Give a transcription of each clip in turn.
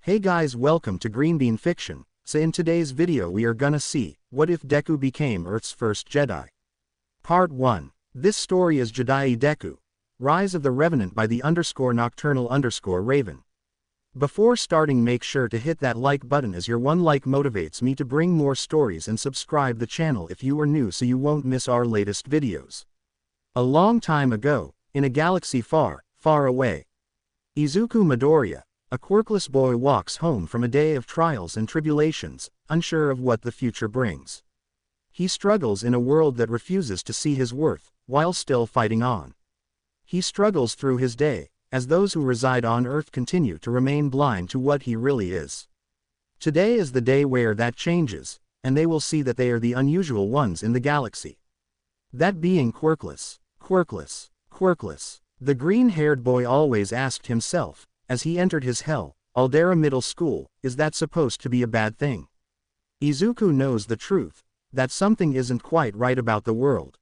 Hey guys, welcome to Green Bean Fiction. So in today's video we are gonna see, what if Deku became Earth's first Jedi? Part 1. This story is Whatifdeku, Rise of the Revenant by the _nocturnal_raven. Before starting, make sure to hit that like button, as your one like motivates me to bring more stories, and subscribe the channel if you are new so you won't miss our latest videos. A long time ago, in a galaxy far, far away, Izuku Midoriya, a quirkless boy, walks home from a day of trials and tribulations, unsure of what the future brings. He struggles in a world that refuses to see his worth, while still fighting on. He struggles through his day, as those who reside on Earth continue to remain blind to what he really is. Today is the day where that changes, and they will see that they are the unusual ones in the galaxy. That being quirkless, quirkless, quirkless. The green-haired boy always asked himself, as he entered his Hell, Aldera Middle School, is that supposed to be a bad thing? Izuku knows the truth, that something isn't quite right about the world.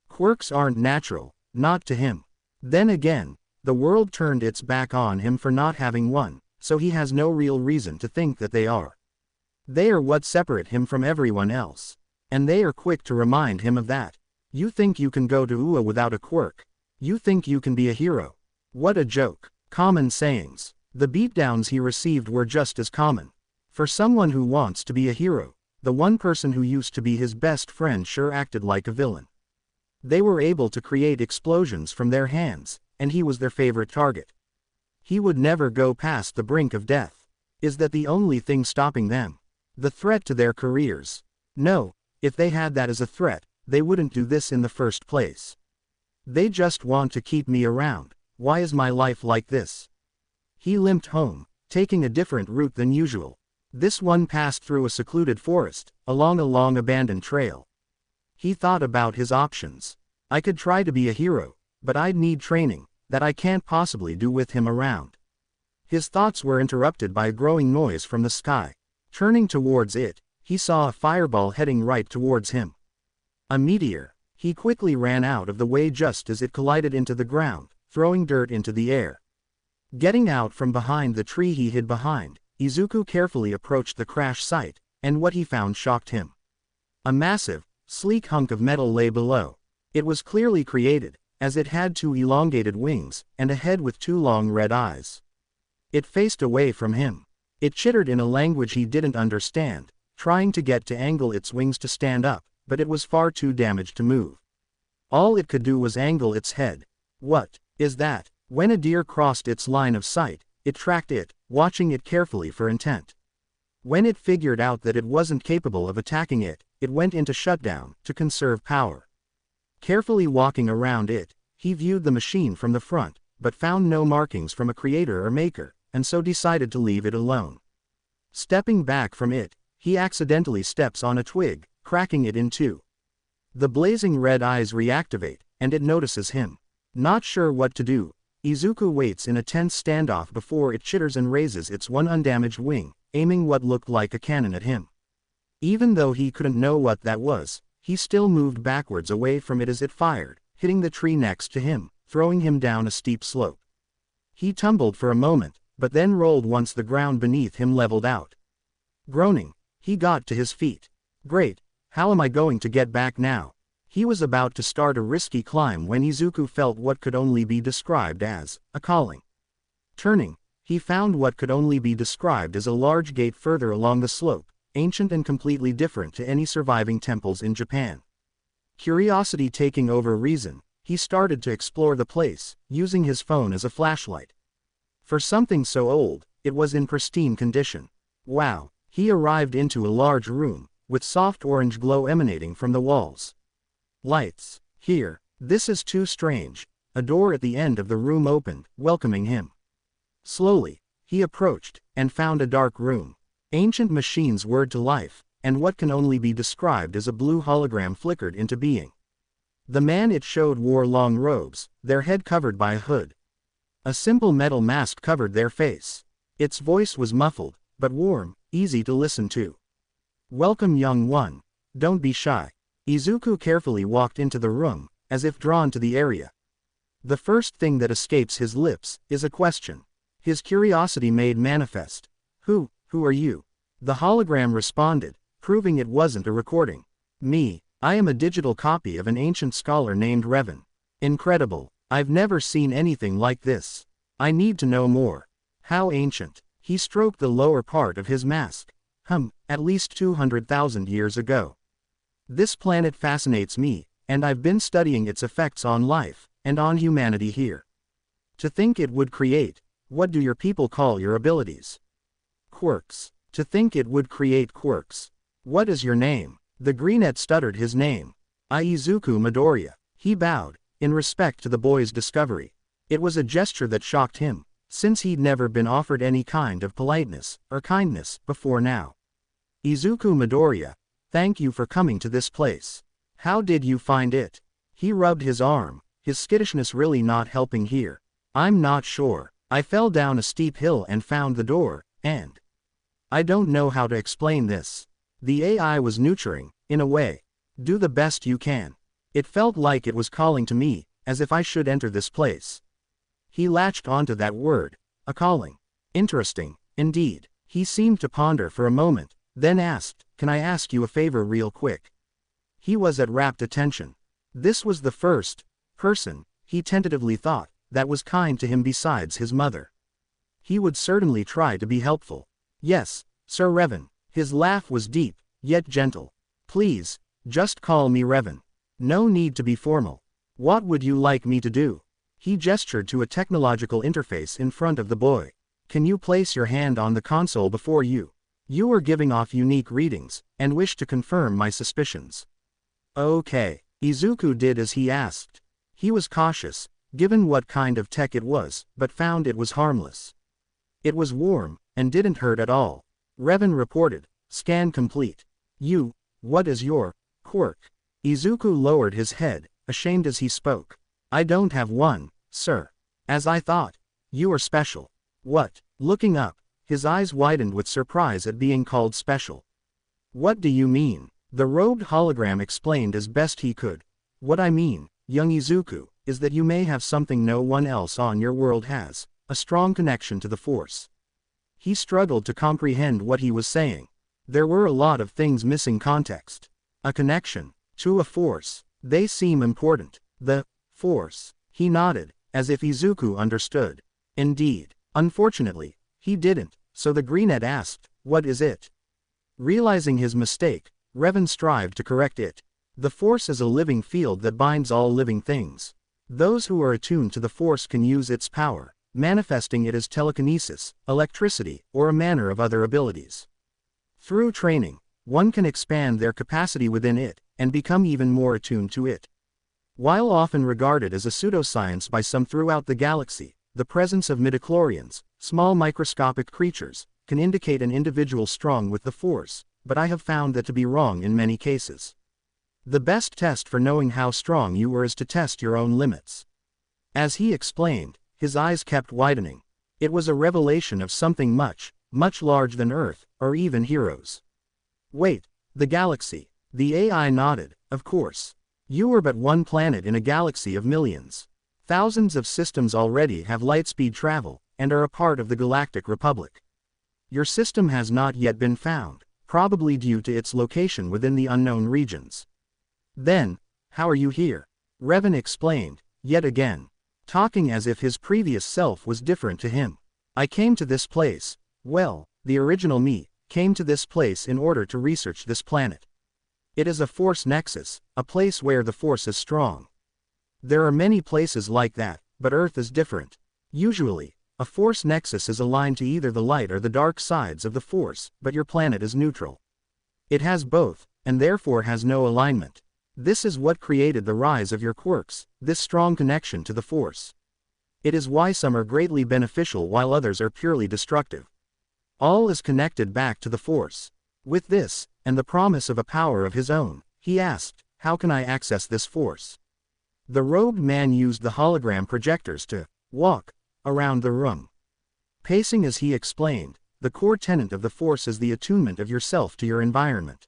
Quirks aren't natural, not to him. Then again, the world turned its back on him for not having one, so he has no real reason to think that they are. They are what separate him from everyone else. And they are quick to remind him of that. You think you can go to UA without a quirk? You think you can be a hero? What a joke. Common sayings. The beatdowns he received were just as common. For someone who wants to be a hero, the one person who used to be his best friend sure acted like a villain. They were able to create explosions from their hands, and he was their favorite target. He would never go past the brink of death. Is that the only thing stopping them? The threat to their careers? No, if they had that as a threat, they wouldn't do this in the first place. They just want to keep me around. Why is my life like this? He limped home, taking a different route than usual. This one passed through a secluded forest, along a long abandoned trail. He thought about his options. I could try to be a hero, but I'd need training, that I can't possibly do with him around. His thoughts were interrupted by a growing noise from the sky. Turning towards it, he saw a fireball heading right towards him. A meteor. He quickly ran out of the way just as it collided into the ground, throwing dirt into the air. Getting out from behind the tree he hid behind, Izuku carefully approached the crash site, and what he found shocked him. A massive, sleek hunk of metal lay below. It was clearly created, as it had two elongated wings, and a head with two long red eyes. It faced away from him. It chittered in a language he didn't understand, trying to get to angle its wings to stand up, but it was far too damaged to move. All it could do was angle its head. What is that? When a deer crossed its line of sight, it tracked it, watching it carefully for intent. When it figured out that it wasn't capable of attacking it, it went into shutdown, to conserve power. Carefully walking around it, he viewed the machine from the front, but found no markings from a creator or maker, and so decided to leave it alone. Stepping back from it, he accidentally steps on a twig, cracking it in two. The blazing red eyes reactivate, and it notices him. Not sure what to do, Izuku waits in a tense standoff before it chitters and raises its one undamaged wing, aiming what looked like a cannon at him. Even though he couldn't know what that was, he still moved backwards away from it as it fired, hitting the tree next to him, throwing him down a steep slope. He tumbled for a moment, but then rolled once the ground beneath him leveled out. Groaning, he got to his feet. Great, how am I going to get back now? He was about to start a risky climb when Izuku felt what could only be described as a calling. Turning, he found what could only be described as a large gate further along the slope, ancient and completely different to any surviving temples in Japan. Curiosity taking over reason, he started to explore the place, using his phone as a flashlight. For something so old, it was in pristine condition. Wow, he arrived into a large room, with soft orange glow emanating from the walls. Lights. Here. This is too strange. A door at the end of the room opened, welcoming him. Slowly, he approached, and found a dark room. Ancient machines whirred to life, and what can only be described as a blue hologram flickered into being. The man it showed wore long robes, their head covered by a hood. A simple metal mask covered their face. Its voice was muffled, but warm, easy to listen to. Welcome, young one. Don't be shy. Izuku carefully walked into the room, as if drawn to the area. The first thing that escapes his lips is a question. His curiosity made manifest. Who are you? The hologram responded, proving it wasn't a recording. Me, I am a digital copy of an ancient scholar named Revan. Incredible. I've never seen anything like this. I need to know more. How ancient? He stroked the lower part of his mask. At least 200,000 years ago. This planet fascinates me, and I've been studying its effects on life, and on humanity here. To think it would create, what do your people call your abilities? Quirks. To think it would create quirks. What is your name? The greenette stuttered his name. Izuku Midoriya. He bowed, in respect to the boy's discovery. It was a gesture that shocked him, since he'd never been offered any kind of politeness, or kindness, before now. Izuku Midoriya, thank you for coming to this place. How did you find it? He rubbed his arm, his skittishness really not helping here. I'm not sure. I fell down a steep hill and found the door, and I don't know how to explain this. The AI was nurturing, in a way. Do the best you can. It felt like it was calling to me, as if I should enter this place. He latched onto that word, a calling. Interesting, indeed. He seemed to ponder for a moment, then asked, can I ask you a favor real quick? He was at rapt attention. This was the first person, he tentatively thought, that was kind to him besides his mother. He would certainly try to be helpful. Yes, Sir Revan. His laugh was deep, yet gentle. Please, just call me Revan. No need to be formal. What would you like me to do? He gestured to a technological interface in front of the boy. Can you place your hand on the console before you? You are giving off unique readings, and wish to confirm my suspicions. Okay. Izuku did as he asked. He was cautious, given what kind of tech it was, but found it was harmless. It was warm, and didn't hurt at all. Revan reported, scan complete. What is your quirk? Izuku lowered his head, ashamed as he spoke. I don't have one, sir. As I thought. You are special. What? Looking up, his eyes widened with surprise at being called special. What do you mean? The robed hologram explained as best he could. What I mean, young Izuku, is that you may have something no one else on your world has, a strong connection to the Force. He struggled to comprehend what he was saying. There were a lot of things missing context. A connection to a Force. They seem important. The Force. He nodded, as if Izuku understood. Indeed. Unfortunately, he didn't, so the greenette asked, what is it? Realizing his mistake, Revan strived to correct it. The Force is a living field that binds all living things. Those who are attuned to the Force can use its power, manifesting it as telekinesis, electricity, or a manner of other abilities. Through training, one can expand their capacity within it, and become even more attuned to it. While often regarded as a pseudoscience by some throughout the galaxy, the presence of midichlorians, small microscopic creatures, can indicate an individual strong with the Force, but I have found that to be wrong in many cases. The best test for knowing how strong you are is to test your own limits. As he explained, his eyes kept widening. It was a revelation of something much, much larger than Earth, or even heroes. Wait, the galaxy. The AI nodded, of course. You are but one planet in a galaxy of millions. Thousands of systems already have light-speed travel, and are a part of the Galactic Republic. Your system has not yet been found, probably due to its location within the unknown regions. Then, how are you here? Revan explained, yet again, talking as if his previous self was different to him. I came to this place, well, the original me, came to this place in order to research this planet. It is a Force nexus, a place where the Force is strong. There are many places like that, but Earth is different. Usually, a Force nexus is aligned to either the light or the dark sides of the Force, but your planet is neutral. It has both, and therefore has no alignment. This is what created the rise of your quirks, this strong connection to the Force. It is why some are greatly beneficial while others are purely destructive. All is connected back to the Force. With this, and the promise of a power of his own, he asked, how can I access this Force? The robed man used the hologram projectors to walk around the room. Pacing as he explained, the core tenet of the Force is the attunement of yourself to your environment.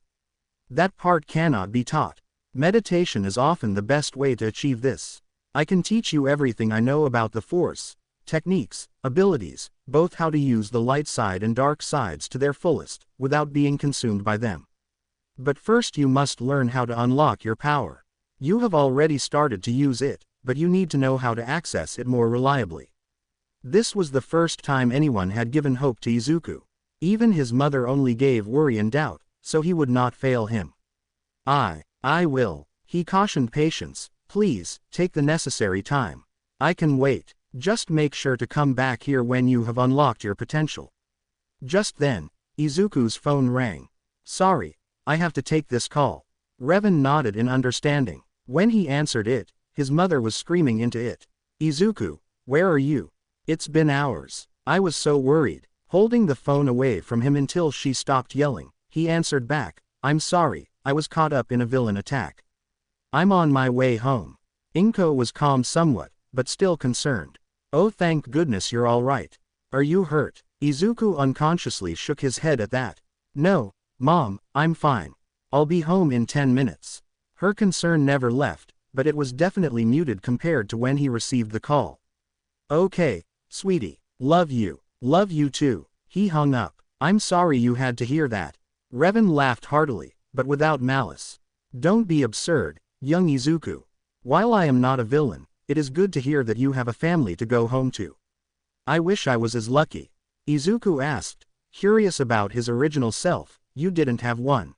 That part cannot be taught. Meditation is often the best way to achieve this. I can teach you everything I know about the Force, techniques, abilities, both how to use the light side and dark sides to their fullest, without being consumed by them. But first you must learn how to unlock your power. You have already started to use it, but you need to know how to access it more reliably. This was the first time anyone had given hope to Izuku. Even his mother only gave worry and doubt, so he would not fail him. I will. He cautioned patience. Please, take the necessary time. I can wait. Just make sure to come back here when you have unlocked your potential. Just then, Izuku's phone rang. Sorry, I have to take this call. Revan nodded in understanding. When he answered it, his mother was screaming into it. Izuku, where are you? It's been hours. I was so worried. Holding the phone away from him until she stopped yelling, he answered back, I'm sorry, I was caught up in a villain attack. I'm on my way home. Inko was calm somewhat, but still concerned. Oh, thank goodness you're all right. Are you hurt? Izuku unconsciously shook his head at that. No, Mom, I'm fine. I'll be home in 10 minutes. Her concern never left, but it was definitely muted compared to when he received the call. Okay, sweetie. Love you. Love you too. He hung up. I'm sorry you had to hear that. Revan laughed heartily, but without malice. Don't be absurd, young Izuku. While I am not a villain, it is good to hear that you have a family to go home to. I wish I was as lucky. Izuku asked, curious about his original self. You didn't have one.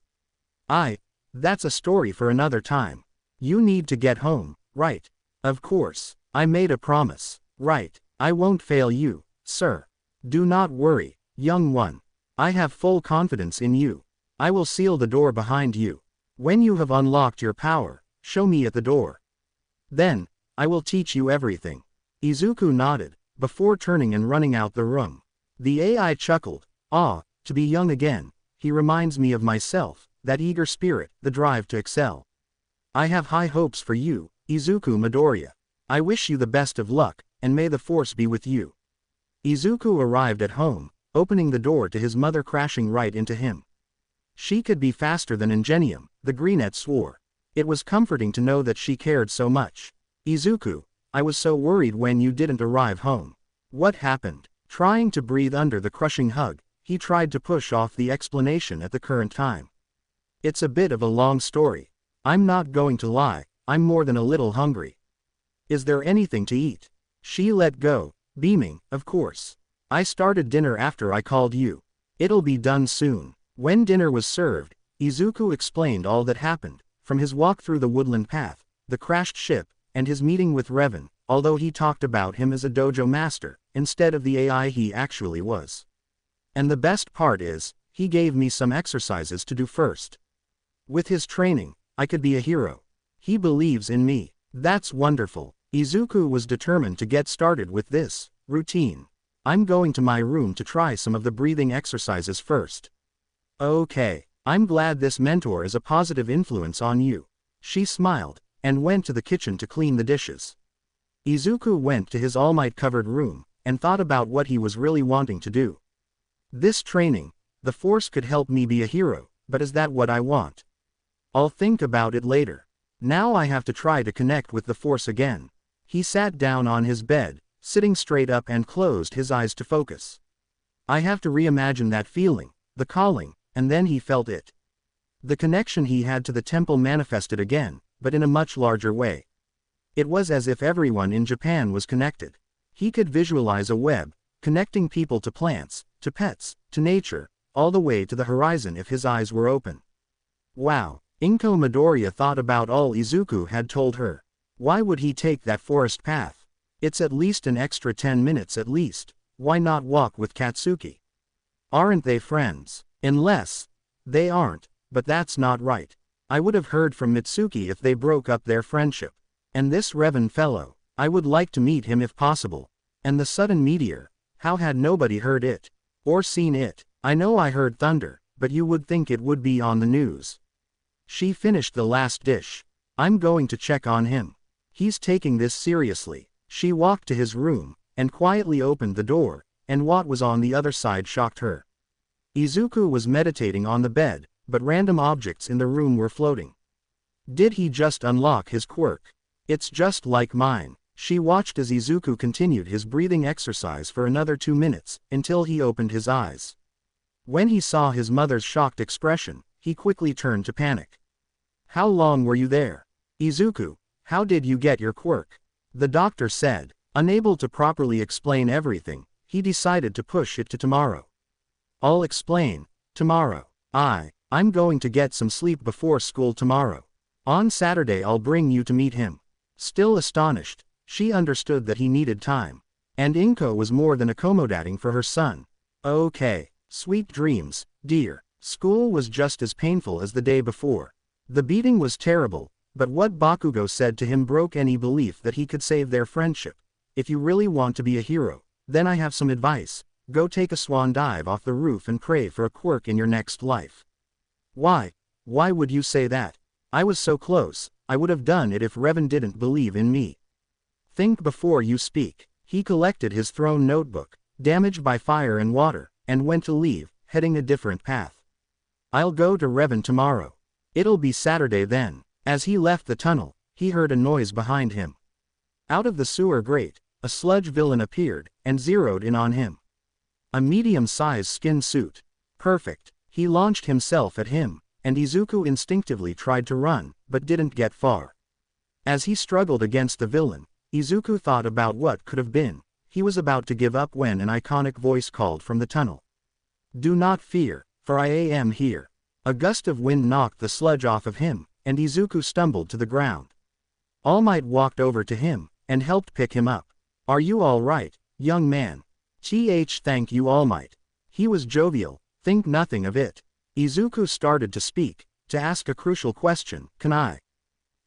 That's a story for another time. You need to get home, right? Of course. I made a promise. Right. I won't fail you, sir. Do not worry, young one. I have full confidence in you. I will seal the door behind you. When you have unlocked your power, show me at the door. Then, I will teach you everything. Izuku nodded, before turning and running out the room. The AI chuckled. To be young again. He reminds me of myself, that eager spirit, the drive to excel. I have high hopes for you, Izuku Midoriya. I wish you the best of luck, and may the force be with you. Izuku arrived at home, opening the door to his mother crashing right into him. She could be faster than Ingenium, the Greenette swore. It was comforting to know that she cared so much. Izuku, I was so worried when you didn't arrive home. What happened? Trying to breathe under the crushing hug, he tried to push off the explanation at the current time. It's a bit of a long story. I'm not going to lie, I'm more than a little hungry. Is there anything to eat? She let go, beaming, of course. I started dinner after I called you. It'll be done soon. When dinner was served, Izuku explained all that happened, from his walk through the woodland path, the crashed ship, and his meeting with Revan, although he talked about him as a dojo master, instead of the AI he actually was. And the best part is, he gave me some exercises to do first. With his training, I could be a hero. He believes in me. That's wonderful. Izuku was determined to get started with this routine. I'm going to my room to try some of the breathing exercises first. Okay, I'm glad this mentor is a positive influence on you. She smiled, and went to the kitchen to clean the dishes. Izuku went to his all-might-covered room, and thought about what he was really wanting to do. This training, the Force could help me be a hero, but is that what I want? I'll think about it later. Now I have to try to connect with the Force again. He sat down on his bed, sitting straight up and closed his eyes to focus. I have to reimagine that feeling, the calling, and then he felt it. The connection he had to the temple manifested again, but in a much larger way. It was as if everyone in Japan was connected. He could visualize a web, connecting people to plants, to pets, to nature, all the way to the horizon if his eyes were open. Wow, Inko Midoriya thought about all Izuku had told her. Why would he take that forest path? It's at least an extra 10 minutes at least. Why not walk with Katsuki? Aren't they friends? Unless they aren't, but that's not right. I would have heard from Mitsuki if they broke up their friendship. And this Revan fellow, I would like to meet him if possible. And the sudden meteor, how had nobody heard it? Or seen it? I know I heard thunder, but you would think it would be on the news. She finished the last dish. I'm going to check on him. He's taking this seriously. She walked to his room, and quietly opened the door, and what was on the other side shocked her. Izuku was meditating on the bed, but random objects in the room were floating. Did he just unlock his quirk? It's just like mine. She watched as Izuku continued his breathing exercise for another 2 minutes, until he opened his eyes. When he saw his mother's shocked expression, he quickly turned to panic. "How long were you there? Izuku, how did you get your quirk?" The doctor said. Unable to properly explain everything, he decided to push it to tomorrow. "I'll explain. Tomorrow. I'm going to get some sleep before school tomorrow. On Saturday I'll bring you to meet him." Still astonished, she understood that he needed time. And Inko was more than accommodating for her son. "Okay. Sweet dreams, dear." School was just as painful as the day before. The beating was terrible, but what Bakugo said to him broke any belief that he could save their friendship. "If you really want to be a hero, then I have some advice. Go take a swan dive off the roof and pray for a quirk in your next life." "Why? Why would you say that? I was so close. I would have done it if Revan didn't believe in me." "Think before you speak." He collected his throne notebook, damaged by fire and water, and went to leave, heading a different path. "I'll go to Revan tomorrow. It'll be Saturday then." As he left the tunnel, he heard a noise behind him. Out of the sewer grate, a sludge villain appeared, and zeroed in on him. A medium-sized skin suit. Perfect. He launched himself at him, and Izuku instinctively tried to run, but didn't get far. As he struggled against the villain, Izuku thought about what could have been. He was about to give up when an iconic voice called from the tunnel. "Do not fear, for I am here." A gust of wind knocked the sludge off of him, and Izuku stumbled to the ground. All Might walked over to him, and helped pick him up. "Are you all right, young man?" Thank you, All Might." He was jovial, think nothing of it. Izuku started to speak, to ask a crucial question, "Can I?"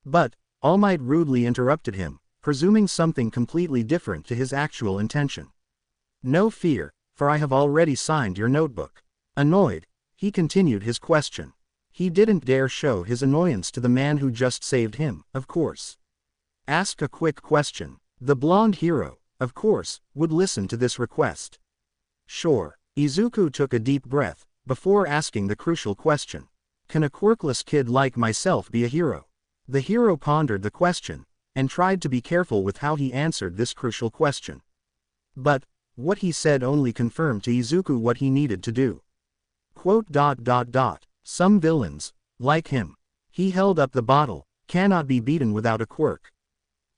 But All Might rudely interrupted him, presuming something completely different to his actual intention. "No fear, for I have already signed your notebook." Annoyed, he continued his question. He didn't dare show his annoyance to the man who just saved him, of course. Ask a quick question. The blonde hero, of course, would listen to this request. Sure. Izuku took a deep breath, before asking the crucial question. "Can a quirkless kid like myself be a hero?" The hero pondered the question, and tried to be careful with how he answered this crucial question. But what he said only confirmed to Izuku what he needed to do. "Some villains, like him," he held up the bottle, "cannot be beaten without a quirk.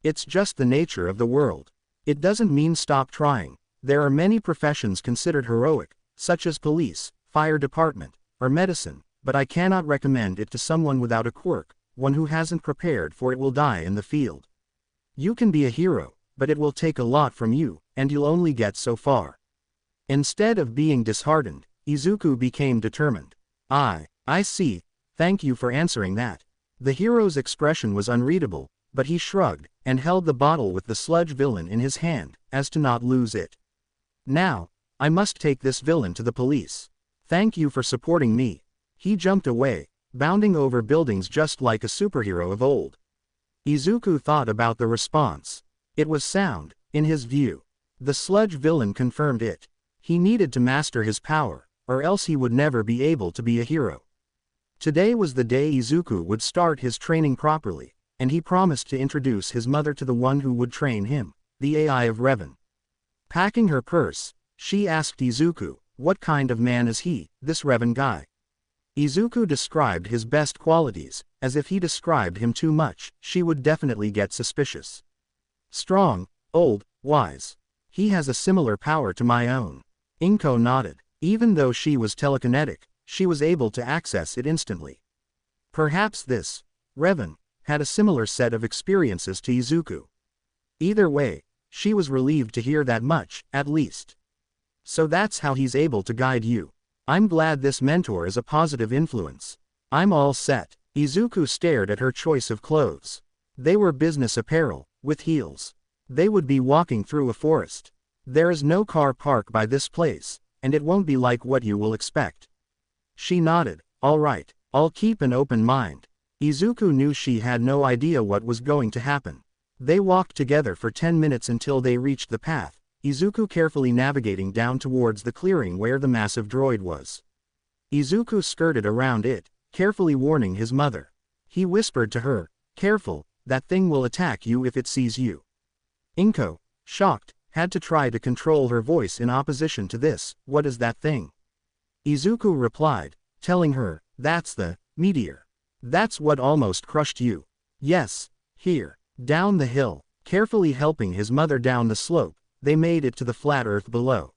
It's just the nature of the world. It doesn't mean stop trying. There are many professions considered heroic, such as police, fire department, or medicine, but I cannot recommend it to someone without a quirk. One who hasn't prepared for it will die in the field. You can be a hero, but it will take a lot from you, and you'll only get so far." Instead of being disheartened, Izuku became determined. I see, thank you for answering that." The hero's expression was unreadable, but he shrugged, and held the bottle with the sludge villain in his hand, as to not lose it. "Now, I must take this villain to the police. Thank you for supporting me." He jumped away, bounding over buildings just like a superhero of old. Izuku thought about the response. It was sound, in his view. The sludge villain confirmed it. He needed to master his power, or else he would never be able to be a hero. Today was the day Izuku would start his training properly, and he promised to introduce his mother to the one who would train him, the AI of Revan. Packing her purse, she asked Izuku, "What kind of man is he, this Revan guy?" Izuku described his best qualities, as if he described him too much, she would definitely get suspicious. "Strong, old, wise. He has a similar power to my own." Inko nodded. Even though she was telekinetic, she was able to access it instantly. Perhaps this Revan had a similar set of experiences to Izuku. Either way, she was relieved to hear that much, at least. "So that's how he's able to guide you. I'm glad this mentor is a positive influence." "I'm all set." Izuku stared at her choice of clothes. They were business apparel, with heels. They would be walking through a forest. There is no car park by this place, and it won't be like what you will expect. She nodded. "All right, I'll keep an open mind." Izuku knew she had no idea what was going to happen. They walked together for 10 minutes until they reached the path, Izuku carefully navigating down towards the clearing where the massive droid was. Izuku skirted around it, carefully warning his mother. He whispered to her, "Careful, that thing will attack you if it sees you." Inko, shocked, had to try to control her voice in opposition to this. What is that thing? Izuku replied, telling her, that's the meteor. That's what almost crushed you. Yes, here, down the hill. Carefully helping his mother down the slope, they made it to the flat earth below.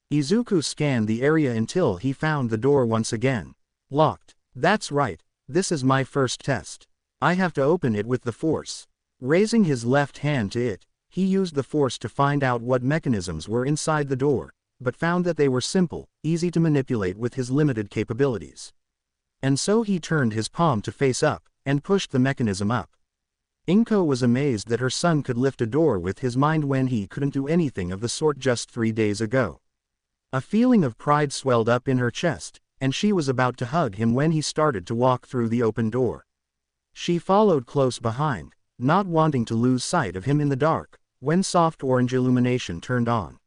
Izuku scanned the area until he found the door once again. Locked. That's right, this is my first test. I have to open it with the force. Raising his left hand to it, he used the force to find out what mechanisms were inside the door, but found that they were simple, easy to manipulate with his limited capabilities. And so he turned his palm to face up, and pushed the mechanism up. Inko was amazed that her son could lift a door with his mind when he couldn't do anything of the sort just 3 days ago. A feeling of pride swelled up in her chest, and she was about to hug him when he started to walk through the open door. She followed close behind, not wanting to lose sight of him in the dark, when soft orange illumination turned on.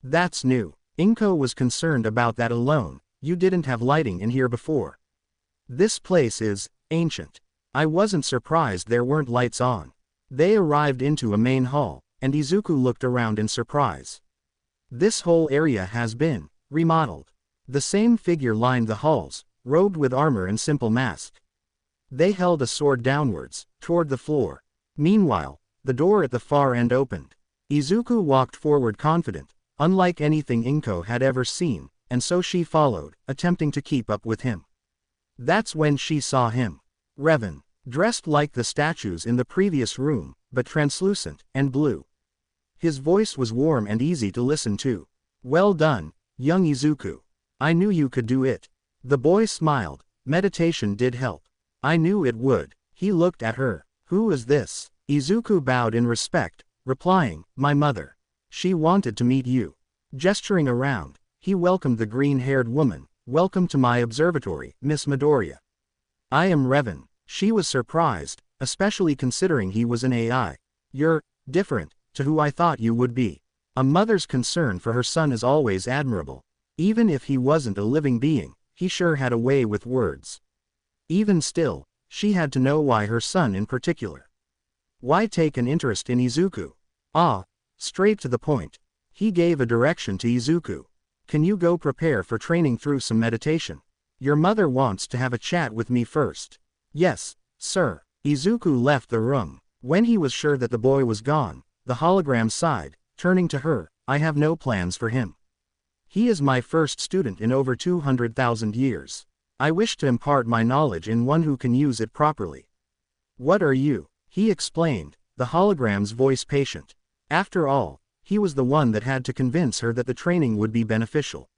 That's new. Inko was concerned about that alone. You didn't have lighting in here before. This place is ancient. I wasn't surprised there weren't lights on. They arrived into a main hall, and Izuku looked around in surprise. This whole area has been remodeled. The same figure lined the halls, robed with armor and simple mask. They held a sword downwards, toward the floor. Meanwhile, the door at the far end opened. Izuku walked forward confident, unlike anything Inko had ever seen, and so she followed, attempting to keep up with him. That's when she saw him. Revan, dressed like the statues in the previous room, but translucent and blue. His voice was warm and easy to listen to. Well done, young Izuku. I knew you could do it. The boy smiled. Meditation did help. I knew it would. He looked at her. Who is this? Izuku bowed in respect, replying, my mother. She wanted to meet you. Gesturing around, he welcomed the green-haired woman. Welcome to my observatory, Miss Midoriya. I am Revan. She was surprised, especially considering he was an AI. You're different to who I thought you would be. A mother's concern for her son is always admirable. Even if he wasn't a living being, he sure had a way with words. Even still, she had to know why her son in particular. Why take an interest in Izuku? Straight to the point. He gave a direction to Izuku. Can you go prepare for training through some meditation? Your mother wants to have a chat with me first. Yes, sir. Izuku left the room. When he was sure that the boy was gone, the hologram sighed, turning to her, I have no plans for him. He is my first student in over 200,000 years. I wish to impart my knowledge in one who can use it properly. What are you? He explained, the hologram's voice patient. After all, he was the one that had to convince her that the training would be beneficial.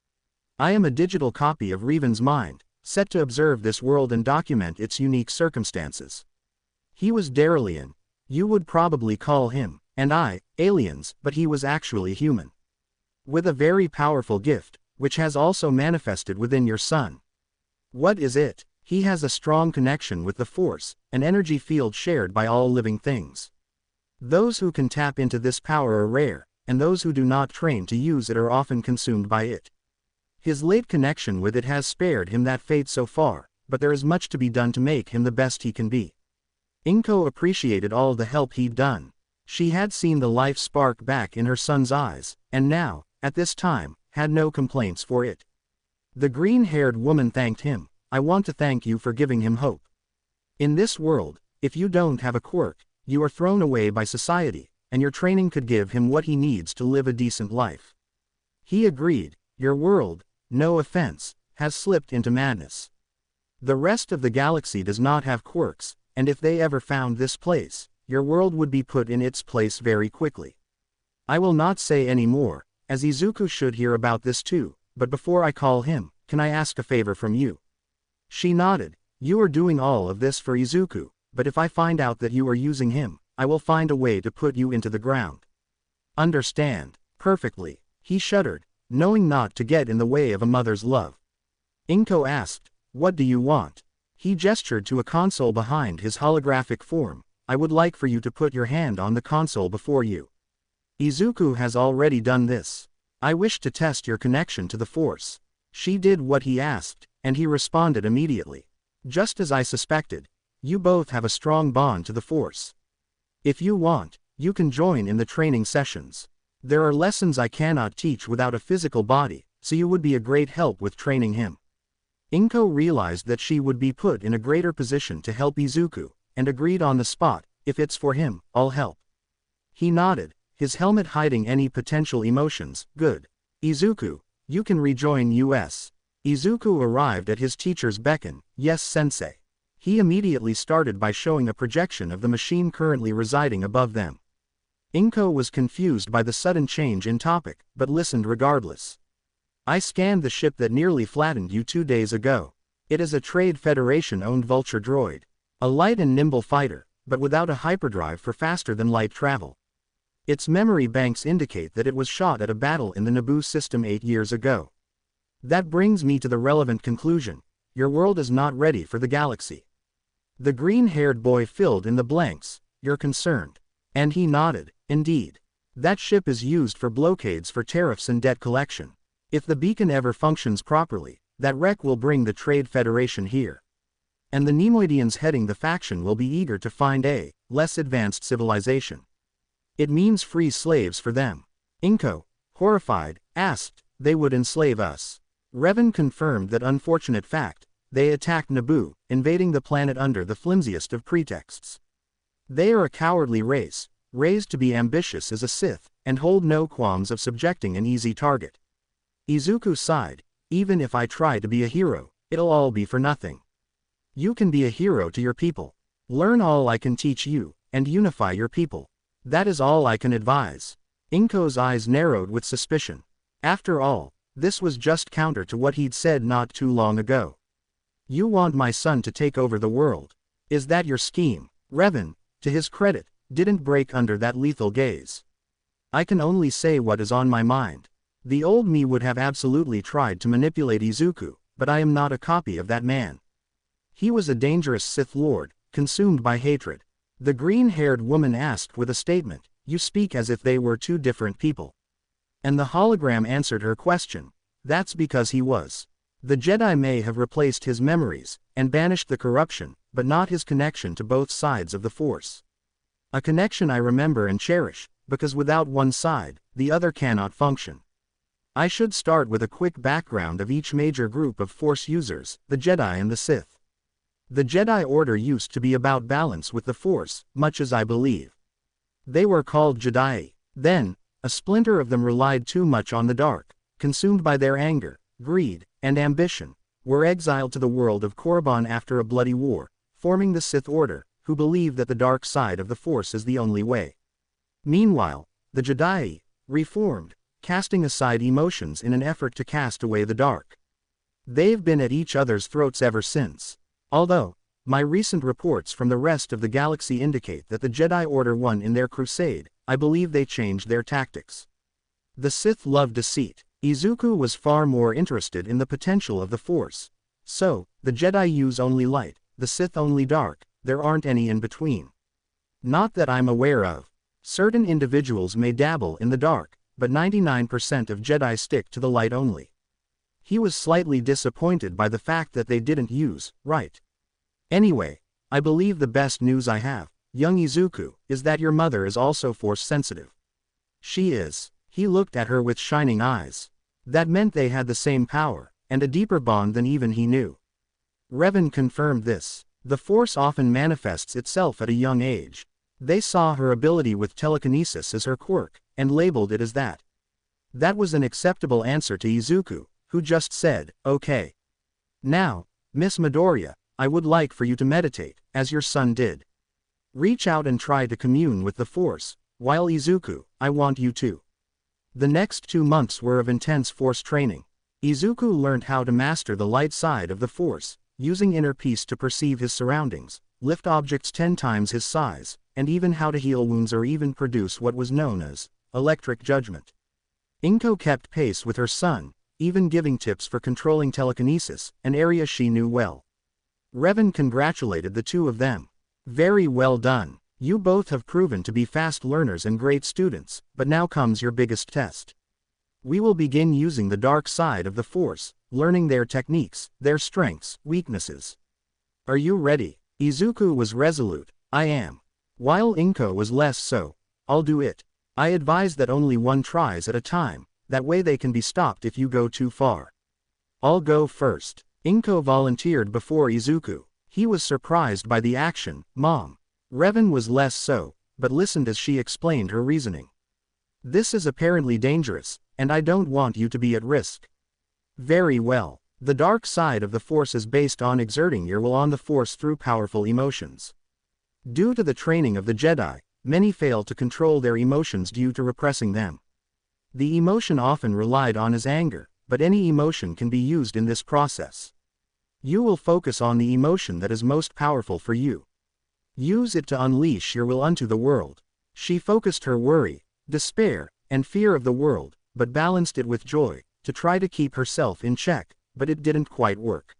I am a digital copy of Revan's mind, set to observe this world and document its unique circumstances. He was Darilian. You would probably call him, and I, aliens, but he was actually human. With a very powerful gift, which has also manifested within your son. What is it? He has a strong connection with the Force, an energy field shared by all living things. Those who can tap into this power are rare, and those who do not train to use it are often consumed by it. His late connection with it has spared him that fate so far, but there is much to be done to make him the best he can be. Inko appreciated all the help he'd done. She had seen the life spark back in her son's eyes, and now, at this time, had no complaints for it. The green-haired woman thanked him. I want to thank you for giving him hope. In this world, if you don't have a quirk, you are thrown away by society, and your training could give him what he needs to live a decent life. He agreed. Your world, no offense, has slipped into madness. The rest of the galaxy does not have quirks, and if they ever found this place, your world would be put in its place very quickly. I will not say any more, as Izuku should hear about this too, but before I call him, can I ask a favor from you? She nodded. You are doing all of this for Izuku, but if I find out that you are using him, I will find a way to put you into the ground. Understand? Perfectly. He shuddered, knowing not to get in the way of a mother's love. Inko asked, what do you want? He gestured to a console behind his holographic form. I would like for you to put your hand on the console before you. Izuku has already done this. I wish to test your connection to the Force. She did what he asked, and he responded immediately. Just as I suspected, you both have a strong bond to the Force. If you want, You can join in the training sessions. There are lessons I cannot teach without a physical body, so you would be a great help with training him. Inko realized that she would be put in a greater position to help Izuku, and agreed on the spot, if it's for him, I'll help. He nodded, his helmet hiding any potential emotions. Good. Izuku, you can rejoin us. Izuku arrived at his teacher's beckon. Yes, sensei. He immediately started by showing a projection of the machine currently residing above them. Inko was confused by the sudden change in topic, but listened regardless. I scanned the ship that nearly flattened you 2 days ago. It is a Trade Federation-owned vulture droid. A light and nimble fighter, but without a hyperdrive for faster-than-light travel. Its memory banks indicate that it was shot at a battle in the Naboo system 8 years ago. That brings me to the relevant conclusion. Your world is not ready for the galaxy. The green-haired boy filled in the blanks. You're concerned. And he nodded. Indeed. That ship is used for blockades for tariffs and debt collection. If the beacon ever functions properly, that wreck will bring the Trade Federation here. And the Nemoidians heading the faction will be eager to find a less advanced civilization. It means free slaves for them. Inko, horrified, asked, they would enslave us. Revan confirmed that unfortunate fact. They attacked Naboo, invading the planet under the flimsiest of pretexts. They are a cowardly race, raised to be ambitious as a Sith, and hold no qualms of subjecting an easy target. Izuku sighed, even if I try to be a hero, it'll all be for nothing. You can be a hero to your people. Learn all I can teach you, and unify your people. That is all I can advise. Inko's eyes narrowed with suspicion. After all, this was just counter to what he'd said not too long ago. You want my son to take over the world. Is that your scheme? Revan, to his credit, didn't break under that lethal gaze. I can only say what is on my mind. The old me would have absolutely tried to manipulate Izuku, but I am not a copy of that man. He was a dangerous Sith Lord, consumed by hatred. The green-haired woman asked with a statement, you speak as if they were two different people. And the hologram answered her question. That's because he was. The Jedi may have replaced his memories, and banished the corruption, but not his connection to both sides of the Force. A connection I remember and cherish, because without one side, the other cannot function. I should start with a quick background of each major group of Force users, the Jedi and the Sith. The Jedi Order used to be about balance with the Force, much as I believe. They were called Jedi. Then, a splinter of them relied too much on the dark, consumed by their anger, greed, and ambition, were exiled to the world of Korriban after a bloody war, forming the Sith Order, who believe that the dark side of the Force is the only way. Meanwhile, the Jedi reformed, casting aside emotions in an effort to cast away the dark. They've been at each other's throats ever since. Although, my recent reports from the rest of the galaxy indicate that the Jedi Order won in their crusade, I believe they changed their tactics. The Sith love deceit. Izuku was far more interested in the potential of the Force. So, the Jedi use only light, the Sith only dark, there aren't any in between. Not that I'm aware of. Certain individuals may dabble in the dark, but 99% of Jedi stick to the light only. He was slightly disappointed by the fact that they didn't use right. Anyway, I believe the best news I have, young Izuku, is that your mother is also Force sensitive. She is. He looked at her with shining eyes. That meant they had the same power, and a deeper bond than even he knew. Revan confirmed this. The Force often manifests itself at a young age. They saw her ability with telekinesis as her quirk, and labeled it as that. That was an acceptable answer to Izuku, who just said, okay. Now, Miss Midoriya, I would like for you to meditate, as your son did. Reach out and try to commune with the Force, while Izuku, I want you to. The next 2 months were of intense Force training. Izuku learned how to master the light side of the Force, using inner peace to perceive his surroundings, lift objects 10 times his size, and even how to heal wounds or even produce what was known as electric judgment. Inko kept pace with her son, even giving tips for controlling telekinesis, an area she knew well. Revan congratulated the two of them. Very well done. You both have proven to be fast learners and great students, but now comes your biggest test. We will begin using the dark side of the Force, learning their techniques, their strengths, weaknesses. Are you ready? Izuku was resolute. I am. While Inko was less so. I'll do it. I advise that only one tries at a time, that way they can be stopped if you go too far. I'll go first. Inko volunteered before Izuku. He was surprised by the action, Mom. Revan was less so, but listened as she explained her reasoning. This is apparently dangerous, and I don't want you to be at risk. Very well. The dark side of the Force is based on exerting your will on the Force through powerful emotions. Due to the training of the Jedi, many fail to control their emotions due to repressing them. The emotion often relied on is anger, but any emotion can be used in this process. You will focus on the emotion that is most powerful for you. Use it to unleash your will unto the world. She focused her worry, despair, and fear of the world, but balanced it with joy, to try to keep herself in check, but it didn't quite work.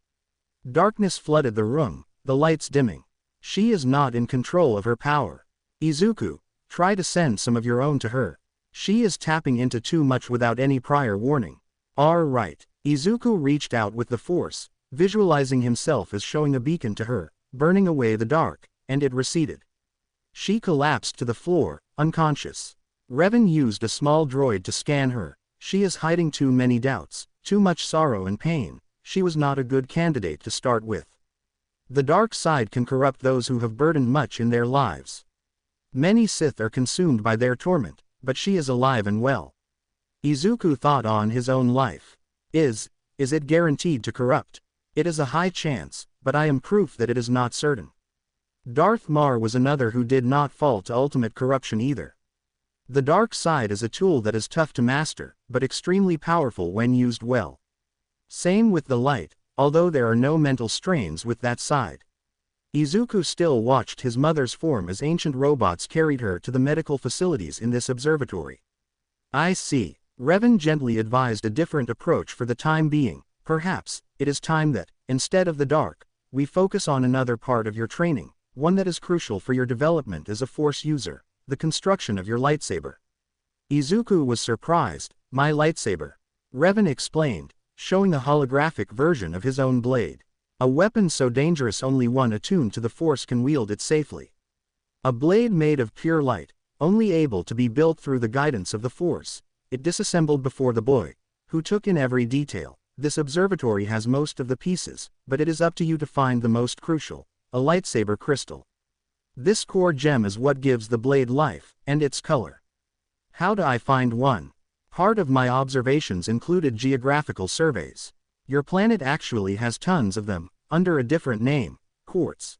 Darkness flooded the room, the lights dimming. She is not in control of her power. Izuku, try to send some of your own to her. She is tapping into too much without any prior warning. Right. Izuku reached out with the Force, visualizing himself as showing a beacon to her, burning away the dark, and it receded. She collapsed to the floor, unconscious. Revan used a small droid to scan her. She is hiding too many doubts, too much sorrow and pain. She was not a good candidate to start with. The dark side can corrupt those who have burdened much in their lives. Many Sith are consumed by their torment, but she is alive and well. Izuku thought on his own life. Is it guaranteed to corrupt? It is a high chance, but I am proof that it is not certain. Darth Maul was another who did not fall to ultimate corruption either. The dark side is a tool that is tough to master, but extremely powerful when used well. Same with the light, although there are no mental strains with that side. Izuku still watched his mother's form as ancient robots carried her to the medical facilities in this observatory. I see. Revan gently advised a different approach for the time being. Perhaps, it is time that, instead of the dark, we focus on another part of your training, one that is crucial for your development as a Force user, the construction of your lightsaber. Izuku was surprised. My lightsaber. Revan explained, showing a holographic version of his own blade. A weapon so dangerous only one attuned to the Force can wield it safely. A blade made of pure light, only able to be built through the guidance of the Force. It disassembled before the boy, who took in every detail. This observatory has most of the pieces, but it is up to you to find the most crucial, a lightsaber crystal. This core gem is what gives the blade life, and its color. How do I find one? Part of my observations included geographical surveys. Your planet actually has tons of them, under a different name, quartz.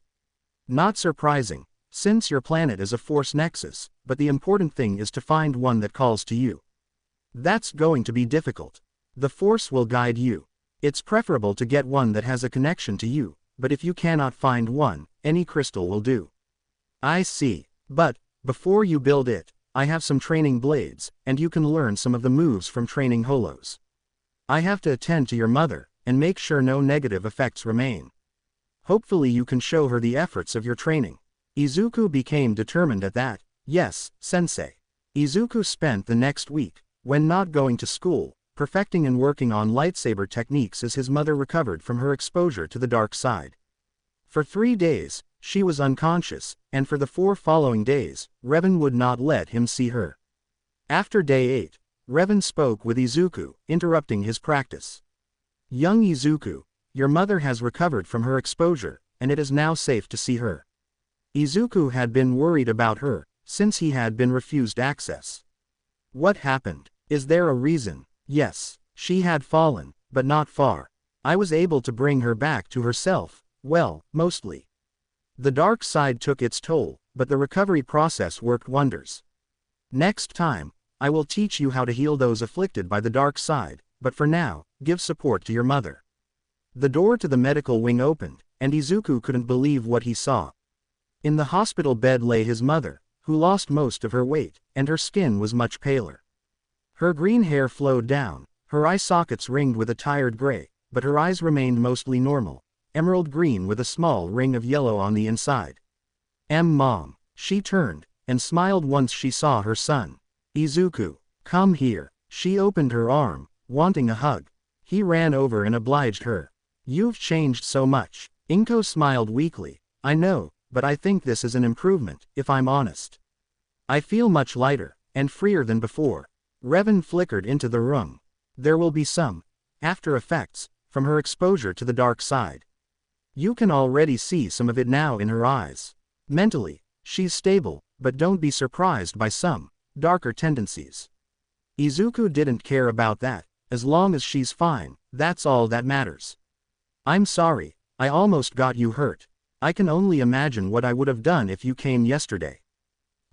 Not surprising, since your planet is a Force nexus, but the important thing is to find one that calls to you. That's going to be difficult. The Force will guide you. It's preferable to get one that has a connection to you, but if you cannot find one, any crystal will do. I see. But, before you build it, I have some training blades, and you can learn some of the moves from training holos. I have to attend to your mother, and make sure no negative effects remain. Hopefully you can show her the efforts of your training. Izuku became determined at that. Yes, sensei. Izuku spent the next week, when not going to school, perfecting and working on lightsaber techniques as his mother recovered from her exposure to the dark side. For 3 days, she was unconscious, and for the 4 following days, Revan would not let him see her. After day 8, Revan spoke with Izuku, interrupting his practice. Young Izuku, your mother has recovered from her exposure, and it is now safe to see her. Izuku had been worried about her, since he had been refused access. What happened? Is there a reason? Yes, she had fallen, but not far. I was able to bring her back to herself, well, mostly. The dark side took its toll, but the recovery process worked wonders. Next time, I will teach you how to heal those afflicted by the dark side, but for now, give support to your mother. The door to the medical wing opened, and Izuku couldn't believe what he saw. In the hospital bed lay his mother, who lost most of her weight, and her skin was much paler. Her green hair flowed down, her eye sockets ringed with a tired gray, but her eyes remained mostly normal, emerald green with a small ring of yellow on the inside. Mom. She turned, and smiled once she saw her son. Izuku, come here. She opened her arm, wanting a hug. He ran over and obliged her. You've changed so much. Inko smiled weakly. I know, but I think this is an improvement, if I'm honest. I feel much lighter, and freer than before. Revan flickered into the room. There will be some after effects from her exposure to the dark side. You can already see some of it now in her eyes. Mentally, she's stable, but don't be surprised by some darker tendencies. Izuku didn't care about that. As long as she's fine, that's all that matters. I'm sorry, I almost got you hurt. I can only imagine what I would have done if you came yesterday.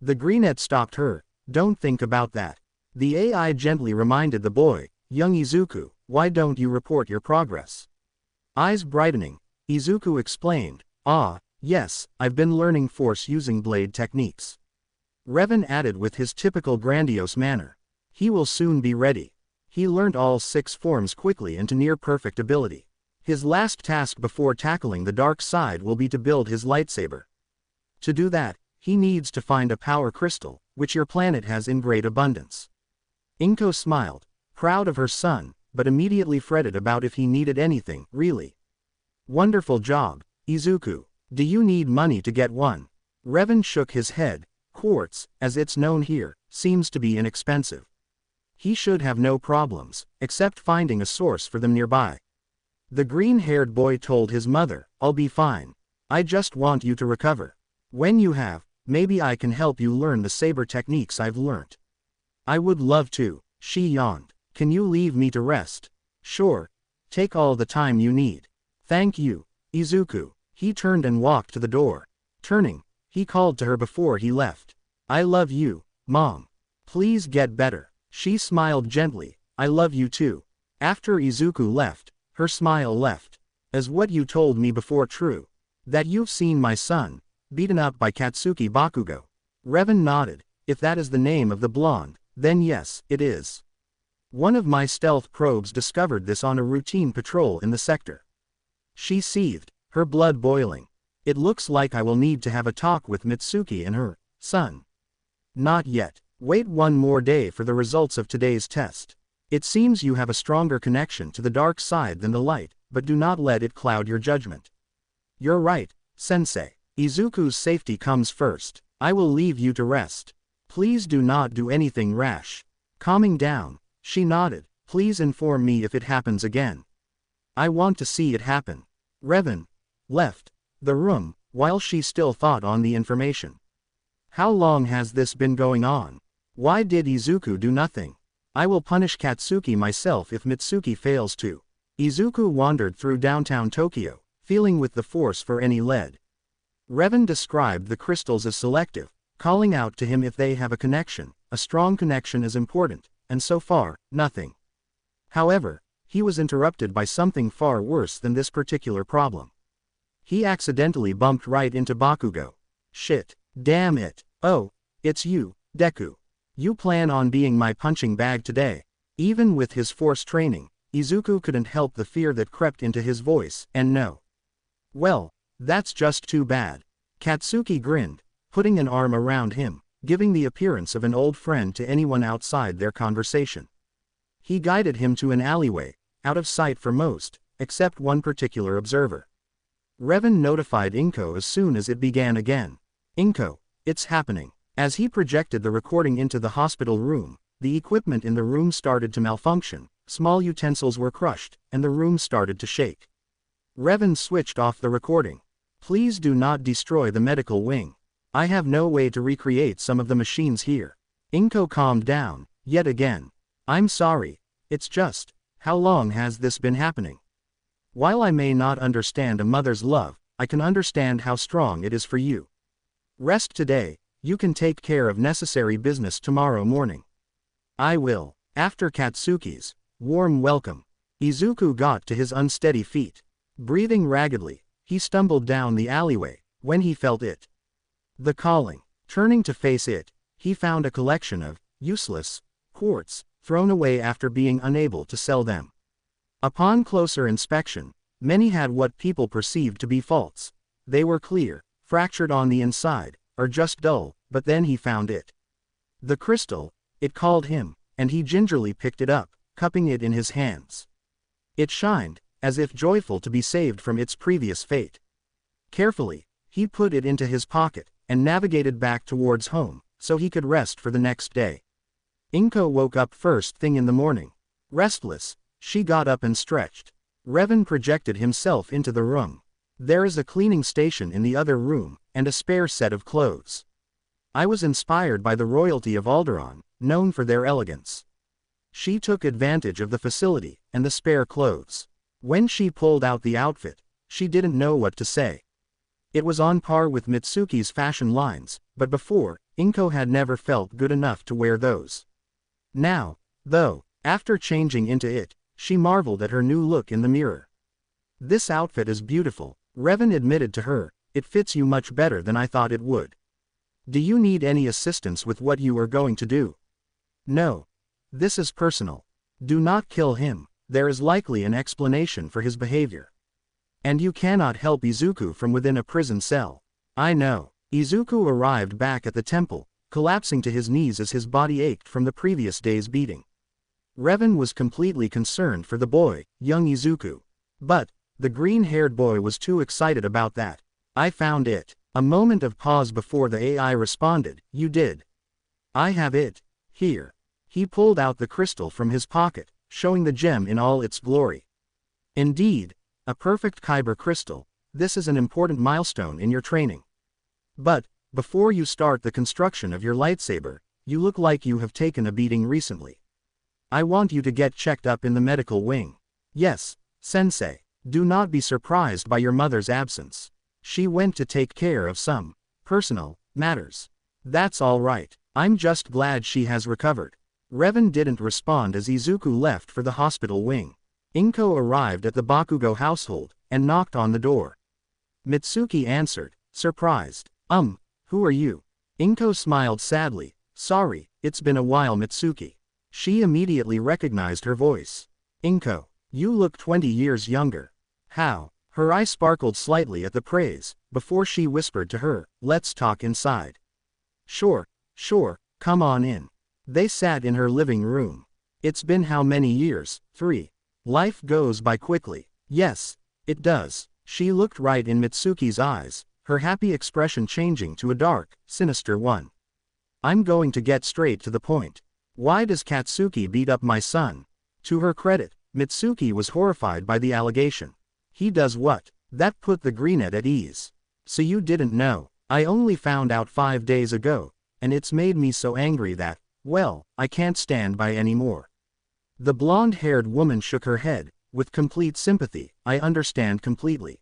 The greenette stopped her. Don't think about that. The AI gently reminded the boy, young Izuku, why don't you report your progress? Eyes brightening, Izuku explained, yes, I've been learning force using blade techniques. Revan added with his typical grandiose manner. He will soon be ready. He learned all 6 forms quickly and to near perfect ability. His last task before tackling the dark side will be to build his lightsaber. To do that, he needs to find a power crystal, which your planet has in great abundance. Inko smiled, proud of her son, but immediately fretted about if he needed anything, really. Wonderful job, Izuku. Do you need money to get one? Revan shook his head. Quartz, as it's known here, seems to be inexpensive. He should have no problems, except finding a source for them nearby. The green-haired boy told his mother, I'll be fine. I just want you to recover. When you have, maybe I can help you learn the saber techniques I've learnt. I would love to, she yawned. Can you leave me to rest? Sure. Take all the time you need. Thank you, Izuku. He turned and walked to the door. Turning, he called to her before he left. I love you, Mom. Please get better. She smiled gently. I love you too. After Izuku left, her smile left. Is what you told me before true? That you've seen my son beaten up by Katsuki Bakugo? Revan nodded. If that is the name of the blonde, then yes, it is. One of my stealth probes discovered this on a routine patrol in the sector. She seethed, her blood boiling. It looks like I will need to have a talk with Mitsuki and her son. Not yet. Wait one more day for the results of today's test. It seems you have a stronger connection to the dark side than the light, but do not let it cloud your judgment. You're right, Sensei. Izuku's safety comes first. I will leave you to rest. Please do not do anything rash. Calming down, she nodded. Please inform me if it happens again. I want to see it happen. Revan left the room, while she still thought on the information. How long has this been going on? Why did Izuku do nothing? I will punish Katsuki myself if Mitsuki fails to. Izuku wandered through downtown Tokyo, feeling with the force for any lead. Revan described the crystals as selective, calling out to him if they have a connection. A strong connection is important, and so far, nothing. However, he was interrupted by something far worse than this particular problem. He accidentally bumped right into Bakugo. Shit. Damn it. Oh, it's you, Deku. You plan on being my punching bag today. Even with his force training, Izuku couldn't help the fear that crept into his voice, and no. Well, that's just too bad. Katsuki grinned, putting an arm around him, giving the appearance of an old friend to anyone outside their conversation. He guided him to an alleyway, out of sight for most, except one particular observer. Revan notified Inko as soon as it began again. Inko, it's happening. As he projected the recording into the hospital room, the equipment in the room started to malfunction, small utensils were crushed, and the room started to shake. Revan switched off the recording. Please do not destroy the medical wing. I have no way to recreate some of the machines here. Inko calmed down, yet again. I'm sorry, it's just, how long has this been happening? While I may not understand a mother's love, I can understand how strong it is for you. Rest today. You can take care of necessary business tomorrow morning. I will. After Katsuki's warm welcome, Izuku got to his unsteady feet. Breathing raggedly, he stumbled down the alleyway, when he felt it. The calling. Turning to face it, he found a collection of useless quartz, thrown away after being unable to sell them. Upon closer inspection, many had what people perceived to be faults. They were clear, fractured on the inside, or just dull, but then he found it. The crystal, it called him, and he gingerly picked it up, cupping it in his hands. It shined, as if joyful to be saved from its previous fate. Carefully, he put it into his pocket, and navigated back towards home, so he could rest for the next day. Inko woke up first thing in the morning. Restless, she got up and stretched. Revan projected himself into the room. There is a cleaning station in the other room, and a spare set of clothes. I was inspired by the royalty of Alderaan, known for their elegance. She took advantage of the facility, and the spare clothes. When she pulled out the outfit, she didn't know what to say. It was on par with Mitsuki's fashion lines, but before, Inko had never felt good enough to wear those. Now, though, after changing into it, she marveled at her new look in the mirror. "This outfit is beautiful," Revan admitted to her, "it fits you much better than I thought it would. Do you need any assistance with what you are going to do?" "No. This is personal. Do not kill him, there is likely an explanation for his behavior. And you cannot help Izuku from within a prison cell." "I know." Izuku arrived back at the temple, collapsing to his knees as his body ached from the previous day's beating. Revan was completely concerned for the boy, young Izuku. But the green-haired boy was too excited about that. "I found it." A moment of pause before the AI responded, "You did." "I have it. Here." He pulled out the crystal from his pocket, showing the gem in all its glory. "Indeed, a perfect Kyber crystal. This is an important milestone in your training. But, before you start the construction of your lightsaber, you look like you have taken a beating recently. I want you to get checked up in the medical wing." "Yes, Sensei. Do not be surprised by your mother's absence. She went to take care of some personal matters." "That's all right. I'm just glad she has recovered." Revan didn't respond as Izuku left for the hospital wing. Inko arrived at the Bakugo household, and knocked on the door. Mitsuki answered, surprised. Who are you?" Inko smiled sadly. "Sorry, it's been a while, Mitsuki." She immediately recognized her voice. "Inko, you look 20 years younger." "How?" Her eye sparkled slightly at the praise, before she whispered to her, "Let's talk inside." Sure, come on in." They sat in her living room. "It's been how many years?" 3. "Life goes by quickly." "Yes, it does." She looked right in Mitsuki's eyes, her happy expression changing to a dark, sinister one. "I'm going to get straight to the point. Why does Katsuki beat up my son?" To her credit, Mitsuki was horrified by the allegation. "He does what?" That put the greenette at ease. "So you didn't know?" "I only found out 5 days ago, and it's made me so angry that, well, I can't stand by anymore." The blonde-haired woman shook her head, with complete sympathy. "I understand completely.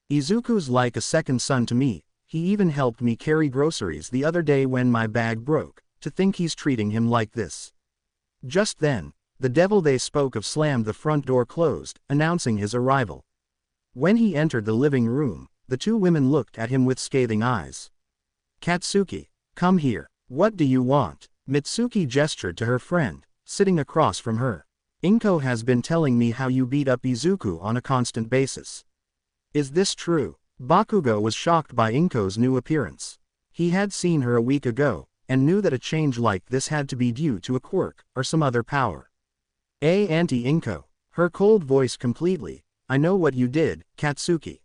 Izuku's like a second son to me. He even helped me carry groceries the other day when my bag broke. To think he's treating him like this." Just then, the devil they spoke of slammed the front door closed, announcing his arrival. When he entered the living room, the two women looked at him with scathing eyes. "Katsuki, come here. What do you want?" Mitsuki gestured to her friend, sitting across from her. "Inko has been telling me how you beat up Izuku on a constant basis. Is this true?" Bakugo was shocked by Inko's new appearance. He had seen her a week ago, and knew that a change like this had to be due to a quirk, or some other power. Auntie Inko," her cold voice completely, "I know what you did, Katsuki.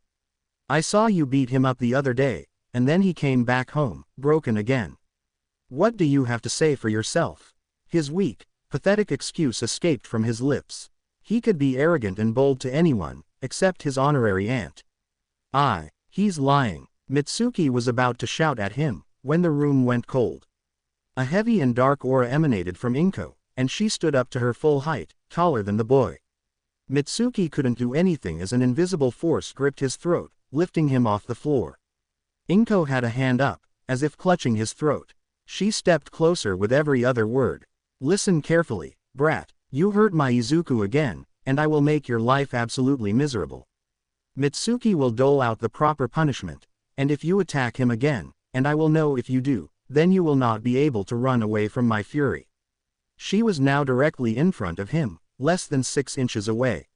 I saw you beat him up the other day, and then he came back home, broken again. What do you have to say for yourself?" His weak, pathetic excuse escaped from his lips. He could be arrogant and bold to anyone, except his honorary aunt. He's lying." Mitsuki was about to shout at him, when the room went cold. A heavy and dark aura emanated from Inko, and she stood up to her full height, taller than the boy. Mitsuki couldn't do anything as an invisible force gripped his throat, lifting him off the floor. Inko had a hand up, as if clutching his throat. She stepped closer with every other word. "Listen carefully, brat. You hurt my Izuku again, and I will make your life absolutely miserable. Mitsuki will dole out the proper punishment, and if you attack him again, and I will know if you do, then you will not be able to run away from my fury." She was now directly in front of him, less than 6 inches away.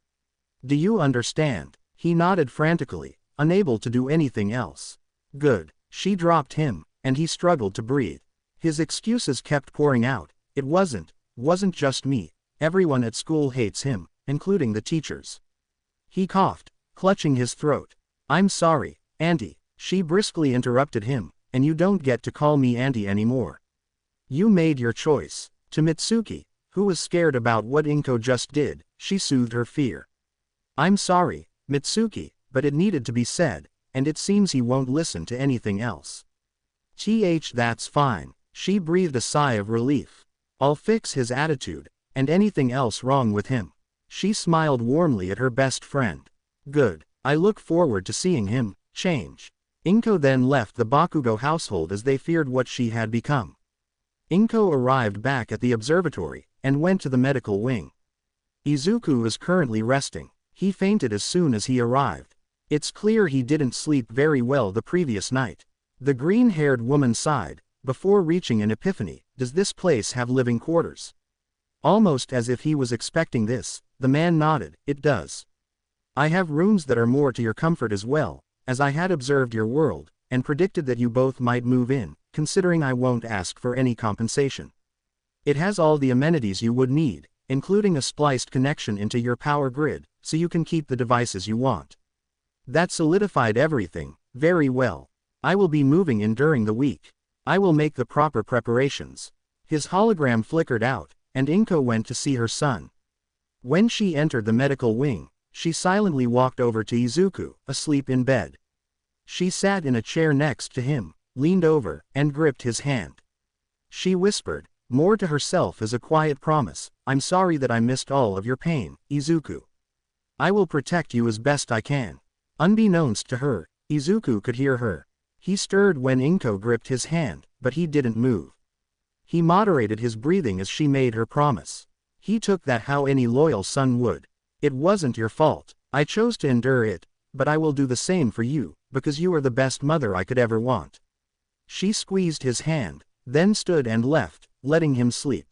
"Do you understand?" He nodded frantically, unable to do anything else. "Good." She dropped him, and he struggled to breathe. His excuses kept pouring out. "It wasn't just me. Everyone at school hates him, including the teachers." He coughed, clutching his throat. "I'm sorry, Auntie." She briskly interrupted him, "And you don't get to call me Auntie anymore. You made your choice. To Mitsuki, who was scared about what Inko just did, she soothed her fear. I'm sorry, Mitsuki, but it needed to be said, and it seems he won't listen to anything else. That's fine. She breathed a sigh of relief. I'll fix his attitude, and anything else wrong with him. She smiled warmly at her best friend. Good. I look forward to seeing him change. Inko then left the Bakugo household as they feared what she had become. Inko arrived back at the observatory, and went to the medical wing. Izuku is currently resting. He fainted as soon as he arrived. It's clear he didn't sleep very well the previous night. The green-haired woman sighed, before reaching an epiphany. Does this place have living quarters? Almost as if he was expecting this, the man nodded. It does. I have rooms that are more to your comfort as well, as I had observed your world, and predicted that you both might move in, considering I won't ask for any compensation. It has all the amenities you would need, including a spliced connection into your power grid, so you can keep the devices you want. That solidified everything. Very well. I will be moving in during the week. I will make the proper preparations. His hologram flickered out, and Inko went to see her son. When she entered the medical wing, she silently walked over to Izuku, asleep in bed. She sat in a chair next to him, leaned over, and gripped his hand. She whispered, more to herself as a quiet promise, I'm sorry that I missed all of your pain, Izuku. I will protect you as best I can. Unbeknownst to her, Izuku could hear her. He stirred when Inko gripped his hand, but he didn't move. He moderated his breathing as she made her promise. He took that how any loyal son would. It wasn't your fault. I chose to endure it, but I will do the same for you, because you are the best mother I could ever want. She squeezed his hand, then stood and left, letting him sleep.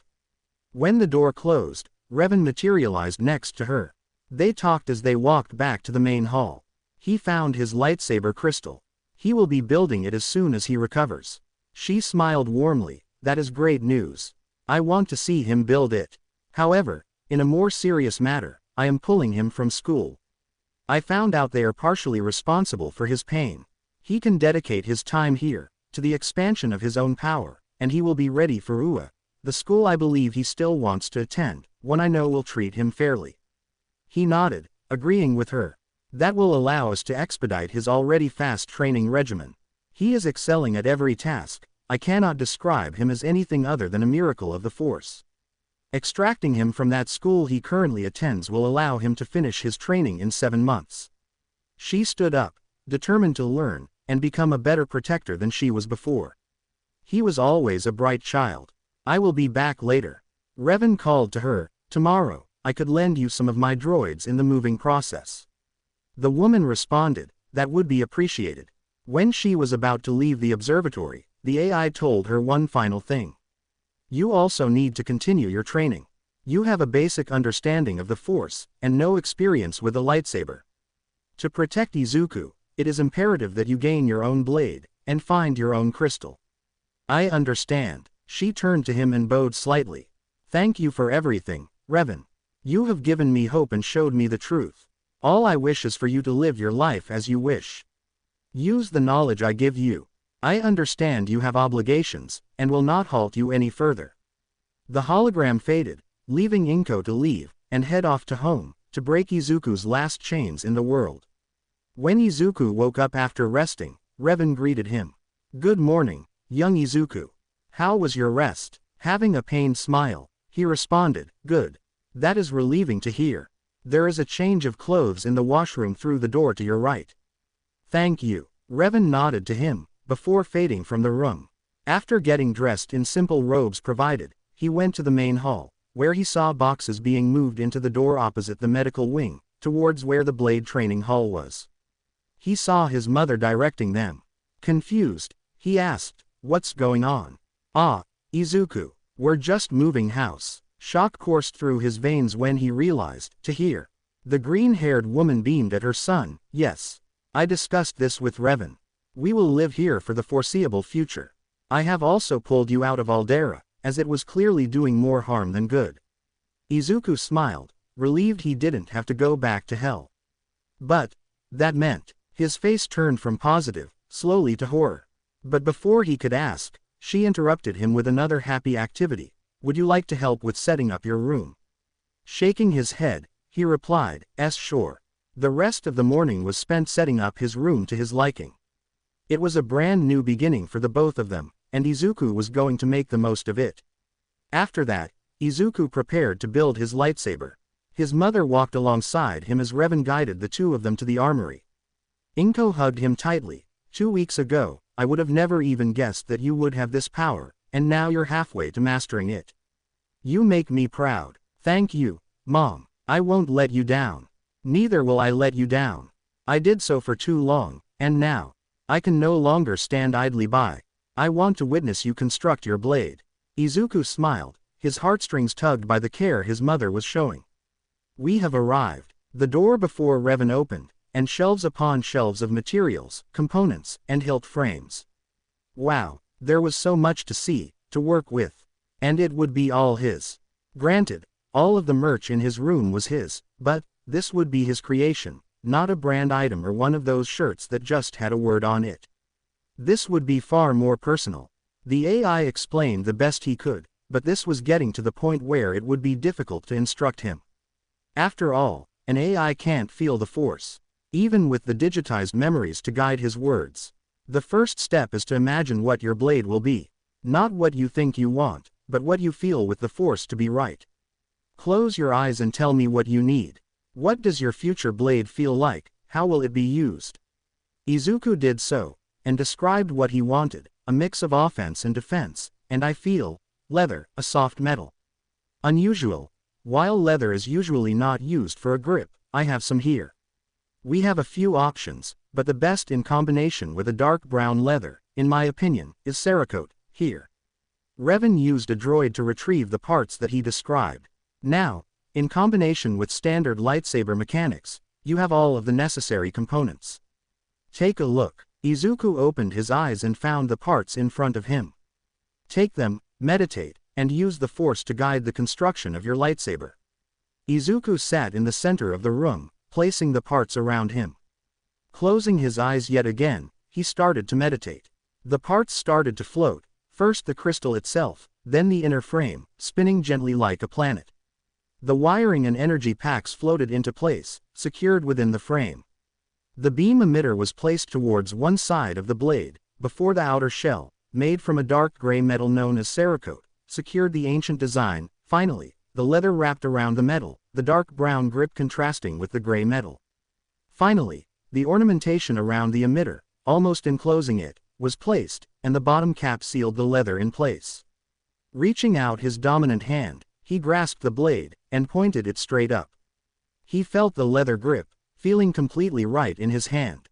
When the door closed, Revan materialized next to her. They talked as they walked back to the main hall. He found his lightsaber crystal. He will be building it as soon as he recovers. She smiled warmly. That is great news. I want to see him build it. However, in a more serious matter, I am pulling him from school. I found out they are partially responsible for his pain. He can dedicate his time here, to the expansion of his own power, and he will be ready for UA, the school I believe he still wants to attend, one I know will treat him fairly. He nodded, agreeing with her. That will allow us to expedite his already fast training regimen. He is excelling at every task. I cannot describe him as anything other than a miracle of the Force. Extracting him from that school he currently attends will allow him to finish his training in 7 months. She stood up, determined to learn, and become a better protector than she was before. He was always a bright child. I will be back later. Revan called to her, tomorrow, I could lend you some of my droids in the moving process. The woman responded, that would be appreciated. When she was about to leave the observatory, the AI told her one final thing. You also need to continue your training. You have a basic understanding of the Force, and no experience with a lightsaber. To protect Izuku, it is imperative that you gain your own blade, and find your own crystal. I understand. She turned to him and bowed slightly. Thank you for everything, Revan. You have given me hope and showed me the truth. All I wish is for you to live your life as you wish. Use the knowledge I give you. I understand you have obligations, and will not halt you any further. The hologram faded, leaving Inko to leave, and head off to home, to break Izuku's last chains in the world. When Izuku woke up after resting, Revan greeted him. Good morning, young Izuku. How was your rest? Having a pained smile, he responded, good. That is relieving to hear. There is a change of clothes in the washroom through the door to your right. Thank you. Revan nodded to him, before fading from the room. After getting dressed in simple robes provided, he went to the main hall, where he saw boxes being moved into the door opposite the medical wing, towards where the blade training hall was. He saw his mother directing them. Confused, he asked, what's going on? Ah, Izuku, we're just moving house. Shock coursed through his veins when he realized, to hear. The green-haired woman beamed at her son, yes. I discussed this with Revan. We will live here for the foreseeable future. I have also pulled you out of Aldera, as it was clearly doing more harm than good. Izuku smiled, relieved he didn't have to go back to hell. But, that meant, his face turned from positive, slowly to horror. But before he could ask, She interrupted him with another happy activity. Would you like to help with setting up your room? Shaking his head, he replied, sure. The rest of the morning was spent setting up his room to his liking. It was a brand new beginning for the both of them, and Izuku was going to make the most of it. After that, Izuku prepared to build his lightsaber. His mother walked alongside him as Revan guided the two of them to the armory. Inko hugged him tightly. 2 weeks ago, I would have never even guessed that you would have this power, and now you're halfway to mastering it. You make me proud. Thank you, Mom. I won't let you down. Neither will I let you down. I did so for too long, and now, I can no longer stand idly by. I want to witness you construct your blade. Izuku smiled, his heartstrings tugged by the care his mother was showing. We have arrived. The door before Revan opened, and shelves upon shelves of materials, components, and hilt frames. Wow, there was so much to see, to work with. And it would be all his. Granted, all of the merch in his room was his, but this would be his creation, not a brand item or one of those shirts that just had a word on it. This would be far more personal. The AI explained the best he could, but this was getting to the point where it would be difficult to instruct him. After all, an AI can't feel the Force, even with the digitized memories to guide his words. The first step is to imagine what your blade will be. Not what you think you want, but what you feel with the Force to be right. Close your eyes and tell me what you need. What does your future blade feel like? How will it be used? Izuku did so, and described what he wanted, a mix of offense and defense, and I feel, leather, a soft metal. Unusual. While leather is usually not used for a grip, I have some here. We have a few options, but the best in combination with a dark brown leather, in my opinion, is Cerakote, here. Revan used a droid to retrieve the parts that he described. Now, in combination with standard lightsaber mechanics, you have all of the necessary components. Take a look. Izuku opened his eyes and found the parts in front of him. Take them, meditate, and use the Force to guide the construction of your lightsaber. Izuku sat in the center of the room, placing the parts around him. Closing his eyes yet again, he started to meditate. The parts started to float, first the crystal itself, then the inner frame, spinning gently like a planet. The wiring and energy packs floated into place, secured within the frame. The beam emitter was placed towards one side of the blade, before the outer shell, made from a dark gray metal known as Cerakote, secured the ancient design. Finally, the leather wrapped around the metal, the dark brown grip contrasting with the gray metal. Finally, the ornamentation around the emitter, almost enclosing it, was placed, and the bottom cap sealed the leather in place. Reaching out his dominant hand, he grasped the blade, and pointed it straight up. He felt the leather grip, feeling completely right in his hand.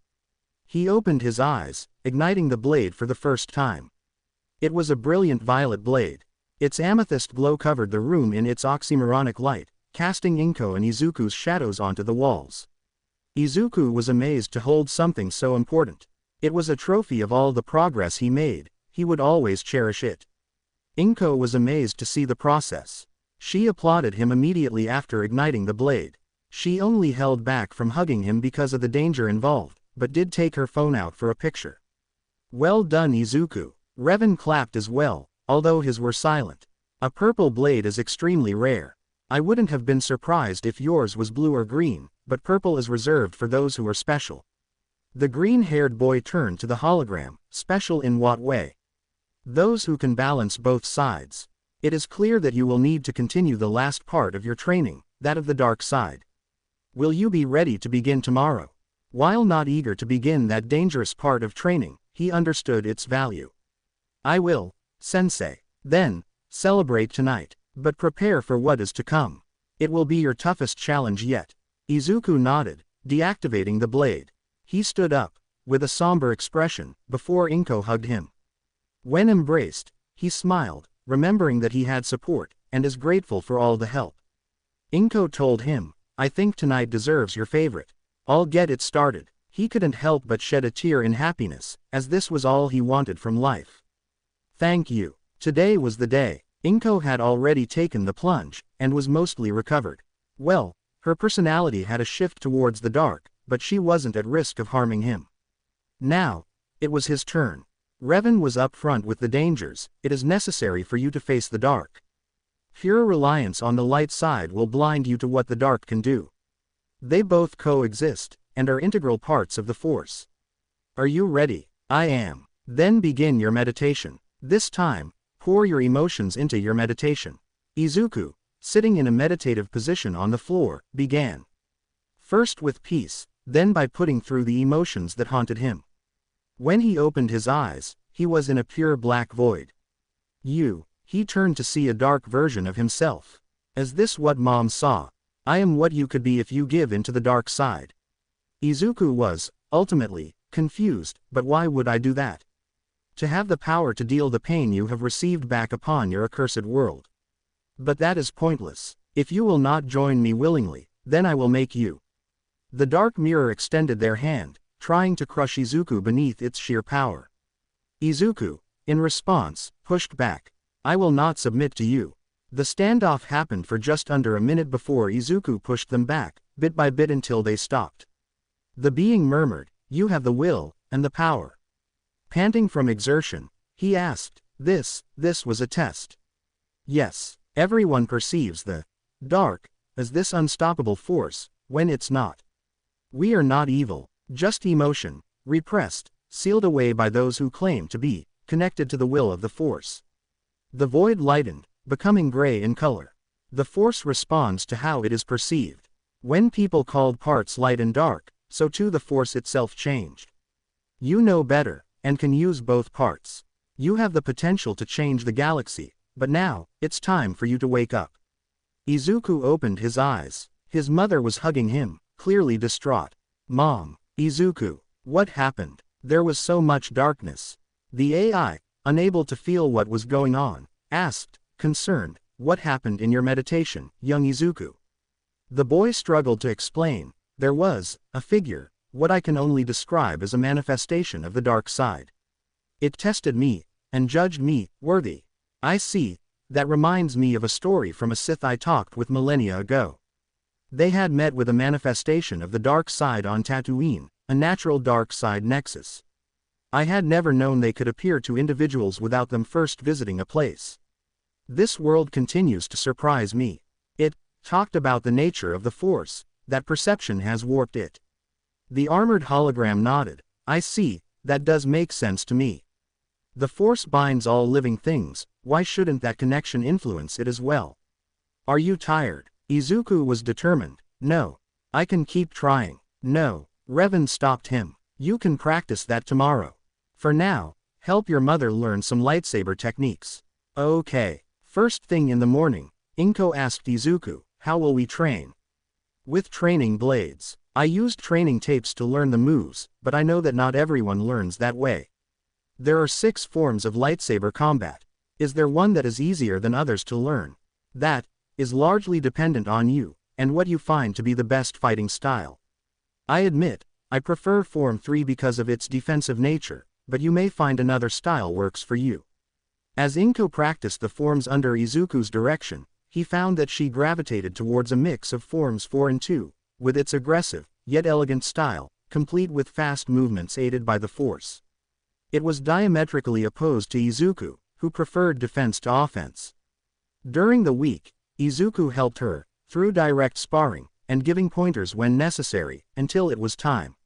He opened his eyes, igniting the blade for the first time. It was a brilliant violet blade. Its amethyst glow covered the room in its oxymoronic light, casting Inko and Izuku's shadows onto the walls. Izuku was amazed to hold something so important. It was a trophy of all the progress he made. He would always cherish it. Inko was amazed to see the process. She applauded him immediately after igniting the blade. She only held back from hugging him because of the danger involved, but did take her phone out for a picture. Well done, Izuku. Revan clapped as well, although his were silent. A purple blade is extremely rare. I wouldn't have been surprised if yours was blue or green, but purple is reserved for those who are special. The green-haired boy turned to the hologram. Special in what way? Those who can balance both sides. It is clear that you will need to continue the last part of your training, that of the dark side. Will you be ready to begin tomorrow? While not eager to begin that dangerous part of training, he understood its value. I will, Sensei. Then, celebrate tonight, but prepare for what is to come. It will be your toughest challenge yet. Izuku nodded, deactivating the blade. He stood up, with a somber expression, before Inko hugged him. When embraced, he smiled, remembering that he had support, and is grateful for all the help. Inko told him, I think tonight deserves your favorite. I'll get it started. He couldn't help but shed a tear in happiness, as this was all he wanted from life. Thank you. Today was the day. Inko had already taken the plunge, and was mostly recovered. Well, her personality had a shift towards the dark, but she wasn't at risk of harming him. Now, it was his turn. Revan was upfront with the dangers. It is necessary for you to face the dark. Pure reliance on the light side will blind you to what the dark can do. They both coexist, and are integral parts of the Force. Are you ready? I am. Then begin your meditation. This time, pour your emotions into your meditation. Izuku, sitting in a meditative position on the floor, began. First with peace, then by putting through the emotions that haunted him. When he opened his eyes, he was in a pure black void. He turned to see a dark version of himself. Is this what Mom saw? I am what you could be if you give into the dark side. Izuku was, ultimately, confused, but why would I do that? To have the power to deal the pain you have received back upon your accursed world. But that is pointless. If you will not join me willingly, then I will make you. The dark mirror extended their hand, trying to crush Izuku beneath its sheer power. Izuku, in response, pushed back. I will not submit to you. The standoff happened for just under a minute before Izuku pushed them back, bit by bit until they stopped. The being murmured, "You have the will, and the power." Panting from exertion, he asked, This was a test. Yes, everyone perceives the dark as this unstoppable force, when it's not. We are not evil, just emotion, repressed, sealed away by those who claim to be connected to the will of the Force. The void lightened, becoming gray in color. The Force responds to how it is perceived. When people called parts light and dark, so too the Force itself changed. You know better, and can use both parts. You have the potential to change the galaxy, but now, it's time for you to wake up. Izuku opened his eyes. His mother was hugging him, clearly distraught. Mom, Izuku, what happened? There was so much darkness. The AI, unable to feel what was going on, asked, concerned, what happened in your meditation, young Izuku? The boy struggled to explain. There was a figure, what I can only describe as a manifestation of the dark side. It tested me, and judged me worthy. I see, that reminds me of a story from a Sith I talked with millennia ago. They had met with a manifestation of the dark side on Tatooine, a natural dark side nexus. I had never known they could appear to individuals without them first visiting a place. This world continues to surprise me. It talked about the nature of the Force, that perception has warped it. The armored hologram nodded. I see, that does make sense to me. The Force binds all living things, why shouldn't that connection influence it as well? Are you tired? Izuku was determined. No. I can keep trying. No. Revan stopped him. You can practice that tomorrow. For now, help your mother learn some lightsaber techniques. Okay. First thing in the morning, Inko asked Izuku, how will we train? With training blades. I used training tapes to learn the moves, but I know that not everyone learns that way. There are 6 forms of lightsaber combat. Is there one that is easier than others to learn? That is largely dependent on you, and what you find to be the best fighting style. I admit, I prefer Form 3 because of its defensive nature, but you may find another style works for you. As Inko practiced the forms under Izuku's direction, he found that she gravitated towards a mix of Forms 4 and 2, with its aggressive, yet elegant style, complete with fast movements aided by the Force. It was diametrically opposed to Izuku, who preferred defense to offense. During the week, Izuku helped her, through direct sparring, and giving pointers when necessary, until it was time.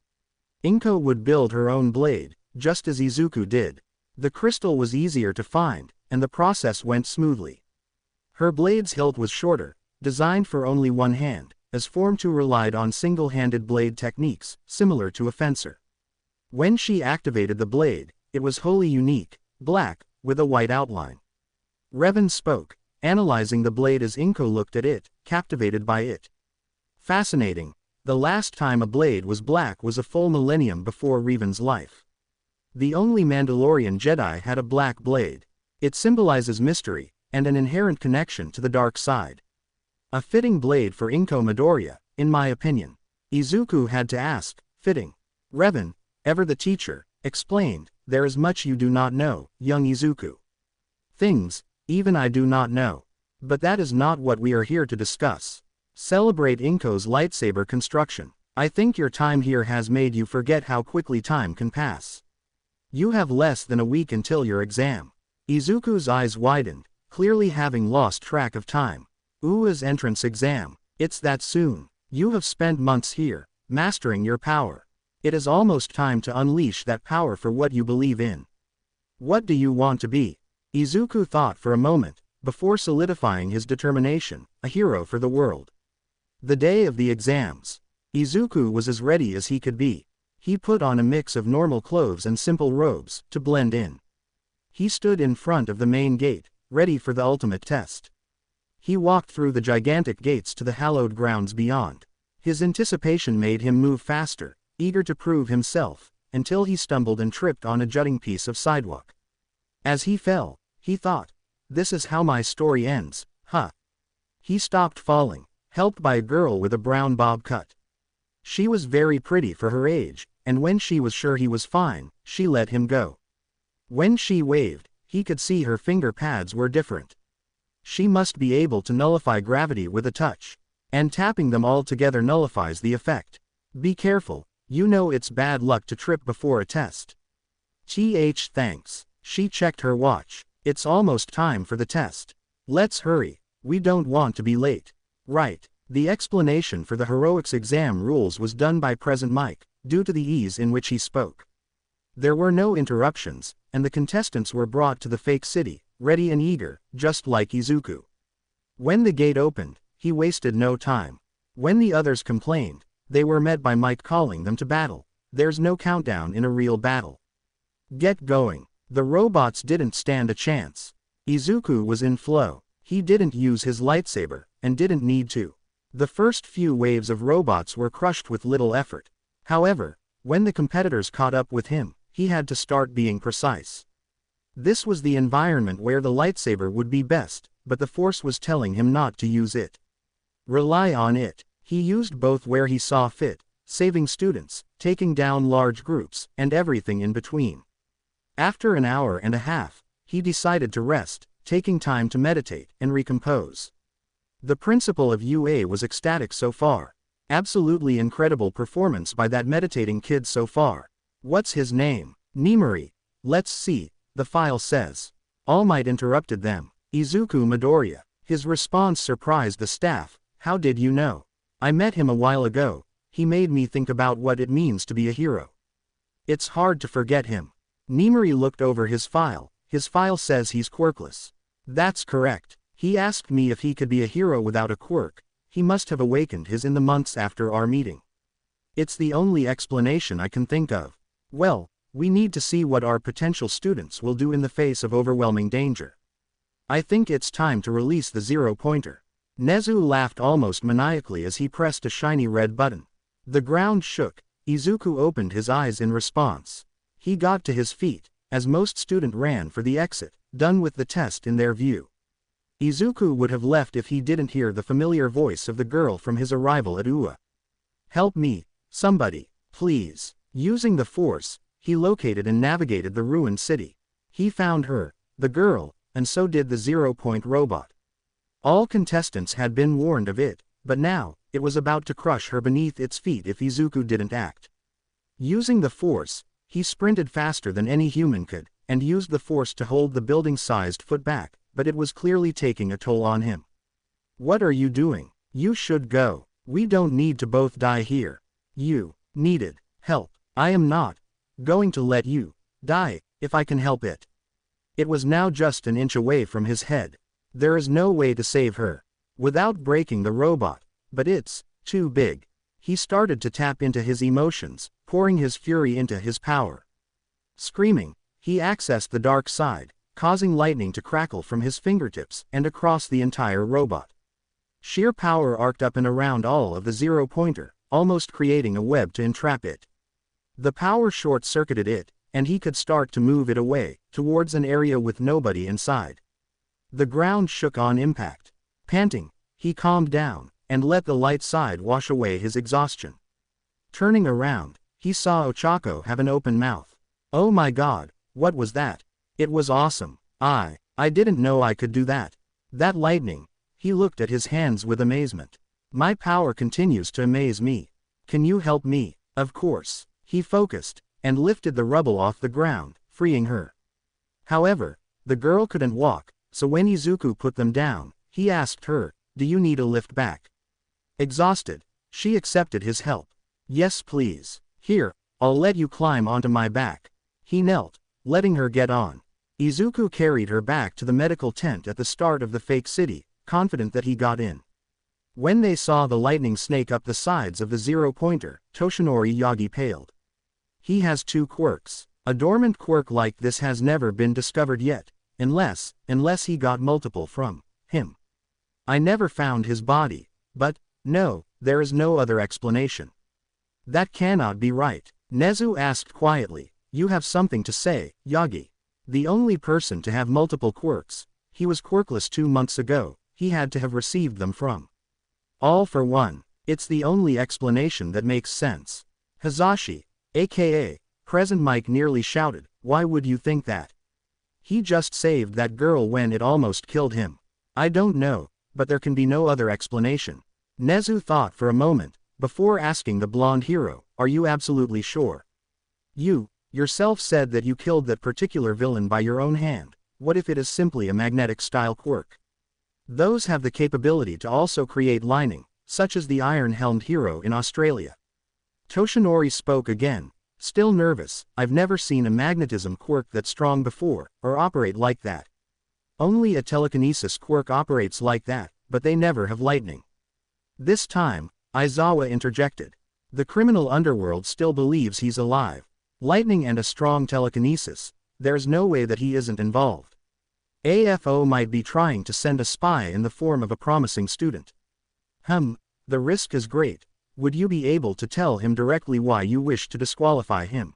Inko would build her own blade, just as Izuku did. The crystal was easier to find, and the process went smoothly. Her blade's hilt was shorter, designed for only one hand, as Form 2 relied on single-handed blade techniques, similar to a fencer. When she activated the blade, it was wholly unique, black, with a white outline. Revan spoke, analyzing the blade as Inko looked at it, captivated by it. Fascinating. The last time a blade was black was a full millennium before Revan's life. The only Mandalorian Jedi had a black blade. It symbolizes mystery, and an inherent connection to the dark side. A fitting blade for Inko Midoriya, in my opinion. Izuku had to ask, fitting. Revan, ever the teacher, explained, there is much you do not know, young Izuku. Things, even I do not know. But that is not what we are here to discuss. Celebrate Inko's lightsaber construction. I think your time here has made you forget how quickly time can pass. You have less than a week until your exam. Izuku's eyes widened, clearly having lost track of time. UA's entrance exam. It's that soon. You have spent months here, mastering your power. It is almost time to unleash that power for what you believe in. What do you want to be? Izuku thought for a moment, before solidifying his determination, a hero for the world. The day of the exams. Izuku was as ready as he could be. He put on a mix of normal clothes and simple robes, to blend in. He stood in front of the main gate, ready for the ultimate test. He walked through the gigantic gates to the hallowed grounds beyond. His anticipation made him move faster, eager to prove himself, until he stumbled and tripped on a jutting piece of sidewalk. As he fell, he thought, "This is how my story ends, huh?" He stopped falling, helped by a girl with a brown bob cut. She was very pretty for her age, and when she was sure he was fine, she let him go. When she waved, he could see her finger pads were different. She must be able to nullify gravity with a touch, and tapping them all together nullifies the effect. Be careful, you know it's bad luck to trip before a test. Thanks. She checked her watch. It's almost time for the test. Let's hurry, we don't want to be late. Right. The explanation for the heroics exam rules was done by Present Mike, due to the ease in which he spoke. There were no interruptions, and the contestants were brought to the fake city, ready and eager, just like Izuku. When the gate opened, he wasted no time. When the others complained, they were met by Mike calling them to battle. There's no countdown in a real battle. Get going. The robots didn't stand a chance. Izuku was in flow. He didn't use his lightsaber, and didn't need to. The first few waves of robots were crushed with little effort. However, when the competitors caught up with him, he had to start being precise. This was the environment where the lightsaber would be best, but the Force was telling him not to use it. Rely on it. He used both where he saw fit, saving students, taking down large groups, and everything in between. After an hour and a half, he decided to rest, taking time to meditate and recompose. The principal of UA was ecstatic so far. Absolutely incredible performance by that meditating kid so far. What's his name? Nimori. Let's see, the file says. All Might interrupted them. Izuku Midoriya. His response surprised the staff. How did you know? I met him a while ago. He made me think about what it means to be a hero. It's hard to forget him. Nimori looked over his file. His file says he's quirkless. That's correct. He asked me if he could be a hero without a quirk. He must have awakened his in the months after our meeting. It's the only explanation I can think of. Well, we need to see what our potential students will do in the face of overwhelming danger. I think it's time to release the zero-pointer. Nezu laughed almost maniacally as he pressed a shiny red button. The ground shook. Izuku opened his eyes in response. He got to his feet, as most students ran for the exit, done with the test in their view. Izuku would have left if he didn't hear the familiar voice of the girl from his arrival at UA. Help me, somebody, please. Using the Force, he located and navigated the ruined city. He found her, the girl, and so did the zero-point robot. All contestants had been warned of it, but now, it was about to crush her beneath its feet if Izuku didn't act. Using the Force, he sprinted faster than any human could, and used the Force to hold the building-sized foot back, but it was clearly taking a toll on him. What are you doing? You should go. We don't need to both die here. You needed help. I am not going to let you die, if I can help it. It was now just an inch away from his head. There is no way to save her without breaking the robot, but it's too big. He started to tap into his emotions, pouring his fury into his power. Screaming, he accessed the dark side, causing lightning to crackle from his fingertips and across the entire robot. Sheer power arced up and around all of the zero-pointer, almost creating a web to entrap it. The power short-circuited it, and he could start to move it away, towards an area with nobody inside. The ground shook on impact. Panting, he calmed down, and let the light side wash away his exhaustion. Turning around, he saw Ochako have an open mouth. Oh my god, what was that? It was awesome. I didn't know I could do that. That lightning. He looked at his hands with amazement. My power continues to amaze me. Can you help me? Of course. He focused, and lifted the rubble off the ground, freeing her. However, the girl couldn't walk, so when Izuku put them down, he asked her, "Do you need a lift back?" Exhausted, she accepted his help. "Yes please. Here, I'll let you climb onto my back." He knelt, letting her get on. Izuku carried her back to the medical tent at the start of the fake city, confident that he got in. When they saw the lightning snake up the sides of the zero-pointer, Toshinori Yagi paled. He has 2 quirks. A dormant quirk like this has never been discovered yet, unless he got multiple from him. I never found his body, but, no, there is no other explanation. That cannot be right. Nezu asked quietly, "You have something to say, Yagi?" The only person to have multiple quirks, he was quirkless 2 months ago, he had to have received them from All for One. It's the only explanation that makes sense. Hazashi, aka Present Mike, nearly shouted, "Why would you think that? He just saved that girl when it almost killed him." "I don't know, but there can be no other explanation." Nezu thought for a moment, before asking the blonde hero, "Are you absolutely sure? You, yourself said that you killed that particular villain by your own hand. What if it is simply a magnetic style quirk? Those have the capability to also create lightning, such as the iron-helmed hero in Australia." Toshinori spoke again, still nervous. "I've never seen a magnetism quirk that strong before, or operate like that. Only a telekinesis quirk operates like that, but they never have lightning." This time, Aizawa interjected. "The criminal underworld still believes he's alive. Lightning and a strong telekinesis, there's no way that he isn't involved. AFO might be trying to send a spy in the form of a promising student." The risk is great. Would you be able to tell him directly why you wish to disqualify him?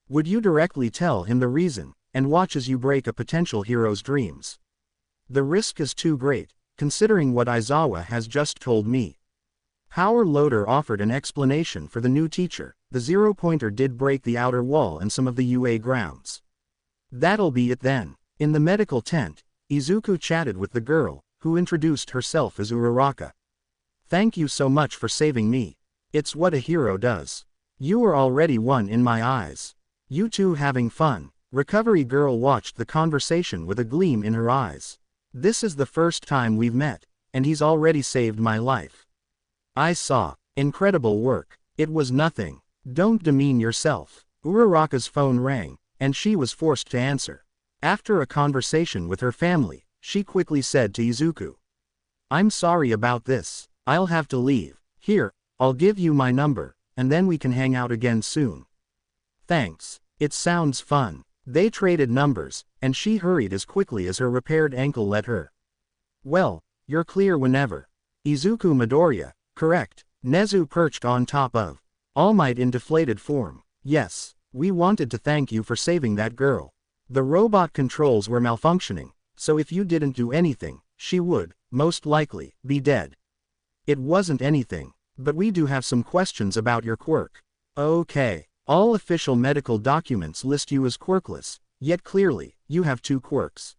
Would you directly tell him the reason, and watch as you break a potential hero's dreams? The risk is too great, considering what Aizawa has just told me. Power Loader offered an explanation for the new teacher. The zero-pointer did break the outer wall and some of the UA grounds. That'll be it then. In the medical tent, Izuku chatted with the girl, who introduced herself as Uraraka. "Thank you so much for saving me. It's what a hero does. You are already one in my eyes. You two having fun?" Recovery Girl watched the conversation with a gleam in her eyes. "This is the first time we've met, and he's already saved my life." "I saw. Incredible work." "It was nothing. Don't demean yourself." Uraraka's phone rang, and she was forced to answer. After a conversation with her family, she quickly said to Izuku, "I'm sorry about this. I'll have to leave. Here, I'll give you my number, and then we can hang out again soon." "Thanks. It sounds fun." They traded numbers, and she hurried as quickly as her repaired ankle let her. "Well, you're clear whenever." Izuku Midoriya, correct. Nezu perched on top of All Might in deflated form. "Yes, we wanted to thank you for saving that girl. The robot controls were malfunctioning, so if you didn't do anything, she would, most likely, be dead. It wasn't anything, but we do have some questions about your quirk." "Okay. All official medical documents list you as quirkless, yet clearly, you have 2 quirks."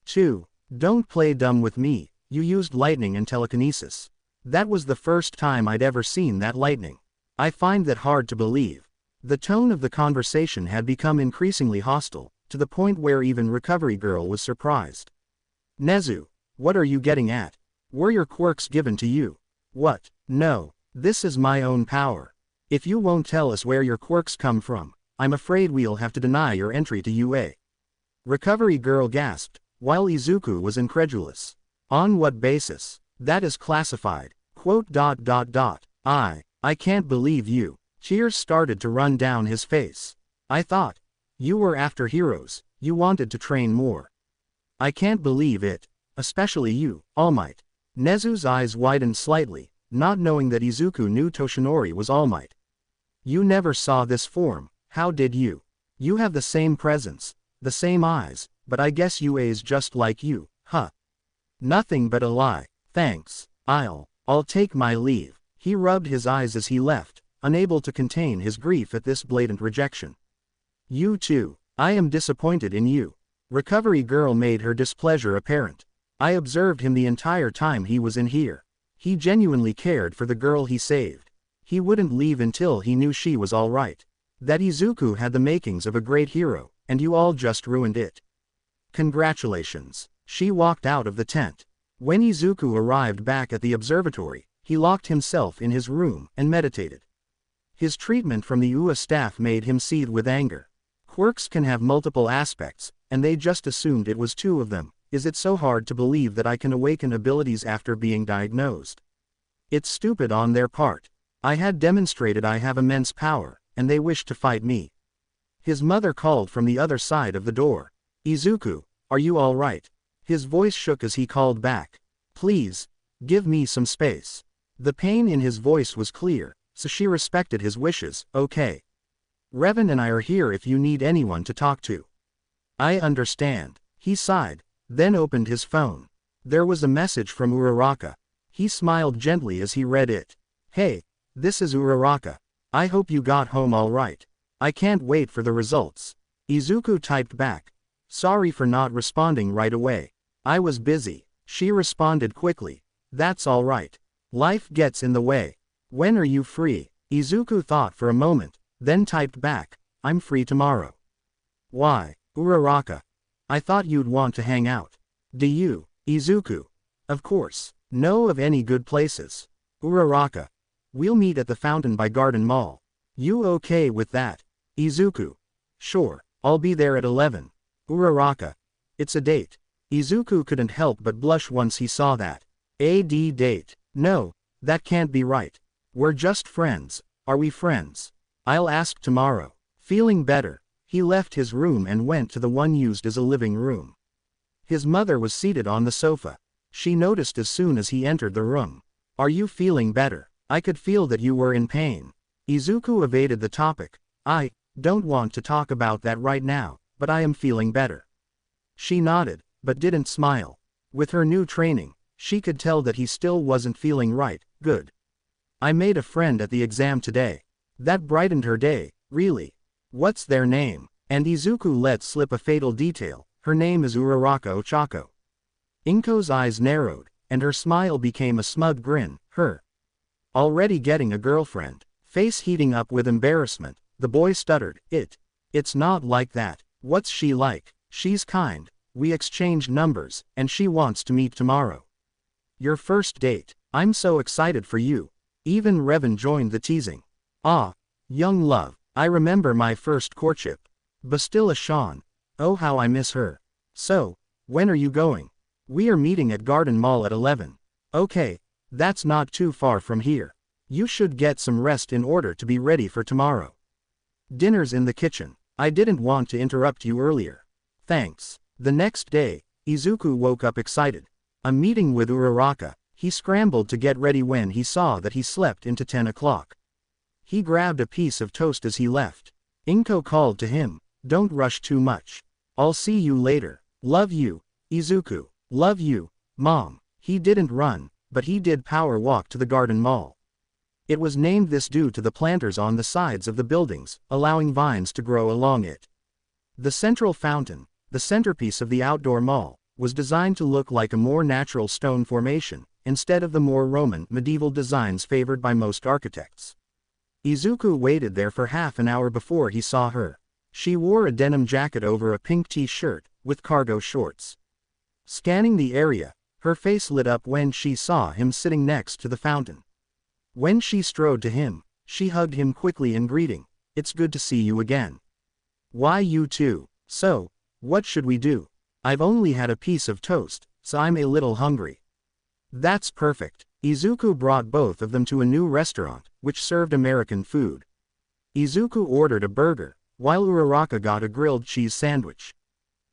2. Don't play dumb with me. You used lightning and telekinesis. That was the first time I'd ever seen that lightning. I find that hard to believe." The tone of the conversation had become increasingly hostile, to the point where even Recovery Girl was surprised. "Nezu, what are you getting at? Were your quirks given to you?" "What? No. This is my own power. If you won't tell us where your quirks come from, I'm afraid we'll have to deny your entry to UA." Recovery Girl gasped, while Izuku was incredulous. "On what basis? That is classified. I can't believe you." Tears started to run down his face. "I thought you were after heroes, you wanted to train more. I can't believe it. Especially you, All Might." Nezu's eyes widened slightly, not knowing that Izuku knew Toshinori was All Might. "You never saw this form, how did you? You have the same presence, the same eyes, but I guess UA's just like you, huh?" "Nothing but a lie. Thanks. I'll take my leave." He rubbed his eyes as he left, unable to contain his grief at this blatant rejection. "You too. I am disappointed in you." Recovery Girl made her displeasure apparent. "I observed him the entire time he was in here. He genuinely cared for the girl he saved. He wouldn't leave until he knew she was all right. That Izuku had the makings of a great hero, and you all just ruined it. Congratulations. She walked out of the tent. When Izuku arrived back at the observatory, he locked himself in his room and meditated. His treatment from the UA staff made him seethe with anger. Quirks can have multiple aspects, and they just assumed it was 2 of them. Is it so hard to believe that I can awaken abilities after being diagnosed? It's stupid on their part. I had demonstrated I have immense power, and they wished to fight me. His mother called from the other side of the door. Izuku, are you all right? His voice shook as he called back. Please, give me some space. The pain in his voice was clear, so she respected his wishes. Okay. Revan and I are here if you need anyone to talk to. I understand. He sighed, then opened his phone. There was a message from Uraraka. He smiled gently as he read it. Hey, this is Uraraka. I hope you got home all right. I can't wait for the results. Izuku typed back. Sorry for not responding right away. I was busy. She responded quickly. That's all right. Life gets in the way. When are you free? Izuku thought for a moment, then typed back. I'm free tomorrow. Why, Uraraka? I thought you'd want to hang out. Do you, Izuku? Of course. Know of any good places? Uraraka. We'll meet at the fountain by Garden Mall. You okay with that? Izuku. Sure, I'll be there at 11. Uraraka. It's a date. Izuku couldn't help but blush once he saw that. AD date. No, that can't be right. We're just friends. Are we friends? I'll ask tomorrow. Feeling better, he left his room and went to the one used as a living room. His mother was seated on the sofa. She noticed as soon as he entered the room. Are you feeling better? I could feel that you were in pain. Izuku evaded the topic. I don't want to talk about that right now, but I am feeling better. She nodded, but didn't smile. With her new training, she could tell that he still wasn't feeling right. Good. I made a friend at the exam today. That brightened her day, really. What's their name? And Izuku let slip a fatal detail. Her name is Uraraka Ochako. Inko's eyes narrowed, and her smile became a smug grin. Her. Already getting a girlfriend. Face heating up with embarrassment, the boy stuttered. It's not like that. What's she like? She's kind. We exchanged numbers, and she wants to meet tomorrow. Your first date. I'm so excited for you. Even Revan joined the teasing. Ah, young love. I remember my first courtship. Bastilla Sean. Oh, how I miss her. So, when are you going? We are meeting at Garden Mall at 11. Okay, that's not too far from here. You should get some rest in order to be ready for tomorrow. Dinner's in the kitchen. I didn't want to interrupt you earlier. Thanks. The next day, Izuku woke up excited. A meeting with Uraraka. He scrambled to get ready when he saw that he slept into 10 o'clock. He grabbed a piece of toast as he left. Inko called to him. Don't rush too much. I'll see you later. Love you, Izuku. Love you, Mom. He didn't run, but he did power walk to the Garden Mall. It was named this due to the planters on the sides of the buildings, allowing vines to grow along it. The central fountain, the centerpiece of the outdoor mall, was designed to look like a more natural stone formation, instead of the more Roman medieval designs favored by most architects. Izuku waited there for half an hour before he saw her. She wore a denim jacket over a pink t-shirt, with cargo shorts. Scanning the area, her face lit up when she saw him sitting next to the fountain. When she strode to him, she hugged him quickly in greeting. It's good to see you again. Why you too? So, what should we do? I've only had a piece of toast, so I'm a little hungry. That's perfect. Izuku brought both of them to a new restaurant, which served American food. Izuku ordered a burger, while Uraraka got a grilled cheese sandwich.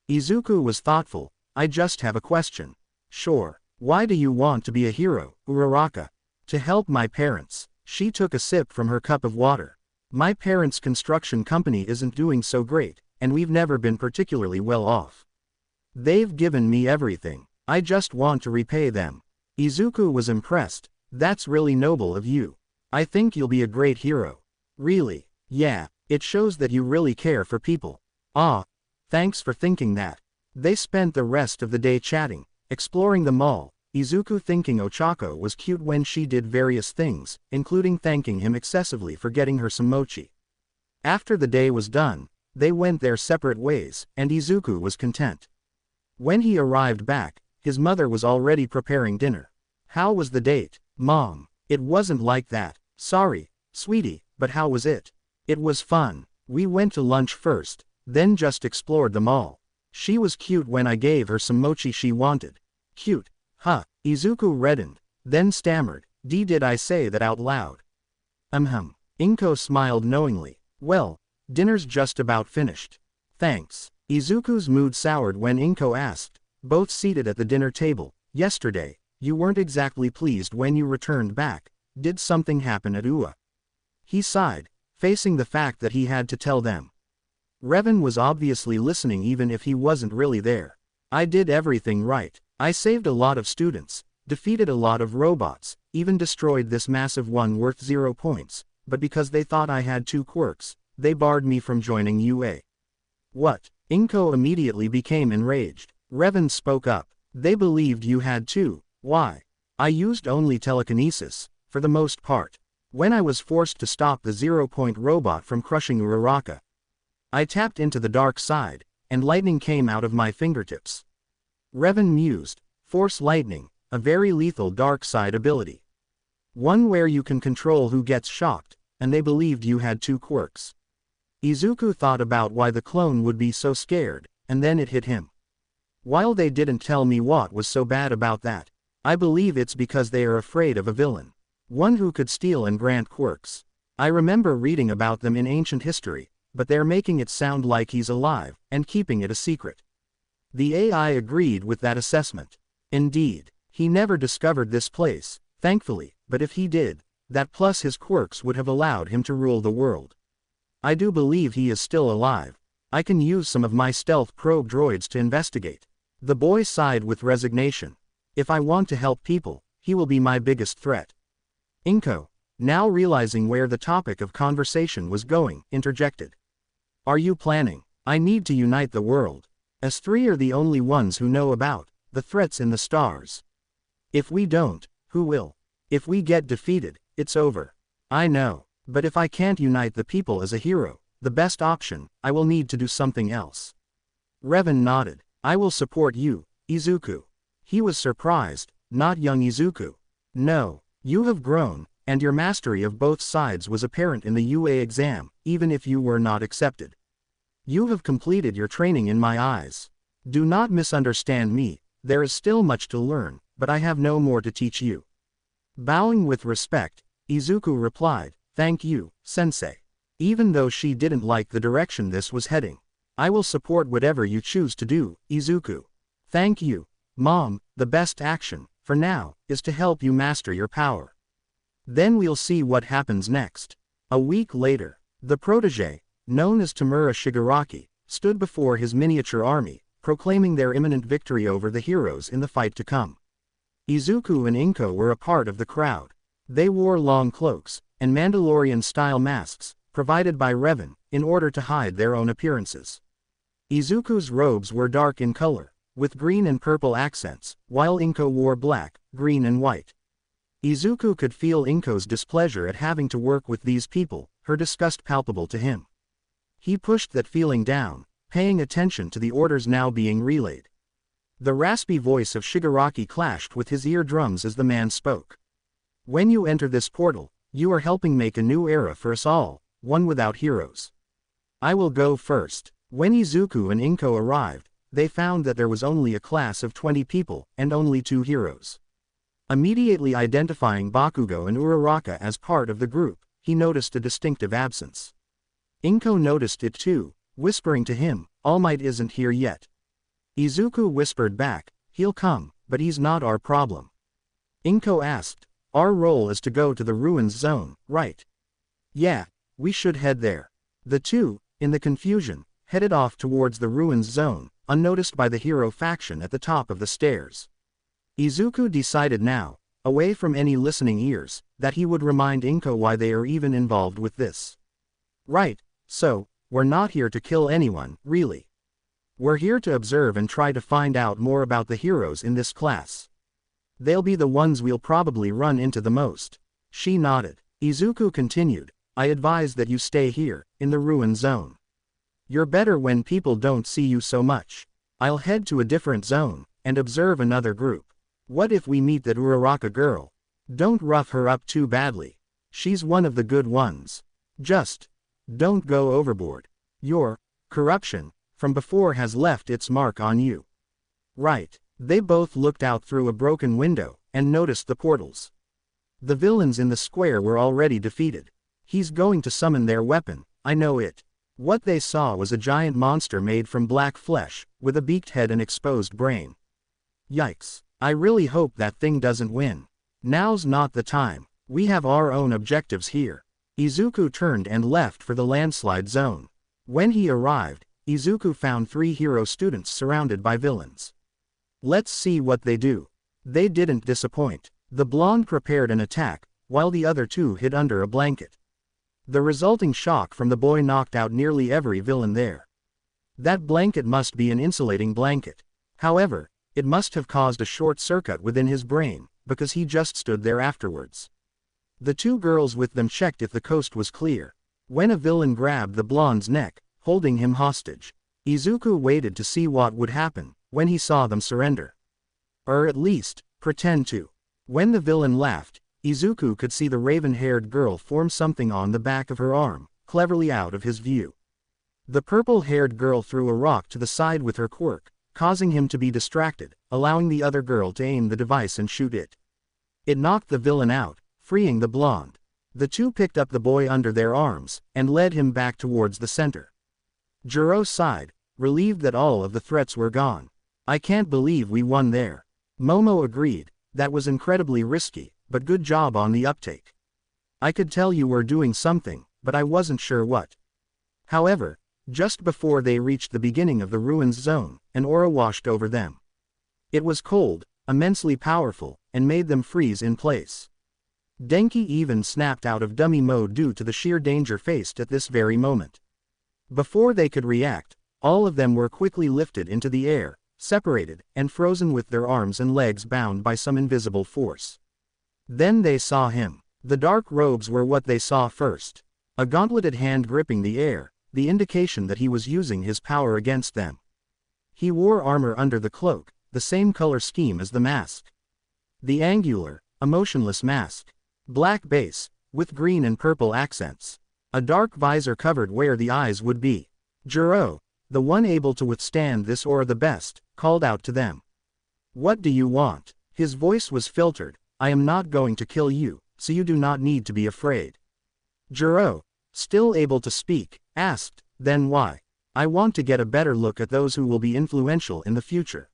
Izuku was thoughtful. I just have a question. Sure. Why do you want to be a hero, Uraraka? To help my parents. She took a sip from her cup of water. My parents' construction company isn't doing so great, and we've never been particularly well off. They've given me everything. I just want to repay them. Izuku was impressed. That's really noble of you. I think you'll be a great hero. Really? Yeah, it shows that you really care for people. Ah, thanks for thinking that. They spent the rest of the day chatting, exploring the mall, Izuku thinking Ochako was cute when she did various things, including thanking him excessively for getting her some mochi. After the day was done, They went their separate ways, and Izuku was content. When he arrived back, his mother was already preparing dinner. How was the date, Mom? It wasn't like that. Sorry, sweetie, but how was it? It was fun. We went to lunch first, then just explored the mall. She was cute when I gave her some mochi she wanted. Cute, huh? Izuku reddened, then stammered, Did I say that out loud? Inko smiled knowingly. Well, dinner's just about finished. Thanks. Izuku's mood soured when Inko asked, both seated at the dinner table, yesterday, you weren't exactly pleased when you returned back. Did something happen at UA? He sighed, facing the fact that he had to tell them. Revan was obviously listening even if he wasn't really there. I did everything right. I saved a lot of students, defeated a lot of robots, even destroyed this massive one worth 0 points, but because they thought I had 2 quirks, they barred me from joining UA. What? Inko immediately became enraged. Revan spoke up. They believed you had 2. Why? I used only telekinesis, for the most part. When I was forced to stop the 0-point robot from crushing Uraraka, I tapped into the dark side, and lightning came out of my fingertips. Revan mused, Force Lightning, a very lethal dark side ability. One where you can control who gets shocked, and they believed you had 2 quirks. Izuku thought about why the clone would be so scared, and then it hit him. While they didn't tell me what was so bad about that, I believe it's because they are afraid of a villain. One who could steal and grant quirks. I remember reading about them in ancient history, but they're making it sound like he's alive, and keeping it a secret. The AI agreed with that assessment. Indeed, he never discovered this place, thankfully, but if he did, that plus his quirks would have allowed him to rule the world. I do believe he is still alive. I can use some of my stealth probe droids to investigate. The boy sighed with resignation. If I want to help people, he will be my biggest threat. Inko, now realizing where the topic of conversation was going, interjected. Are you planning? I need to unite the world. Us 3 are the only ones who know about the threats in the stars. If we don't, who will? If we get defeated, it's over. I know, but if I can't unite the people as a hero, the best option, I will need to do something else. Revan nodded. I will support you, Izuku. He was surprised, not young Izuku. No, you have grown, and your mastery of both sides was apparent in the UA exam, even if you were not accepted. You have completed your training in my eyes. Do not misunderstand me, there is still much to learn, but I have no more to teach you. Bowing with respect, Izuku replied, Thank you, Sensei. Even though she didn't like the direction this was heading. I will support whatever you choose to do, Izuku. Thank you, Mom. The best action, for now, is to help you master your power. Then we'll see what happens next. A week later, the protege, known as Tamura Shigaraki, stood before his miniature army, proclaiming their imminent victory over the heroes in the fight to come. Izuku and Inko were a part of the crowd. They wore long cloaks, and Mandalorian-style masks, provided by Revan, in order to hide their own appearances. Izuku's robes were dark in color, with green and purple accents, while Inko wore black, green and white. Izuku could feel Inko's displeasure at having to work with these people, her disgust palpable to him. He pushed that feeling down, paying attention to the orders now being relayed. The raspy voice of Shigaraki clashed with his eardrums as the man spoke. When you enter this portal, you are helping make a new era for us all, one without heroes. I will go first. When Izuku and Inko arrived, they found that there was only a class of 20 people, and only 2 heroes. Immediately identifying Bakugo and Uraraka as part of the group, he noticed a distinctive absence. Inko noticed it too, whispering to him, All Might isn't here yet. Izuku whispered back, He'll come, but he's not our problem. Inko asked, Our role is to go to the ruins zone, right? Yeah, we should head there. The two, in the confusion, headed off towards the ruins zone, unnoticed by the hero faction at the top of the stairs. Izuku decided now, away from any listening ears, that he would remind Inko why they are even involved with this. Right, so, we're not here to kill anyone, really. We're here to observe and try to find out more about the heroes in this class. They'll be the ones we'll probably run into the most. She nodded. Izuku continued, I advise that you stay here, in the ruin zone. You're better when people don't see you so much. I'll head to a different zone, and observe another group. What if we meet that Uraraka girl? Don't rough her up too badly. She's one of the good ones. Just don't go overboard. Your corruption from before has left its mark on you. Right. They both looked out through a broken window, and noticed the portals. The villains in the square were already defeated. He's going to summon their weapon, I know it. What they saw was a giant monster made from black flesh, with a beaked head and exposed brain. Yikes. I really hope that thing doesn't win. Now's not the time. We have our own objectives here. Izuku turned and left for the landslide zone. When he arrived, Izuku found 3 hero students surrounded by villains. Let's see what they do. They didn't disappoint. The blonde prepared an attack, while the other 2 hid under a blanket. The resulting shock from the boy knocked out nearly every villain there. That blanket must be an insulating blanket. However, it must have caused a short circuit within his brain, because he just stood there afterwards. The 2 girls with them checked if the coast was clear. When a villain grabbed the blonde's neck, holding him hostage, Izuku waited to see what would happen when he saw them surrender. Or at least, pretend to. When the villain laughed, Izuku could see the raven-haired girl form something on the back of her arm, cleverly out of his view. The purple-haired girl threw a rock to the side with her quirk, causing him to be distracted, allowing the other girl to aim the device and shoot it. It knocked the villain out, freeing the blonde. The 2 picked up the boy under their arms, and led him back towards the center. Jiro sighed, relieved that all of the threats were gone. I can't believe we won there. Momo agreed, that was incredibly risky, but good job on the uptake. I could tell you were doing something, but I wasn't sure what. However, just before they reached the beginning of the ruins zone, an aura washed over them. It was cold, immensely powerful, and made them freeze in place. Denki even snapped out of dummy mode due to the sheer danger faced at this very moment. Before they could react, all of them were quickly lifted into the air, separated, and frozen with their arms and legs bound by some invisible force. Then they saw him. The dark robes were what they saw first. A gauntleted hand gripping the air, the indication that he was using his power against them. He wore armor under the cloak, the same color scheme as the mask. The angular, emotionless mask. Black base, with green and purple accents. A dark visor covered where the eyes would be. Jiro, the one able to withstand this aura the best, called out to them. What do you want? His voice was filtered. I am not going to kill you, so you do not need to be afraid. Jiro, still able to speak, asked, then why? I want to get a better look at those who will be influential in the future.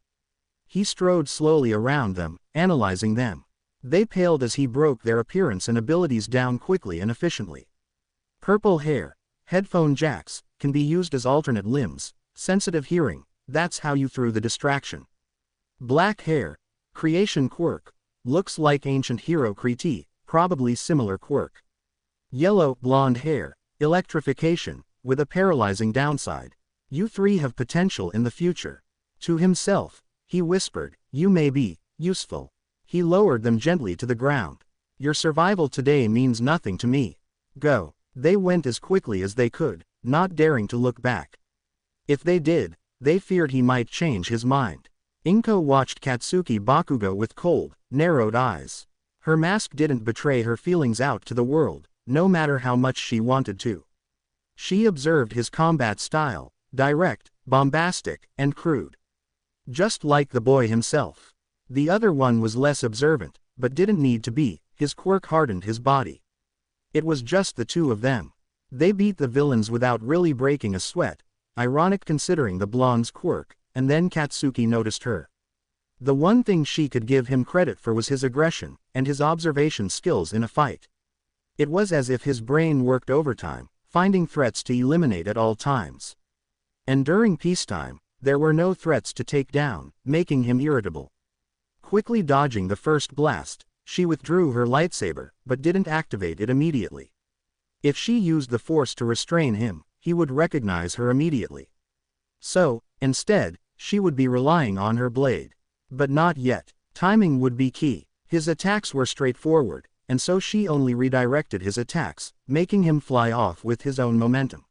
He strode slowly around them, analyzing them. They paled as he broke their appearance and abilities down quickly and efficiently. Purple hair, headphone jacks, can be used as alternate limbs, sensitive hearing, that's how you threw the distraction. Black hair, creation quirk, looks like ancient hero Kriti, probably similar quirk. Yellow, blonde hair, electrification, with a paralyzing downside. You 3 have potential in the future. To himself, he whispered, you may be useful. He lowered them gently to the ground. Your survival today means nothing to me. Go. They went as quickly as they could, not daring to look back. If they did, they feared he might change his mind. Inko watched Katsuki Bakugo with cold, narrowed eyes. Her mask didn't betray her feelings out to the world, no matter how much she wanted to. She observed his combat style, direct, bombastic, and crude. Just like the boy himself. The other one was less observant, but didn't need to be. His quirk hardened his body. It was just the 2 of them. They beat the villains without really breaking a sweat, ironic considering the blonde's quirk, and then Katsuki noticed her. The one thing she could give him credit for was his aggression, and his observation skills in a fight. It was as if his brain worked overtime, finding threats to eliminate at all times. And during peacetime, there were no threats to take down, making him irritable. Quickly dodging the first blast, she withdrew her lightsaber, but didn't activate it immediately. If she used the force to restrain him, he would recognize her immediately. So, instead, she would be relying on her blade. But not yet. Timing would be key. His attacks were straightforward, and so she only redirected his attacks, making him fly off with his own momentum.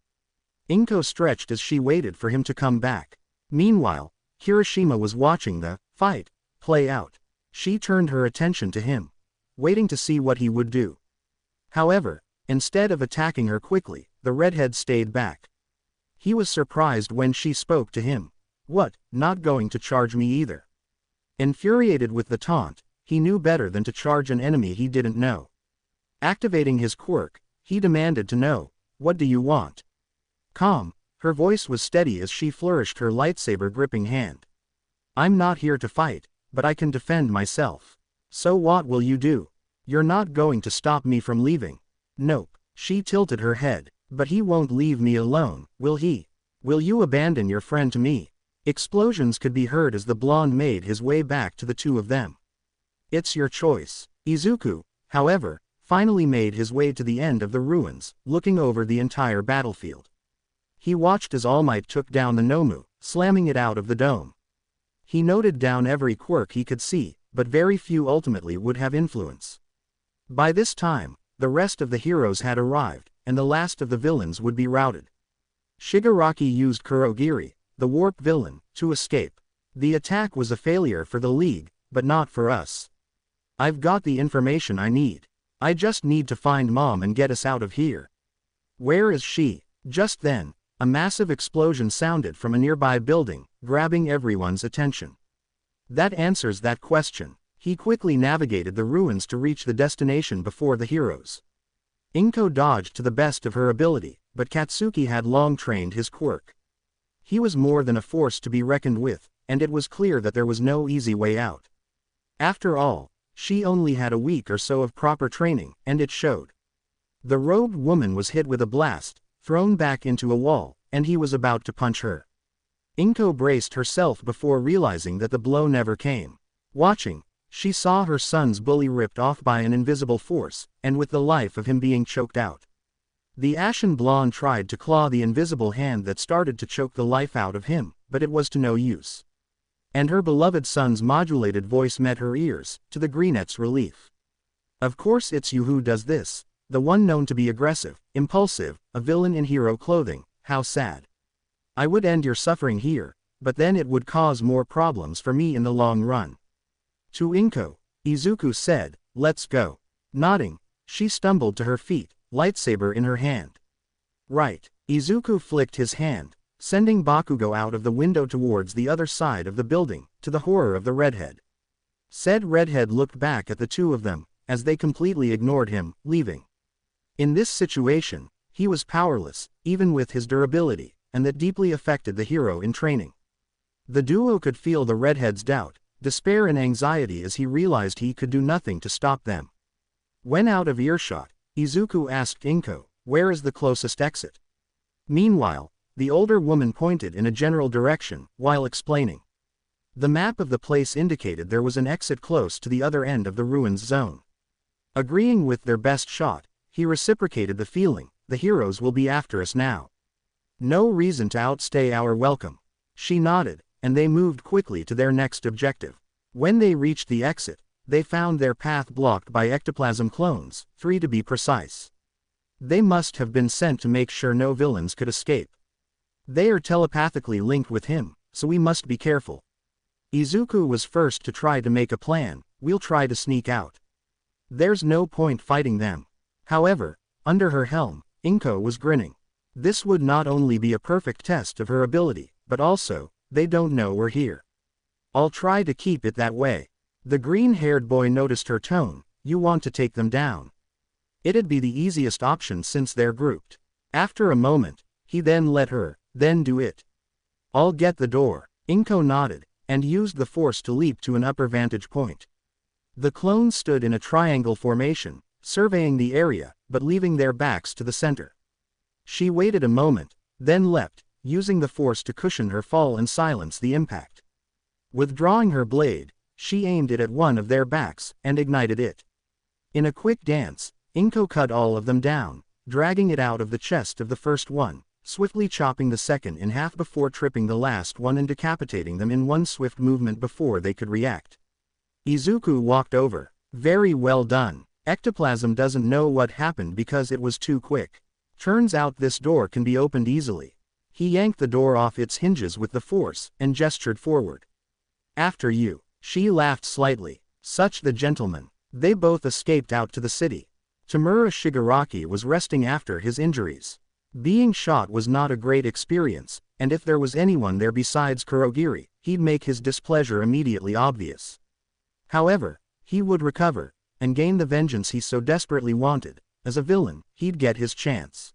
Inko stretched as she waited for him to come back. Meanwhile, Kirishima was watching the fight play out. She turned her attention to him, waiting to see what he would do. However, instead of attacking her quickly, the redhead stayed back. He was surprised when she spoke to him. What, not going to charge me either? Infuriated with the taunt, he knew better than to charge an enemy he didn't know. Activating his quirk, he demanded to know, what do you want? Calm, her voice was steady as she flourished her lightsaber gripping hand. I'm not here to fight, but I can defend myself. So what will you do? You're not going to stop me from leaving. Nope, she tilted her head. But he won't leave me alone, will he? Will you abandon your friend to me? Explosions could be heard as the blonde made his way back to the two of them. It's your choice. Izuku, however, finally made his way to the end of the ruins, looking over the entire battlefield. He watched as All Might took down the Nomu, slamming it out of the dome. He noted down every quirk he could see, but very few ultimately would have influence. By this time, the rest of the heroes had arrived, and the last of the villains would be routed. Shigaraki used Kurogiri, the warp villain, to escape. The attack was a failure for the League, but not for us. I've got the information I need. I just need to find Mom and get us out of here. Where is she? Just then, a massive explosion sounded from a nearby building, grabbing everyone's attention. That answers that question. He quickly navigated the ruins to reach the destination before the heroes. Inko dodged to the best of her ability, but Katsuki had long trained his quirk. He was more than a force to be reckoned with, and it was clear that there was no easy way out. After all, she only had a week or so of proper training, and it showed. The robed woman was hit with a blast, thrown back into a wall, and he was about to punch her. Inko braced herself before realizing that the blow never came. Watching, she saw her son's bully ripped off by an invisible force, and with the life of him being choked out. The ashen blonde tried to claw the invisible hand that started to choke the life out of him, but it was to no use. And her beloved son's modulated voice met her ears, to the greenette's relief. Of course it's you who does this, the one known to be aggressive, impulsive, a villain in hero clothing, how sad. I would end your suffering here, but then it would cause more problems for me in the long run. To Inko, Izuku said, let's go. Nodding, she stumbled to her feet, lightsaber in her hand. Right. Izuku flicked his hand, sending Bakugo out of the window towards the other side of the building, to the horror of the redhead. Said redhead looked back at the two of them, as they completely ignored him, leaving. In this situation, he was powerless, even with his durability, and that deeply affected the hero in training. The duo could feel the redhead's doubt, despair and anxiety as he realized he could do nothing to stop them. When out of earshot, Izuku asked Inko, where is the closest exit? Meanwhile, the older woman pointed in a general direction, while explaining. The map of the place indicated there was an exit close to the other end of the ruins zone. Agreeing with their best shot, he reciprocated the feeling, the heroes will be after us now. No reason to outstay our welcome. She nodded, and they moved quickly to their next objective. When they reached the exit, they found their path blocked by ectoplasm clones, 3 to be precise. They must have been sent to make sure no villains could escape. They are telepathically linked with him, so we must be careful. Izuku was first to try to make a plan, we'll try to sneak out. There's no point fighting them. However, under her helm, Inko was grinning. This would not only be a perfect test of her ability, but also, they don't know we're here. I'll try to keep it that way. The green-haired boy noticed her tone, you want to take them down. It'd be the easiest option since they're grouped. After a moment, he then let her, then do it. I'll get the door. Inko nodded, and used the force to leap to an upper vantage point. The clones stood in a triangle formation, surveying the area, but leaving their backs to the center. She waited a moment, then leapt, using the force to cushion her fall and silence the impact. Withdrawing her blade, she aimed it at one of their backs, and ignited it. In a quick dance, Inko cut all of them down, dragging it out of the chest of the first one, swiftly chopping the second in half before tripping the last one and decapitating them in one swift movement before they could react. Izuku walked over. Very well done. Ectoplasm doesn't know what happened because it was too quick. Turns out this door can be opened easily. He yanked the door off its hinges with the force, and gestured forward. After you. She laughed slightly. Such the gentleman. They both escaped out to the city. Tamura Shigaraki was resting after his injuries. Being shot was not a great experience, and if there was anyone there besides Kurogiri, he'd make his displeasure immediately obvious. However, he would recover, and gain the vengeance he so desperately wanted. As a villain, he'd get his chance.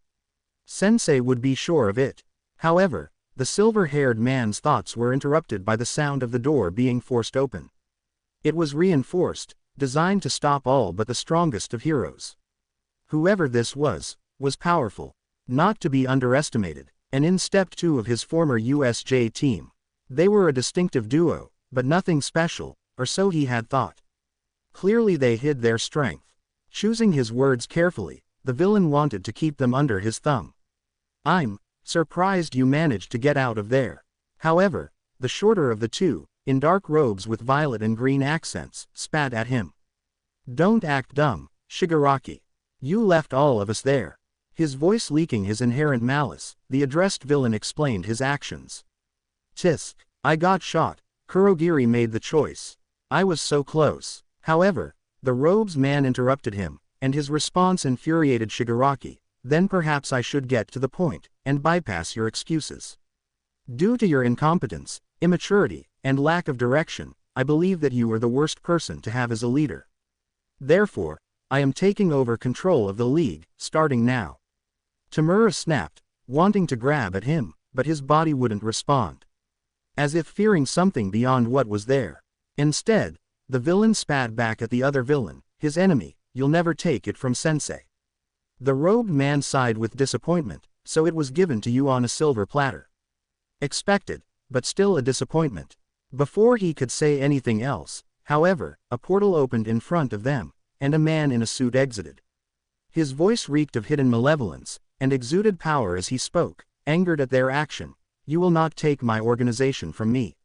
Sensei would be sure of it. However, the silver-haired man's thoughts were interrupted by the sound of the door being forced open. It was reinforced, designed to stop all but the strongest of heroes. Whoever this was powerful, not to be underestimated, and in step 2 of his former USJ team. They were a distinctive duo, but nothing special, or so he had thought. Clearly they hid their strength. Choosing his words carefully, the villain wanted to keep them under his thumb. I'm surprised you managed to get out of there. However, the shorter of the two, in dark robes with violet and green accents, spat at him. Don't act dumb, Shigaraki. You left all of us there. His voice leaking his inherent malice, the addressed villain explained his actions. Tisk. I got shot. Kurogiri made the choice. I was so close. However, the robes man interrupted him, and his response infuriated Shigaraki. Then perhaps I should get to the point, and bypass your excuses. Due to your incompetence, immaturity, and lack of direction, I believe that you are the worst person to have as a leader. Therefore, I am taking over control of the league, starting now. Tamura snapped, wanting to grab at him, but his body wouldn't respond. As if fearing something beyond what was there. Instead, the villain spat back at the other villain, his enemy. You'll never take it from Sensei. The robed man sighed with disappointment, so it was given to you on a silver platter. Expected, but still a disappointment. Before he could say anything else, however, a portal opened in front of them, and a man in a suit exited. His voice reeked of hidden malevolence, and exuded power as he spoke, angered at their action. You will not take my organization from me.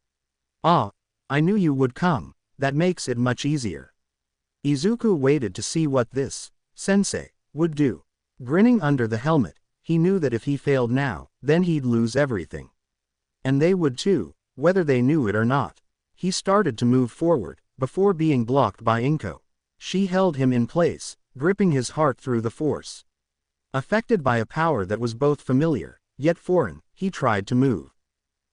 Ah, I knew you would come, that makes it much easier. Izuku waited to see what this sensei would do. Grinning under the helmet, he knew that if he failed now, then he'd lose everything. And they would too, whether they knew it or not. He started to move forward, before being blocked by Inko. She held him in place, gripping his heart through the force. Affected by a power that was both familiar, yet foreign, he tried to move.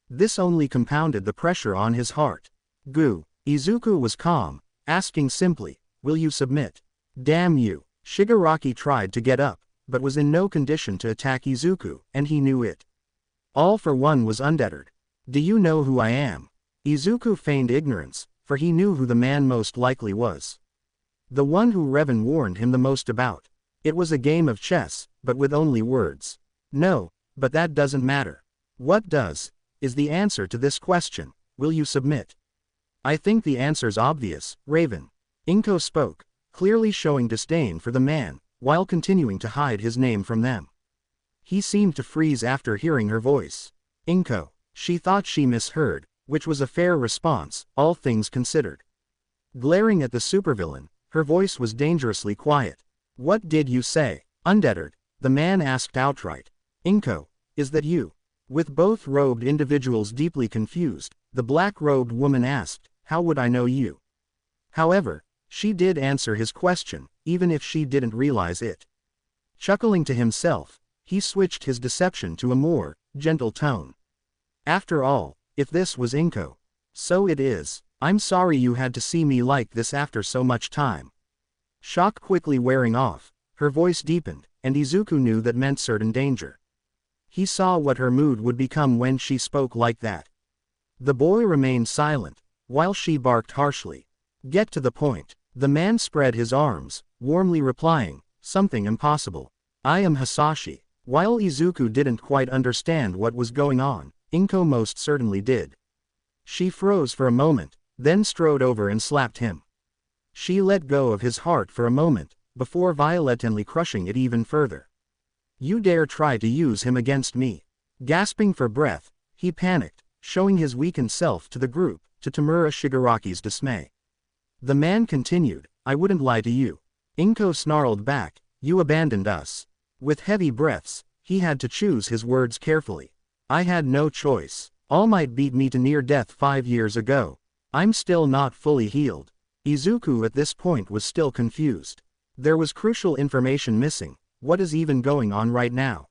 This only compounded the pressure on his heart. Goo. Izuku was calm, asking simply, will you submit? Damn you. Shigaraki tried to get up, but was in no condition to attack Izuku, and he knew it. All for one was undeterred. Do you know who I am? Izuku feigned ignorance, for he knew who the man most likely was. The one who Revan warned him the most about. It was a game of chess, but with only words. No, but that doesn't matter. What does, is the answer to this question, will you submit? I think the answer's obvious, Raven. Inko spoke, clearly showing disdain for the man, while continuing to hide his name from them. He seemed to freeze after hearing her voice. Inko. She thought she misheard, which was a fair response, all things considered. Glaring at the supervillain, her voice was dangerously quiet. What did you say? Undeterred, the man asked outright. Inko, is that you? With both robed individuals deeply confused, the black-robed woman asked, how would I know you? However, she did answer his question, even if she didn't realize it. Chuckling to himself, he switched his deception to a more gentle tone. After all, if this was Inko, so it is. I'm sorry you had to see me like this after so much time. Shock quickly wearing off, her voice deepened, and Izuku knew that meant certain danger. He saw what her mood would become when she spoke like that. The boy remained silent, while she barked harshly. Get to the point. The man spread his arms, warmly replying, something impossible. I am Hasashi. While Izuku didn't quite understand what was going on, Inko most certainly did. She froze for a moment, then strode over and slapped him. She let go of his heart for a moment, before violently crushing it even further. You dare try to use him against me. Gasping for breath, he panicked, showing his weakened self to the group, to Tamura Shigaraki's dismay. The man continued, I wouldn't lie to you. Inko snarled back, you abandoned us. With heavy breaths, he had to choose his words carefully. I had no choice. All Might beat me to near death 5 years ago. I'm still not fully healed. Izuku at this point was still confused. There was crucial information missing. What is even going on right now?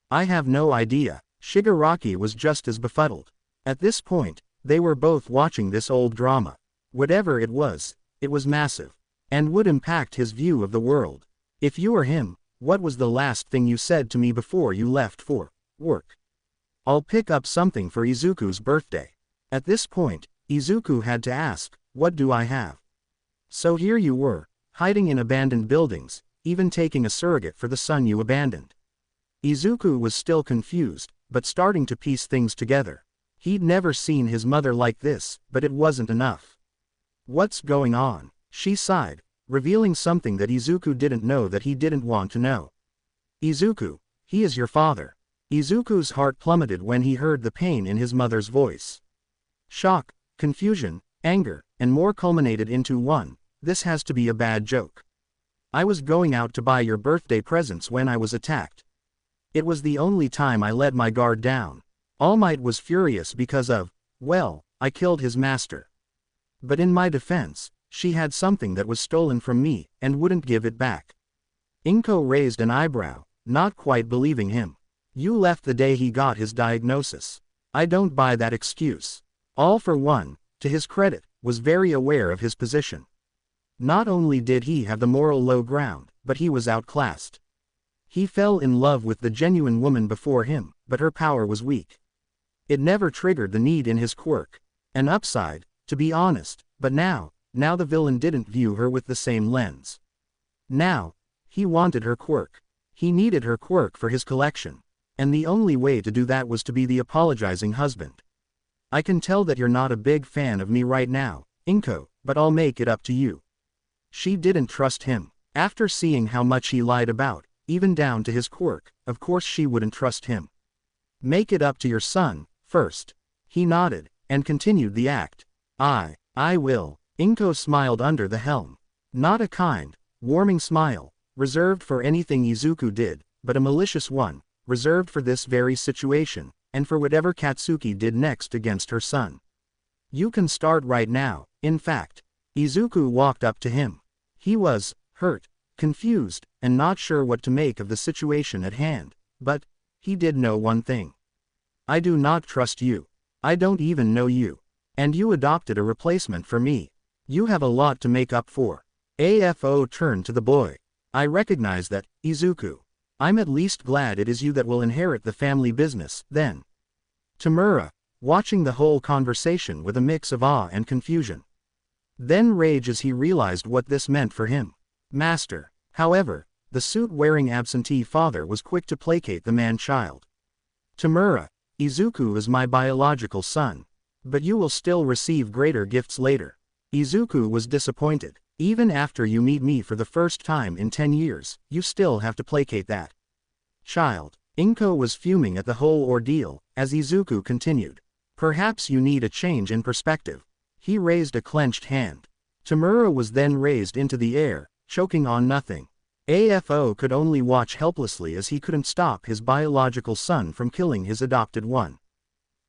I have no idea. Shigaraki was just as befuddled. At this point, they were both watching this old drama. Whatever it was massive. And would impact his view of the world. If you were him, what was the last thing you said to me before you left for work? I'll pick up something for Izuku's birthday. At this point, Izuku had to ask, what do I have? So here you were, hiding in abandoned buildings, even taking a surrogate for the son you abandoned. Izuku was still confused, but starting to piece things together. He'd never seen his mother like this, but it wasn't enough. What's going on? She sighed, revealing something that Izuku didn't know that he didn't want to know. Izuku, he is your father. Izuku's heart plummeted when he heard the pain in his mother's voice. Shock, confusion, anger, and more culminated into one. This has to be a bad joke. I was going out to buy your birthday presents when I was attacked. It was the only time I let my guard down. All Might was furious because of, well, I killed his master. But in my defense, she had something that was stolen from me, and wouldn't give it back. Inko raised an eyebrow, not quite believing him. You left the day he got his diagnosis. I don't buy that excuse. All for One, to his credit, was very aware of his position. Not only did he have the moral low ground, but he was outclassed. He fell in love with the genuine woman before him, but her power was weak. It never triggered the need in his quirk. An upside, to be honest, but now the villain didn't view her with the same lens. Now, he wanted her quirk. He needed her quirk for his collection. And the only way to do that was to be the apologizing husband. I can tell that you're not a big fan of me right now, Inko, but I'll make it up to you. She didn't trust him. After seeing how much he lied about, even down to his quirk, of course she wouldn't trust him. Make it up to your son, first. He nodded, and continued the act. I will. Inko smiled under the helm. Not a kind, warming smile, reserved for anything Izuku did, but a malicious one, reserved for this very situation, and for whatever Katsuki did next against her son. You can start right now. In fact, Izuku walked up to him. He was hurt, confused, and not sure what to make of the situation at hand, but he did know one thing. I do not trust you. I don't even know you. And you adopted a replacement for me. You have a lot to make up for. AFO turned to the boy. I recognize that, Izuku. I'm at least glad it is you that will inherit the family business, then. Tamura, watching the whole conversation with a mix of awe and confusion. Then rage as he realized what this meant for him. Master. However, the suit-wearing absentee father was quick to placate the man-child. Tamura, Izuku is my biological son. But you will still receive greater gifts later. Izuku was disappointed. Even after you meet me for the first time in 10 years, you still have to placate that child. Inko was fuming at the whole ordeal, as Izuku continued. Perhaps you need a change in perspective. He raised a clenched hand. Tamura was then raised into the air, choking on nothing. AFO could only watch helplessly as he couldn't stop his biological son from killing his adopted one.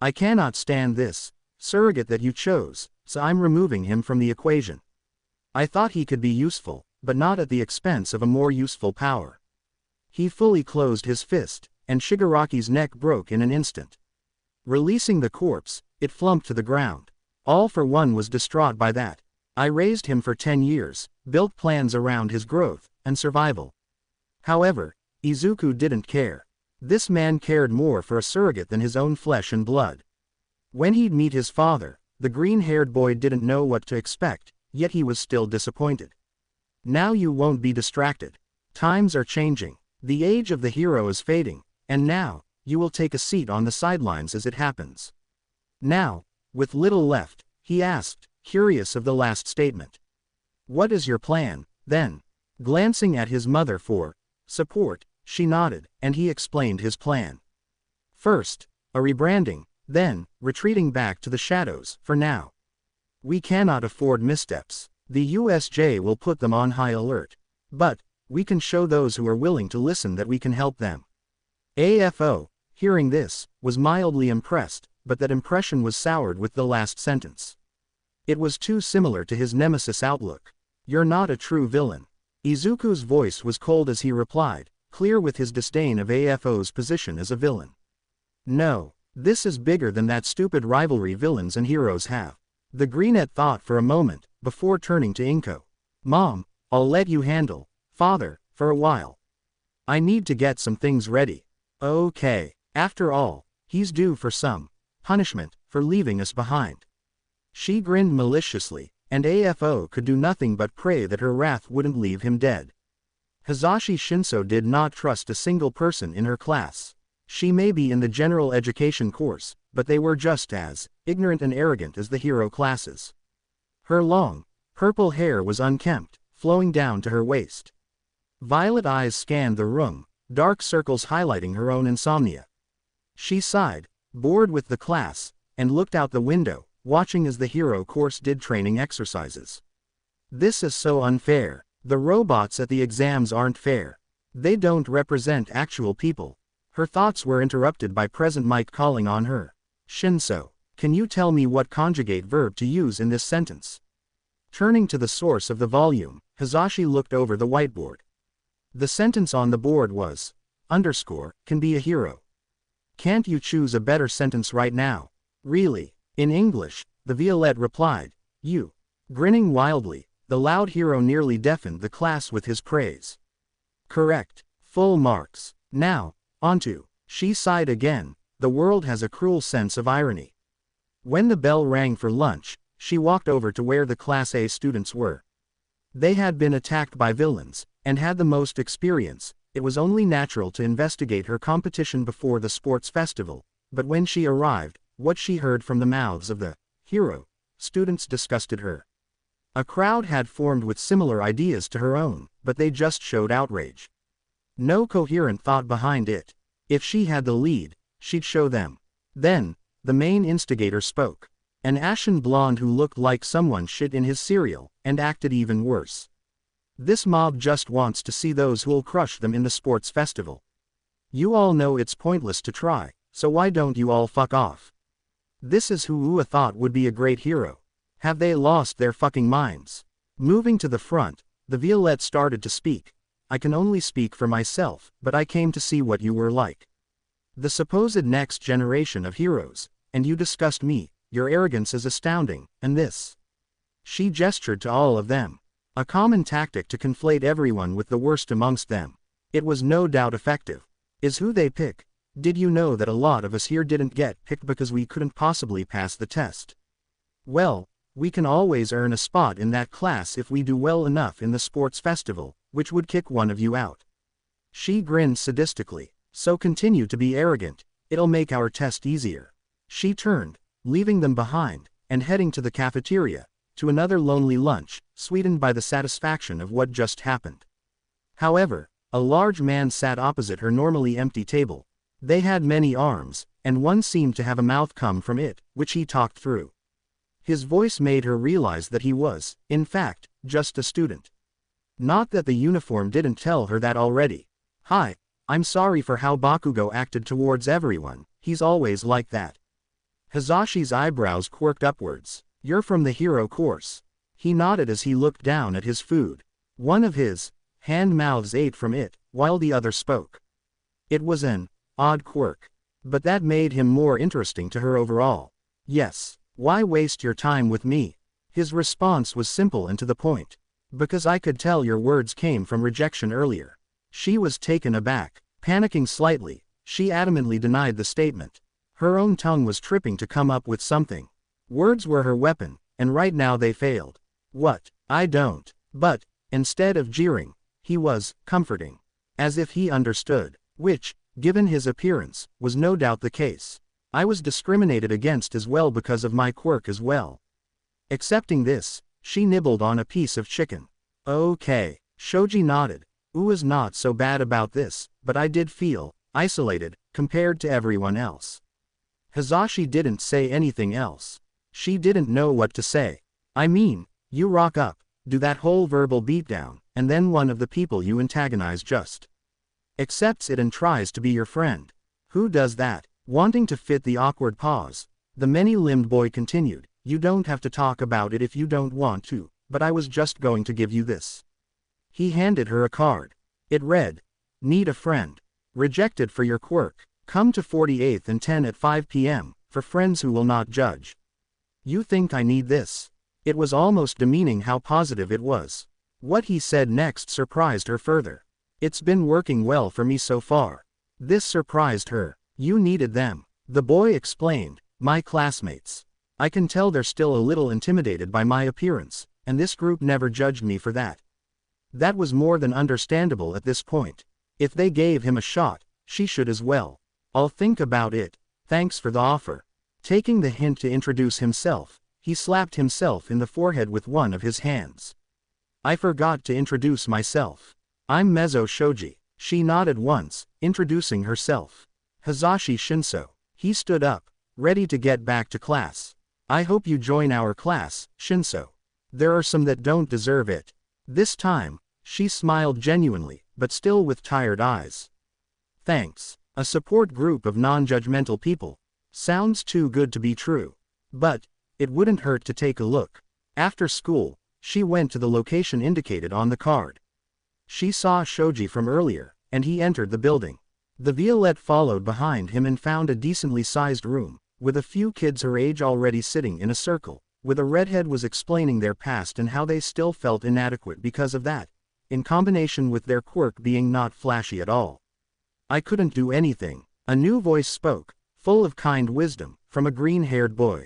I cannot stand this surrogate that you chose, so I'm removing him from the equation. I thought he could be useful, but not at the expense of a more useful power. He fully closed his fist, and Shigaraki's neck broke in an instant. Releasing the corpse, it flumped to the ground. All for One was distraught by that. I raised him for 10 years, built plans around his growth and survival. However, Izuku didn't care. This man cared more for a surrogate than his own flesh and blood. When he'd meet his father, the green-haired boy didn't know what to expect, yet he was still disappointed. Now you won't be distracted. Times are changing. The age of the hero is fading, and now, you will take a seat on the sidelines as it happens. Now, with little left, he asked, curious of the last statement. What is your plan, then? Glancing at his mother for support, she nodded, and he explained his plan. First, a rebranding, then, retreating back to the shadows, for now. We cannot afford missteps. The USJ will put them on high alert. But, we can show those who are willing to listen that we can help them. AFO, hearing this, was mildly impressed, but that impression was soured with the last sentence. It was too similar to his nemesis outlook. "You're not a true villain." Izuku's voice was cold as he replied, clear with his disdain of AFO's position as a villain. "No, this is bigger than that stupid rivalry villains and heroes have." The brunette thought for a moment, before turning to Inko. "Mom, I'll let you handle Father for a while. I need to get some things ready." "Okay, after all, he's due for some punishment for leaving us behind." She grinned maliciously, and AFO could do nothing but pray that her wrath wouldn't leave him dead. Hisashi Shinso did not trust a single person in her class. She may be in the general education course, but they were just as ignorant and arrogant as the hero classes. Her long, purple hair was unkempt, flowing down to her waist. Violet eyes scanned the room, dark circles highlighting her own insomnia. She sighed, bored with the class, and looked out the window, watching as the hero course did training exercises. "This is so unfair. The robots at the exams aren't fair. They don't represent actual people." Her thoughts were interrupted by Present Mike calling on her. "Shinso, can you tell me what conjugate verb to use in this sentence?" Turning to the source of the volume, Hisashi looked over the whiteboard. The sentence on the board was, "can be a hero." "Can't you choose a better sentence right now?" "Really?" In English, the Violette replied, "You." Grinning wildly, the loud hero nearly deafened the class with his praise. "Correct. Full marks. Now, onto." She sighed again. The world has a cruel sense of irony. When the bell rang for lunch, she walked over to where the Class A students were. They had been attacked by villains, and had the most experience. It was only natural to investigate her competition before the sports festival, but when she arrived, what she heard from the mouths of the hero students disgusted her. A crowd had formed with similar ideas to her own, but they just showed outrage. No coherent thought behind it. If she had the lead, she'd show them. Then, the main instigator spoke. An ashen blonde who looked like someone shit in his cereal, and acted even worse. "This mob just wants to see those who'll crush them in the sports festival. You all know it's pointless to try, so why don't you all fuck off? This is who Ua thought would be a great hero. Have they lost their fucking minds?" Moving to the front, the Violette started to speak. "I can only speak for myself, but I came to see what you were like. The supposed next generation of heroes, and you discussed me. Your arrogance is astounding, and this." She gestured to all of them. A common tactic to conflate everyone with the worst amongst them. It was no doubt effective. "Is who they pick. Did you know that a lot of us here didn't get picked because we couldn't possibly pass the test? Well, we can always earn a spot in that class if we do well enough in the sports festival, which would kick one of you out." She grinned sadistically. "So continue to be arrogant, it'll make our test easier." She turned, leaving them behind, and heading to the cafeteria, to another lonely lunch, sweetened by the satisfaction of what just happened. However, a large man sat opposite her normally empty table. They had many arms, and one seemed to have a mouth come from it, which he talked through. His voice made her realize that he was, in fact, just a student. Not that the uniform didn't tell her that already. "Hi, I'm sorry for how Bakugo acted towards everyone, he's always like that." Hisashi's eyebrows quirked upwards. "You're from the hero course." He nodded as he looked down at his food. One of his hand mouths ate from it, while the other spoke. It was an odd quirk, but that made him more interesting to her overall. "Yes, why waste your time with me?" His response was simple and to the point. "Because I could tell your words came from rejection earlier." She was taken aback. Panicking slightly, she adamantly denied the statement. Her own tongue was tripping to come up with something. Words were her weapon, and right now they failed. "What? I don't." But, instead of jeering, he was comforting. As if he understood, which, given his appearance, was no doubt the case. "I was discriminated against as well because of my quirk as well." Accepting this, she nibbled on a piece of chicken. "Okay." Shoji nodded. "Ua's not so bad about this, but I did feel isolated compared to everyone else." Hisashi didn't say anything else. She didn't know what to say. "I mean, you rock up, do that whole verbal beatdown, and then one of the people you antagonize just accepts it and tries to be your friend. Who does that? Wanting to fit the awkward pause, the many-limbed boy continued, you don't have to talk about it if you don't want to, but I was just going to give you this. He handed her a card. It read, need a friend. Rejected for your quirk. Come to 48th and 10 at 5 p.m., for friends who will not judge. You think I need this? It was almost demeaning how positive it was. What he said next surprised her further. It's been working well for me so far. This surprised her. You needed them. The boy explained, my classmates. I can tell they're still a little intimidated by my appearance, and this group never judged me for that. That was more than understandable at this point. If they gave him a shot, she should as well. I'll think about it. Thanks for the offer. Taking the hint to introduce himself, he slapped himself in the forehead with one of his hands. I forgot to introduce myself. I'm Mezzo Shoji. She nodded once, introducing herself. Hazashi Shinso. He stood up, ready to get back to class. I hope you join our class, Shinso. There are some that don't deserve it. This time, she smiled genuinely, but still with tired eyes. Thanks. A support group of non-judgmental people. Sounds too good to be true. But, it wouldn't hurt to take a look. After school, she went to the location indicated on the card. She saw Shoji from earlier, and he entered the building. The Violette followed behind him and found a decently sized room, with a few kids her age already sitting in a circle, with a redhead was explaining their past and how they still felt inadequate because of that, in combination with their quirk being not flashy at all. I couldn't do anything. A new voice spoke, full of kind wisdom, from a green-haired boy.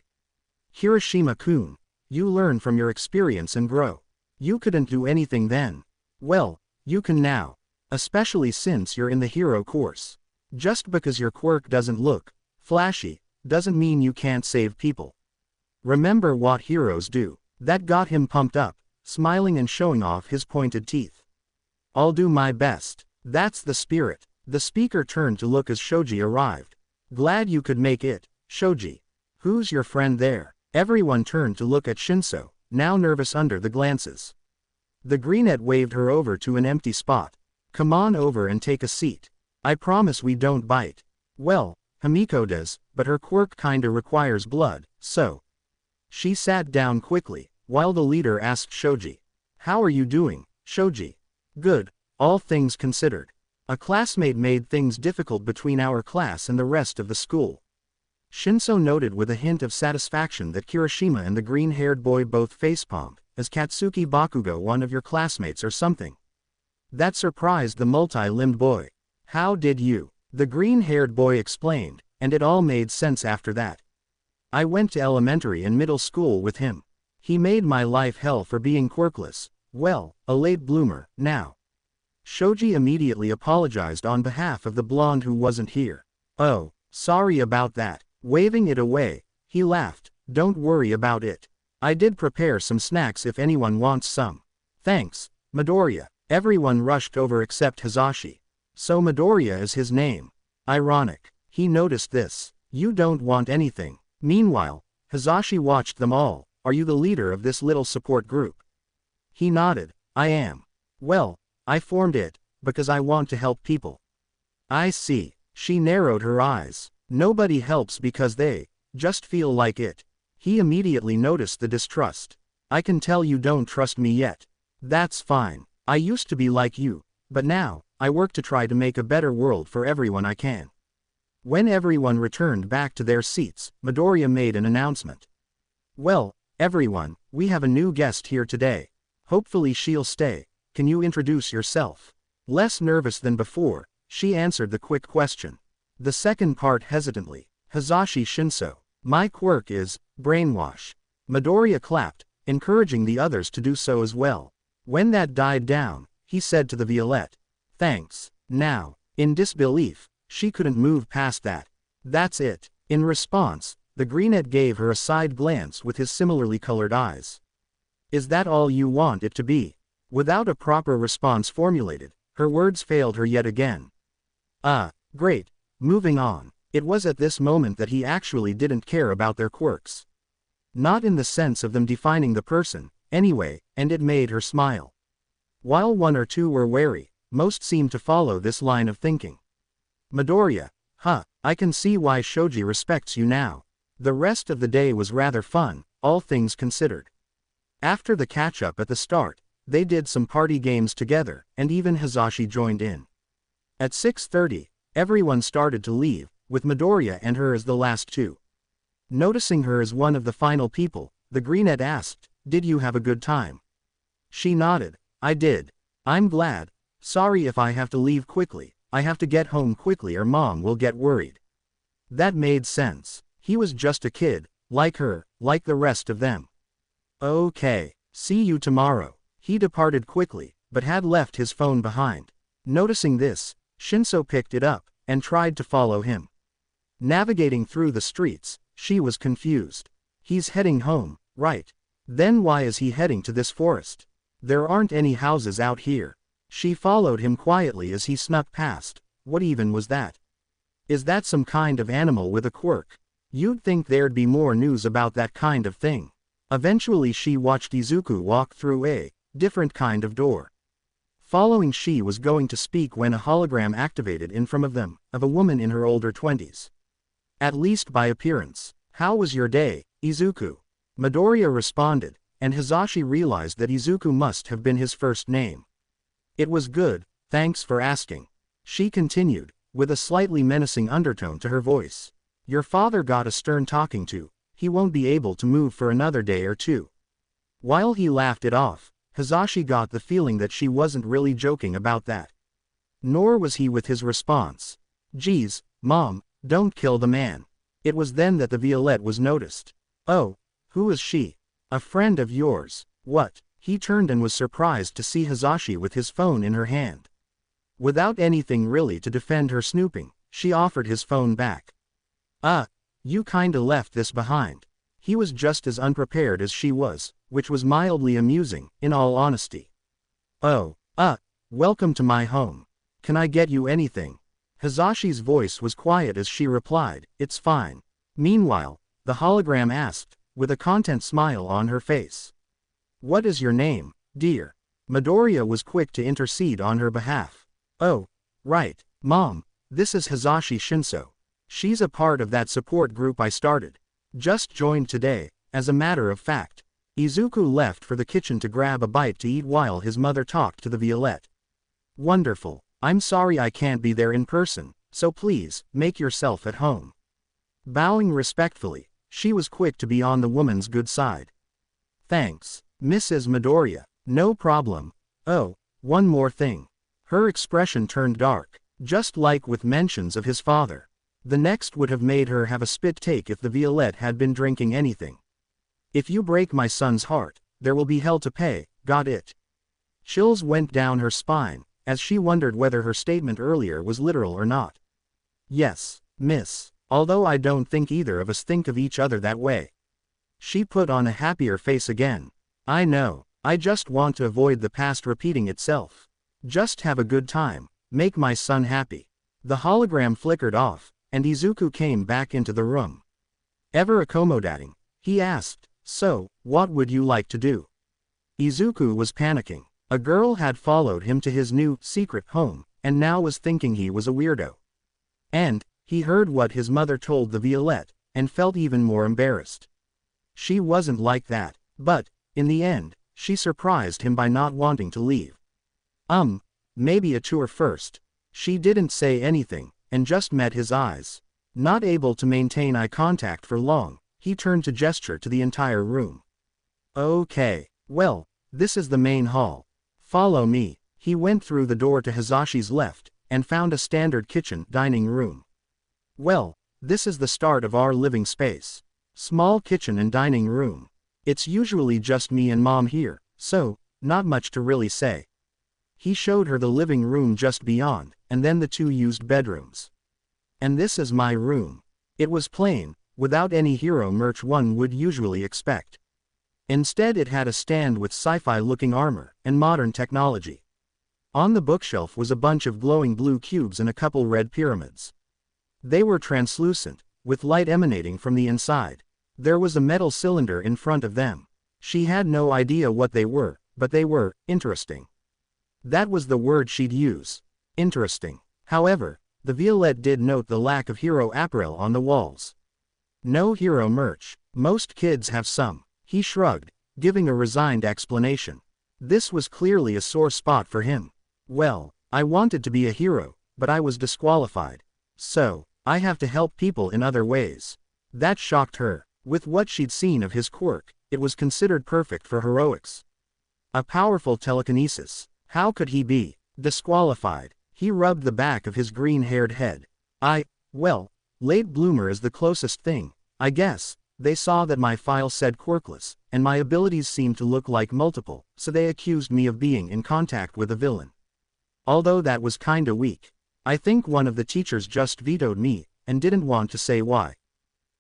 Hiroshima-kun, you learn from your experience and grow. You couldn't do anything then. Well, you can now. Especially since you're in the hero course. Just because your quirk doesn't look flashy, doesn't mean you can't save people. Remember what heroes do. That got him pumped up, smiling and showing off his pointed teeth. I'll do my best. That's the spirit. The speaker turned to look as Shoji arrived. Glad you could make it, Shoji. Who's your friend there? Everyone turned to look at Shinso, now nervous under the glances. The greenette waved her over to an empty spot. Come on over and take a seat. I promise we don't bite. Well, Hamiko does, but her quirk kinda requires blood, so. She sat down quickly, while the leader asked Shoji. How are you doing, Shoji? Good, all things considered. A classmate made things difficult between our class and the rest of the school. Shinso noted with a hint of satisfaction that Kirishima and the green-haired boy both facepalmed, as Katsuki Bakugo one of your classmates or something. That surprised the multi-limbed boy. How did you? The green-haired boy explained, and it all made sense after that. I went to elementary and middle school with him. He made my life hell for being quirkless. Well, a late bloomer, now. Shoji immediately apologized on behalf of the blonde who wasn't here. Oh, sorry about that. Waving it away, he laughed. Don't worry about it. I did prepare some snacks if anyone wants some. Thanks, Midoriya. Everyone rushed over except Hazashi. So Midoriya is his name. Ironic. He noticed this. You don't want anything. Meanwhile, Hazashi watched them all. Are you the leader of this little support group? He nodded. I am. Well, I formed it, because I want to help people. I see. She narrowed her eyes. Nobody helps because they just feel like it. He immediately noticed the distrust. I can tell you don't trust me yet. That's fine. I used to be like you, but now, I work to try to make a better world for everyone I can. When everyone returned back to their seats, Midoriya made an announcement. Well, everyone, we have a new guest here today. Hopefully she'll stay. Can you introduce yourself? Less nervous than before, she answered the quick question. The second part hesitantly. Hazashi Shinso. My quirk is brainwash. Midoriya clapped, encouraging the others to do so as well. When that died down, he said to the Violette. Thanks. Now, in disbelief, she couldn't move past that. That's it. In response, the greenette gave her a side glance with his similarly colored eyes. Is that all you want it to be? Without a proper response formulated, her words failed her yet again. Great. Moving on. It was at this moment that he actually didn't care about their quirks. Not in the sense of them defining the person, anyway, and it made her smile. While one or two were wary, most seemed to follow this line of thinking. Midoriya, I can see why Shoji respects you now. The rest of the day was rather fun, all things considered. After the catch-up at the start, they did some party games together, and even Hisashi joined in. At 6:30, everyone started to leave, with Midoriya and her as the last two. Noticing her as one of the final people, the Greenette asked, "Did you have a good time?" She nodded. "I did. I'm glad. Sorry if I have to leave quickly, I have to get home quickly or Mom will get worried." That made sense. He was just a kid, like her, like the rest of them. "Okay, see you tomorrow." He departed quickly, but had left his phone behind. Noticing this, Shinso picked it up, and tried to follow him. Navigating through the streets, she was confused. He's heading home, right? Then why is he heading to this forest? There aren't any houses out here. She followed him quietly as he snuck past. What even was that? Is that some kind of animal with a quirk? You'd think there'd be more news about that kind of thing. Eventually she watched Izuku walk through a different kind of door. Following, she was going to speak when a hologram activated in front of them, of a woman in her older 20s. At least by appearance. "How was your day, Izuku?" Midoriya responded, and Hisashi realized that Izuku must have been his first name. "It was good, thanks for asking." She continued, with a slightly menacing undertone to her voice. "Your father got a stern talking to. He won't be able to move for another day or two." While he laughed it off, Hisashi got the feeling that she wasn't really joking about that. Nor was he with his response. "Geez, Mom, don't kill the man." It was then that the Violette was noticed. "Oh, who is she?" "A friend of yours." "What?" He turned and was surprised to see Hisashi with his phone in her hand. Without anything really to defend her snooping, she offered his phone back. You kinda left this behind." He was just as unprepared as she was, which was mildly amusing, in all honesty. "Oh, welcome to my home. Can I get you anything?" Hisashi's voice was quiet as she replied, "It's fine." Meanwhile, the hologram asked, with a content smile on her face. "What is your name, dear?" Midoriya was quick to intercede on her behalf. "Oh, right, Mom, this is Hisashi Shinso. She's a part of that support group I started. Just joined today." As a matter of fact, Izuku left for the kitchen to grab a bite to eat while his mother talked to the Violette. "Wonderful. I'm sorry I can't be there in person, so please, make yourself at home." Bowing respectfully, she was quick to be on the woman's good side. "Thanks, Mrs. Midoriya." "No problem. Oh, one more thing." Her expression turned dark, just like with mentions of his father. The next would have made her have a spit take if the Violette had been drinking anything. "If you break my son's heart, there will be hell to pay, got it?" Chills went down her spine, as she wondered whether her statement earlier was literal or not. "Yes, miss, although I don't think either of us think of each other that way." She put on a happier face again. "I know, I just want to avoid the past repeating itself. Just have a good time, make my son happy." The hologram flickered off, and Izuku came back into the room. "Ever accommodating?" he asked. "So, what would you like to do?" Izuku was panicking. A girl had followed him to his new, secret home, and now was thinking he was a weirdo. And he heard what his mother told the Violette, and felt even more embarrassed. She wasn't like that, but, in the end, she surprised him by not wanting to leave. Maybe a tour first." She didn't say anything, and just met his eyes. Not able to maintain eye contact for long, he turned to gesture to the entire room. "Okay, well, this is the main hall. Follow me." He went through the door to Hisashi's left, and found a standard kitchen dining room. "Well, this is the start of our living space. Small kitchen and dining room. It's usually just me and Mom here, so, not much to really say." He showed her the living room just beyond, and then the two used bedrooms. "And this is my room." It was plain, without any hero merch one would usually expect. Instead it had a stand with sci-fi looking armor, and modern technology. On the bookshelf was a bunch of glowing blue cubes and a couple red pyramids. They were translucent, with light emanating from the inside. There was a metal cylinder in front of them. She had no idea what they were, but they were interesting. That was the word she'd use. Interesting. However, The Violette did note the lack of hero apparel on the walls. No hero merch. Most kids have some. He shrugged, giving a resigned explanation. This was clearly a sore spot for him. Well, I wanted to be a hero, but I was disqualified. So, I have to help people in other ways. That shocked her. With what she'd seen of his quirk, it was considered perfect for heroics. A powerful telekinesis. How could he be disqualified? He rubbed the back of his green-haired head. Well, late bloomer is the closest thing, I guess. They saw that my file said quirkless, and my abilities seemed to look like multiple, so they accused me of being in contact with a villain. Although that was kinda weak. I think one of the teachers just vetoed me, and didn't want to say why.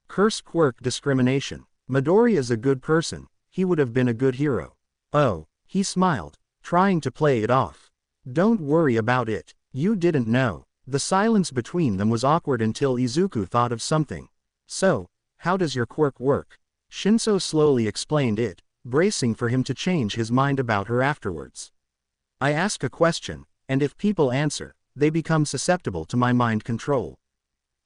Curse quirk discrimination. Midoriya is a good person, he would have been a good hero. Oh, he smiled, trying to play it off. Don't worry about it, you didn't know. The silence between them was awkward until Izuku thought of something. So, how does your quirk work? Shinso slowly explained it, bracing for him to change his mind about her afterwards. I ask a question, and if people answer, they become susceptible to my mind control.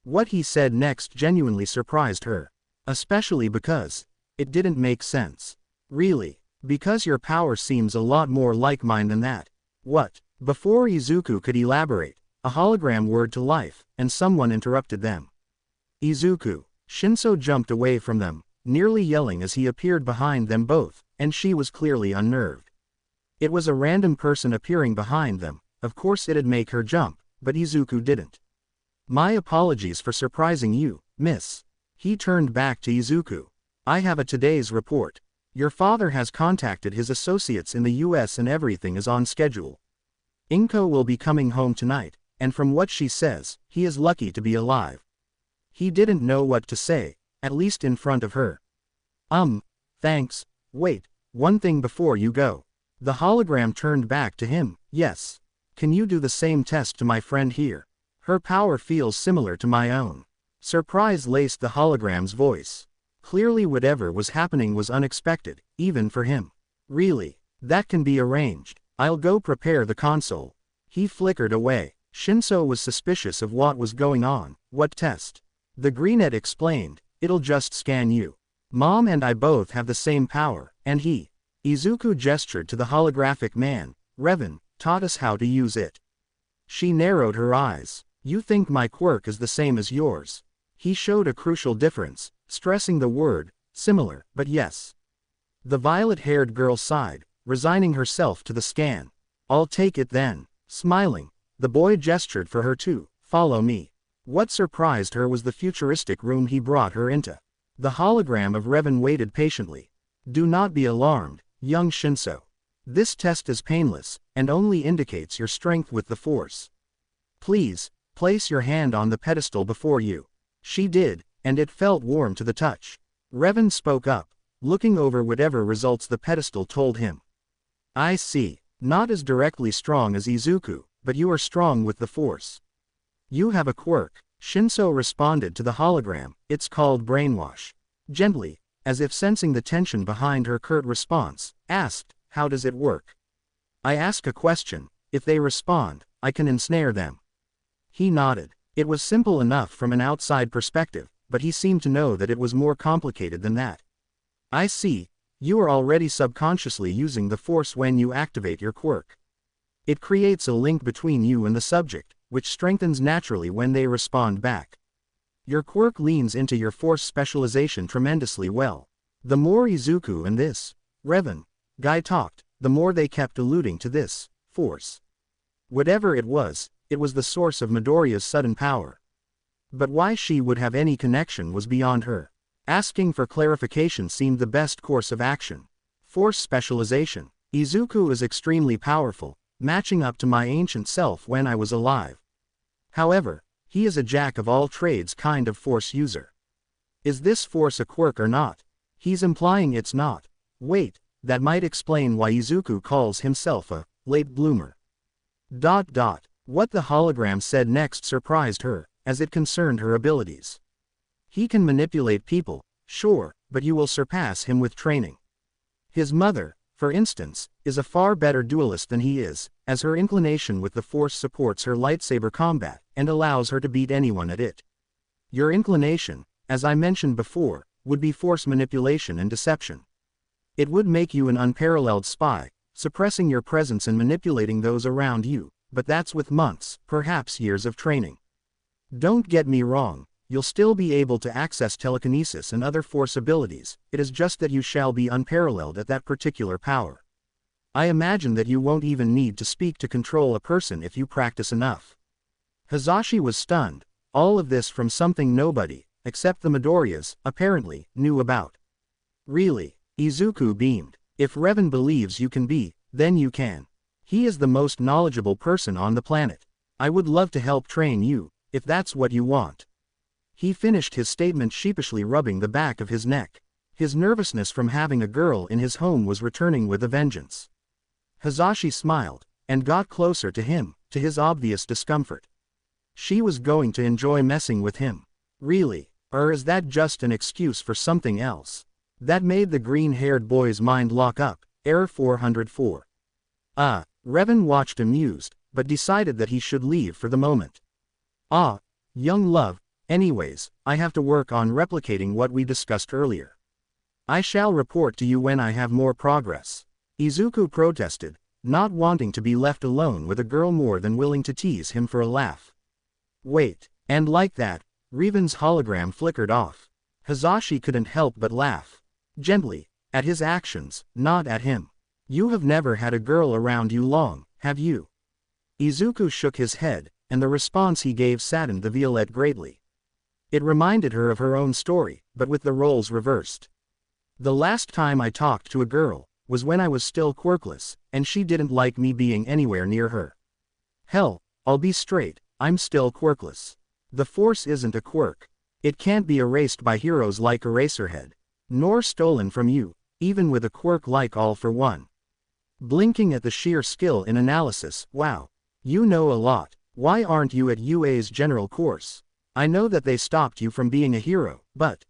What he said next genuinely surprised her. Especially because it didn't make sense. Really? Because your power seems a lot more like mine than that. What? Before Izuku could elaborate, a hologram whirred to life, and someone interrupted them. Izuku. Shinso jumped away from them, nearly yelling as he appeared behind them both, and she was clearly unnerved. It was a random person appearing behind them, of course it'd make her jump, but Izuku didn't. My apologies for surprising you, miss. He turned back to Izuku. I have a today's report. Your father has contacted his associates in the US and everything is on schedule. Inko will be coming home tonight, and from what she says, he is lucky to be alive. He didn't know what to say, at least in front of her. Thanks. Wait, one thing before you go. The hologram turned back to him. Yes. Can you do the same test to my friend here? Her power feels similar to my own. Surprise laced the hologram's voice. Clearly whatever was happening was unexpected, even for him. Really? That can be arranged. I'll go prepare the console. He flickered away. Shinso was suspicious of what was going on. What test? The greenette explained, it'll just scan you. Mom and I both have the same power, and he. Izuku gestured to the holographic man. Revan taught us how to use it. She narrowed her eyes. You think my quirk is the same as yours? He showed a crucial difference, stressing the word, similar, but yes. The violet-haired girl sighed, resigning herself to the scan. I'll take it then. Smiling, the boy gestured for her to follow me. What surprised her was the futuristic room he brought her into. The hologram of Revan waited patiently. Do not be alarmed, young Shinso. This test is painless, and only indicates your strength with the Force. Please, place your hand on the pedestal before you. She did, and it felt warm to the touch. Revan spoke up, looking over whatever results the pedestal told him. I see. Not as directly strong as Izuku, but you are strong with the Force. You have a quirk. Shinso responded to the hologram. It's called brainwash. Gently, as if sensing the tension behind her curt response, asked, how does it work? I ask a question. If they respond, I can ensnare them. He nodded. It was simple enough from an outside perspective, but he seemed to know that it was more complicated than that. I see. You are already subconsciously using the Force when you activate your quirk. It creates a link between you and the subject, which strengthens naturally when they respond back. Your quirk leans into your Force specialization tremendously well. The more Izuku and this Revan guy talked, the more they kept alluding to this Force. Whatever it was the source of Midoriya's sudden power. But why she would have any connection was beyond her. Asking for clarification seemed the best course of action. Force specialization. Izuku is extremely powerful, matching up to my ancient self when I was alive. However, he is a jack of all trades kind of Force user. Is this Force a quirk or not? He's implying it's not. Wait, that might explain why Izuku calls himself a late bloomer. What the hologram said next surprised her, as it concerned her abilities. He can manipulate people, sure, but you will surpass him with training. His mother, for instance, is a far better duelist than he is, as her inclination with the Force supports her lightsaber combat, and allows her to beat anyone at it. Your inclination, as I mentioned before, would be Force manipulation and deception. It would make you an unparalleled spy, suppressing your presence and manipulating those around you, but that's with months, perhaps years of training. Don't get me wrong, you'll still be able to access telekinesis and other Force abilities, it is just that you shall be unparalleled at that particular power. I imagine that you won't even need to speak to control a person if you practice enough. Hazashi was stunned, all of this from something nobody, except the Midoriyas, apparently, knew about. Really? Izuku beamed. If Revan believes you can be, then you can. He is the most knowledgeable person on the planet. I would love to help train you, if that's what you want. He finished his statement sheepishly rubbing the back of his neck. His nervousness from having a girl in his home was returning with a vengeance. Hazashi smiled, and got closer to him, to his obvious discomfort. She was going to enjoy messing with him. Really? Or is that just an excuse for something else? That made the green-haired boy's mind lock up. Error 404. Revan watched amused, but decided that he should leave for the moment. Young love, anyways, I have to work on replicating what we discussed earlier. I shall report to you when I have more progress. Izuku protested, not wanting to be left alone with a girl more than willing to tease him for a laugh. Wait, and like that, Revan's hologram flickered off. Hazashi couldn't help but laugh. Gently, at his actions, not at him. You have never had a girl around you long, have you? Izuku shook his head, and the response he gave saddened the Violette greatly. It reminded her of her own story, but with the roles reversed. The last time I talked to a girl was when I was still quirkless, and she didn't like me being anywhere near her. Hell, I'll be straight, I'm still quirkless. The Force isn't a quirk. It can't be erased by heroes like Eraserhead. Nor stolen from you, even with a quirk like All for One. Blinking at the sheer skill in analysis, wow. You know a lot. Why aren't you at UA's general course? I know that they stopped you from being a hero, but...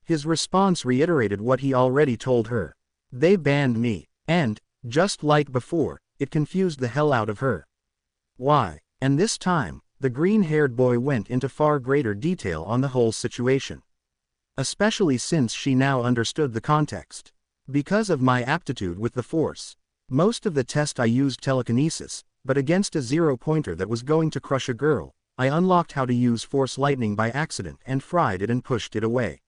His response reiterated what he already told her. They banned me, and, just like before, it confused the hell out of her. Why? And this time, the green-haired boy went into far greater detail on the whole situation. Especially since she now understood the context. Because of my aptitude with the Force. Most of the test I used telekinesis, but against a zero-pointer that was going to crush a girl, I unlocked how to use Force lightning by accident and fried it and pushed it away.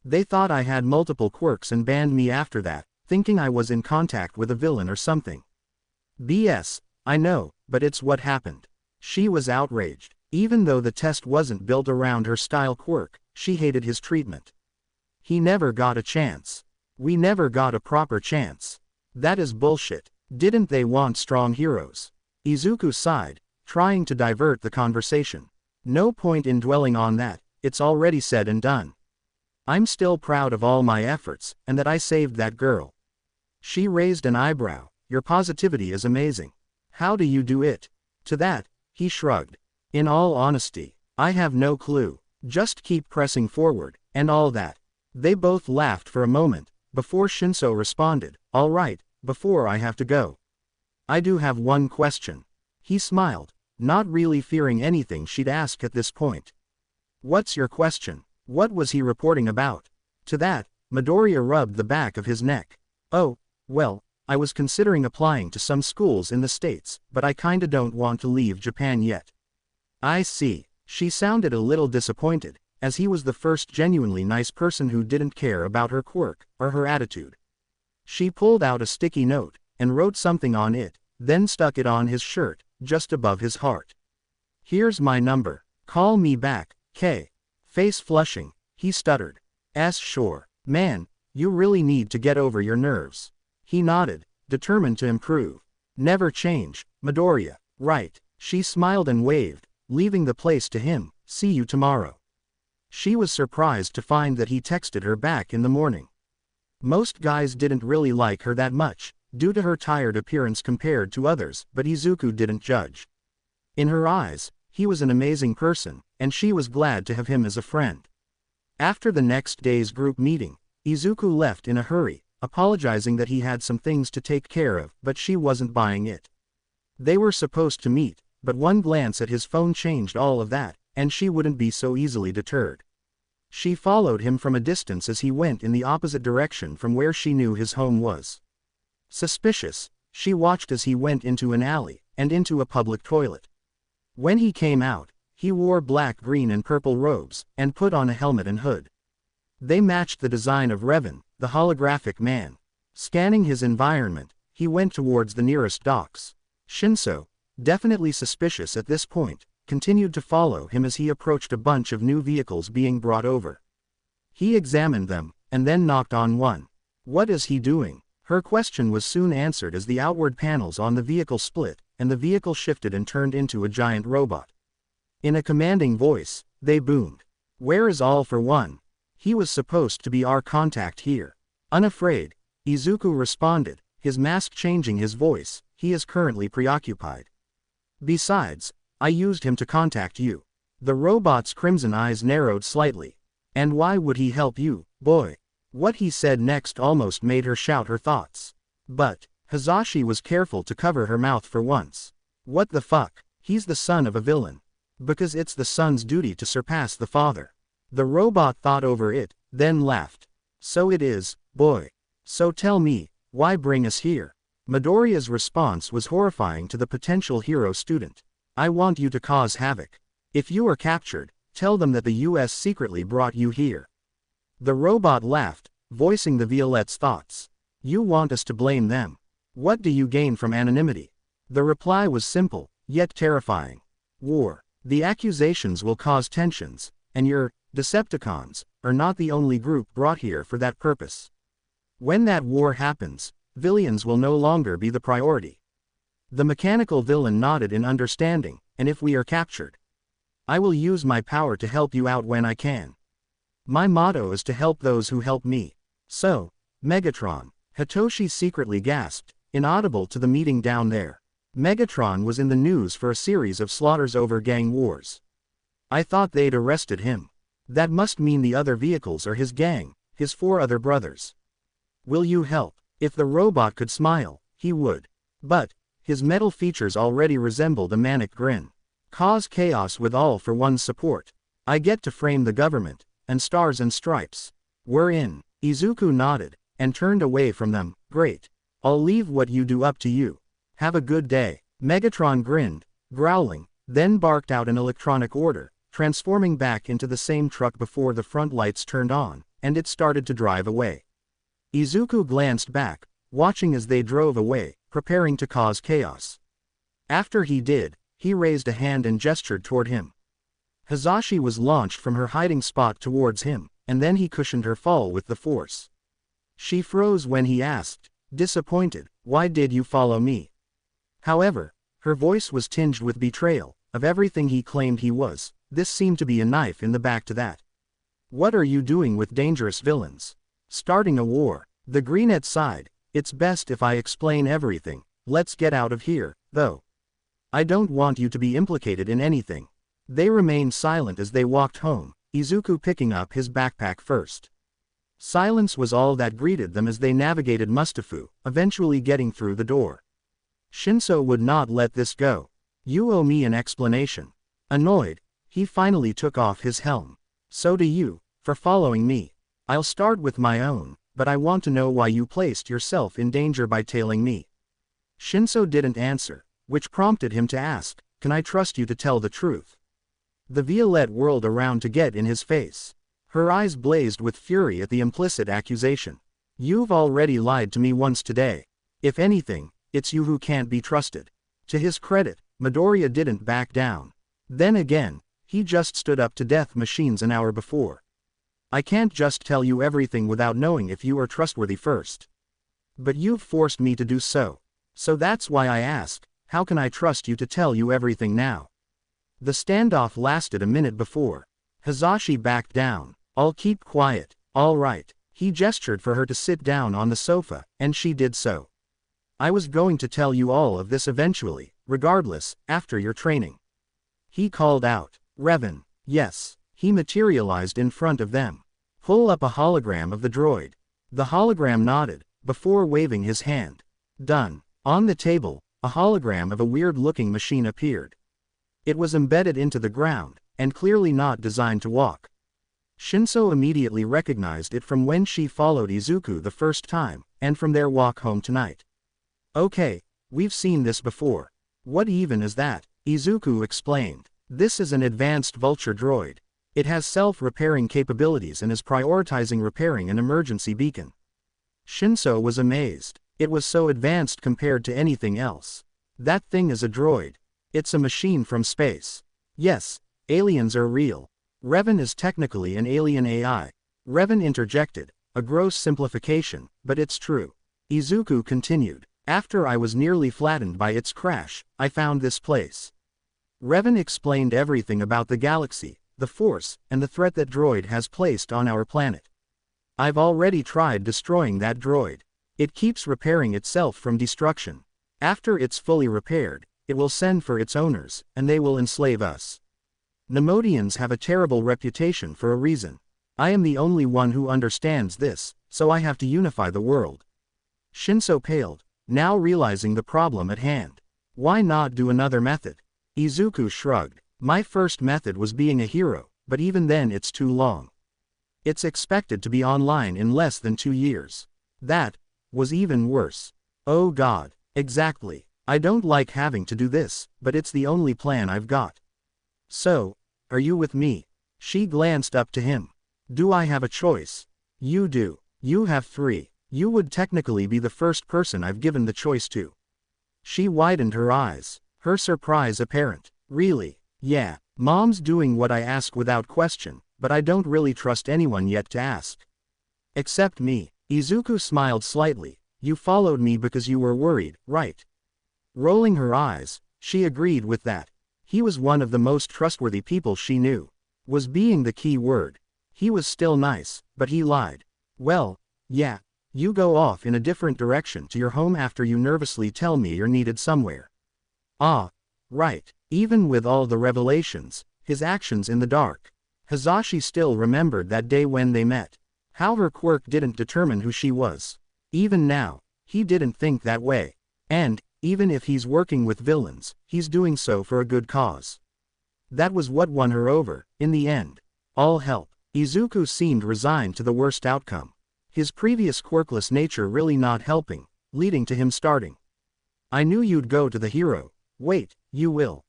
They thought I had multiple quirks and banned me after that, thinking I was in contact with a villain or something. BS, I know, but it's what happened. She was outraged. Even though the test wasn't built around her style quirk, she hated his treatment. He never got a chance. We never got a proper chance. That is bullshit. Didn't they want strong heroes? Izuku sighed, trying to divert the conversation. No point in dwelling on that, it's already said and done. I'm still proud of all my efforts, and that I saved that girl. She raised an eyebrow. Your positivity is amazing. How do you do it? To that, he shrugged. In all honesty, I have no clue. Just keep pressing forward, and all that. They both laughed for a moment, before Shinso responded, all right, before I have to go. I do have one question. He smiled, not really fearing anything she'd ask at this point. What's your question? What was he reporting about? To that, Midoriya rubbed the back of his neck. Oh, well, I was considering applying to some schools in the States, but I kinda don't want to leave Japan yet. I see. She sounded a little disappointed, as he was the first genuinely nice person who didn't care about her quirk, or her attitude. She pulled out a sticky note, and wrote something on it, then stuck it on his shirt, just above his heart. Here's my number. Call me back, K. Face flushing, he stuttered. Sure. Man, you really need to get over your nerves. He nodded, determined to improve. Never change, Midoriya, right? She smiled and waved, leaving the place to him. See you tomorrow. She was surprised to find that he texted her back in the morning. Most guys didn't really like her that much, due to her tired appearance compared to others, but Izuku didn't judge. In her eyes, he was an amazing person, and she was glad to have him as a friend. After the next day's group meeting, Izuku left in a hurry, apologizing that he had some things to take care of, but she wasn't buying it. They were supposed to meet, but one glance at his phone changed all of that, and she wouldn't be so easily deterred. She followed him from a distance as he went in the opposite direction from where she knew his home was. Suspicious, she watched as he went into an alley, and into a public toilet. When he came out, he wore black, green and purple robes, and put on a helmet and hood. They matched the design of Revenant, the holographic man. Scanning his environment, he went towards the nearest docks. Shinso, definitely suspicious at this point, continued to follow him as he approached a bunch of new vehicles being brought over. He examined them, and then knocked on one. "What is he doing?" Her question was soon answered as the outward panels on the vehicle split, and the vehicle shifted and turned into a giant robot. In a commanding voice, they boomed, "Where is All for One? He was supposed to be our contact here." Unafraid, Izuku responded, his mask changing his voice, "He is currently preoccupied. Besides, I used him to contact you." The robot's crimson eyes narrowed slightly. "And why would he help you, boy?" What he said next almost made her shout her thoughts. But Hazashi was careful to cover her mouth for once. "What the fuck? He's the son of a villain. Because it's the son's duty to surpass the father." The robot thought over it, then laughed. "So it is, boy. So tell me, why bring us here?" Midoriya's response was horrifying to the potential hero student. "I want you to cause havoc. If you are captured, tell them that the US secretly brought you here." The robot laughed, voicing the Violette's thoughts. "You want us to blame them? What do you gain from anonymity?" The reply was simple, yet terrifying. "War. The accusations will cause tensions, and your Decepticons are not the only group brought here for that purpose. When that war happens, villains will no longer be the priority." The mechanical villain nodded in understanding, "And if we are captured? I will use my power to help you out when I can. My motto is to help those who help me. So, Megatron." Hitoshi secretly gasped, inaudible to the meeting down there. Megatron was in the news for a series of slaughters over gang wars. "I thought they'd arrested him. That must mean the other vehicles are his gang, his 4 other brothers. Will you help?" If the robot could smile, he would. But his metal features already resembled a manic grin. "Cause chaos with All for One's support. I get to frame the government, and Stars and Stripes. We're in." Izuku nodded, and turned away from them. "Great. I'll leave what you do up to you. Have a good day." Megatron grinned, growling, then barked out an electronic order, transforming back into the same truck before the front lights turned on, and it started to drive away. Izuku glanced back, watching as they drove away, preparing to cause chaos. After he did, he raised a hand and gestured toward him. Hazashi was launched from her hiding spot towards him, and then he cushioned her fall with the force. She froze when he asked, disappointed, "Why did you follow me?" However, her voice was tinged with betrayal. Of everything he claimed he was, this seemed to be a knife in the back to that. "What are you doing with dangerous villains?" "Starting a war." The Greenette sighed, "It's best if I explain everything. Let's get out of here, though. I don't want you to be implicated in anything." They remained silent as they walked home, Izuku picking up his backpack first. Silence was all that greeted them as they navigated Mustafu, eventually getting through the door. Shinso would not let this go. "You owe me an explanation." Annoyed, he finally took off his helm. "So do you, for following me. I'll start with my own, but I want to know why you placed yourself in danger by tailing me." Shinso didn't answer, which prompted him to ask, "Can I trust you to tell the truth?" The Violette whirled around to get in his face. Her eyes blazed with fury at the implicit accusation. "You've already lied to me once today. If anything, it's you who can't be trusted." To his credit, Midoriya didn't back down. Then again, he just stood up to death machines an hour before. "I can't just tell you everything without knowing if you are trustworthy first. But you've forced me to do so. So that's why I ask, how can I trust you to tell you everything now?" The standoff lasted a minute before Hazashi backed down. "I'll keep quiet, all right." He gestured for her to sit down on the sofa, and she did so. "I was going to tell you all of this eventually, regardless, after your training." He called out, "Revan." "Yes." He materialized in front of them. "Pull up a hologram of the droid." The hologram nodded, before waving his hand. Done. On the table, a hologram of a weird-looking machine appeared. It was embedded into the ground, and clearly not designed to walk. Shinso immediately recognized it from when she followed Izuku the first time, and from their walk home tonight. Okay, we've seen this before. What even is that? Izuku explained. This is an advanced vulture droid. It has self-repairing capabilities and is prioritizing repairing an emergency beacon. Shinso was amazed. It was so advanced compared to anything else. That thing is a droid. It's a machine from space. Yes, aliens are real. Revan is technically an alien AI. Revan interjected, a gross simplification, but it's true. Izuku continued. After I was nearly flattened by its crash, I found this place. Revan explained everything about the galaxy, the Force, and the threat that droid has placed on our planet. I've already tried destroying that droid. It keeps repairing itself from destruction. After it's fully repaired, it will send for its owners, and they will enslave us. Nemodians have a terrible reputation for a reason. I am the only one who understands this, so I have to unify the world. Shinso paled, now realizing the problem at hand. Why not do another method? Izuku shrugged. My first method was being a hero, but even then it's too long. It's expected to be online in less than 2 years. That was even worse. Oh God, exactly. I don't like having to do this, but it's the only plan I've got. So, are you with me? She glanced up to him. Do I have a choice? You do. You have 3. You would technically be the first person I've given the choice to. She widened her eyes, her surprise apparent. Really? Yeah, Mom's doing what I ask without question, but I don't really trust anyone yet to ask. Except me. Izuku smiled slightly. You followed me because you were worried, right? Rolling her eyes, she agreed with that. He was one of the most trustworthy people she knew. Was being the key word. He was still nice, but he lied. Well, yeah. You go off in a different direction to your home after you nervously tell me you're needed somewhere. Ah, right. Even with all the revelations, his actions in the dark, Hazashi still remembered that day when they met. How her quirk didn't determine who she was. Even now, he didn't think that way. And, even if he's working with villains, he's doing so for a good cause. That was what won her over, in the end. All help. Izuku seemed resigned to the worst outcome. His previous quirkless nature really not helping, leading to him starting. I knew you'd go to the hero. Wait, you will.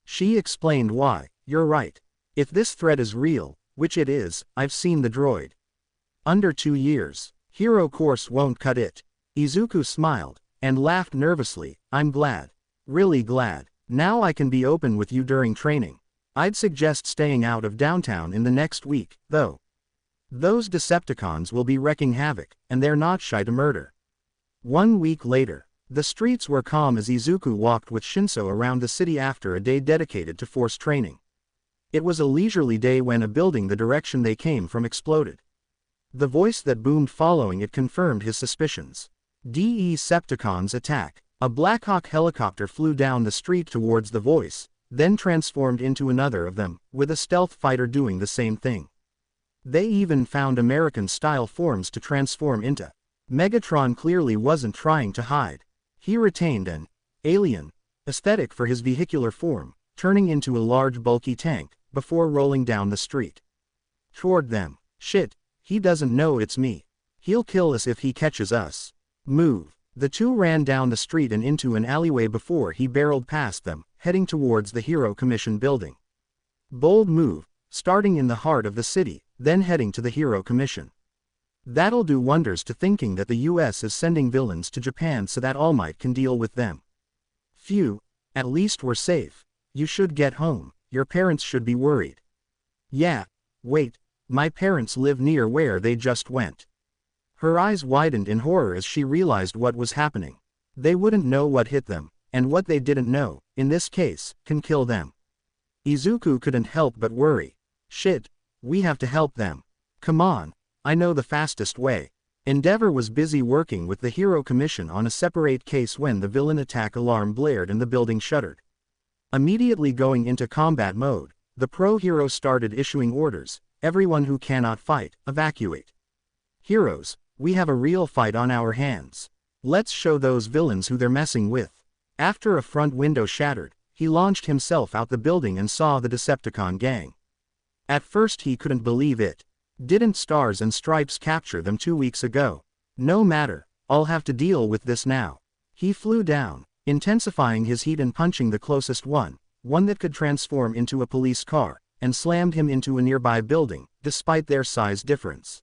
She explained why. You're right. If this threat is real, which it is, I've seen the droid. Under 2 years. Hero course won't cut it. Izuku smiled, and laughed nervously. I'm glad. Really glad. Now I can be open with you during training. I'd suggest staying out of downtown in the next week, though. Those Decepticons will be wrecking havoc, and they're not shy to murder. 1 week later. The streets were calm as Izuku walked with Shinso around the city after a day dedicated to Force training. It was a leisurely day when a building the direction they came from exploded. The voice that boomed following it confirmed his suspicions. Decepticons attack. A Blackhawk helicopter flew down the street towards the voice, then transformed into another of them, with a stealth fighter doing the same thing. They even found American-style forms to transform into. Megatron clearly wasn't trying to hide. He retained an alien aesthetic for his vehicular form, turning into a large bulky tank, before rolling down the street. Toward them. Shit, he doesn't know it's me. He'll kill us if he catches us. Move. The two ran down the street and into an alleyway before he barreled past them, heading towards the Hero Commission building. Bold move, starting in the heart of the city, then heading to the Hero Commission. That'll do wonders to thinking that the US is sending villains to Japan so that All Might can deal with them. Phew, at least we're safe. You should get home, your parents should be worried. Yeah, wait, my parents live near where they just went. Her eyes widened in horror as she realized what was happening. They wouldn't know what hit them, and what they didn't know, in this case, can kill them. Izuku couldn't help but worry. Shit, we have to help them. Come on, I know the fastest way. Endeavor was busy working with the Hero Commission on a separate case when the villain attack alarm blared and the building shuddered. Immediately going into combat mode, the pro-hero started issuing orders. Everyone who cannot fight, evacuate. Heroes, We have a real fight on our hands. Let's show those villains who they're messing with. After a front window shattered, he launched himself out the building and saw the Decepticon gang. At first he couldn't believe it. Didn't Stars and Stripes capture them 2 weeks ago? No matter, I'll have to deal with this now. He flew down, intensifying his heat and punching the closest one that could transform into a police car, and slammed him into a nearby building, despite their size difference.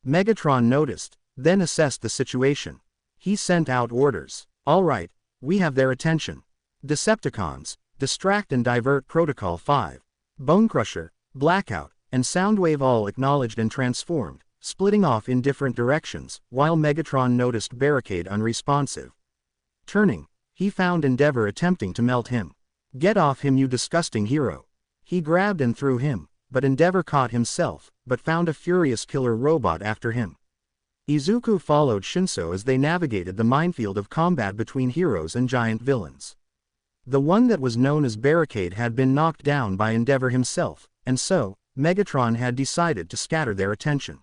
Megatron noticed, then assessed the situation. He sent out orders. All right, we have their attention. Decepticons, distract and divert Protocol 5. Bonecrusher, Blackout, and Soundwave all acknowledged and transformed, splitting off in different directions, while Megatron noticed Barricade unresponsive. Turning, he found Endeavor attempting to melt him. Get off him, you disgusting hero. He grabbed and threw him, but Endeavor caught himself, but found a furious killer robot after him. Izuku followed Shinso as they navigated the minefield of combat between heroes and giant villains. The one that was known as Barricade had been knocked down by Endeavor himself, and so, Megatron had decided to scatter their attention.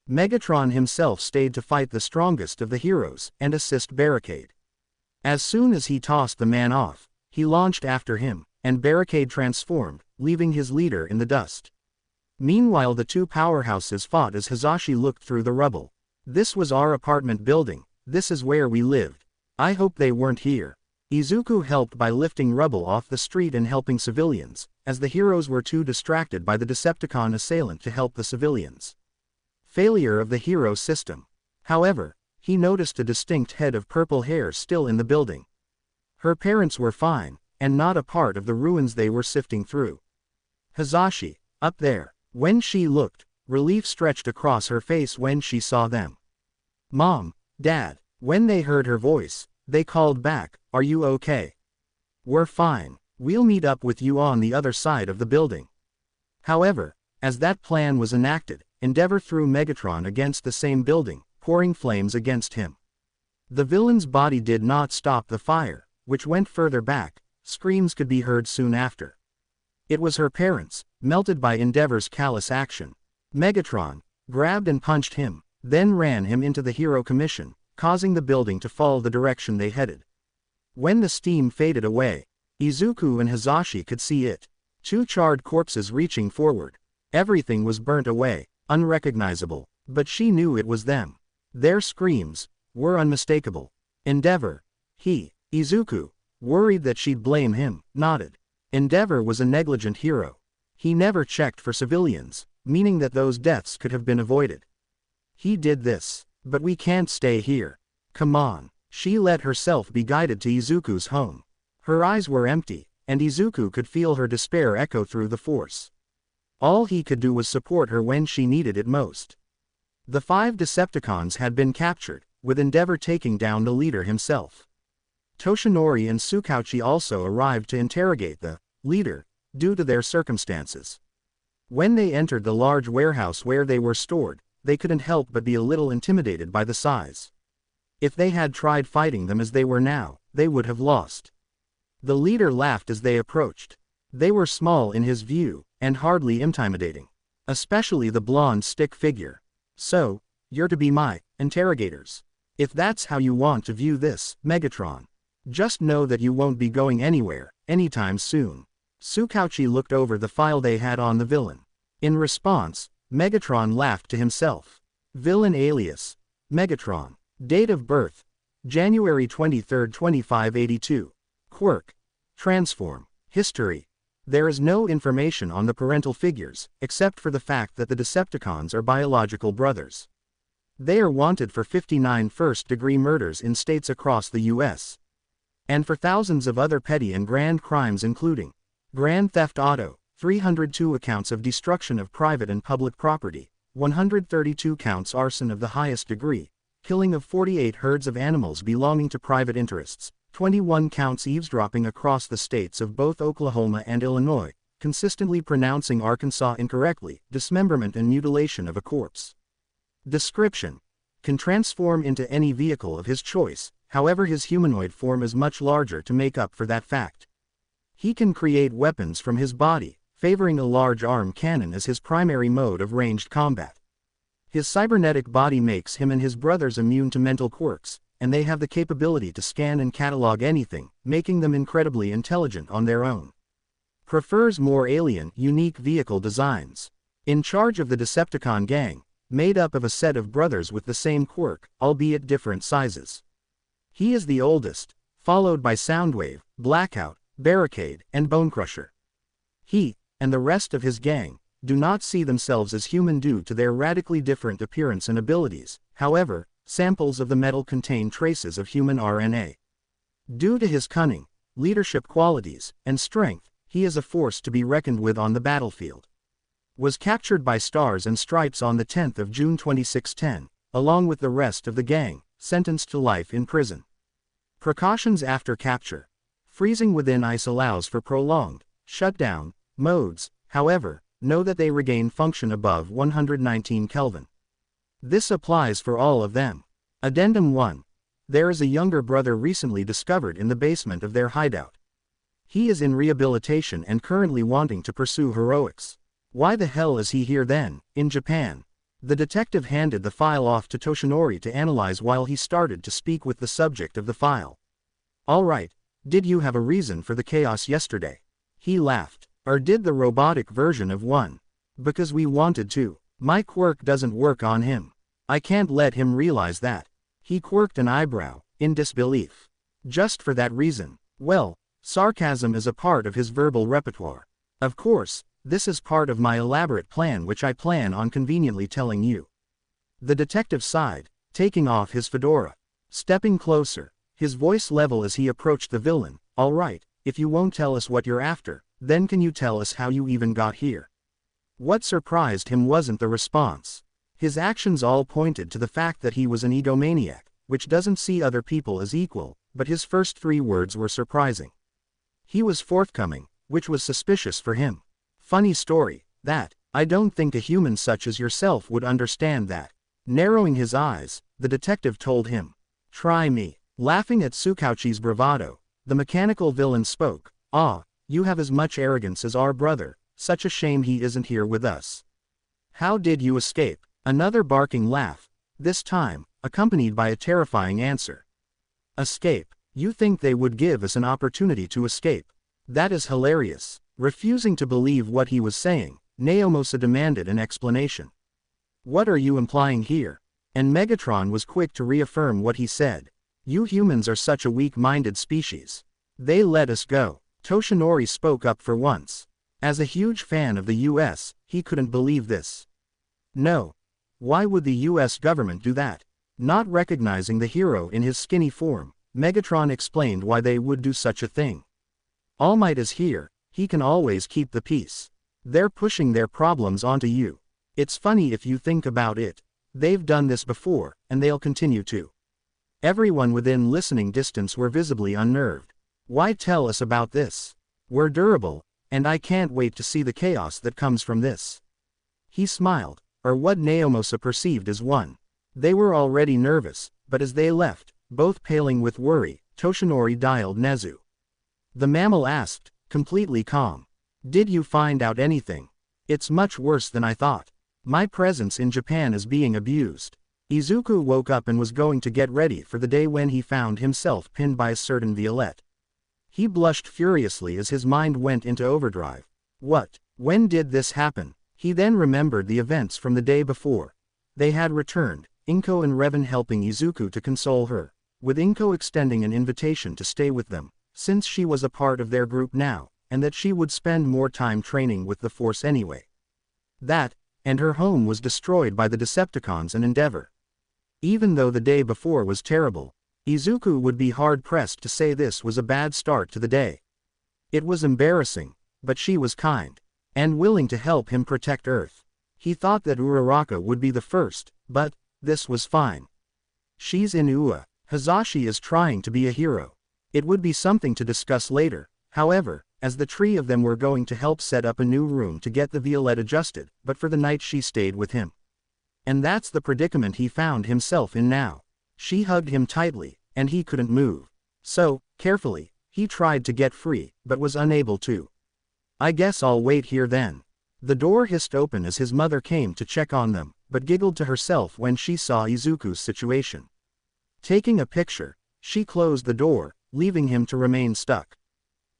Megatron himself stayed to fight the strongest of the heroes and assist Barricade. As soon as he tossed the man off, he launched after him, and Barricade transformed, leaving his leader in the dust. Meanwhile the two powerhouses fought as Hisashi looked through the rubble. This was our apartment building, this is where we lived. I hope they weren't here. Izuku helped by lifting rubble off the street and helping civilians, as the heroes were too distracted by the Decepticon assailant to help the civilians. Failure of the hero system. However, he noticed a distinct head of purple hair still in the building. Her parents were fine, and not a part of the ruins they were sifting through. Hisashi, up there. When she looked, relief stretched across her face when she saw them. Mom, Dad. When they heard her voice, they called back, "Are you okay?" "We're fine. We'll meet up with you on the other side of the building." However, as that plan was enacted, Endeavor threw Megatron against the same building, pouring flames against him. The villain's body did not stop the fire, which went further back. Screams could be heard soon after. It was her parents, melted by Endeavor's callous action. Megatron grabbed and punched him, then ran him into the Hero Commission, causing the building to fall the direction they headed. When the steam faded away, Izuku and Hisashi could see it. Two charred corpses reaching forward. Everything was burnt away, unrecognizable, but she knew it was them. Their screams were unmistakable. Endeavor, Izuku, worried that she'd blame him, nodded. Endeavor was a negligent hero. He never checked for civilians, meaning that those deaths could have been avoided. He did this, but we can't stay here. Come on. She let herself be guided to Izuku's home. Her eyes were empty, and Izuku could feel her despair echo through the force. All he could do was support her when she needed it most. The 5 Decepticons had been captured, with Endeavor taking down the leader himself. Toshinori and Tsukauchi also arrived to interrogate the leader, due to their circumstances. When they entered the large warehouse where they were stored, they couldn't help but be a little intimidated by the size. If they had tried fighting them as they were now, they would have lost. The leader laughed as they approached. They were small in his view, and hardly intimidating. Especially the blonde stick figure. "So, you're to be my interrogators. If that's how you want to view this, Megatron. Just know that you won't be going anywhere, anytime soon." Tsukauchi looked over the file they had on the villain. In response, Megatron laughed to himself. Villain alias, Megatron. Date of birth, January 23, 2582. Quirk, transform. History. There is no information on the parental figures, except for the fact that the Decepticons are biological brothers. They are wanted for 59 first-degree murders in states across the U.S. and for thousands of other petty and grand crimes including grand theft auto, 302 counts of destruction of private and public property, 132 counts arson of the highest degree, killing of 48 herds of animals belonging to private interests, 21 counts eavesdropping across the states of both Oklahoma and Illinois, consistently pronouncing Arkansas incorrectly, dismemberment and mutilation of a corpse. Description: can transform into any vehicle of his choice, however his humanoid form is much larger to make up for that fact. He can create weapons from his body, favoring a large arm cannon as his primary mode of ranged combat. His cybernetic body makes him and his brothers immune to mental quirks, and they have the capability to scan and catalog anything, making them incredibly intelligent on their own. Prefers more alien, unique vehicle designs. In charge of the Decepticon gang, made up of a set of brothers with the same quirk, albeit different sizes. He is the oldest, followed by Soundwave, Blackout, Barricade, and Bonecrusher. He, and the rest of his gang, do not see themselves as human due to their radically different appearance and abilities. However, samples of the metal contain traces of human RNA. Due to his cunning, leadership qualities, and strength, he is a force to be reckoned with on the battlefield. Was captured by Stars and Stripes on the 10th of June 2610, along with the rest of the gang, sentenced to life in prison. Precautions after capture. Freezing within ice allows for prolonged, shutdown, modes, however, know that they regain function above 119 Kelvin. This applies for all of them. Addendum 1. There is a younger brother recently discovered in the basement of their hideout. He is in rehabilitation and currently wanting to pursue heroics. Why the hell is he here then, in Japan? The detective handed the file off to Toshinori to analyze while he started to speak with the subject of the file. Alright, did you have a reason for the chaos yesterday? He laughed. Or did the robotic version of one? Because we wanted to. My quirk doesn't work on him. I can't let him realize that. He quirked an eyebrow, in disbelief. Just for that reason. Well, sarcasm is a part of his verbal repertoire. Of course, this is part of my elaborate plan which I plan on conveniently telling you. The detective sighed, taking off his fedora. Stepping closer, his voice level as he approached the villain. All right, if you won't tell us what you're after, then can you tell us how you even got here? What surprised him wasn't the response. His actions all pointed to the fact that he was an egomaniac, which doesn't see other people as equal, but his first 3 words were surprising. He was forthcoming, which was suspicious for him. Funny story, that, I don't think a human such as yourself would understand that. Narrowing his eyes, the detective told him. Try me. Laughing at Tsukauchi's bravado, the mechanical villain spoke. Ah, you have as much arrogance as our brother, such a shame he isn't here with us. How did you escape? Another barking laugh, this time, accompanied by a terrifying answer. Escape? You think they would give us an opportunity to escape? That is hilarious. Refusing to believe what he was saying, Naomosa demanded an explanation. What are you implying here? And Megatron was quick to reaffirm what he said. You humans are such a weak-minded species. They let us go. Toshinori spoke up for once. As a huge fan of the US, he couldn't believe this. No. Why would the US government do that? Not recognizing the hero in his skinny form, Megatron explained why they would do such a thing. All Might is here, he can always keep the peace. They're pushing their problems onto you. It's funny if you think about it. They've done this before, and they'll continue to. Everyone within listening distance were visibly unnerved. Why tell us about this? We're durable, and I can't wait to see the chaos that comes from this. He smiled, or what Naomosa perceived as one. They were already nervous, but as they left, both paling with worry, Toshinori dialed Nezu. The mammal asked, completely calm. Did you find out anything? It's much worse than I thought. My presence in Japan is being abused. Izuku woke up and was going to get ready for the day when he found himself pinned by a certain Violette. He blushed furiously as his mind went into overdrive. What? When did this happen? He then remembered the events from the day before. They had returned, Inko and Revan helping Izuku to console her, with Inko extending an invitation to stay with them, since she was a part of their group now, and that she would spend more time training with the Force anyway. That, and her home was destroyed by the Decepticons and Endeavor. Even though the day before was terrible, Izuku would be hard-pressed to say this was a bad start to the day. It was embarrassing, but she was kind, and willing to help him protect Earth. He thought that Uraraka would be the first, but this was fine. She's in Ua. Hazashi is trying to be a hero. It would be something to discuss later, however, as the 3 of them were going to help set up a new room to get the Violette adjusted, but for the night she stayed with him. And that's the predicament he found himself in now. She hugged him tightly, and he couldn't move. So, carefully, he tried to get free, but was unable to. I guess I'll wait here then. The door hissed open as his mother came to check on them. but giggled to herself when she saw Izuku's situation. Taking a picture, she closed the door, leaving him to remain stuck.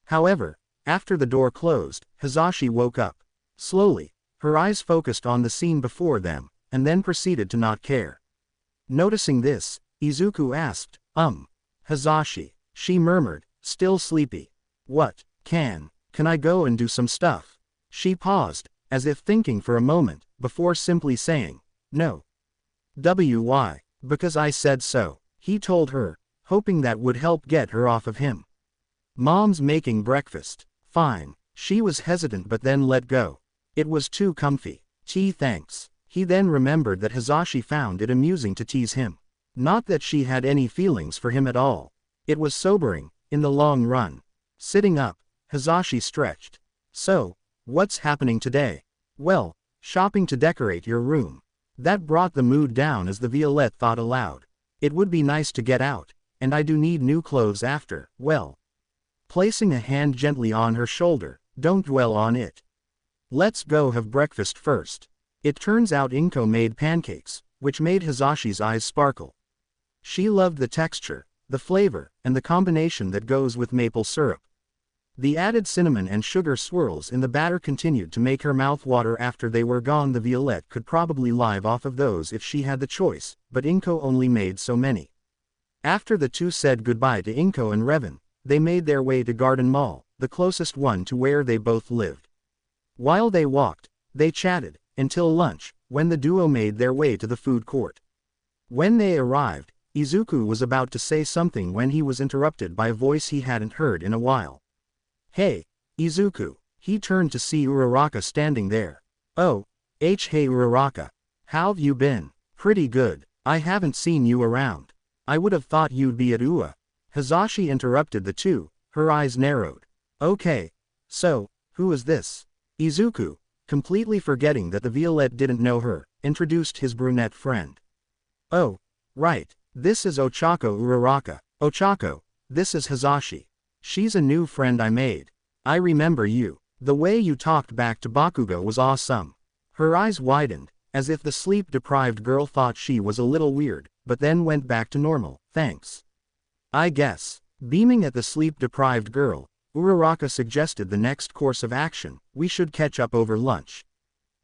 However, after the door closed, Hazashi woke up. Slowly, her eyes focused on the scene before them, and then proceeded to not care. Noticing this, Izuku asked, Hazashi. She murmured, still sleepy. What, can I go and do some stuff? She paused, as if thinking for a moment, before simply saying, no. Why? Because I said so, he told her, hoping that would help get her off of him. Mom's making breakfast. Fine. She was hesitant but then let go. It was too comfy. Tea thanks. He then remembered that Hazashi found it amusing to tease him. Not that she had any feelings for him at all. It was sobering, in the long run. Sitting up, Hazashi stretched. So, what's happening today? Well, shopping to decorate your room. That brought the mood down as the Violette thought aloud. It would be nice to get out, and I do need new clothes after, well. Placing a hand gently on her shoulder, don't dwell on it. Let's go have breakfast first. It turns out Inko made pancakes, which made Hazashi's eyes sparkle. She loved the texture, the flavor, and the combination that goes with maple syrup. The added cinnamon and sugar swirls in the batter continued to make her mouth water after they were gone. The Violette could probably live off of those if she had the choice, but Inko only made so many. After the two said goodbye to Inko and Revan, they made their way to Garden Mall, the closest one to where they both lived. While they walked, they chatted, until lunch, when the duo made their way to the food court. When they arrived, Izuku was about to say something when he was interrupted by a voice he hadn't heard in a while. Hey, Izuku. He turned to see Uraraka standing there. Oh, hey Uraraka. How've you been? Pretty good. I haven't seen you around. I would have thought you'd be at Ua. Hazashi interrupted the two, her eyes narrowed. Okay. So, who is this? Izuku, completely forgetting that the Violette didn't know her, introduced his brunette friend. Oh, right. This is Ochako Uraraka. Ochako, this is Hazashi. She's a new friend I made. I remember you. The way you talked back to Bakugo was awesome. Her eyes widened, as if the sleep-deprived girl thought she was a little weird, but then went back to normal. Thanks. I guess. Beaming at the sleep-deprived girl, Uraraka suggested the next course of action. We should catch up over lunch.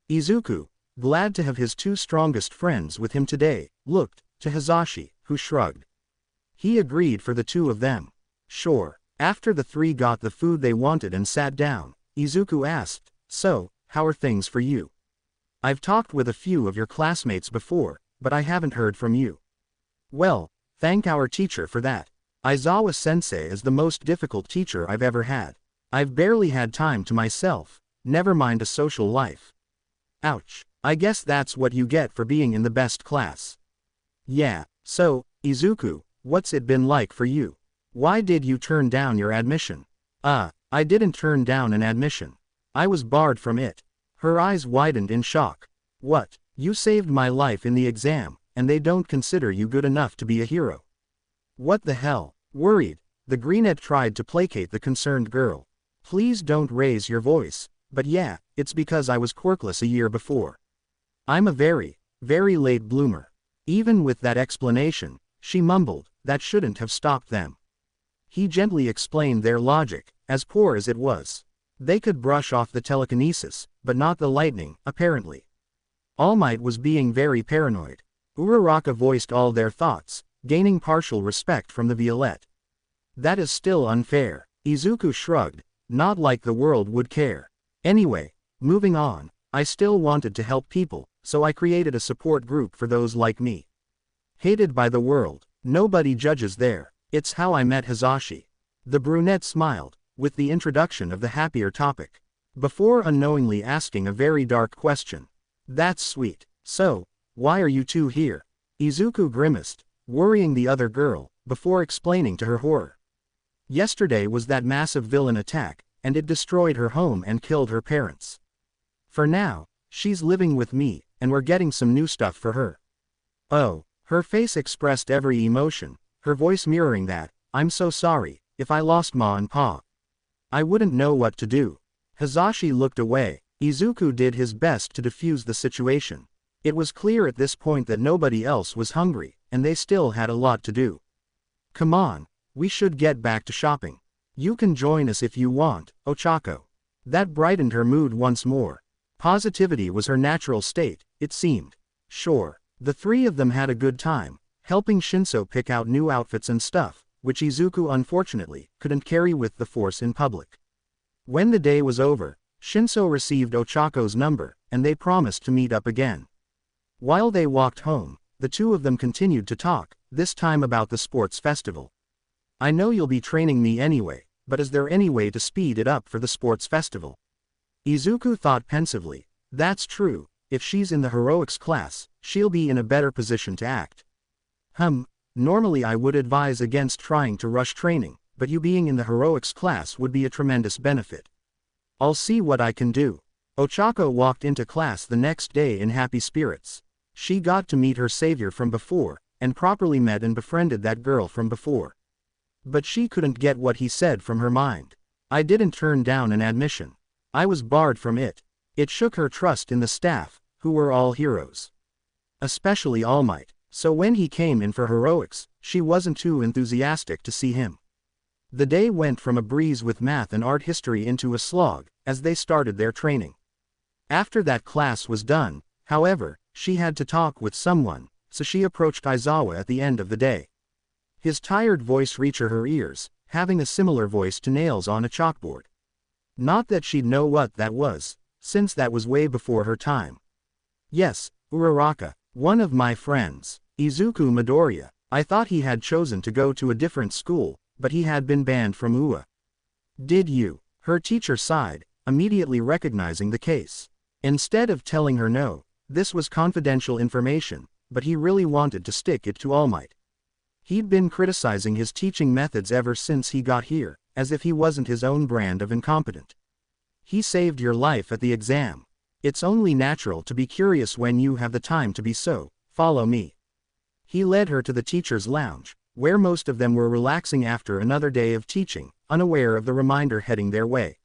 Izuku, glad to have his two strongest friends with him today, looked to Hazashi, who shrugged. He agreed for the two of them. Sure. After the three got the food they wanted and sat down, Izuku asked, so, how are things for you? I've talked with a few of your classmates before, but I haven't heard from you. Well, thank our teacher for that. Aizawa-sensei is the most difficult teacher I've ever had. I've barely had time to myself, never mind a social life. Ouch. I guess that's what you get for being in the best class. Yeah, so, Izuku, what's it been like for you? Why did you turn down your admission? I didn't turn down an admission. I was barred from it. Her eyes widened in shock. What? You saved my life in the exam, and they don't consider you good enough to be a hero. What the hell? Worried, the Greenette tried to placate the concerned girl. Please don't raise your voice, but yeah, it's because I was quirkless a year before. I'm a very, very late bloomer. Even with that explanation, she mumbled, that shouldn't have stopped them. He gently explained their logic, as poor as it was. They could brush off the telekinesis, but not the lightning, apparently. All Might was being very paranoid. Uraraka voiced all their thoughts, gaining partial respect from the Violette. That is still unfair. Izuku shrugged, not like the world would care. Anyway, moving on, I still wanted to help people, so I created a support group for those like me. Hated by the world, nobody judges there. It's how I met Hazashi. The brunette smiled, with the introduction of the happier topic. Before unknowingly asking a very dark question. That's sweet. So, why are you two here? Izuku grimaced, worrying the other girl, before explaining to her horror. Yesterday was that massive villain attack, and it destroyed her home and killed her parents. For now, she's living with me, and we're getting some new stuff for her. Oh, her face expressed every emotion, her voice mirroring that. I'm so sorry, if I lost Ma and Pa. I wouldn't know what to do. Hazashi looked away. Izuku did his best to defuse the situation. It was clear at this point that nobody else was hungry, and they still had a lot to do. Come on, we should get back to shopping. You can join us if you want, Ochako. That brightened her mood once more. Positivity was her natural state, it seemed. Sure. The three of them had a good time, helping Shinso pick out new outfits and stuff, which Izuku unfortunately couldn't carry with the force in public. When the day was over, Shinso received Ochako's number, and they promised to meet up again. While they walked home, the two of them continued to talk, this time about the sports festival. I know you'll be training me anyway, but is there any way to speed it up for the sports festival? Izuku thought pensively. That's true, if she's in the heroics class, she'll be in a better position to act. Normally I would advise against trying to rush training, but you being in the heroics class would be a tremendous benefit. I'll see what I can do. Ochako walked into class the next day in happy spirits. She got to meet her savior from before, and properly met and befriended that girl from before. But she couldn't get what he said from her mind. I didn't turn down an admission. I was barred from it. It shook her trust in the staff, who were all heroes. Especially All Might, so when he came in for heroics, she wasn't too enthusiastic to see him. The day went from a breeze with math and art history into a slog, as they started their training. After that class was done, however, she had to talk with someone, so she approached Aizawa at the end of the day. His tired voice reached her ears, having a similar voice to nails on a chalkboard. Not that she'd know what that was, since that was way before her time. Yes, Uraraka, one of my friends, Izuku Midoriya. I thought he had chosen to go to a different school, but he had been banned from UA. Did you? Her teacher sighed, immediately recognizing the case. Instead of telling her no, this was confidential information, but he really wanted to stick it to All Might. He'd been criticizing his teaching methods ever since he got here, as if he wasn't his own brand of incompetent. He saved your life at the exam. It's only natural to be curious when you have the time to be so. Follow me. He led her to the teacher's lounge, where most of them were relaxing after another day of teaching, unaware of the reminder heading their way.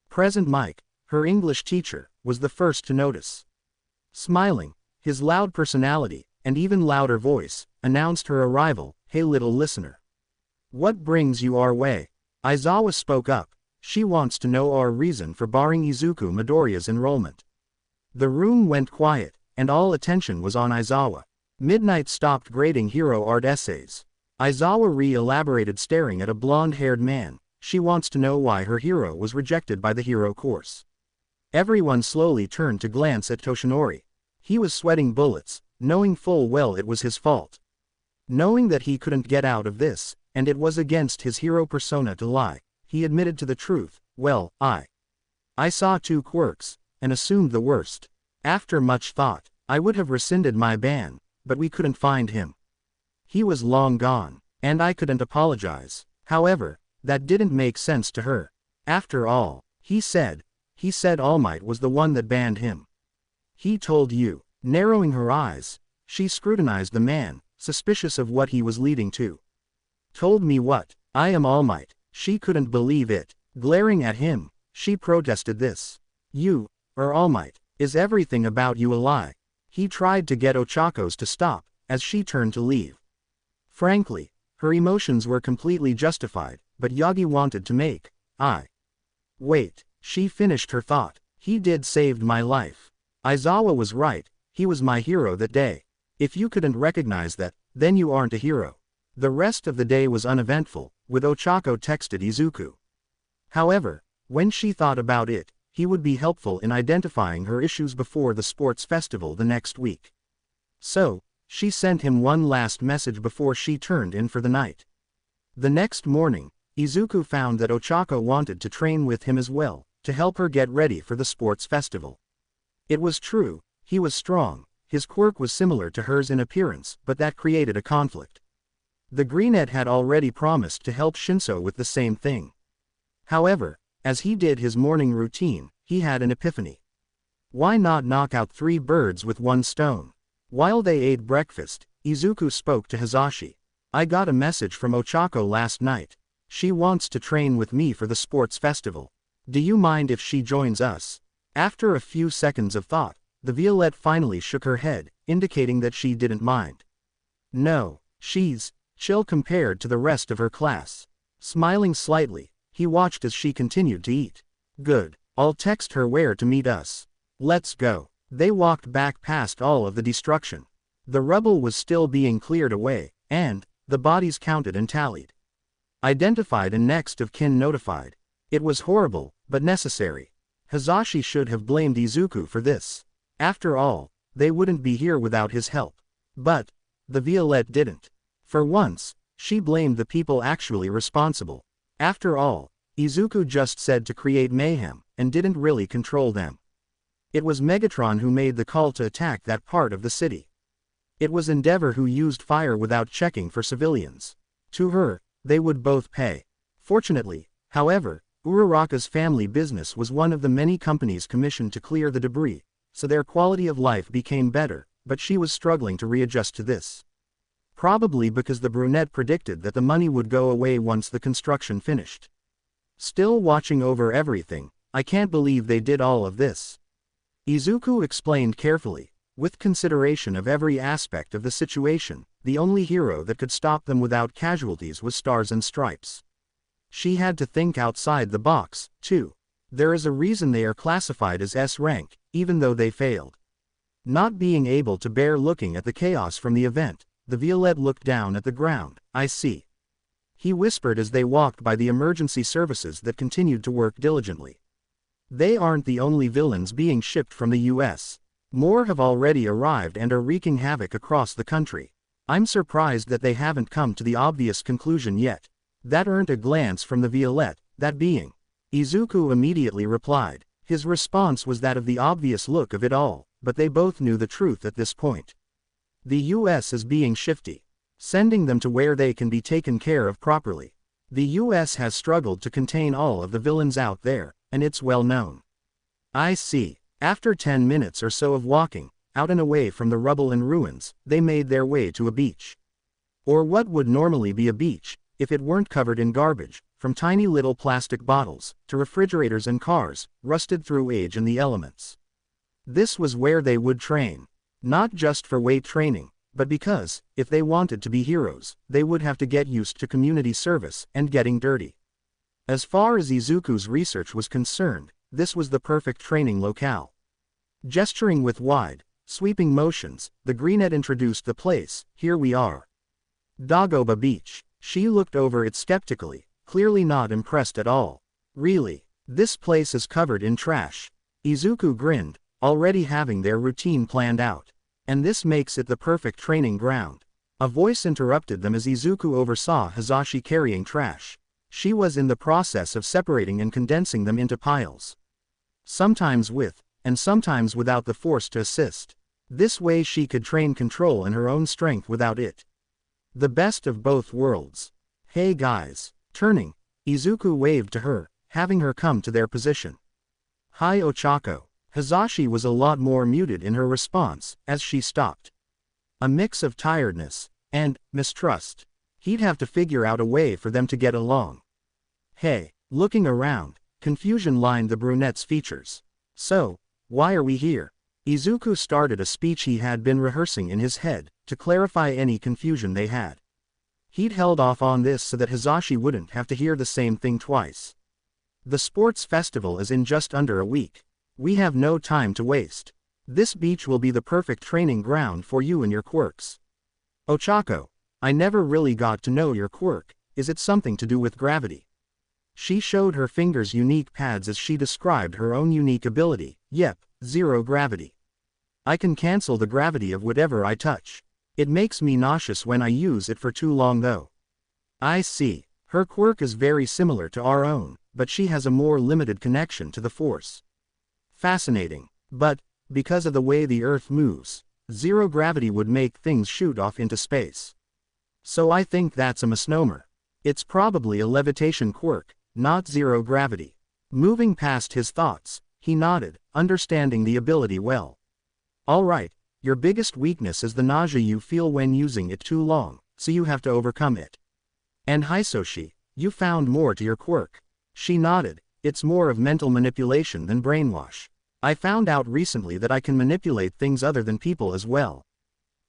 Present Mike, her English teacher, was the first to notice. Smiling, his loud personality, and even louder voice, announced her arrival. Hey little listener. What brings you our way? Aizawa spoke up. She wants to know our reason for barring Izuku Midoriya's enrollment. The room went quiet, and all attention was on Aizawa. Midnight stopped grading hero art essays. Aizawa re-elaborated, staring at a blonde-haired man. She wants to know why her hero was rejected by the hero course. Everyone slowly turned to glance at Toshinori. He was sweating bullets, knowing full well it was his fault. Knowing that he couldn't get out of this, and it was against his hero persona to lie, he admitted to the truth. Well, I saw two quirks, and assumed the worst. After much thought, I would have rescinded my ban, but we couldn't find him. He was long gone, and I couldn't apologize. However, that didn't make sense to her. After all, he said All Might was the one that banned him. He told you. Narrowing her eyes, she scrutinized the man, suspicious of what he was leading to. Told me what? I am All Might. She couldn't believe it. Glaring at him, she protested this. You, or All Might, is everything about you a lie? He tried to get Ochako's to stop, as she turned to leave. Frankly, her emotions were completely justified, but Yagi wanted to make. Wait, she finished her thought. He did saved my life. Aizawa was right, he was my hero that day. If you couldn't recognize that, then you aren't a hero. The rest of the day was uneventful, with Ochako texted Izuku. However, when she thought about it, he would be helpful in identifying her issues before the sports festival the next week. So, she sent him one last message before she turned in for the night. The next morning, Izuku found that Ochako wanted to train with him as well, to help her get ready for the sports festival. It was true, he was strong, his quirk was similar to hers in appearance, but that created a conflict. The Greenette had already promised to help Shinso with the same thing. However, as he did his morning routine, he had an epiphany. Why not knock out 3 birds with 1 stone? While they ate breakfast, Izuku spoke to Hizashi. I got a message from Ochako last night. She wants to train with me for the sports festival. Do you mind if she joins us? After a few seconds of thought, The Violette finally shook her head, indicating that she didn't mind. No, she's chill compared to the rest of her class. Smiling slightly, he watched as she continued to eat. Good, I'll text her where to meet us. Let's go. They walked back past all of the destruction. The rubble was still being cleared away, and the bodies counted and tallied. Identified and next of kin notified. It was horrible, but necessary. Hazashi should have blamed Izuku for this. After all, they wouldn't be here without his help. But the Violette didn't. For once, she blamed the people actually responsible. After all, Izuku just said to create mayhem, and didn't really control them. It was Megatron who made the call to attack that part of the city. It was Endeavor who used fire without checking for civilians. To her, they would both pay. Fortunately, however, Uraraka's family business was one of the many companies commissioned to clear the debris, so their quality of life became better, but she was struggling to readjust to this. Probably because the brunette predicted that the money would go away once the construction finished. Still watching over everything, I can't believe they did all of this. Izuku explained carefully, with consideration of every aspect of the situation. The only hero that could stop them without casualties was Stars and Stripes. She had to think outside the box, too. There is a reason they are classified as S rank, even though they failed. Not being able to bear looking at the chaos from the event, the Violette looked down at the ground. I see. He whispered as they walked by the emergency services that continued to work diligently. They aren't the only villains being shipped from the US. More have already arrived and are wreaking havoc across the country. I'm surprised that they haven't come to the obvious conclusion yet. That earned a glance from the Violette, that being. Izuku immediately replied. His response was that of the obvious look of it all, but they both knew the truth at this point. The US is being shifty. Sending them to where they can be taken care of properly. The US has struggled to contain all of the villains out there, and it's well known. I see. After 10 minutes or so of walking, out and away from the rubble and ruins, they made their way to a beach. Or what would normally be a beach, if it weren't covered in garbage, from tiny little plastic bottles, to refrigerators and cars, rusted through age and the elements. This was where they would train. Not just for weight training, but because, if they wanted to be heroes, they would have to get used to community service and getting dirty. As far as Izuku's research was concerned, this was the perfect training locale. Gesturing with wide, sweeping motions, the Greenette introduced the place. Here we are. Dagoba Beach. She looked over it skeptically, clearly not impressed at all. Really? This place is covered in trash. Izuku grinned, already having their routine planned out. And this makes it the perfect training ground. A voice interrupted them as Izuku oversaw Hazashi carrying trash. She was in the process of separating and condensing them into piles. Sometimes with, and sometimes without the force to assist. This way she could train control and her own strength without it. The best of both worlds. Hey guys. Turning, Izuku waved to her, having her come to their position. Hi Ochako. Hazashi was a lot more muted in her response, as she stopped. A mix of tiredness and mistrust. He'd have to figure out a way for them to get along. Hey, looking around, confusion lined the brunette's features. So, why are we here? Izuku started a speech he had been rehearsing in his head, to clarify any confusion they had. He'd held off on this so that Hazashi wouldn't have to hear the same thing twice. The sports festival is in just under a week. We have no time to waste. This beach will be the perfect training ground for you and your quirks. Ochako, I never really got to know your quirk. Is it something to do with gravity? She showed her fingers' unique pads as she described her own unique ability. Yep, zero gravity. I can cancel the gravity of whatever I touch. It makes me nauseous when I use it for too long though. I see. Her quirk is very similar to our own, but she has a more limited connection to the force. Fascinating. But, because of the way the Earth moves, zero gravity would make things shoot off into space. So I think that's a misnomer. It's probably a levitation quirk, not zero gravity. Moving past his thoughts, he nodded, understanding the ability well. Alright, your biggest weakness is the nausea you feel when using it too long, so you have to overcome it. And Hisoshi, you found more to your quirk. She nodded, it's more of mental manipulation than brainwash. I found out recently that I can manipulate things other than people as well.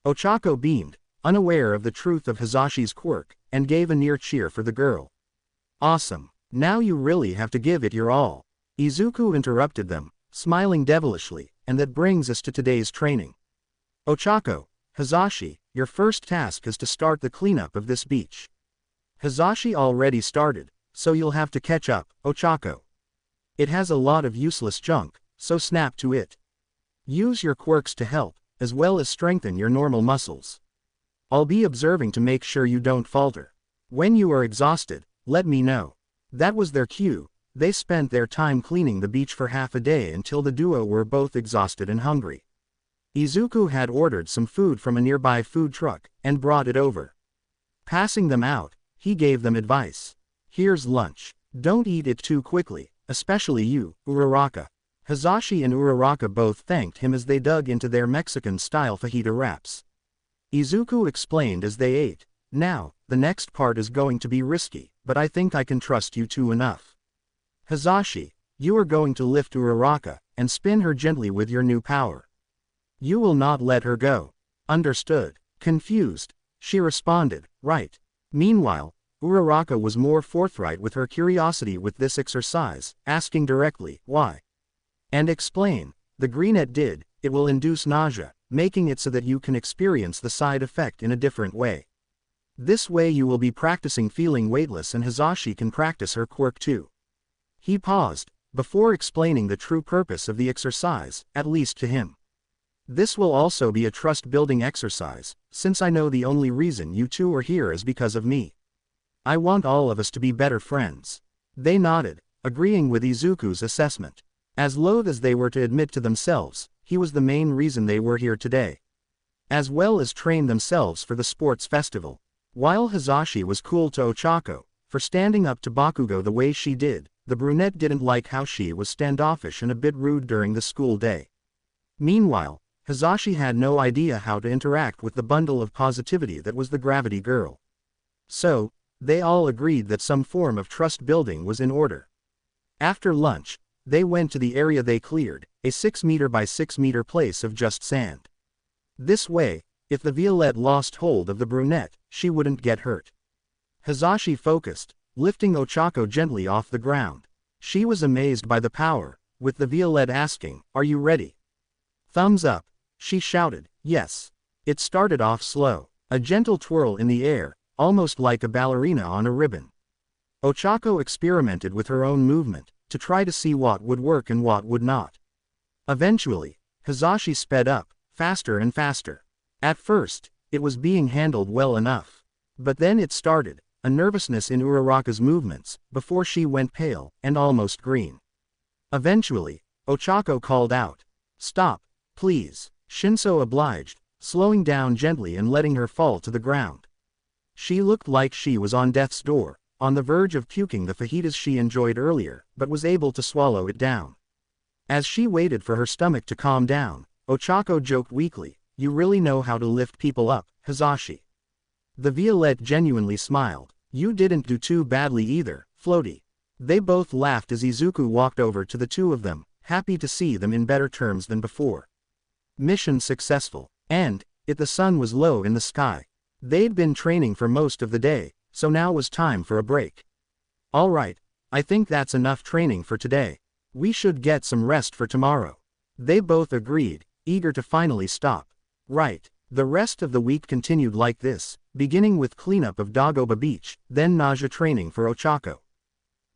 Ochako beamed, unaware of the truth of Hazashi's quirk, and gave a near cheer for the girl. Awesome. Now you really have to give it your all. Izuku interrupted them, smiling devilishly, and that brings us to today's training. Ochako, Hazashi, your first task is to start the cleanup of this beach. Hazashi already started, so you'll have to catch up, Ochako. It has a lot of useless junk, so snap to it. Use your quirks to help, as well as strengthen your normal muscles. I'll be observing to make sure you don't falter. When you are exhausted, let me know. That was their cue. They spent their time cleaning the beach for half a day until the duo were both exhausted and hungry. Izuku had ordered some food from a nearby food truck, and brought it over. Passing them out, he gave them advice. Here's lunch. Don't eat it too quickly, especially you, Uraraka. Hazashi and Uraraka both thanked him as they dug into their Mexican-style fajita wraps. Izuku explained as they ate, now, the next part is going to be risky, but I think I can trust you two enough. Hazashi, you are going to lift Uraraka, and spin her gently with your new power. You will not let her go. Understood. Confused, she responded, right. Meanwhile, Uraraka was more forthright with her curiosity with this exercise, asking directly, why? And explain, the greenette did, it will induce nausea, making it so that you can experience the side effect in a different way. This way you will be practicing feeling weightless and Hazashi can practice her quirk too. He paused, before explaining the true purpose of the exercise, at least to him. This will also be a trust-building exercise, since I know the only reason you two are here is because of me. I want all of us to be better friends. They nodded, agreeing with Izuku's assessment. As loath as they were to admit to themselves, he was the main reason they were here today. As well as train themselves for the sports festival. While Hazashi was cool to Ochako, for standing up to Bakugo the way she did, the brunette didn't like how she was standoffish and a bit rude during the school day. Meanwhile, Hazashi had no idea how to interact with the bundle of positivity that was the gravity girl. So, they all agreed that some form of trust building was in order. After lunch, they went to the area they cleared, a 6 meter by 6 meter place of just sand. This way, if the Violette lost hold of the brunette, she wouldn't get hurt. Hazashi focused, lifting Ochako gently off the ground. She was amazed by the power, with the Violette asking, "Are you ready?" "Thumbs up," she shouted. Yes. It started off slow, a gentle twirl in the air, almost like a ballerina on a ribbon. Ochako experimented with her own movement, to try to see what would work and what would not. Eventually, Hazashi sped up, faster and faster. At first, it was being handled well enough. But then it started, a nervousness in Uraraka's movements, before she went pale, and almost green. Eventually, Ochako called out, "Stop, please." Shinso obliged, slowing down gently and letting her fall to the ground. She looked like she was on death's door, on the verge of puking the fajitas she enjoyed earlier, but was able to swallow it down. As she waited for her stomach to calm down, Ochako joked weakly, "You really know how to lift people up, Hazashi." The Violette genuinely smiled. "You didn't do too badly either, Floaty." They both laughed as Izuku walked over to the two of them, happy to see them in better terms than before. Mission successful. And, the sun was low in the sky. They'd been training for most of the day, so now was time for a break. "Alright, I think that's enough training for today. We should get some rest for tomorrow." They both agreed, eager to finally stop. Right. The rest of the week continued like this, beginning with cleanup of Dagoba Beach, then nausea training for Ochako.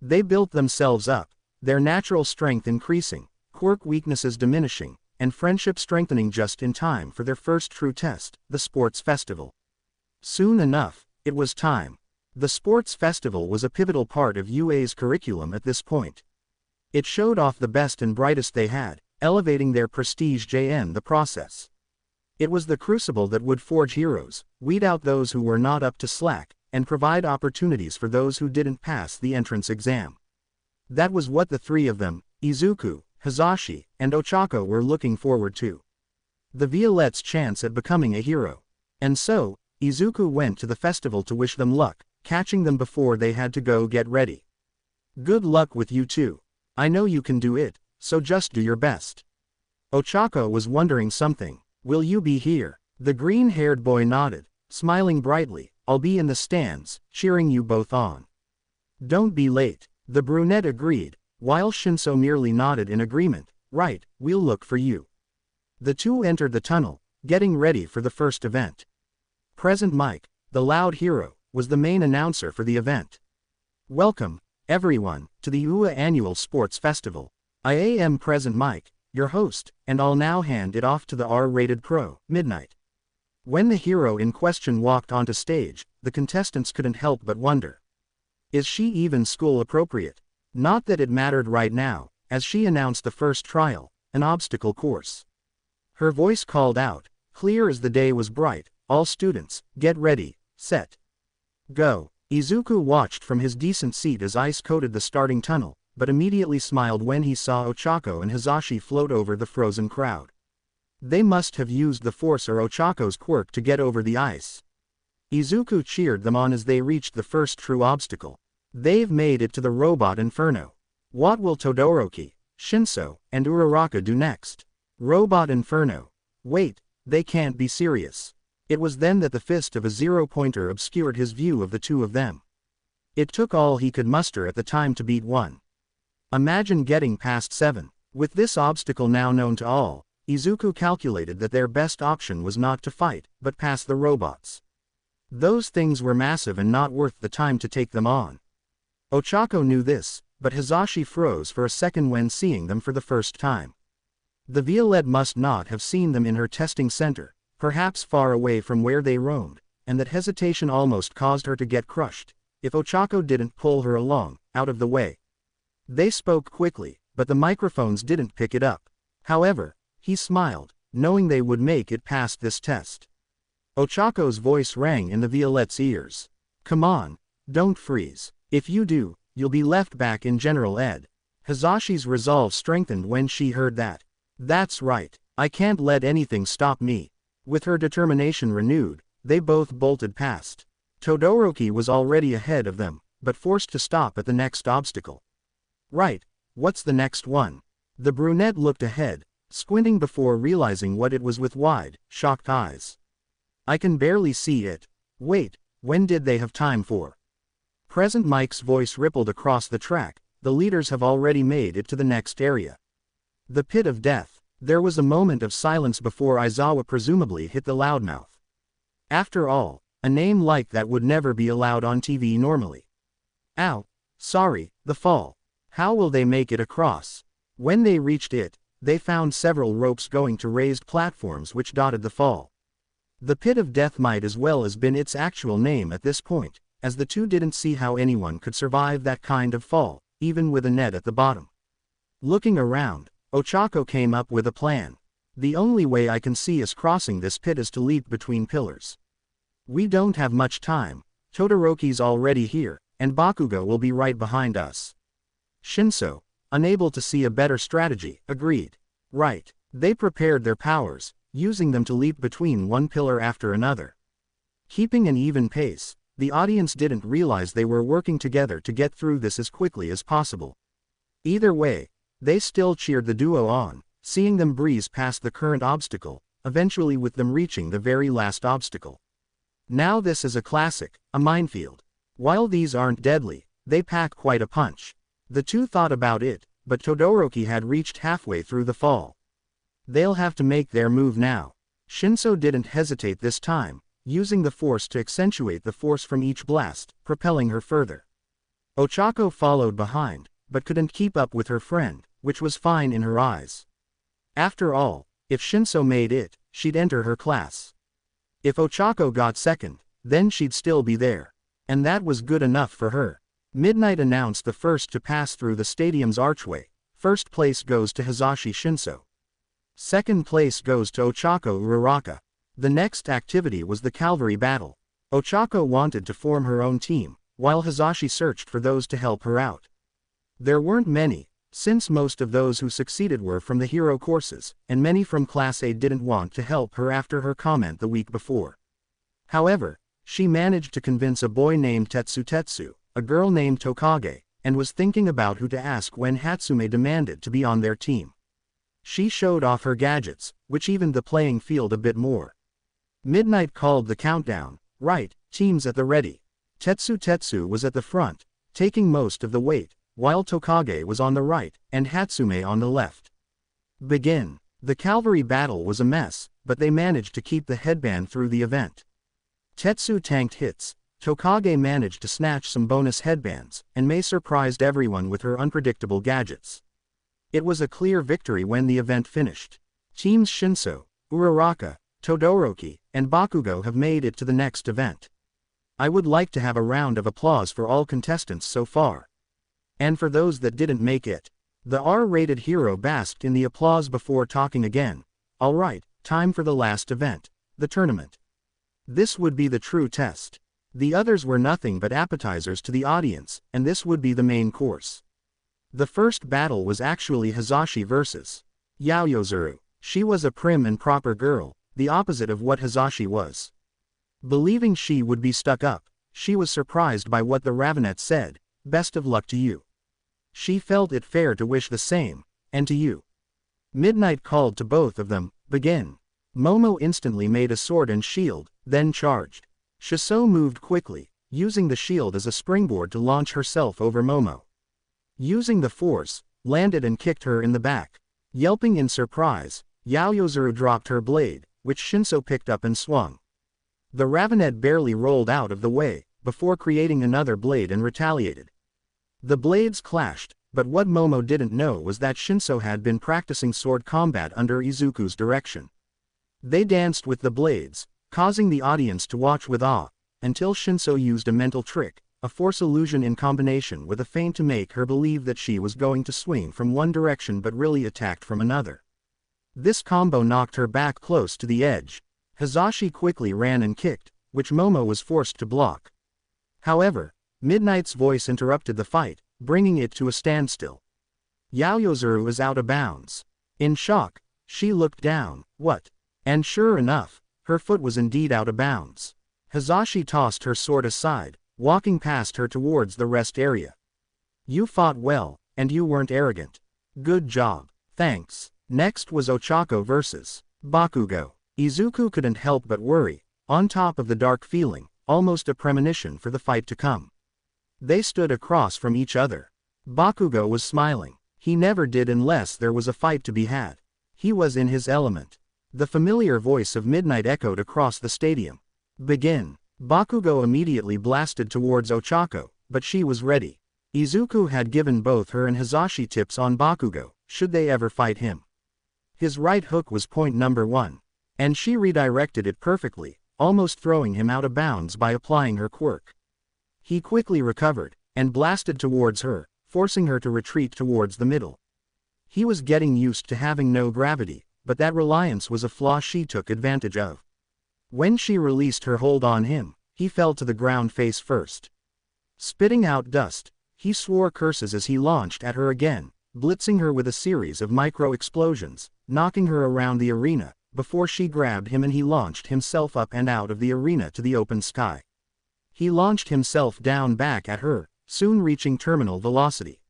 They built themselves up, their natural strength increasing, quirk weaknesses diminishing, and friendship strengthening just in time for their first true test, the sports festival. Soon enough, it was time. The sports festival was a pivotal part of UA's curriculum at this point. It showed off the best and brightest they had, elevating their prestige in the process. It was the crucible that would forge heroes, weed out those who were not up to slack, and provide opportunities for those who didn't pass the entrance exam. That was what the three of them, Izuku, Hazashi, and Ochako were looking forward to. The Violette's chance at becoming a hero. And so, Izuku went to the festival to wish them luck, catching them before they had to go get ready. "Good luck with you two. I know you can do it, so just do your best." Ochako was wondering something. Will you be here? The green-haired boy nodded, smiling brightly. I'll be in the stands, cheering you both on. Don't be late. The brunette agreed, while Shinso merely nodded in agreement. Right, we'll look for you. The two entered the tunnel, getting ready for the first event. Present Mike, the loud hero, was the main announcer for the event. Welcome, everyone, to the UA Annual Sports Festival. I am Present Mike, your host, and I'll now hand it off to the R-rated pro, Midnight. When the hero in question walked onto stage, the contestants couldn't help but wonder. Is she even school appropriate? Not that it mattered right now, as she announced the first trial, an obstacle course. Her voice called out, clear as the day was bright, all students, get ready, set, go. Izuku watched from his decent seat as ice coated the starting tunnel, but immediately smiled when he saw Ochako and Hizashi float over the frozen crowd. They must have used the force or Ochako's quirk to get over the ice. Izuku cheered them on as they reached the first true obstacle. They've made it to the robot inferno. What will Todoroki, Shinso, and Uraraka do next? Robot inferno. Wait, they can't be serious. It was then that the fist of a zero-pointer obscured his view of the two of them. It took all he could muster at the time to beat one. Imagine getting past 7. With this obstacle now known to all, Izuku calculated that their best option was not to fight, but pass the robots. Those things were massive and not worth the time to take them on. Ochako knew this, but Hizashi froze for a second when seeing them for the first time. The Violette must not have seen them in her testing center, perhaps far away from where they roamed, and that hesitation almost caused her to get crushed, if Ochako didn't pull her along, out of the way. They spoke quickly, but the microphones didn't pick it up. However, he smiled, knowing they would make it past this test. Ochako's voice rang in the Violette's ears. Come on, don't freeze. If you do, you'll be left back in General Ed. Hizashi's resolve strengthened when she heard that. That's right, I can't let anything stop me. With her determination renewed, they both bolted past. Todoroki was already ahead of them, but forced to stop at the next obstacle. Right, what's the next one? The brunette looked ahead, squinting before realizing what it was with wide, shocked eyes. I can barely see it. Wait, when did they have time for? Present Mike's voice rippled across the track. The leaders have already made it to the next area. The pit of death. There was a moment of silence before Aizawa presumably hit the loudmouth. After all, a name like that would never be allowed on TV normally. Ow, sorry, the fall. How will they make it across? When they reached it, they found several ropes going to raised platforms which dotted the fall. The pit of death might as well as been its actual name at this point, as the two didn't see how anyone could survive that kind of fall, even with a net at the bottom. Looking around, Ochako came up with a plan. The only way I can see us crossing this pit is to leap between pillars. We don't have much time. Todoroki's already here, and Bakugo will be right behind us. Shinso, unable to see a better strategy, agreed. Right. They prepared their powers, using them to leap between one pillar after another. Keeping an even pace, the audience didn't realize they were working together to get through this as quickly as possible. Either way, they still cheered the duo on, seeing them breeze past the current obstacle, eventually with them reaching the very last obstacle. Now this is a classic, a minefield. While these aren't deadly, they pack quite a punch. The two thought about it, but Todoroki had reached halfway through the fall. They'll have to make their move now. Shinso didn't hesitate this time, using the force to accentuate the force from each blast, propelling her further. Ochako followed behind, but couldn't keep up with her friend, which was fine in her eyes. After all, if Shinso made it, she'd enter her class. If Ochako got second, then she'd still be there. And that was good enough for her. Midnight announced the first to pass through the stadium's archway. First place goes to Hizashi Shinso. Second place goes to Ochako Uraraka. The next activity was the cavalry battle. Ochako wanted to form her own team, while Hizashi searched for those to help her out. There weren't many, since most of those who succeeded were from the hero courses, and many from Class A didn't want to help her after her comment the week before. However, she managed to convince a boy named Tetsu, a girl named Tokage, and was thinking about who to ask when Hatsume demanded to be on their team. She showed off her gadgets, which evened the playing field a bit more. Midnight called the countdown. Right, teams at the ready. Tetsu was at the front, taking most of the weight, while Tokage was on the right, and Hatsume on the left. Begin. The cavalry battle was a mess, but they managed to keep the headband through the event. Tetsu tanked hits, Tokage managed to snatch some bonus headbands, and Mei surprised everyone with her unpredictable gadgets. It was a clear victory when the event finished. Teams Shinso, Uraraka, Todoroki, and Bakugo have made it to the next event. I would like to have a round of applause for all contestants so far. And for those that didn't make it. The R-rated hero basked in the applause before talking again. Alright, time for the last event, the tournament. This would be the true test. The others were nothing but appetizers to the audience, and this would be the main course. The first battle was actually Hazashi versus Yaoyozuru. She was a prim and proper girl, the opposite of what Hazashi was. Believing she would be stuck up, she was surprised by what the Revenant said, "Best of luck to you." She felt it fair to wish the same, and to you. Midnight called to both of them, "Begin." Momo instantly made a sword and shield, then charged. Shiso moved quickly, using the shield as a springboard to launch herself over Momo. Using the force, landed and kicked her in the back. Yelping in surprise, Yaoyozuru dropped her blade, which Shinso picked up and swung. The Revenant barely rolled out of the way, before creating another blade and retaliated. The blades clashed, but what Momo didn't know was that Shinso had been practicing sword combat under Izuku's direction. They danced with the blades, causing the audience to watch with awe, until Shinso used a mental trick, a force illusion in combination with a feint to make her believe that she was going to swing from one direction but really attacked from another. This combo knocked her back close to the edge. Hazashi quickly ran and kicked, which Momo was forced to block. However, Midnight's voice interrupted the fight, bringing it to a standstill. Yaoyozuru is out of bounds. In shock, she looked down. What? And sure enough, her foot was indeed out of bounds. Hazashi tossed her sword aside, walking past her towards the rest area. You fought well, and you weren't arrogant. Good job. Thanks. Next was Ochako versus Bakugo. Izuku couldn't help but worry, on top of the dark feeling, almost a premonition for the fight to come. They stood across from each other. Bakugo was smiling. He never did unless there was a fight to be had. He was in his element. The familiar voice of Midnight echoed across the stadium. Begin. Bakugo immediately blasted towards Ochako, but she was ready. Izuku had given both her and Hazashi tips on Bakugo, should they ever fight him. His right hook was point number 1. And she redirected it perfectly, almost throwing him out of bounds by applying her quirk. He quickly recovered, and blasted towards her, forcing her to retreat towards the middle. He was getting used to having no gravity, but that reliance was a flaw she took advantage of. When she released her hold on him, he fell to the ground face first. Spitting out dust, he swore curses as he launched at her again, blitzing her with a series of micro-explosions, knocking her around the arena, before she grabbed him and he launched himself up and out of the arena to the open sky. He launched himself down back at her, soon reaching terminal velocity.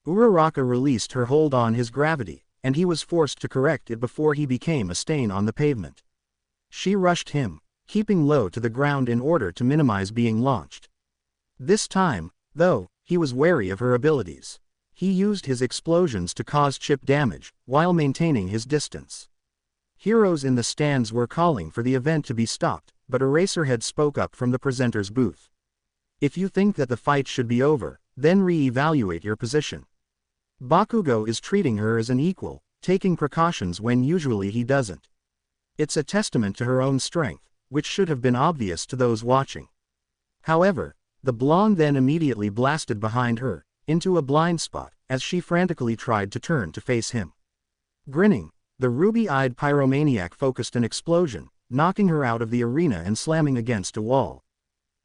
Uraraka released her hold on his gravity, and he was forced to correct it before he became a stain on the pavement. She rushed him, keeping low to the ground in order to minimize being launched. This time, though, he was wary of her abilities. He used his explosions to cause chip damage, while maintaining his distance. Heroes in the stands were calling for the event to be stopped, but Eraserhead spoke up from the presenter's booth. If you think that the fight should be over, then re-evaluate your position. Bakugo is treating her as an equal, taking precautions when usually he doesn't. It's a testament to her own strength, which should have been obvious to those watching. However, the blonde then immediately blasted behind her, into a blind spot, as she frantically tried to turn to face him. Grinning, the ruby-eyed pyromaniac focused an explosion, knocking her out of the arena and slamming against a wall.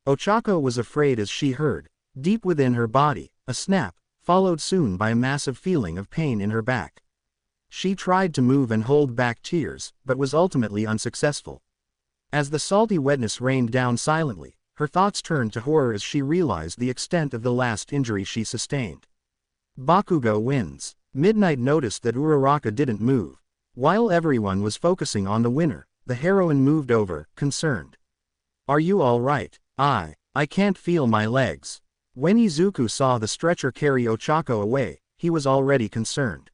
Ochako was afraid as she heard, deep within her body, a snap, followed soon by a massive feeling of pain in her back. She tried to move and hold back tears, but was ultimately unsuccessful. As the salty wetness rained down silently, her thoughts turned to horror as she realized the extent of the last injury she sustained. Bakugo wins. Midnight noticed that Uraraka didn't move. While everyone was focusing on the winner, the heroine moved over, concerned. Are you alright? I can't feel my legs. When Izuku saw the stretcher carry Ochako away, he was already concerned.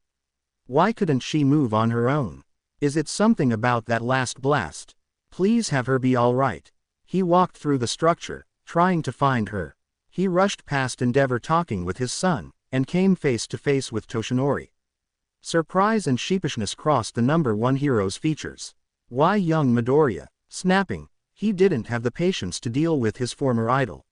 Why couldn't she move on her own? Is it something about that last blast? Please have her be alright. He walked through the structure, trying to find her. He rushed past Endeavor talking with his son, and came face to face with Toshinori. Surprise and sheepishness crossed the number one hero's features. Why young Midoriya? Snapping. He didn't have the patience to deal with his former idol.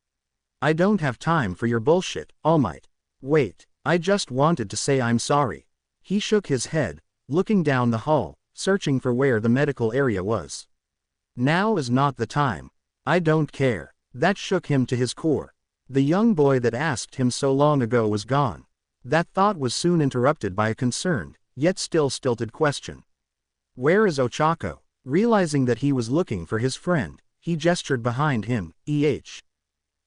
I don't have time for your bullshit, All Might. Wait, I just wanted to say I'm sorry. He shook his head, looking down the hall, searching for where the medical area was. Now is not the time. I don't care. That shook him to his core. The young boy that asked him so long ago was gone. That thought was soon interrupted by a concerned, yet still stilted question. Where is Ochako? Realizing that he was looking for his friend, he gestured behind him.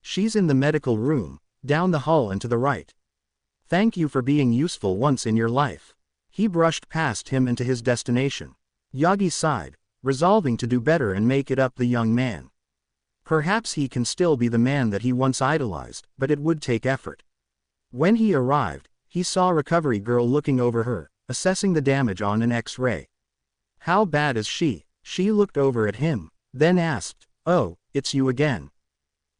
She's in the medical room, down the hall and to the right. Thank you for being useful once in your life. He brushed past him and to his destination. Yagi sighed, resolving to do better and make it up the young man. Perhaps he can still be the man that he once idolized, but it would take effort. When he arrived, he saw Recovery Girl looking over her, assessing the damage on an X-ray. How bad is she? She looked over at him, then asked, Oh, it's you again.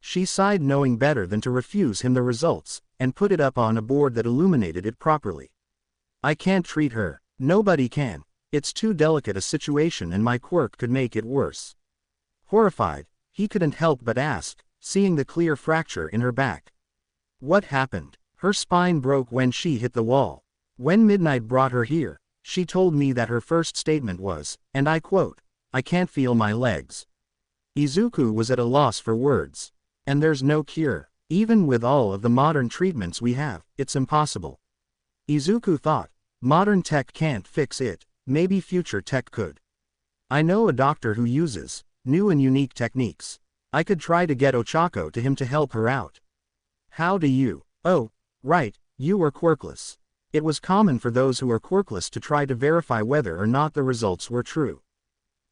She sighed, knowing better than to refuse him the results, and put it up on a board that illuminated it properly. I can't treat her. Nobody can. It's too delicate a situation and my quirk could make it worse. Horrified, he couldn't help but ask, seeing the clear fracture in her back. What happened? Her spine broke when she hit the wall. When Midnight brought her here, she told me that her first statement was, and I quote, I can't feel my legs. Izuku was at a loss for words. And there's no cure. Even with all of the modern treatments we have, it's impossible. Izuku thought, modern tech can't fix it, maybe future tech could. I know a doctor who uses new and unique techniques. I could try to get Ochako to him to help her out. How do you? Oh, right, you were quirkless. It was common for those who were quirkless to try to verify whether or not the results were true.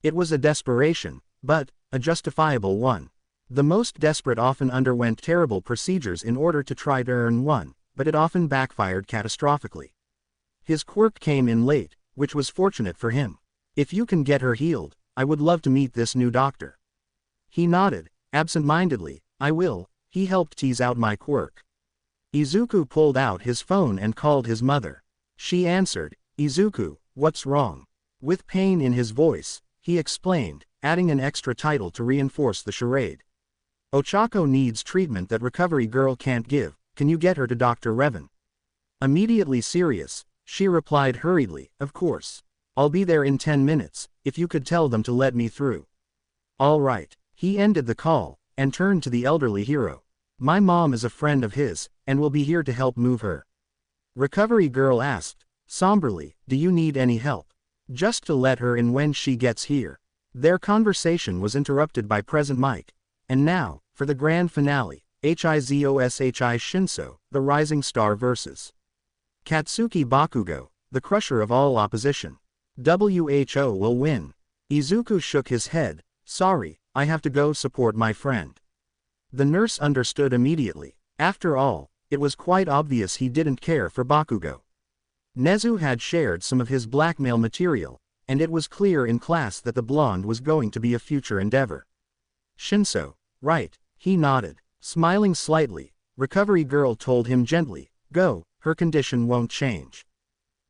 It was a desperation, but a justifiable one. The most desperate often underwent terrible procedures in order to try to earn one, but it often backfired catastrophically. His quirk came in late, which was fortunate for him. If you can get her healed, I would love to meet this new doctor. He nodded, absent-mindedly. I will. He helped tease out my quirk. Izuku pulled out his phone and called his mother. She answered. Izuku, what's wrong? With pain in his voice, he explained, adding an extra title to reinforce the charade. Ochako needs treatment that Recovery Girl can't give. Can you get her to Dr. Revan? Immediately serious, she replied hurriedly, Of course. I'll be there in 10 minutes, if you could tell them to let me through. All right. He ended the call, and turned to the elderly hero. My mom is a friend of his, and will be here to help move her. Recovery Girl asked, somberly, Do you need any help? Just to let her in when she gets here. Their conversation was interrupted by Present Mike. And now, for the grand finale, Hizoshi Shinso, the Rising Star vs. Katsuki Bakugo, the crusher of all opposition. WHO will win. Izuku shook his head. Sorry, I have to go support my friend. The nurse understood immediately. After all, it was quite obvious he didn't care for Bakugo. Nezu had shared some of his blackmail material, and it was clear in class that the blonde was going to be a future endeavor. Shinso, right, he nodded. Smiling slightly, Recovery Girl told him gently, Go, her condition won't change.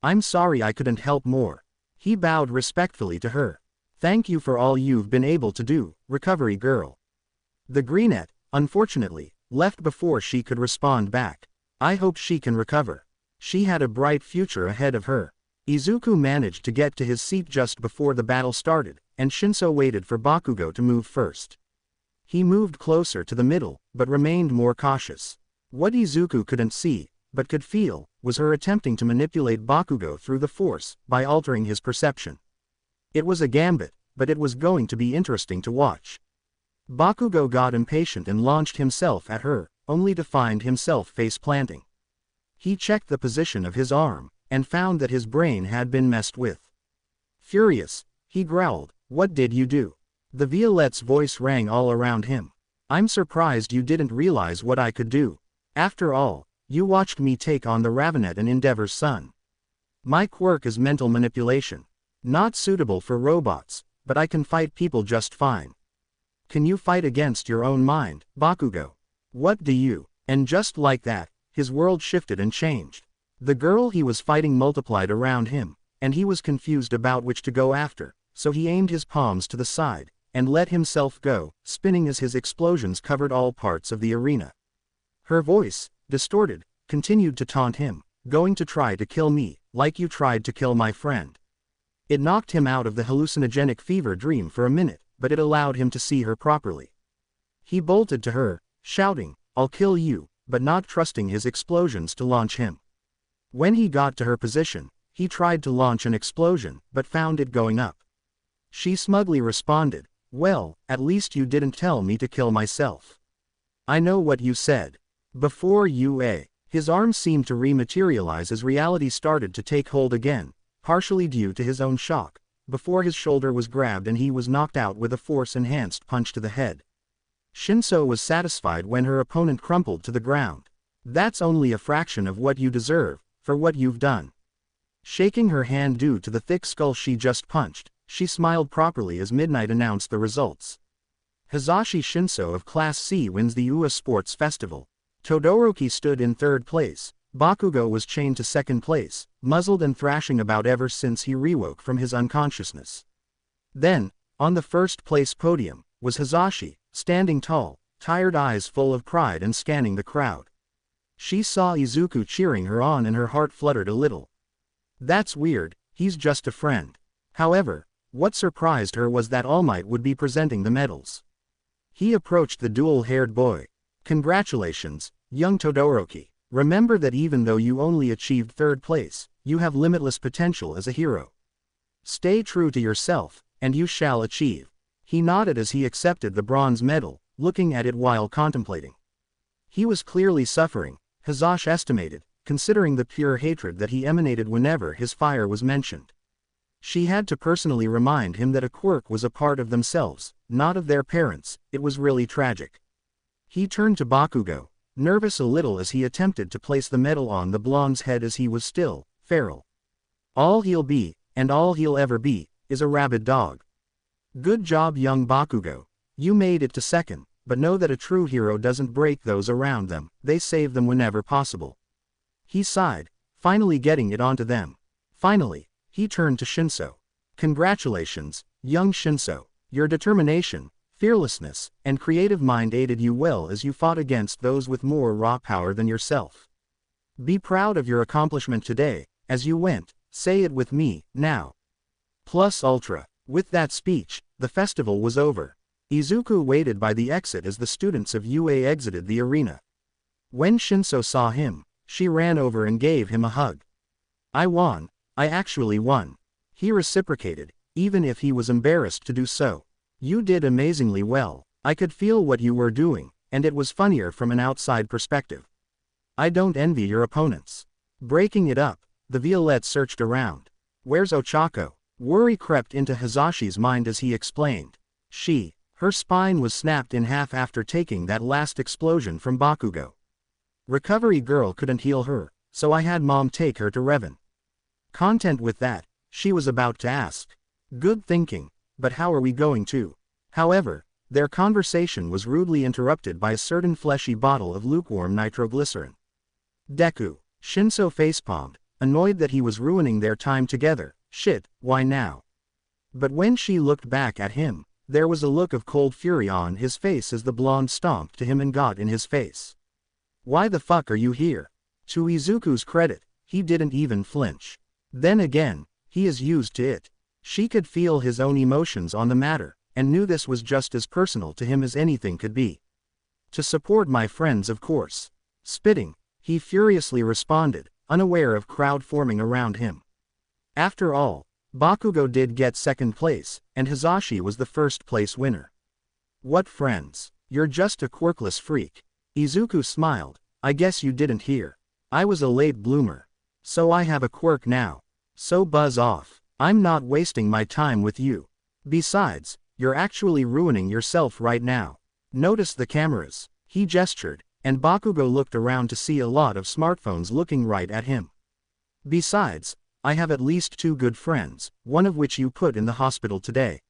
I'm sorry I couldn't help more. He bowed respectfully to her. Thank you for all you've been able to do, Recovery Girl. The greenette, unfortunately, left before she could respond back. I hope she can recover. She had a bright future ahead of her. Izuku managed to get to his seat just before the battle started, and Shinso waited for Bakugo to move first. He moved closer to the middle, but remained more cautious. What Izuku couldn't see, but could feel, was her attempting to manipulate Bakugo through the Force, by altering his perception. It was a gambit, but it was going to be interesting to watch. Bakugo got impatient and launched himself at her, only to find himself face-planting. He checked the position of his arm, and found that his brain had been messed with. Furious, he growled, "What did you do?" The Violette's voice rang all around him. "I'm surprised you didn't realize what I could do. After all, you watched me take on the Revenant and Endeavor's son. My quirk is mental manipulation. Not suitable for robots, but I can fight people just fine. Can you fight against your own mind, Bakugo? What do you?" And just like that, his world shifted and changed. The girl he was fighting multiplied around him, and he was confused about which to go after, so he aimed his palms to the side, and let himself go, spinning as his explosions covered all parts of the arena. Her voice, distorted, continued to taunt him, "Going to try to kill me, like you tried to kill my friend." It knocked him out of the hallucinogenic fever dream for a minute, but it allowed him to see her properly. He bolted to her, shouting, "I'll kill you," but not trusting his explosions to launch him. When he got to her position, he tried to launch an explosion, but found it going up. She smugly responded, "Well, at least you didn't tell me to kill myself. I know what you said. Before you His arms seemed to rematerialize as reality started to take hold again, partially due to his own shock, before his shoulder was grabbed and he was knocked out with a force-enhanced punch to the head. Shinso was satisfied when her opponent crumpled to the ground. "That's only a fraction of what you deserve, for what you've done." Shaking her hand due to the thick skull she just punched, she smiled properly as Midnight announced the results. Hisashi Shinso of Class C wins the UA Sports Festival. Todoroki stood in third place. Bakugo was chained to second place, muzzled and thrashing about ever since he rewoke from his unconsciousness. Then, on the first place podium, was Hisashi, standing tall, tired eyes full of pride and scanning the crowd. She saw Izuku cheering her on and her heart fluttered a little. That's weird, he's just a friend. However, what surprised her was that All Might would be presenting the medals. He approached the dual-haired boy. "Congratulations, young Todoroki. Remember that even though you only achieved third place, you have limitless potential as a hero. Stay true to yourself, and you shall achieve." He nodded as he accepted the bronze medal, looking at it while contemplating. He was clearly suffering, Hisashi estimated, considering the pure hatred that he emanated whenever his fire was mentioned. She had to personally remind him that a quirk was a part of themselves, not of their parents. It was really tragic. He turned to Bakugo, nervous a little as he attempted to place the medal on the blonde's head as he was still, feral. "All he'll be, and all he'll ever be, is a rabid dog. Good job, young Bakugo. You made it to second, but know that a true hero doesn't break those around them, they save them whenever possible." He sighed, finally getting it onto them. Finally, he turned to Shinso. "Congratulations, young Shinso. Your determination, fearlessness, and creative mind aided you well as you fought against those with more raw power than yourself. Be proud of your accomplishment today, as you went, say it with me, now. Plus ultra." With that speech, the festival was over. Izuku waited by the exit as the students of UA exited the arena. When Shinso saw him, she ran over and gave him a hug. "I won. I actually won." He reciprocated, even if he was embarrassed to do so. "You did amazingly well. I could feel what you were doing, and it was funnier from an outside perspective. I don't envy your opponents." Breaking it up, the Violette searched around. "Where's Ochako?" Worry crept into Hisashi's mind as he explained. Her spine was snapped in half after taking that last explosion from Bakugo. "Recovery girl couldn't heal her, so I had mom take her to Revan." Content with that, she was about to ask. "Good thinking, but how are we going to?" However, their conversation was rudely interrupted by a certain fleshy bottle of lukewarm nitroglycerin. Deku. Shinso facepalmed, annoyed that he was ruining their time together. Shit, why now? But when she looked back at him, there was a look of cold fury on his face as the blonde stomped to him and got in his face. "Why the fuck are you here?" To Izuku's credit, he didn't even flinch. Then again, he is used to it. She could feel his own emotions on the matter, and knew this was just as personal to him as anything could be. "To support my friends, of course." Spitting, he furiously responded, unaware of crowd forming around him. After all, Bakugo did get second place, and Hisashi was the first place winner. "What friends? You're just a quirkless freak." Izuku smiled. "I guess you didn't hear. I was a late bloomer. So I have a quirk now. So buzz off. I'm not wasting my time with you. Besides, you're actually ruining yourself right now. Notice the cameras. He gestured, and Bakugo looked around to see a lot of smartphones looking right at him. Besides, I have at least 2 good friends, one of which you put in the hospital today.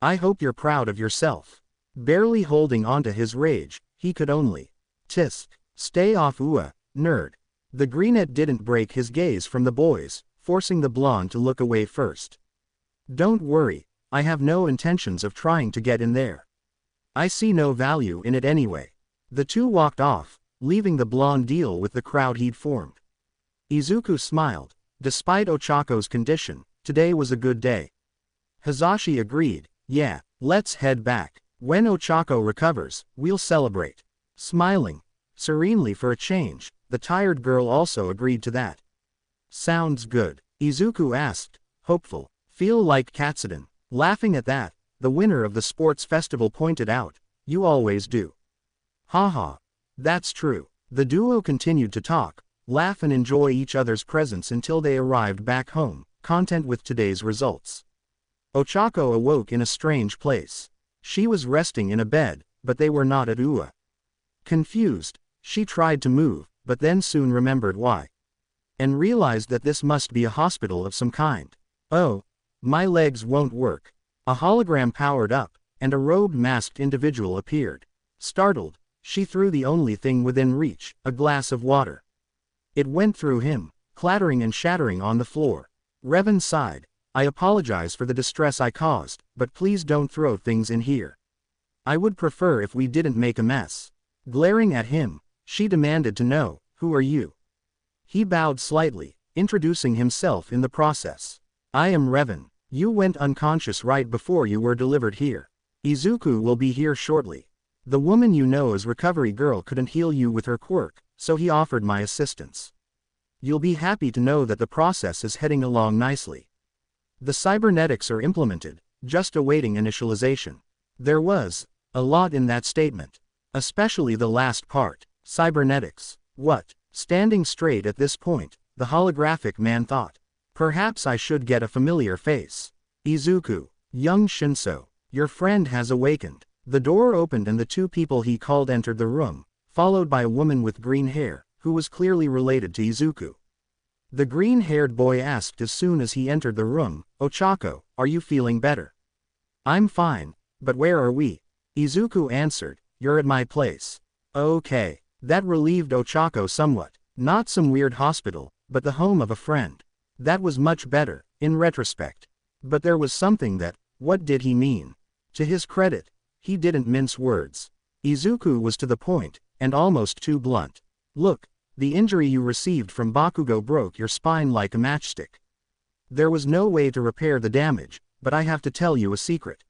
I hope you're proud of yourself. Barely holding onto his rage, he could only tisk. Stay off nerd. The brunette didn't break his gaze from the boys, forcing the blonde to look away first. Don't worry, I have no intentions of trying to get in there. I see no value in it anyway. The two walked off, leaving the blonde deal with the crowd he'd formed. Izuku smiled. Despite Ochako's condition, today was a good day. Hazashi agreed. Yeah, let's head back. When Ochako recovers, we'll celebrate. Smiling serenely for a change, the tired girl also agreed to that. Sounds good. Izuku asked, hopeful. Feel like Katsuden. Laughing at that, the winner of the sports festival pointed out, you always do. Haha. That's true. The duo continued to talk, laugh and enjoy each other's presence until they arrived back home, content with today's results. Ochako awoke in a strange place. She was resting in a bed, but they were not at Ua. Confused, she tried to move, but then soon remembered why. And realized that this must be a hospital of some kind. Oh, my legs won't work. A hologram powered up, and a robed masked individual appeared. Startled, she threw the only thing within reach, a glass of water. It went through him, clattering and shattering on the floor. Revan sighed. I apologize for the distress I caused, but please don't throw things in here. I would prefer if we didn't make a mess. Glaring at him, she demanded to know, who are you? He bowed slightly, introducing himself in the process. I am Revan. You went unconscious right before you were delivered here. Izuku will be here shortly. The woman you know as Recovery Girl couldn't heal you with her quirk, so he offered my assistance. You'll be happy to know that the process is heading along nicely. The cybernetics are implemented, just awaiting initialization. There was a lot in that statement. Especially the last part, cybernetics. What? Standing straight at this point, the holographic man thought. Perhaps I should get a familiar face. Izuku, young Shinso, your friend has awakened. The door opened and the 2 people he called entered the room, followed by a woman with green hair, who was clearly related to Izuku. The green-haired boy asked as soon as he entered the room, Ochako, are you feeling better? I'm fine, but where are we? Izuku answered, you're at my place. Okay, that relieved Ochako somewhat. Not some weird hospital, but the home of a friend. That was much better, in retrospect. But there was something that, what did he mean? To his credit, he didn't mince words. Izuku was to the point, and almost too blunt. Look, the injury you received from Bakugo broke your spine like a matchstick. There was no way to repair the damage, but I have to tell you a secret.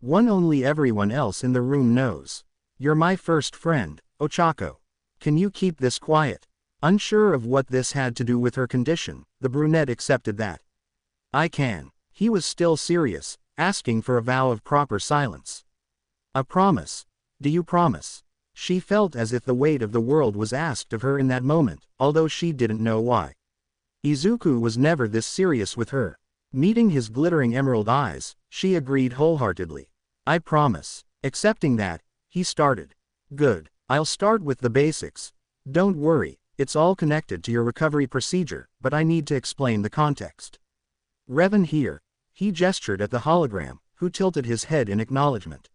One only everyone else in the room knows. You're my first friend, Ochako. Can you keep this quiet? Unsure of what this had to do with her condition, the brunette accepted that. I can. He was still serious, asking for a vow of proper silence. A promise. Do you promise? She felt as if the weight of the world was asked of her in that moment, although she didn't know why. Izuku was never this serious with her. Meeting his glittering emerald eyes, she agreed wholeheartedly. I promise. Accepting that, he started. Good. I'll start with the basics. Don't worry, it's all connected to your recovery procedure, but I need to explain the context. Revan here. He gestured at the hologram, who tilted his head in acknowledgement.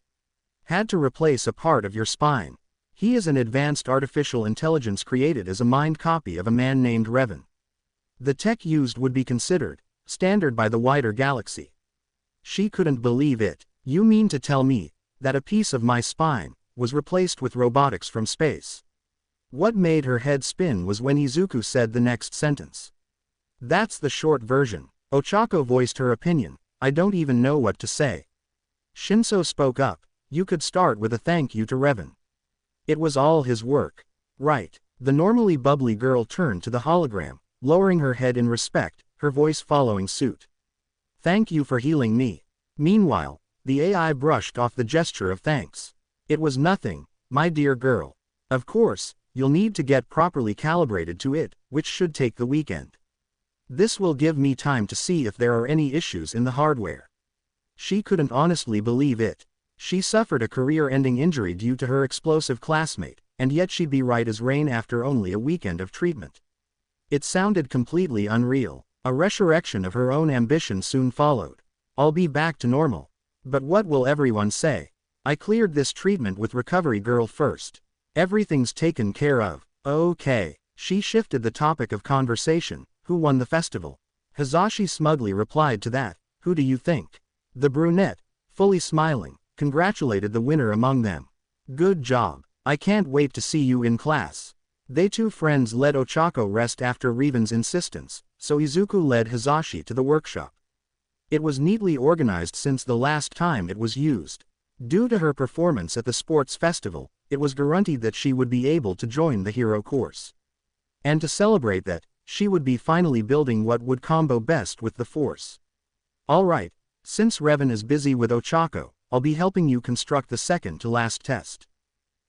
Had to replace a part of your spine. He is an advanced artificial intelligence created as a mind copy of a man named Revan. The tech used would be considered standard by the wider galaxy. She couldn't believe it. You mean to tell me that a piece of my spine was replaced with robotics from space? What made her head spin was when Izuku said the next sentence. That's the short version. Ochako voiced her opinion. I don't even know what to say. Shinso spoke up. You could start with a thank you to Revan. It was all his work. Right. The normally bubbly girl turned to the hologram, lowering her head in respect, her voice following suit. Thank you for healing me. Meanwhile, the AI brushed off the gesture of thanks. It was nothing, my dear girl. Of course, you'll need to get properly calibrated to it, which should take the weekend. This will give me time to see if there are any issues in the hardware. She couldn't honestly believe it. She suffered a career-ending injury due to her explosive classmate, and yet she'd be right as rain after only a weekend of treatment. It sounded completely unreal. A resurrection of her own ambition soon followed. I'll be back to normal. But what will everyone say? I cleared this treatment with Recovery Girl first. Everything's taken care of. Okay. She shifted the topic of conversation. Who won the festival? Hazashi smugly replied to that. Who do you think? The brunette, fully smiling, congratulated the winner among them. Good job. I can't wait to see you in class. They two friends let Ochako rest after Reven's insistence, so Izuku led Hazashi to the workshop. It was neatly organized since the last time it was used. Due to her performance at the sports festival, it was guaranteed that she would be able to join the hero course. And to celebrate that, she would be finally building what would combo best with the Force. Alright, since Revan is busy with Ochako, I'll be helping you construct the second to last test.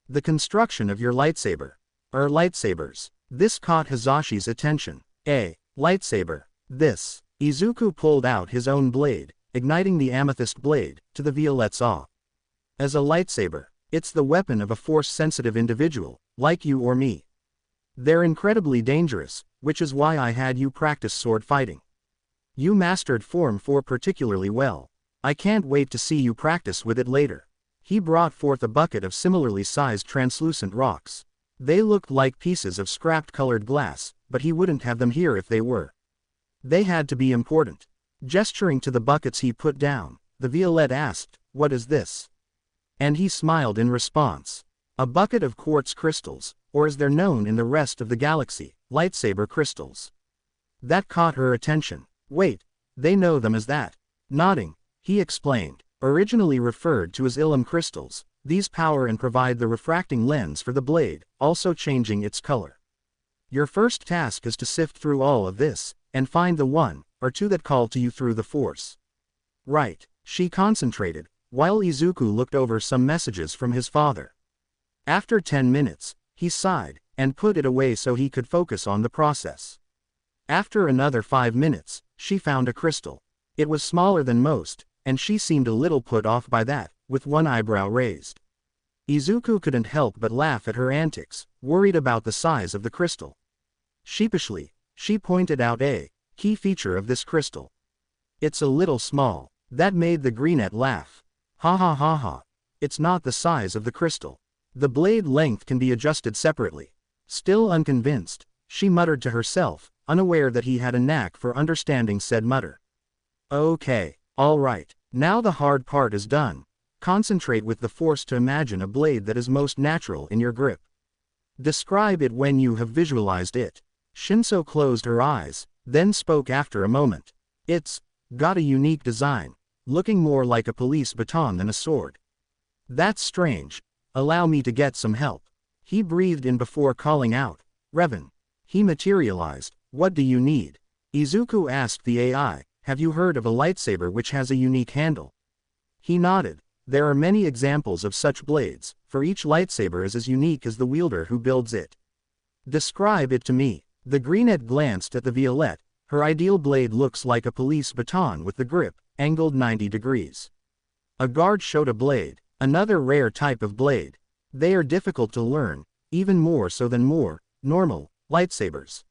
The construction of your lightsaber. Lightsabers. This caught Hazashi's attention. A lightsaber. This. Izuku pulled out his own blade, igniting the amethyst blade, to the violet's awe. As a lightsaber, it's the weapon of a force-sensitive individual, like you or me. They're incredibly dangerous, which is why I had you practice sword fighting. You mastered Form 4 particularly well. I can't wait to see you practice with it later. He brought forth a bucket of similarly sized translucent rocks. They looked like pieces of scrapped colored glass, but he wouldn't have them here if they were. They had to be important. Gesturing to the buckets he put down, the Violette asked, "What is this?" And he smiled in response. A bucket of quartz crystals, or as they're known in the rest of the galaxy, lightsaber crystals. That caught her attention. Wait, they know them as that. Nodding, he explained, originally referred to as Ilum crystals, these power and provide the refracting lens for the blade, also changing its color. Your first task is to sift through all of this, and find the one, or two that call to you through the Force. Right, she concentrated, while Izuku looked over some messages from his father. After 10 minutes, he sighed, and put it away so he could focus on the process. After another 5 minutes, she found a crystal. It was smaller than most, and she seemed a little put off by that, with one eyebrow raised. Izuku couldn't help but laugh at her antics, worried about the size of the crystal. Sheepishly, she pointed out a key feature of this crystal. It's a little small. That made the greenette laugh. Ha ha ha ha. It's not the size of the crystal. The blade length can be adjusted separately. Still unconvinced, she muttered to herself, unaware that he had a knack for understanding said mutter. Okay, alright, now the hard part is done. Concentrate with the Force to imagine a blade that is most natural in your grip. Describe it when you have visualized it. Shinso closed her eyes, then spoke after a moment. It's got a unique design, looking more like a police baton than a sword. That's strange. Allow me to get some help. He breathed in before calling out, Revan. He materialized. What do you need? Izuku asked the AI, have you heard of a lightsaber which has a unique handle? He nodded. There are many examples of such blades, for each lightsaber is as unique as the wielder who builds it. Describe it to me. The greenette glanced at the Violette. Her ideal blade looks like a police baton with the grip angled 90 degrees. A guard showed a blade, another rare type of blade. They are difficult to learn, even more so than more normal lightsabers.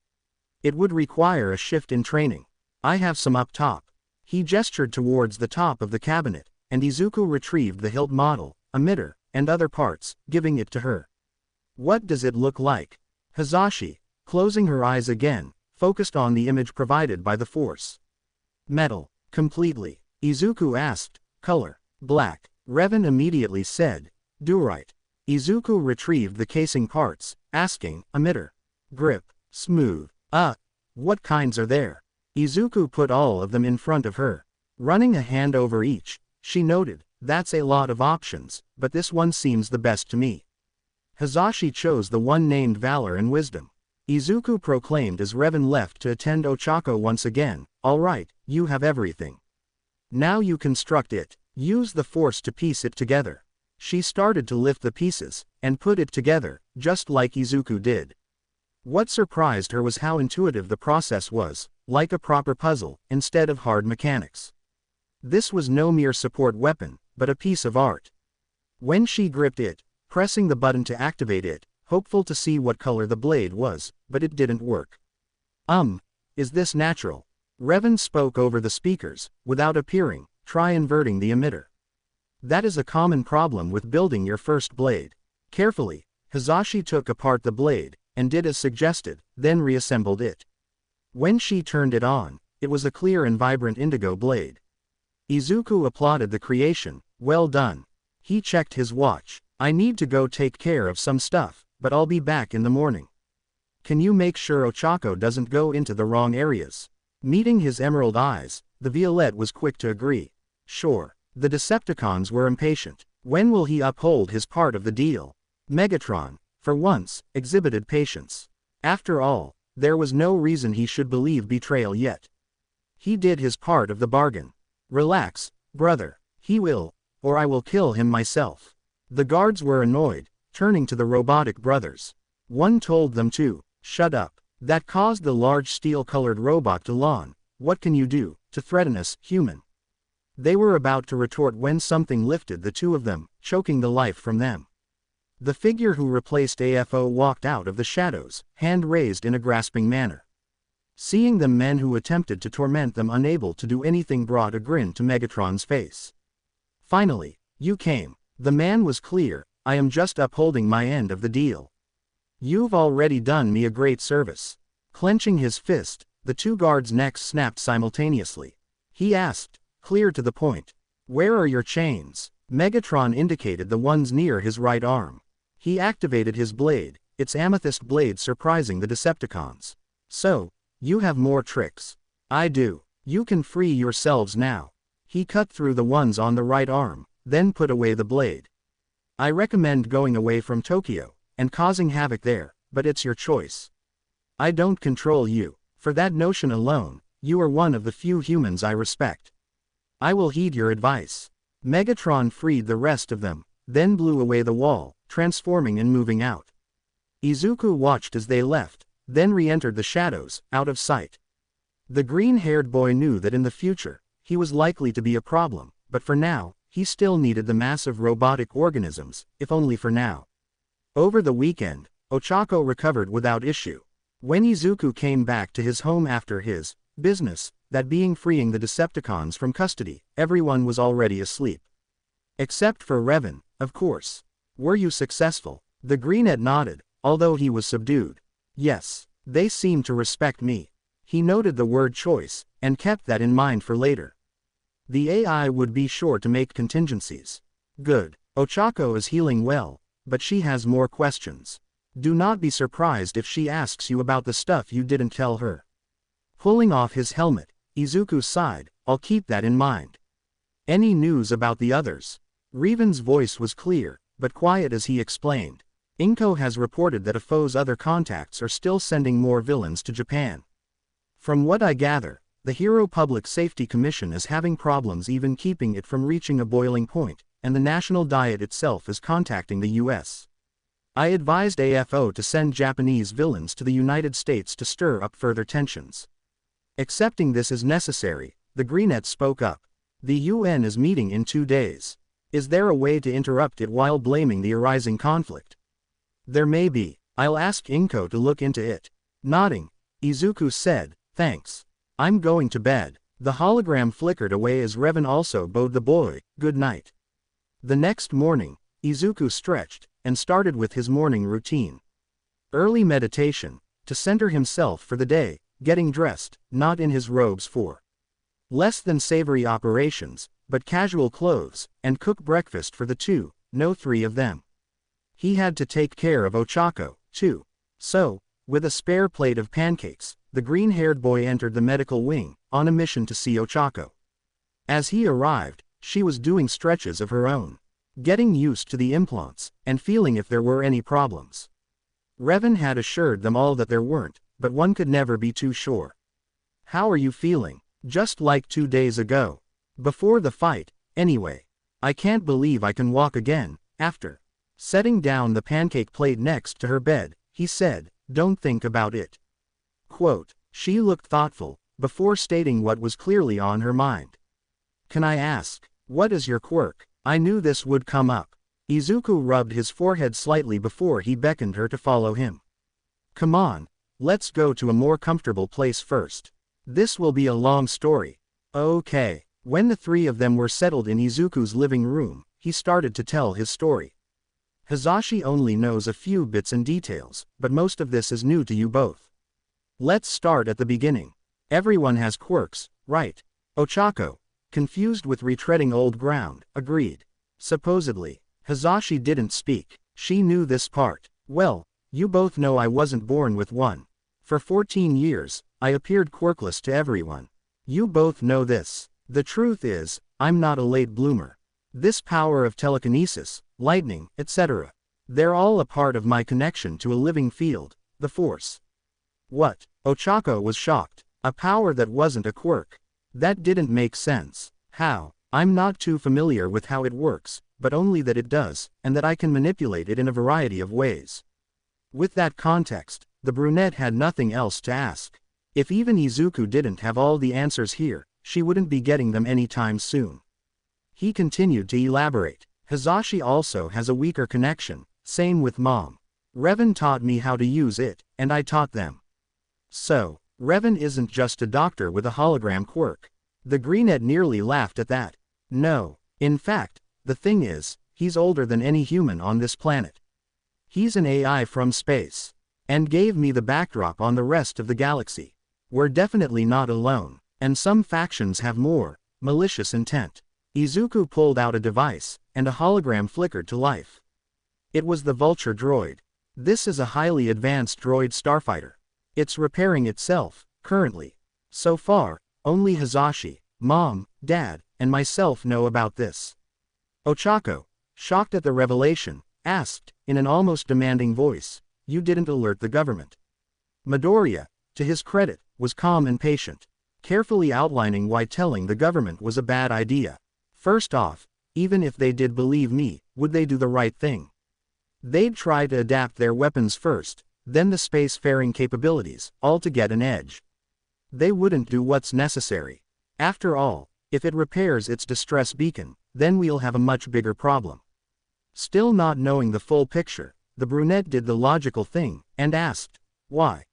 It would require a shift in training. I have some up top. He gestured towards the top of the cabinet, and Izuku retrieved the hilt model, emitter, and other parts, giving it to her. What does it look like? Hazashi, closing her eyes again, focused on the image provided by the Force. Metal. Completely. Izuku asked. Color. Black. Revan immediately said. Durite. Izuku retrieved the casing parts, asking, emitter. Grip. Smooth. What kinds are there? Izuku put all of them in front of her. Running a hand over each, she noted, that's a lot of options, but this one seems the best to me. Hazashi chose the one named Valor and Wisdom. Izuku proclaimed as Revan left to attend Ochako once again, alright, you have everything. Now you construct it. Use the Force to piece it together. She started to lift the pieces, and put it together, just like Izuku did. What surprised her was how intuitive the process was, like a proper puzzle, instead of hard mechanics. This was no mere support weapon, but a piece of art. When she gripped it, pressing the button to activate it, hopeful to see what color the blade was, but it didn't work. Is this natural? Revan spoke over the speakers. Without appearing, try inverting the emitter. That is a common problem with building your first blade. Carefully, Hizashi took apart the blade, and did as suggested, then reassembled it. When she turned it on, it was a clear and vibrant indigo blade. Izuku applauded the creation. Well done. He checked his watch. I need to go take care of some stuff, but I'll be back in the morning. Can you make sure Ochako doesn't go into the wrong areas? Meeting his emerald eyes, the Violette was quick to agree. Sure. The Decepticons were impatient. When will he uphold his part of the deal? Megatron, for once, exhibited patience. After all, there was no reason he should believe betrayal yet. He did his part of the bargain. Relax, brother. He will, or I will kill him myself. The guards were annoyed, turning to the robotic brothers. One told them to shut up. That caused the large steel-colored robot to yawn. What can you do to threaten us, human? They were about to retort when something lifted the two of them, choking the life from them. The figure who replaced AFO walked out of the shadows, hand raised in a grasping manner. Seeing the men who attempted to torment them unable to do anything brought a grin to Megatron's face. Finally, you came. The man was clear. I am just upholding my end of the deal. You've already done me a great service. Clenching his fist, the two guards' necks snapped simultaneously. He asked, clear to the point. Where are your chains? Megatron indicated the ones near his right arm. He activated his blade, its amethyst blade surprising the Decepticons. So, you have more tricks. I do. You can free yourselves now. He cut through the ones on the right arm, then put away the blade. I recommend going away from Tokyo, and causing havoc there, but it's your choice. I don't control you. For that notion alone, you are one of the few humans I respect. I will heed your advice. Megatron freed the rest of them, then blew away the wall, transforming and moving out. Izuku watched as they left, then re-entered the shadows, out of sight. The green-haired boy knew that in the future, he was likely to be a problem, but for now, he still needed the massive robotic organisms, if only for now. Over the weekend, Ochako recovered without issue. When Izuku came back to his home after his business, that being freeing the Decepticons from custody, everyone was already asleep. Except for Revan, of course. Were you successful? The Greenette nodded, although he was subdued. Yes, they seem to respect me. He noted the word choice, and kept that in mind for later. The AI would be sure to make contingencies. Good. Ochako is healing well, but she has more questions. Do not be surprised if she asks you about the stuff you didn't tell her. Pulling off his helmet, Izuku sighed, I'll keep that in mind. Any news about the others? Revan's voice was clear, but quiet as he explained. Inko has reported that AFO's other contacts are still sending more villains to Japan. From what I gather, the Hero Public Safety Commission is having problems even keeping it from reaching a boiling point, and the National Diet itself is contacting the US. I advised AFO to send Japanese villains to the United States to stir up further tensions. Accepting this as necessary, the Greenette spoke up. The UN is meeting in 2 days. Is there a way to interrupt it while blaming the arising conflict? There may be. I'll ask Inko to look into it. Nodding, Izuku said, thanks. I'm going to bed. The hologram flickered away as Revan also bade the boy good night. The next morning, Izuku stretched, and started with his morning routine. Early meditation, to center himself for the day, getting dressed, not in his robes for less than savory operations, but casual clothes, and cook breakfast for the two, no three of them. He had to take care of Ochako, too. So, with a spare plate of pancakes, the green-haired boy entered the medical wing, on a mission to see Ochako. As he arrived, she was doing stretches of her own, getting used to the implants, and feeling if there were any problems. Revan had assured them all that there weren't, but one could never be too sure. How are you feeling? Just like 2 days ago. Before the fight, anyway. I can't believe I can walk again, after. Setting down the pancake plate next to her bed, he said, don't think about it. Quote, she looked thoughtful, before stating what was clearly on her mind. Can I ask, what is your quirk? I knew this would come up. Izuku rubbed his forehead slightly before he beckoned her to follow him. Come on, let's go to a more comfortable place first. This will be a long story. Okay. When the three of them were settled in Izuku's living room, he started to tell his story. Hazashi only knows a few bits and details, but most of this is new to you both. Let's start at the beginning. Everyone has quirks, right? Ochako, confused with retreading old ground, agreed. Supposedly, Hazashi didn't speak. She knew this part. Well, you both know I wasn't born with one. For 14 years, I appeared quirkless to everyone. You both know this. The truth is, I'm not a late bloomer. This power of telekinesis, lightning, etc. They're all a part of my connection to a living field, the Force. What? Ochako was shocked. A power that wasn't a quirk. That didn't make sense. How? I'm not too familiar with how it works, but only that it does, and that I can manipulate it in a variety of ways. With that context, the brunette had nothing else to ask. If even Izuku didn't have all the answers here, she wouldn't be getting them anytime soon. He continued to elaborate. Hazashi also has a weaker connection, same with Mom. Revan taught me how to use it, and I taught them. So, Revan isn't just a doctor with a hologram quirk. The brunette nearly laughed at that. No, in fact, the thing is, he's older than any human on this planet. He's an AI from space. And gave me the backdrop on the rest of the galaxy. We're definitely not alone. And some factions have more malicious intent. Izuku pulled out a device, and a hologram flickered to life. It was the Vulture droid. This is a highly advanced droid starfighter. It's repairing itself, currently. So far, only Hazashi, Mom, Dad, and myself know about this. Ochako, shocked at the revelation, asked, in an almost demanding voice, "You didn't alert the government?" Midoriya, to his credit, was calm and patient, carefully outlining why telling the government was a bad idea. First off, even if they did believe me, would they do the right thing? They'd try to adapt their weapons first, then the spacefaring capabilities, all to get an edge. They wouldn't do what's necessary. After all, if it repairs its distress beacon, then we'll have a much bigger problem. Still not knowing the full picture, the brunette did the logical thing, and asked, why?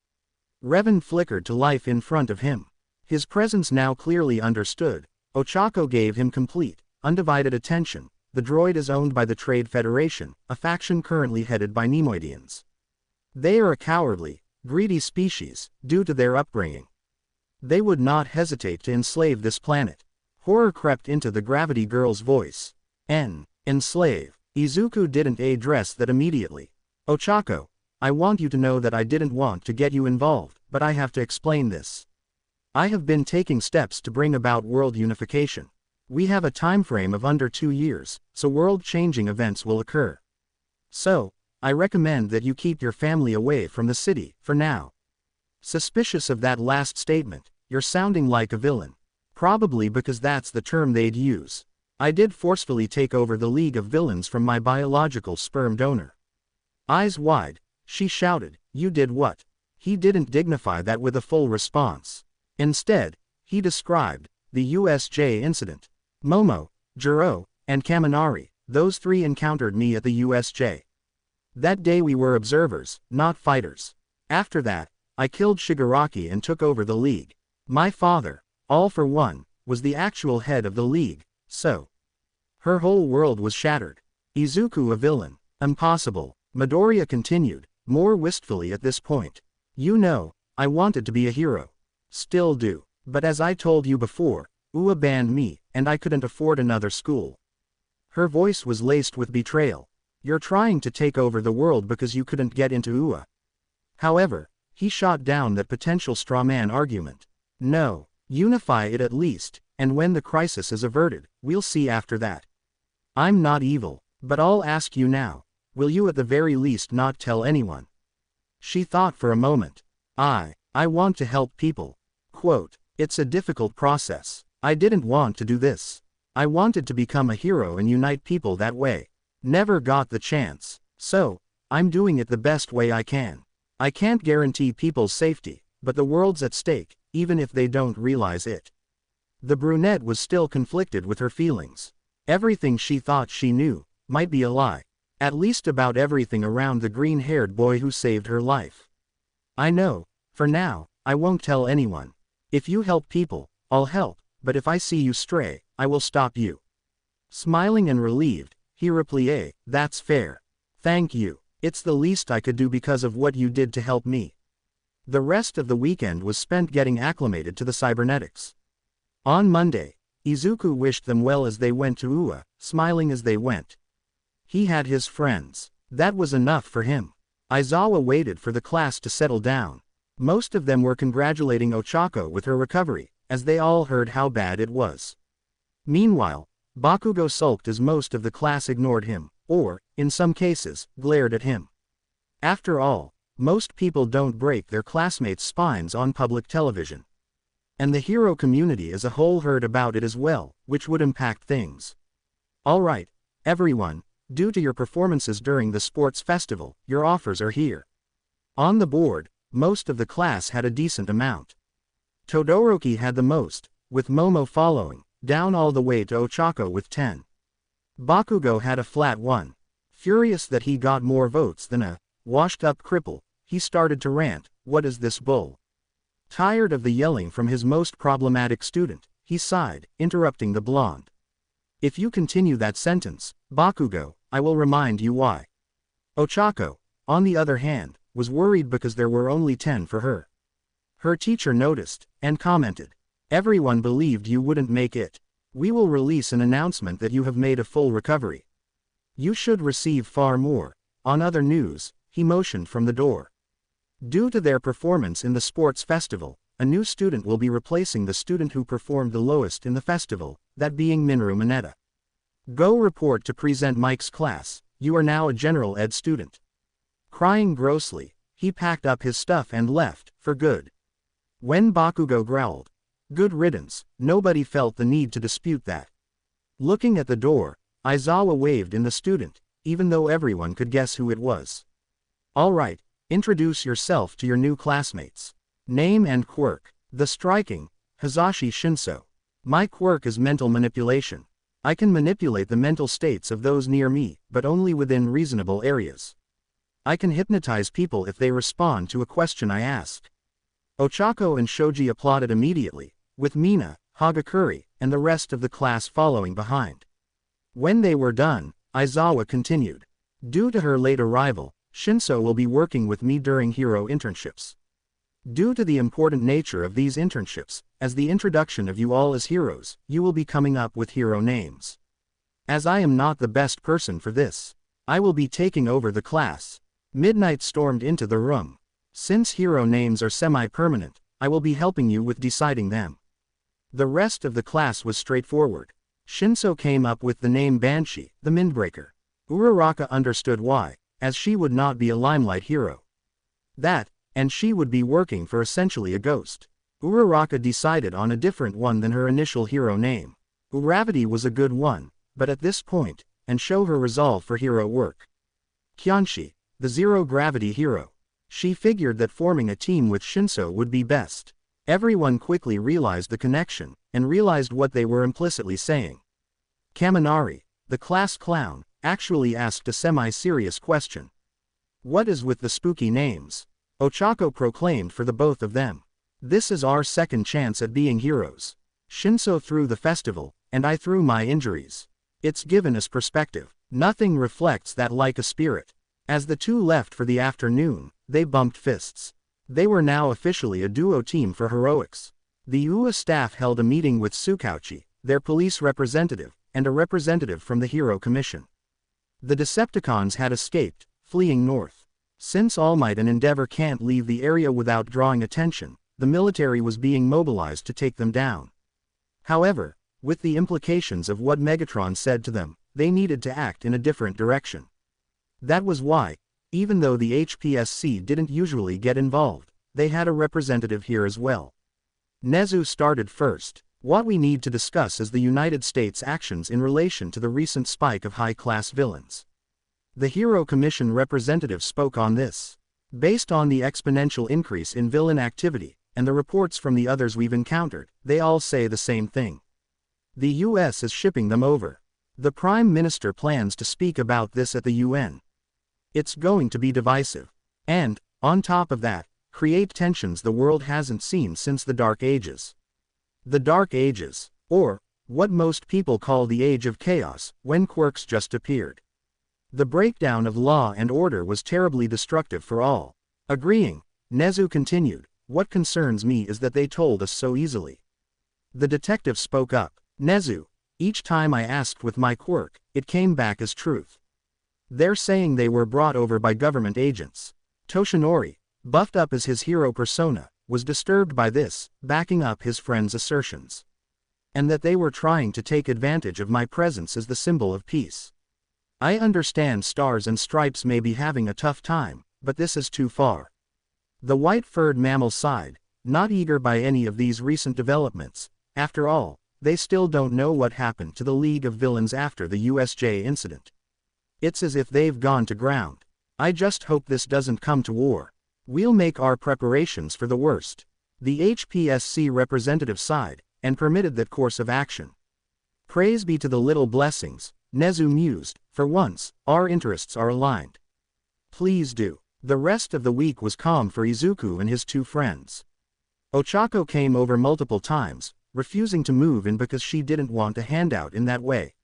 Revan flickered to life in front of him. His presence now clearly understood. Ochako gave him complete, undivided attention. The droid is owned by the Trade Federation, a faction currently headed by Nemoidians. They are a cowardly, greedy species, due to their upbringing. They would not hesitate to enslave this planet. Horror crept into the Gravity Girl's voice. Enslave. Izuku didn't address that immediately. Ochako, I want you to know that I didn't want to get you involved, but I have to explain this. I have been taking steps to bring about world unification. We have a time frame of under 2 years, so world-changing events will occur. So, I recommend that you keep your family away from the city, for now. Suspicious of that last statement, you're sounding like a villain. Probably because that's the term they'd use. I did forcefully take over the League of Villains from my biological sperm donor. Eyes wide, she shouted, you did what? He didn't dignify that with a full response. Instead, he described the USJ incident. Momo, Jiro, and Kaminari, those three encountered me at the USJ. That day we were observers, not fighters. After that, I killed Shigaraki and took over the League. My father, all for one, was the actual head of the League, so. Her whole world was shattered. Izuku a villain. Impossible. Midoriya continued, more wistfully at this point. You know, I wanted to be a hero. Still do. But as I told you before, Ua banned me, and I couldn't afford another school. Her voice was laced with betrayal. You're trying to take over the world because you couldn't get into Ua. However, he shot down that potential strawman argument. No, unify it at least, and when the crisis is averted, we'll see after that. I'm not evil, but I'll ask you now, will you at the very least not tell anyone? She thought for a moment. I want to help people. Quote, it's a difficult process. I didn't want to do this. I wanted to become a hero and unite people that way. Never got the chance. So, I'm doing it the best way I can. I can't guarantee people's safety, but the world's at stake, even if they don't realize it. The brunette was still conflicted with her feelings. Everything she thought she knew might be a lie. At least about everything around the green-haired boy who saved her life. I know, for now, I won't tell anyone. If you help people, I'll help, but if I see you stray, I will stop you. Smiling and relieved, he replied, "That's fair. Thank you. It's the least I could do because of what you did to help me." The rest of the weekend was spent getting acclimated to the cybernetics. On Monday, Izuku wished them well as they went to Ua, smiling as they went. He had his friends. That was enough for him. Aizawa waited for the class to settle down. Most of them were congratulating Ochako with her recovery, as they all heard how bad it was. Meanwhile, Bakugo sulked as most of the class ignored him, or, in some cases, glared at him. After all, most people don't break their classmates' spines on public television. And the hero community as a whole heard about it as well, which would impact things. Alright, everyone, due to your performances during the sports festival, your offers are here. On the board, most of the class had a decent amount. Todoroki had the most, with Momo following, down all the way to Ochako with 10. Bakugo had a flat 1. Furious that he got more votes than a washed-up cripple, he started to rant, "What is this bull?" Tired of the yelling from his most problematic student, he sighed, interrupting the blonde. "If you continue that sentence, Bakugo, I will remind you why." Ochako, on the other hand, was worried because there were only 10 for her. Her teacher noticed, and commented, "Everyone believed you wouldn't make it. We will release an announcement that you have made a full recovery. You should receive far more." On other news, he motioned from the door. Due to their performance in the sports festival, a new student will be replacing the student who performed the lowest in the festival, that being Minoru Mineta. "Go report to present Mike's class, you are now a general ed student." Crying grossly, he packed up his stuff and left, for good. When Bakugo growled, "Good riddance," nobody felt the need to dispute that. Looking at the door, Aizawa waved in the student, even though everyone could guess who it was. "Alright, introduce yourself to your new classmates. Name and quirk." "The striking, Hazashi Shinso. My quirk is mental manipulation. I can manipulate the mental states of those near me, but only within reasonable areas. I can hypnotize people if they respond to a question I ask." Ochako and Shoji applauded immediately, with Mina, Hagakure, and the rest of the class following behind. When they were done, Aizawa continued. "Due to her late arrival, Shinso will be working with me during hero internships. Due to the important nature of these internships, as the introduction of you all as heroes, you will be coming up with hero names. As I am not the best person for this, I will be taking over the class." Midnight stormed into the room. "Since hero names are semi-permanent, I will be helping you with deciding them." The rest of the class was straightforward. Shinso came up with the name Banshee, the Mindbreaker. Uraraka understood why, as she would not be a limelight hero. That, and she would be working for essentially a ghost. Uraraka decided on a different one than her initial hero name. Uravity was a good one, but at this point, and show her resolve for hero work. Kyanshi, the zero-gravity hero. She figured that forming a team with Shinso would be best. Everyone quickly realized the connection, and realized what they were implicitly saying. Kaminari, the class clown, actually asked a semi-serious question. "What is with the spooky names?" Ochako proclaimed for the both of them. "This is our second chance at being heroes. Shinso threw the festival, and I threw my injuries. It's given us perspective. Nothing reflects that like a spirit." As the two left for the afternoon, they bumped fists. They were now officially a duo team for heroics. The UA staff held a meeting with Tsukauchi, their police representative, and a representative from the Hero Commission. The Decepticons had escaped, fleeing north. Since All Might and Endeavor can't leave the area without drawing attention, the military was being mobilized to take them down. However, with the implications of what Megatron said to them, they needed to act in a different direction. That was why, even though the HPSC didn't usually get involved, they had a representative here as well. Nezu started first. "What we need to discuss is the United States' actions in relation to the recent spike of high-class villains." The Hero Commission representative spoke on this. Based on the exponential increase in villain activity, and the reports from the others we've encountered, they all say the same thing. The US is shipping them over. The Prime Minister plans to speak about this at the UN. It's going to be divisive. And, on top of that, create tensions the world hasn't seen since the Dark Ages. The Dark Ages, or what most people call the Age of Chaos, when quirks just appeared. The breakdown of law and order was terribly destructive for all. Agreeing, Nezu continued, what concerns me is that they told us so easily. The detective spoke up. Nezu, each time I asked with my quirk, it came back as truth. They're saying they were brought over by government agents. Toshinori, buffed up as his hero persona, was disturbed by this, backing up his friend's assertions. And that they were trying to take advantage of my presence as the symbol of peace. I understand Stars and Stripes may be having a tough time, but this is too far. The white-furred mammal sighed, not eager by any of these recent developments. After all, they still don't know what happened to the League of Villains after the USJ incident. It's as if they've gone to ground. I just hope this doesn't come to war. We'll make our preparations for the worst. The HPSC representative sighed, and permitted that course of action. Praise be to the little blessings, Nezu mused, for once, our interests are aligned. Please do. The rest of the week was calm for Izuku and his two friends. Ochako came over multiple times, refusing to move in because she didn't want a handout in that way.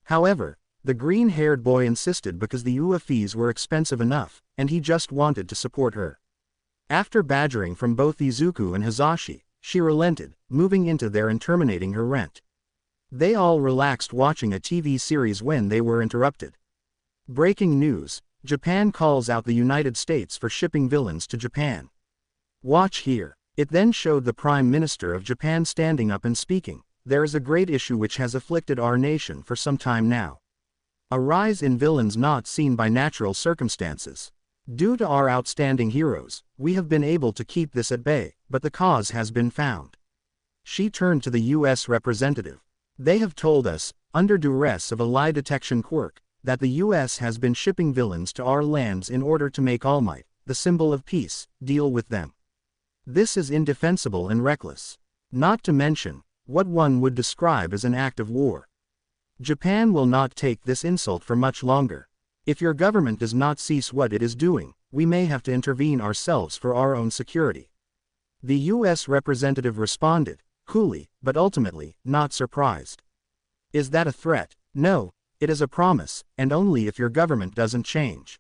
However, the green-haired boy insisted because the UA fees were expensive enough, and he just wanted to support her. After badgering from both Izuku and Hizashi, she relented, moving into there and terminating her rent. They all relaxed watching a TV series when they were interrupted. Breaking news, Japan calls out the United States for shipping villains to Japan. Watch here. It then showed the Prime Minister of Japan standing up and speaking. There is a great issue which has afflicted our nation for some time now. A rise in villains not seen by natural circumstances. Due to our outstanding heroes, we have been able to keep this at bay, but the cause has been found. She turned to the U.S. representative. They have told us, under duress of a lie detection quirk, that the U.S. has been shipping villains to our lands in order to make All Might, the symbol of peace, deal with them. This is indefensible and reckless. Not to mention, what one would describe as an act of war. Japan will not take this insult for much longer. If your government does not cease what it is doing, we may have to intervene ourselves for our own security. The U.S. representative responded, coolly, but ultimately, not surprised. Is that a threat? No, it is a promise, and only if your government doesn't change.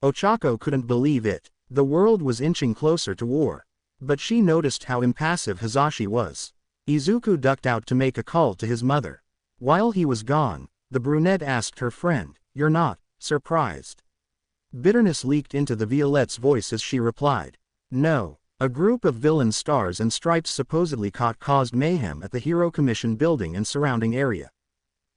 Ochako couldn't believe it. The world was inching closer to war. But she noticed how impassive Hizashi was. Izuku ducked out to make a call to his mother. While he was gone, the brunette asked her friend, "You're not surprised?" Bitterness leaked into the Violette's voice as she replied, "No. A group of villain Stars and Stripes supposedly caused mayhem at the Hero Commission building and surrounding area.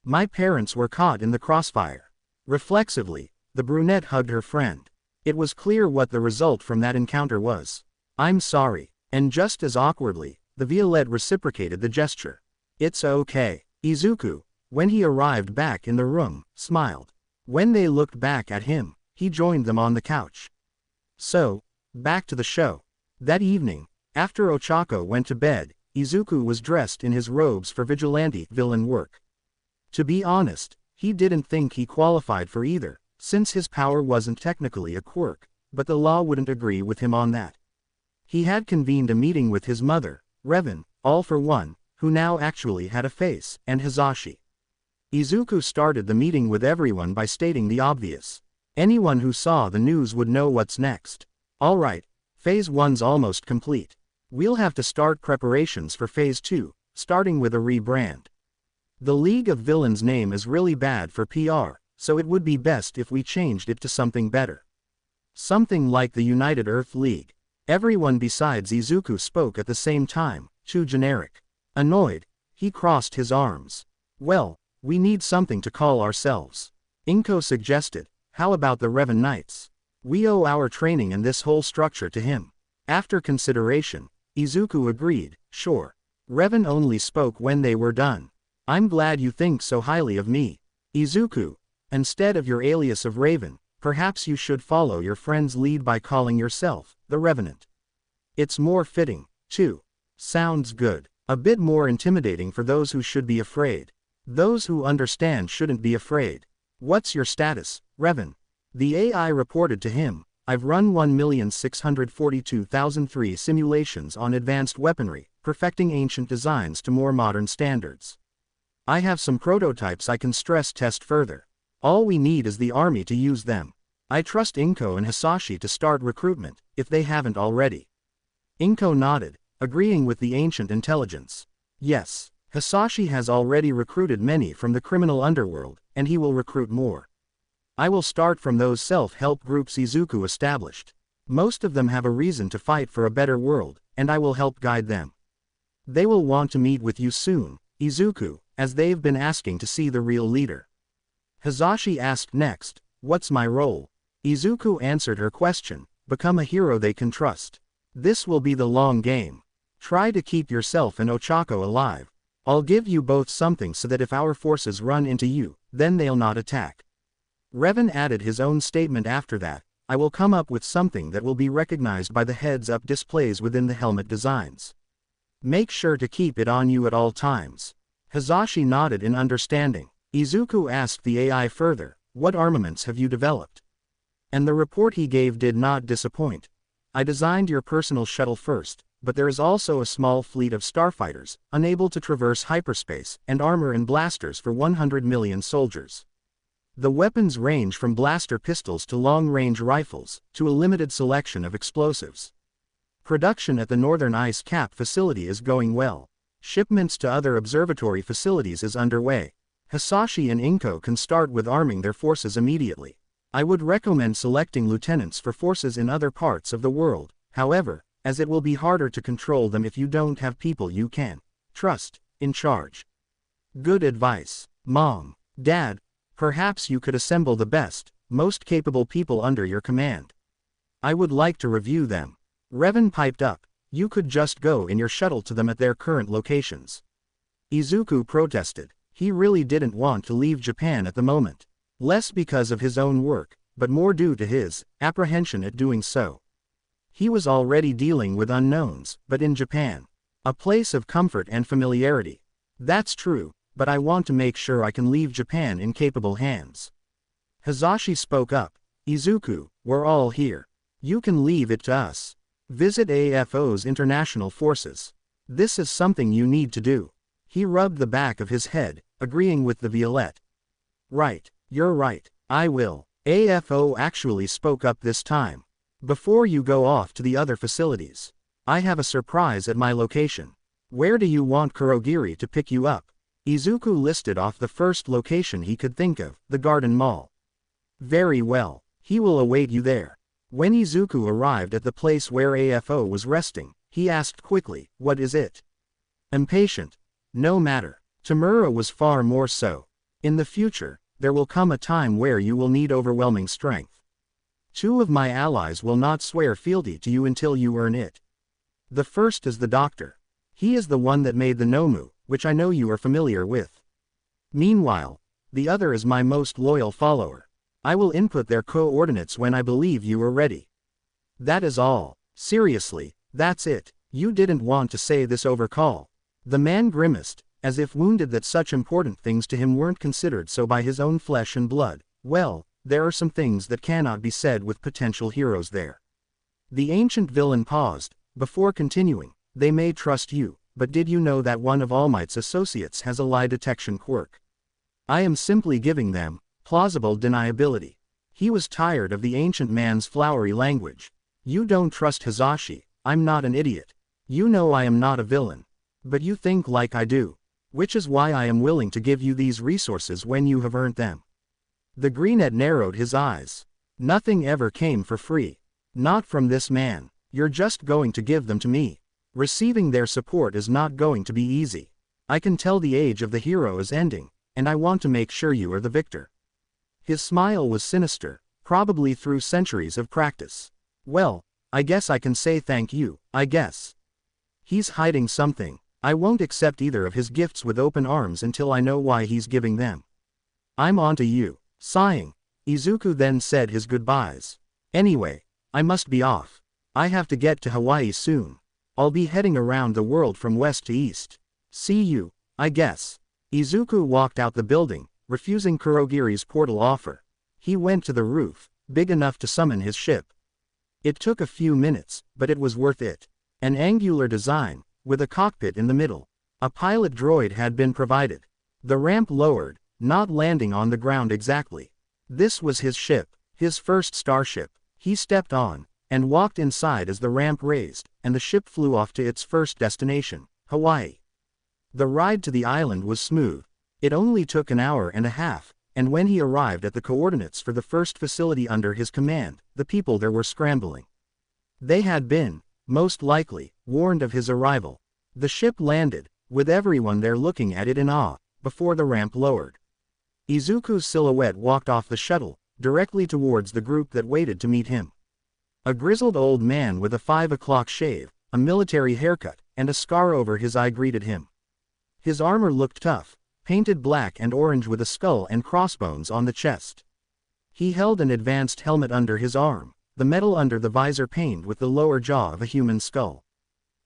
My parents were caught in the crossfire." Reflexively, the brunette hugged her friend. It was clear what the result from that encounter was. "I'm sorry." And just as awkwardly, the Violette reciprocated the gesture. "It's okay." Izuku, when he arrived back in the room, smiled. When they looked back at him, he joined them on the couch. So, back to the show. That evening, after Ochako went to bed, Izuku was dressed in his robes for vigilante villain work. To be honest, he didn't think he qualified for either, since his power wasn't technically a quirk, but the law wouldn't agree with him on that. He had convened a meeting with his mother, Revan, all for one, who now actually had a face, and Hizashi. Izuku started the meeting with everyone by stating the obvious. Anyone who saw the news would know what's next. Alright, Phase 1's almost complete. We'll have to start preparations for Phase 2, starting with a rebrand. The League of Villains name is really bad for PR, so it would be best if we changed it to something better. Something like the United Earth League. Everyone besides Izuku spoke at the same time, too generic. Annoyed, he crossed his arms. Well, we need something to call ourselves. Inko suggested, how about the Revenant Knights? We owe our training and this whole structure to him. After consideration, Izuku agreed, sure. Revan only spoke when they were done. I'm glad you think so highly of me. Izuku, instead of your alias of Raven, perhaps you should follow your friend's lead by calling yourself the Revenant. It's more fitting. 2. Sounds good. A bit more intimidating for those who should be afraid. Those who understand shouldn't be afraid. What's your status, Revan? The AI reported to him, I've run 1,642,003 simulations on advanced weaponry, perfecting ancient designs to more modern standards. I have some prototypes I can stress test further. All we need is the army to use them. I trust Inko and Hisashi to start recruitment, if they haven't already. Inko nodded, agreeing with the ancient intelligence. Yes, Hisashi has already recruited many from the criminal underworld, and he will recruit more. I will start from those self-help groups Izuku established. Most of them have a reason to fight for a better world, and I will help guide them. They will want to meet with you soon, Izuku, as they've been asking to see the real leader. Hisashi asked next, what's my role? Izuku answered her question, become a hero they can trust. This will be the long game. Try to keep yourself and Ochako alive. I'll give you both something so that if our forces run into you, then they'll not attack. Revan added his own statement after that, I will come up with something that will be recognized by the heads-up displays within the helmet designs. Make sure to keep it on you at all times. Hisashi nodded in understanding. Izuku asked the AI further, what armaments have you developed? And the report he gave did not disappoint. I designed your personal shuttle first, but there is also a small fleet of starfighters, unable to traverse hyperspace, and armor and blasters for 100 million soldiers. The weapons range from blaster pistols to long-range rifles, to a limited selection of explosives. Production at the Northern Ice Cap facility is going well. Shipments to other observatory facilities is underway. Hisashi and Inko can start with arming their forces immediately. I would recommend selecting lieutenants for forces in other parts of the world, however, as it will be harder to control them if you don't have people you can trust in charge. Good advice, Mom. Dad, perhaps you could assemble the best, most capable people under your command. I would like to review them. Revan piped up, you could just go in your shuttle to them at their current locations. Izuku protested. He really didn't want to leave Japan at the moment. Less because of his own work, but more due to his apprehension at doing so. He was already dealing with unknowns, but in Japan. A place of comfort and familiarity. That's true, but I want to make sure I can leave Japan in capable hands. Hisashi spoke up. Izuku, we're all here. You can leave it to us. Visit AFO's international forces. This is something you need to do. He rubbed the back of his head, agreeing with the Violette. Right, you're right, I will. AFO actually spoke up this time. Before you go off to the other facilities, I have a surprise at my location. Where do you want Kurogiri to pick you up? Izuku listed off the first location he could think of, the Garden Mall. Very well, he will await you there. When Izuku arrived at the place where AFO was resting, he asked quickly, what is it? Impatient. No matter. Tamura was far more so. In the future, there will come a time where you will need overwhelming strength. 2 of my allies will not swear fealty to you until you earn it. The first is the doctor. He is the one that made the Nomu, which I know you are familiar with. Meanwhile, the other is my most loyal follower. I will input their coordinates when I believe you are ready. That is all. Seriously, that's it. You didn't want to say this over call. The man grimaced, as if wounded that such important things to him weren't considered so by his own flesh and blood. Well, there are some things that cannot be said with potential heroes there. The ancient villain paused, before continuing, they may trust you, but did you know that one of All Might's associates has a lie detection quirk? I am simply giving them plausible deniability. He was tired of the ancient man's flowery language. You don't trust Hisashi, I'm not an idiot. You know I am not a villain. But you think like I do. Which is why I am willing to give you these resources when you have earned them. The Greenette narrowed his eyes. Nothing ever came for free. Not from this man. You're just going to give them to me. Receiving their support is not going to be easy. I can tell the age of the hero is ending, and I want to make sure you are the victor. His smile was sinister, probably through centuries of practice. Well, I guess I can say thank you, I guess. He's hiding something. I won't accept either of his gifts with open arms until I know why he's giving them. I'm on to you. Sighing, Izuku then said his goodbyes. Anyway, I must be off. I have to get to Hawaii soon. I'll be heading around the world from west to east. See you, I guess. Izuku walked out the building, refusing Kurogiri's portal offer. He went to the roof, big enough to summon his ship. It took a few minutes, but it was worth it. An angular design, with a cockpit in the middle. A pilot droid had been provided. The ramp lowered, not landing on the ground exactly. This was his ship, his first starship. He stepped on, and walked inside as the ramp raised, and the ship flew off to its first destination, Hawaii. The ride to the island was smooth. It only took an hour and a half, and when he arrived at the coordinates for the first facility under his command, the people there were scrambling. They had been, most likely, warned of his arrival. The ship landed, with everyone there looking at it in awe, before the ramp lowered. Izuku's silhouette walked off the shuttle, directly towards the group that waited to meet him. A grizzled old man with a 5 o'clock shave, a military haircut, and a scar over his eye greeted him. His armor looked tough, painted black and orange with a skull and crossbones on the chest. He held an advanced helmet under his arm, the metal under the visor paned with the lower jaw of a human skull.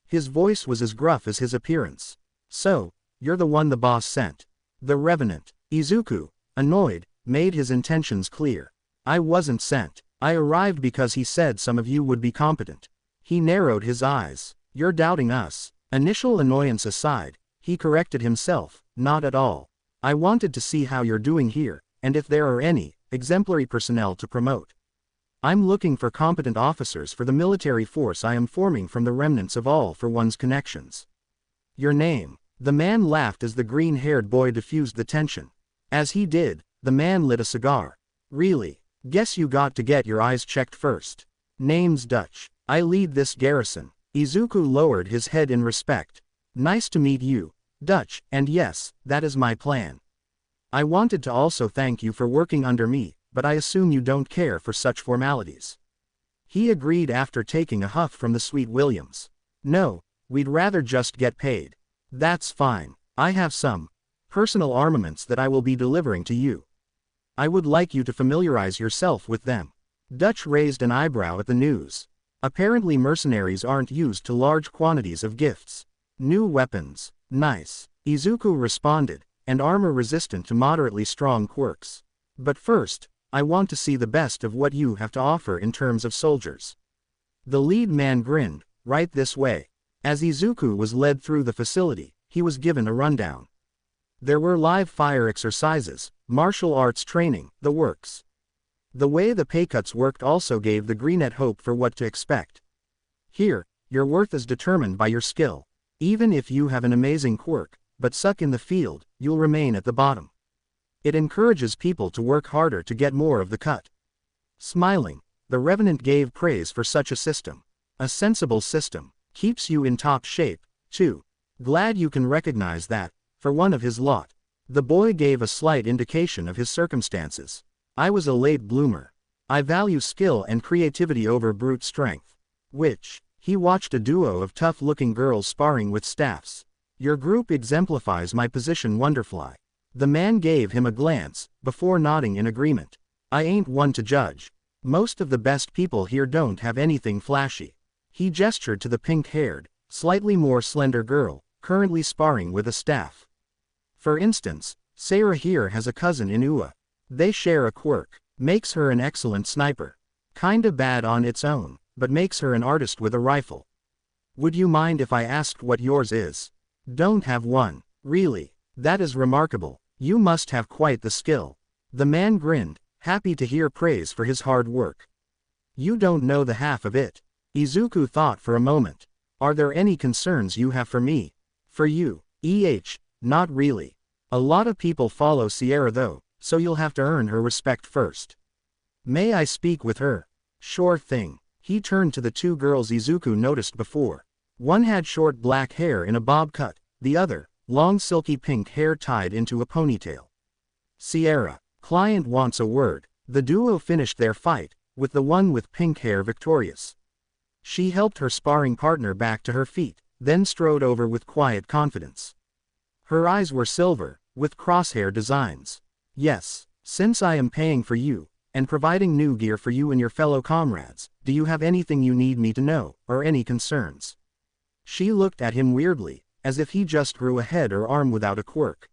His voice was as gruff as his appearance. "So, you're the one the boss sent." The Revenant. Izuku, annoyed, made his intentions clear. "I wasn't sent. I arrived because he said some of you would be competent." He narrowed his eyes. "You're doubting us." Initial annoyance aside, he corrected himself, "Not at all. I wanted to see how you're doing here, and if there are any exemplary personnel to promote. I'm looking for competent officers for the military force I am forming from the remnants of all for one's connections." "Your name?" The man laughed as the green-haired boy diffused the tension. As he did, the man lit a cigar. "Really? Guess you got to get your eyes checked first. Name's Dutch. I lead this garrison." Izuku lowered his head in respect. "Nice to meet you, Dutch, and yes, that is my plan. I wanted to also thank you for working under me, but I assume you don't care for such formalities." He agreed after taking a huff from the sweet Williams. "No, we'd rather just get paid." "That's fine. I have some personal armaments that I will be delivering to you. I would like you to familiarize yourself with them." Dutch raised an eyebrow at the news. Apparently mercenaries aren't used to large quantities of gifts. "New weapons. Nice." Izuku responded, "and armor resistant to moderately strong quirks. But first, I want to see the best of what you have to offer in terms of soldiers." The lead man grinned. "Right this way." As Izuku was led through the facility, he was given a rundown. There were live fire exercises, martial arts training, the works. The way the pay cuts worked also gave the greenette hope for what to expect. "Here, your worth is determined by your skill. Even if you have an amazing quirk, but suck in the field, you'll remain at the bottom. It encourages people to work harder to get more of the cut." Smiling, the Revenant gave praise for such a system. "A sensible system. Keeps you in top shape, too. Glad you can recognize that, for one of his lot." The boy gave a slight indication of his circumstances. "I was a late bloomer. I value skill and creativity over brute strength." Which, he watched a duo of tough-looking girls sparring with staffs. "Your group exemplifies my position wonderfully." The man gave him a glance, before nodding in agreement. "I ain't one to judge. Most of the best people here don't have anything flashy." He gestured to the pink-haired, slightly more slender girl, currently sparring with a staff. "For instance, Sarah here has a cousin in Ua. They share a quirk. Makes her an excellent sniper. Kinda bad on its own, but makes her an artist with a rifle. Would you mind if I asked what yours is?" "Don't have one." "Really? That is remarkable. You must have quite the skill." The man grinned, happy to hear praise for his hard work. "You don't know the half of it." Izuku thought for a moment. "Are there any concerns you have for me?" "For you? Not really. A lot of people follow Sierra though, so you'll have to earn her respect first." "May I speak with her?" "Sure thing." He turned to the two girls Izuku noticed before. One had short black hair in a bob cut, the other, long silky pink hair tied into a ponytail. "Sierra, client wants a word." The duo finished their fight, with the one with pink hair victorious. She helped her sparring partner back to her feet, then strode over with quiet confidence. Her eyes were silver, with crosshair designs. "Yes, since I am paying for you, and providing new gear for you and your fellow comrades, do you have anything you need me to know, or any concerns?" She looked at him weirdly, as if he just grew a head or arm without a quirk.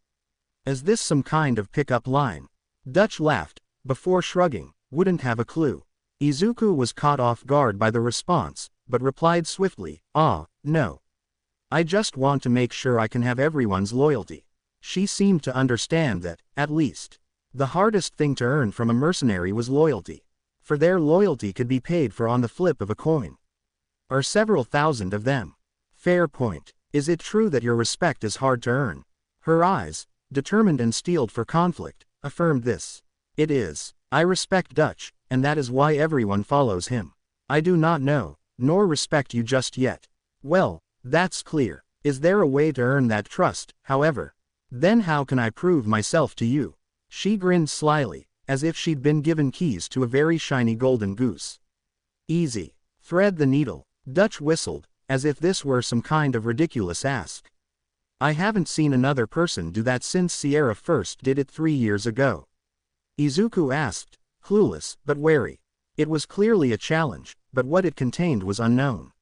Is this some kind of pick-up line? Dutch laughed, before shrugging, wouldn't have a clue. Izuku was caught off guard by the response, but replied swiftly, no. I just want to make sure I can have everyone's loyalty. She seemed to understand that, at least, the hardest thing to earn from a mercenary was loyalty. For their loyalty could be paid for on the flip of a coin. Or several thousand of them. Fair point. Is it true that your respect is hard to earn? Her eyes, determined and steeled for conflict, affirmed this. It is. I respect Dutch, and that is why everyone follows him. I do not know, nor respect you just yet. Well, that's clear. Is there a way to earn that trust, however? Then how can I prove myself to you? She grinned slyly, as if she'd been given keys to a very shiny golden goose. Easy. Thread the needle. Dutch whistled, as if this were some kind of ridiculous ask. I haven't seen another person do that since Sierra first did it 3 years ago. Izuku asked, clueless but wary. It was clearly a challenge, but what it contained was unknown.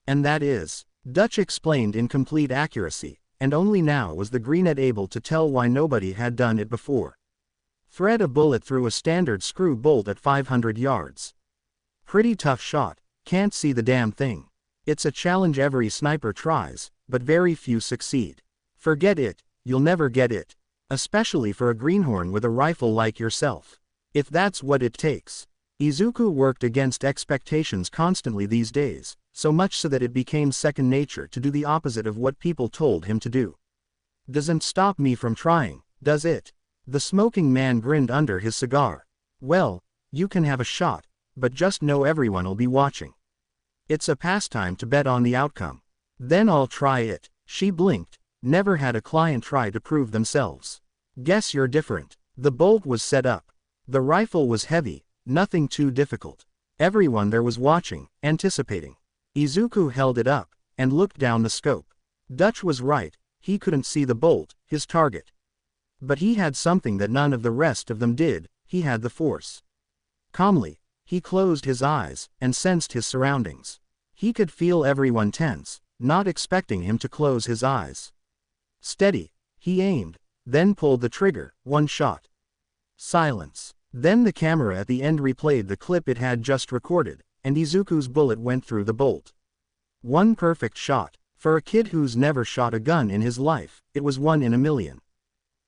And that is, Dutch explained in complete accuracy, and only now was the greenette able to tell why nobody had done it before. Thread a bullet through a standard screw bolt at 500 yards. Pretty tough shot, can't see the damn thing. It's a challenge every sniper tries, but very few succeed. Forget it, you'll never get it. Especially for a greenhorn with a rifle like yourself. If that's what it takes. Izuku worked against expectations constantly these days, so much so that it became second nature to do the opposite of what people told him to do. Doesn't stop me from trying, does it? The smoking man grinned under his cigar. Well, you can have a shot, but just know everyone'll be watching. It's a pastime to bet on the outcome. Then I'll try it. She blinked. Never had a client try to prove themselves. Guess you're different. The bolt was set up. The rifle was heavy, nothing too difficult. Everyone there was watching, anticipating. Izuku held it up, and looked down the scope. Dutch was right, he couldn't see the bolt, his target. But he had something that none of the rest of them did, he had the force. Calmly, he closed his eyes, and sensed his surroundings. He could feel everyone tense, not expecting him to close his eyes. Steady, he aimed, then pulled the trigger, one shot. Silence. Then the camera at the end replayed the clip it had just recorded, and Izuku's bullet went through the bolt. One perfect shot. For a kid who's never shot a gun in his life, it was 1 in a million.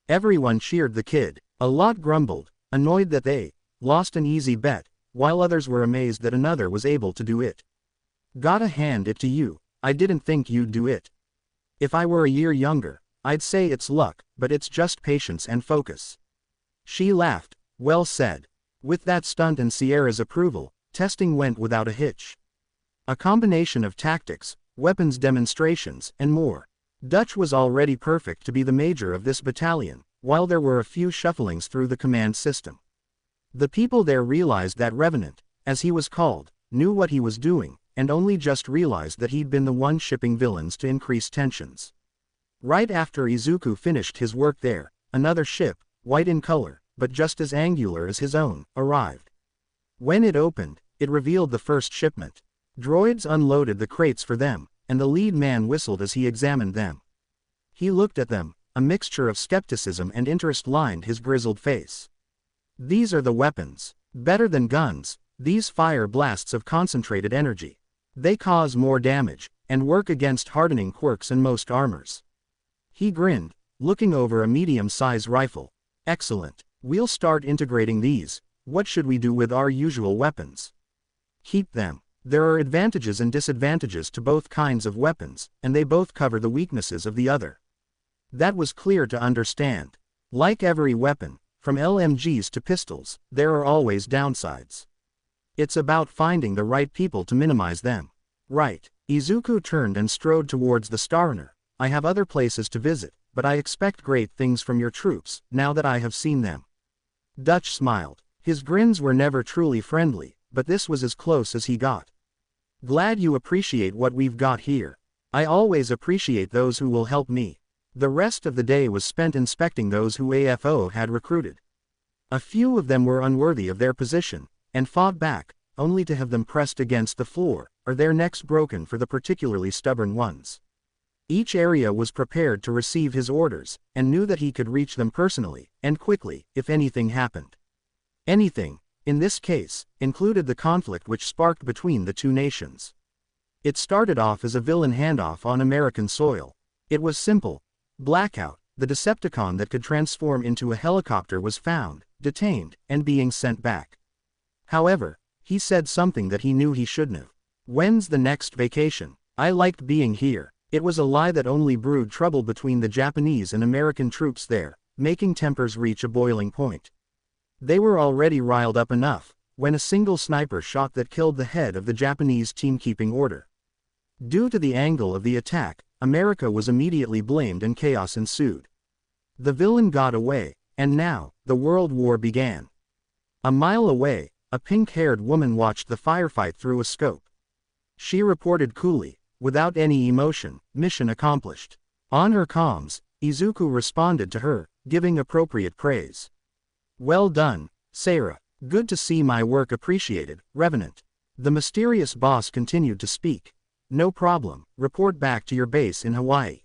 Everyone cheered the kid. A lot grumbled, annoyed that they lost an easy bet, while others were amazed that another was able to do it. Gotta hand it to you, I didn't think you'd do it. If I were a year younger, I'd say it's luck, but it's just patience and focus. She laughed. Well said. With that stunt and Sierra's approval, testing went without a hitch. A combination of tactics, weapons demonstrations, and more. Dutch was already perfect to be the major of this battalion, while there were a few shufflings through the command system. The people there realized that Revenant, as he was called, knew what he was doing, and only just realized that he'd been the one shipping villains to increase tensions. Right after Izuku finished his work there, another ship, white in color, but just as angular as his own, arrived. When it opened, it revealed the first shipment. Droids unloaded the crates for them, and the lead man whistled as he examined them. He looked at them, a mixture of skepticism and interest lined his grizzled face. These are the weapons. Better than guns, these fire blasts of concentrated energy. They cause more damage, and work against hardening quirks in most armors. He grinned, looking over a medium-sized rifle. Excellent. We'll start integrating these. What should we do with our usual weapons? Keep them. There are advantages and disadvantages to both kinds of weapons, and they both cover the weaknesses of the other. That was clear to understand. Like every weapon, from LMGs to pistols, there are always downsides. It's about finding the right people to minimize them. Right. Izuku turned and strode towards the Starrunner. I have other places to visit, but I expect great things from your troops, now that I have seen them. Dutch smiled. His grins were never truly friendly, but this was as close as he got. Glad you appreciate what we've got here. I always appreciate those who will help me. The rest of the day was spent inspecting those who AFO had recruited. A few of them were unworthy of their position, and fought back, only to have them pressed against the floor, or their necks broken for the particularly stubborn ones. Each area was prepared to receive his orders, and knew that he could reach them personally, and quickly, if anything happened. Anything, in this case, included the conflict which sparked between the two nations. It started off as a villain handoff on American soil. It was simple. Blackout, the Decepticon that could transform into a helicopter, was found, detained, and being sent back. However, he said something that he knew he shouldn't have. "When's the next vacation? I liked being here." It was a lie that only brewed trouble between the Japanese and American troops there, making tempers reach a boiling point. They were already riled up enough, when a single sniper shot that killed the head of the Japanese team keeping order. Due to the angle of the attack, America was immediately blamed and chaos ensued. The villain got away, and now, the World War began. A mile away, a pink-haired woman watched the firefight through a scope. She reported coolly, without any emotion, "Mission accomplished." On her comms, Izuku responded to her, giving appropriate praise. "Well done, Sarah. Good to see my work appreciated, Revenant." The mysterious boss continued to speak. "No problem, report back to your base in Hawaii.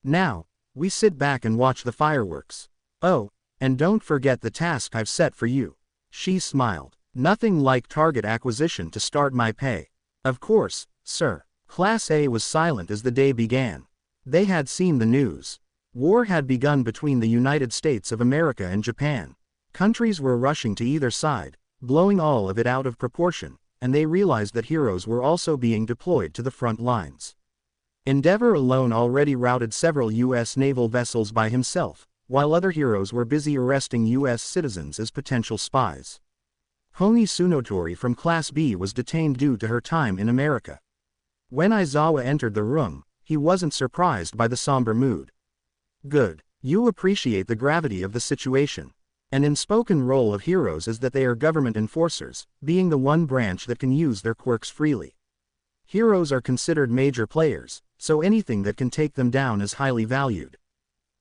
Now, we sit back and watch the fireworks. Oh, and don't forget the task I've set for you." She smiled. "Nothing like target acquisition to start my pay." "Of course, sir." Class A was silent as the day began. They had seen the news. War had begun between the United States of America and Japan. Countries were rushing to either side, blowing all of it out of proportion, and they realized that heroes were also being deployed to the front lines. Endeavor alone already routed several U.S. naval vessels by himself, while other heroes were busy arresting U.S. citizens as potential spies. Honi Tsunotori from Class B was detained due to her time in America. When Aizawa entered the room, he wasn't surprised by the somber mood. "Good. You appreciate the gravity of the situation. An unspoken role of heroes is that they are government enforcers, being the one branch that can use their quirks freely. Heroes are considered major players, so anything that can take them down is highly valued.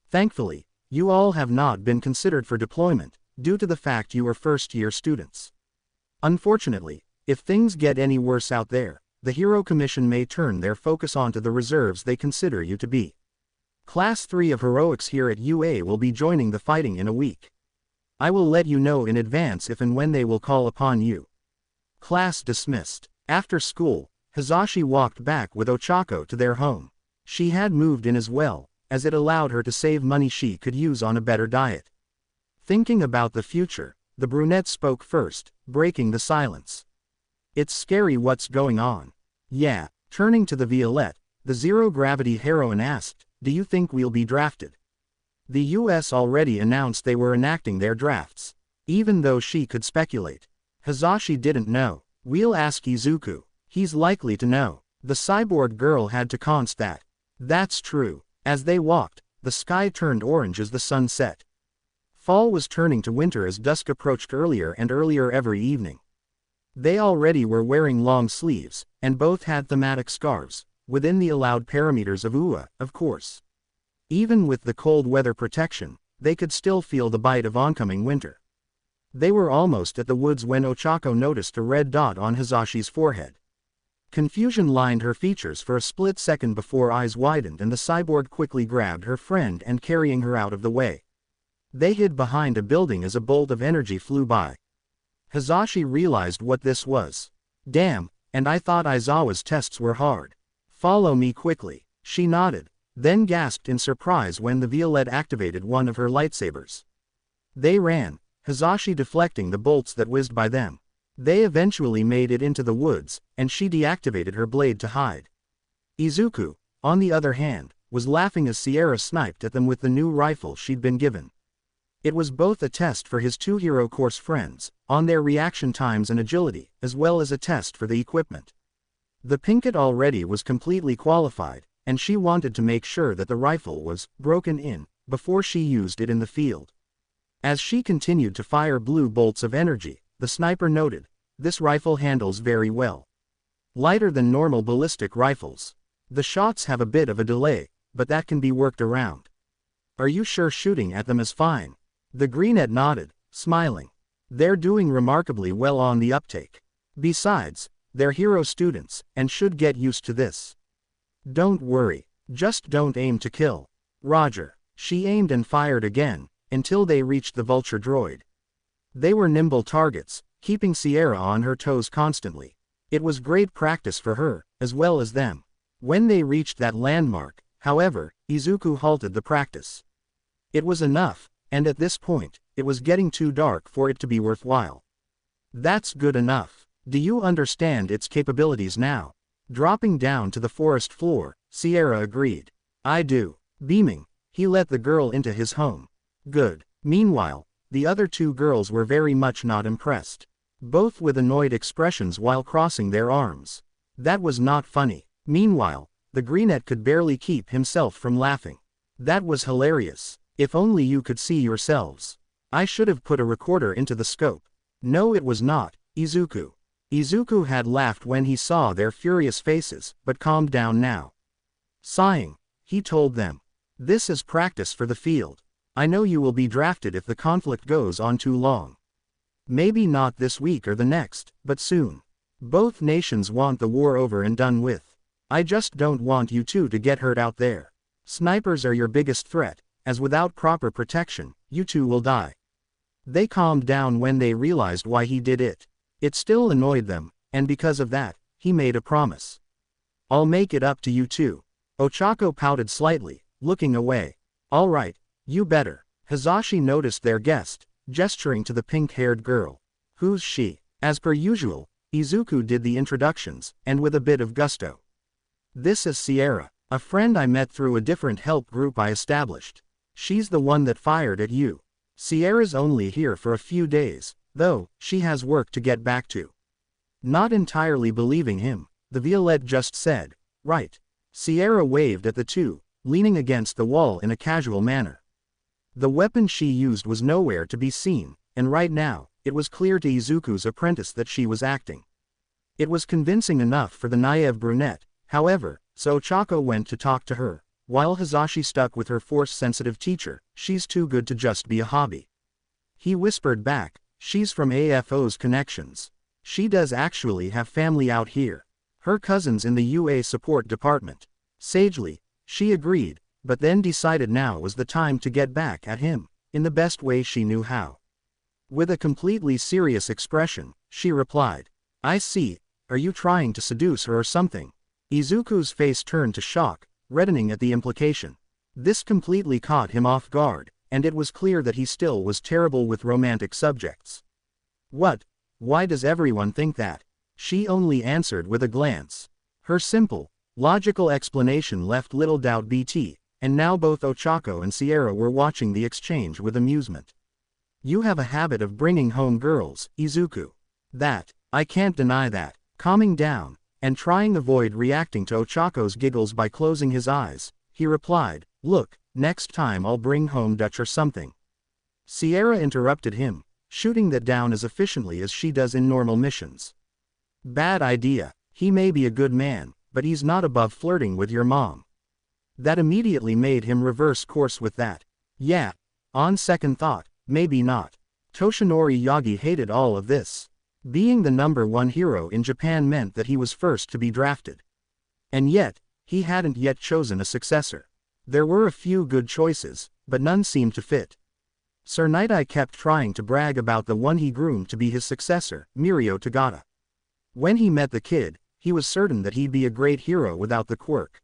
Thankfully, you all have not been considered for deployment, due to the fact you are first-year students. Unfortunately, if things get any worse out there, the Hero Commission may turn their focus onto the reserves they consider you to be. Class 3 of Heroics here at UA will be joining the fighting in a week. I will let you know in advance if and when they will call upon you." Class dismissed. After school, Hizashi walked back with Ochako to their home. She had moved in as well, as it allowed her to save money she could use on a better diet. Thinking about the future, the brunette spoke first, breaking the silence. "It's scary what's going on." "Yeah." Turning to the Violette, the zero-gravity heroine asked, "Do you think we'll be drafted?" The US already announced they were enacting their drafts. Even though she could speculate, Hizashi didn't know. "We'll ask Izuku. He's likely to know." The cyborg girl had to const that. "That's true." As they walked, the sky turned orange as the sun set. Fall was turning to winter as dusk approached earlier and earlier every evening. They already were wearing long sleeves, and both had thematic scarves, within the allowed parameters of UA, of course. Even with the cold weather protection, they could still feel the bite of oncoming winter. They were almost at the woods when Ochako noticed a red dot on Hizashi's forehead. Confusion lined her features for a split second before eyes widened and the cyborg quickly grabbed her friend and carrying her out of the way. They hid behind a building as a bolt of energy flew by. Hizashi realized what this was. "Damn, and I thought Aizawa's tests were hard. Follow me quickly." She nodded, then gasped in surprise when the Violette activated one of her lightsabers. They ran, Hizashi deflecting the bolts that whizzed by them. They eventually made it into the woods, and she deactivated her blade to hide. Izuku, on the other hand, was laughing as Sierra sniped at them with the new rifle she'd been given. It was both a test for his two Hero Course friends, on their reaction times and agility, as well as a test for the equipment. The Pinkett already was completely qualified, and she wanted to make sure that the rifle was broken in before she used it in the field. As she continued to fire blue bolts of energy, the sniper noted, "This rifle handles very well. Lighter than normal ballistic rifles. The shots have a bit of a delay, but that can be worked around. Are you sure shooting at them is fine?" The Greenette nodded, smiling. "They're doing remarkably well on the uptake. Besides, they're hero students, and should get used to this. Don't worry. Just don't aim to kill. Roger. She aimed and fired again, until they reached the vulture droid. They were nimble targets, keeping Sierra on her toes constantly. It was great practice for her, as well as them. When they reached that landmark, however, Izuku halted the practice. It was enough, and at this point, it was getting too dark for it to be worthwhile. That's good enough. Do you understand its capabilities now? Dropping down to the forest floor, Sierra agreed. I do. Beaming, he let the girl into his home. Good. Meanwhile, the other two girls were very much not impressed. Both with annoyed expressions while crossing their arms. That was not funny. Meanwhile, the greenette could barely keep himself from laughing. That was hilarious. If only you could see yourselves. I should have put a recorder into the scope. No, it was not, Izuku. Izuku had laughed when he saw their furious faces, but calmed down now. Sighing, he told them. This is practice for the field. I know you will be drafted if the conflict goes on too long. Maybe not this week or the next, but soon. Both nations want the war over and done with. I just don't want you two to get hurt out there. Snipers are your biggest threat, as without proper protection, you two will die. They calmed down when they realized why he did it. It still annoyed them, and because of that, he made a promise. I'll make it up to you two. Ochako pouted slightly, looking away. All right, you better. Hazashi noticed their guest, gesturing to the pink-haired girl. Who's she? As per usual, Izuku did the introductions, and with a bit of gusto. This is Sierra, a friend I met through a different help group I established. She's the one that fired at you. Sierra's only here for a few days, though, she has work to get back to. Not entirely believing him, the Violette just said, right. Sierra waved at the two, leaning against the wall in a casual manner. The weapon she used was nowhere to be seen, and right now, it was clear to Izuku's apprentice that she was acting. It was convincing enough for the naive brunette, however, so Ochako went to talk to her, while Hazashi stuck with her force-sensitive teacher. She's too good to just be a hobby. He whispered back, she's from AFO's connections. She does actually have family out here. Her cousin's in the UA support department. Sagely, she agreed, but then decided now was the time to get back at him, in the best way she knew how. With a completely serious expression, she replied, I see, are you trying to seduce her or something? Izuku's face turned to shock, reddening at the implication. This completely caught him off guard, and it was clear that he still was terrible with romantic subjects. What? Why does everyone think that? She only answered with a glance. Her simple, logical explanation left little doubt BT, and now both Ochako and Sierra were watching the exchange with amusement. You have a habit of bringing home girls, Izuku. That, I can't deny that. Calming down, and trying to avoid reacting to Ochako's giggles by closing his eyes, he replied, look, next time I'll bring home Dutch or something. Sierra interrupted him, shooting that down as efficiently as she does in normal missions. Bad idea. He may be a good man, but he's not above flirting with your mom. That immediately made him reverse course with that. Yeah. On second thought, maybe not. Toshinori Yagi hated all of this. Being the #1 hero in Japan meant that he was first to be drafted. And yet, he hadn't yet chosen a successor. There were a few good choices, but none seemed to fit. Sir Nightai kept trying to brag about the one he groomed to be his successor, Mirio Tagata. When he met the kid, he was certain that he'd be a great hero without the quirk.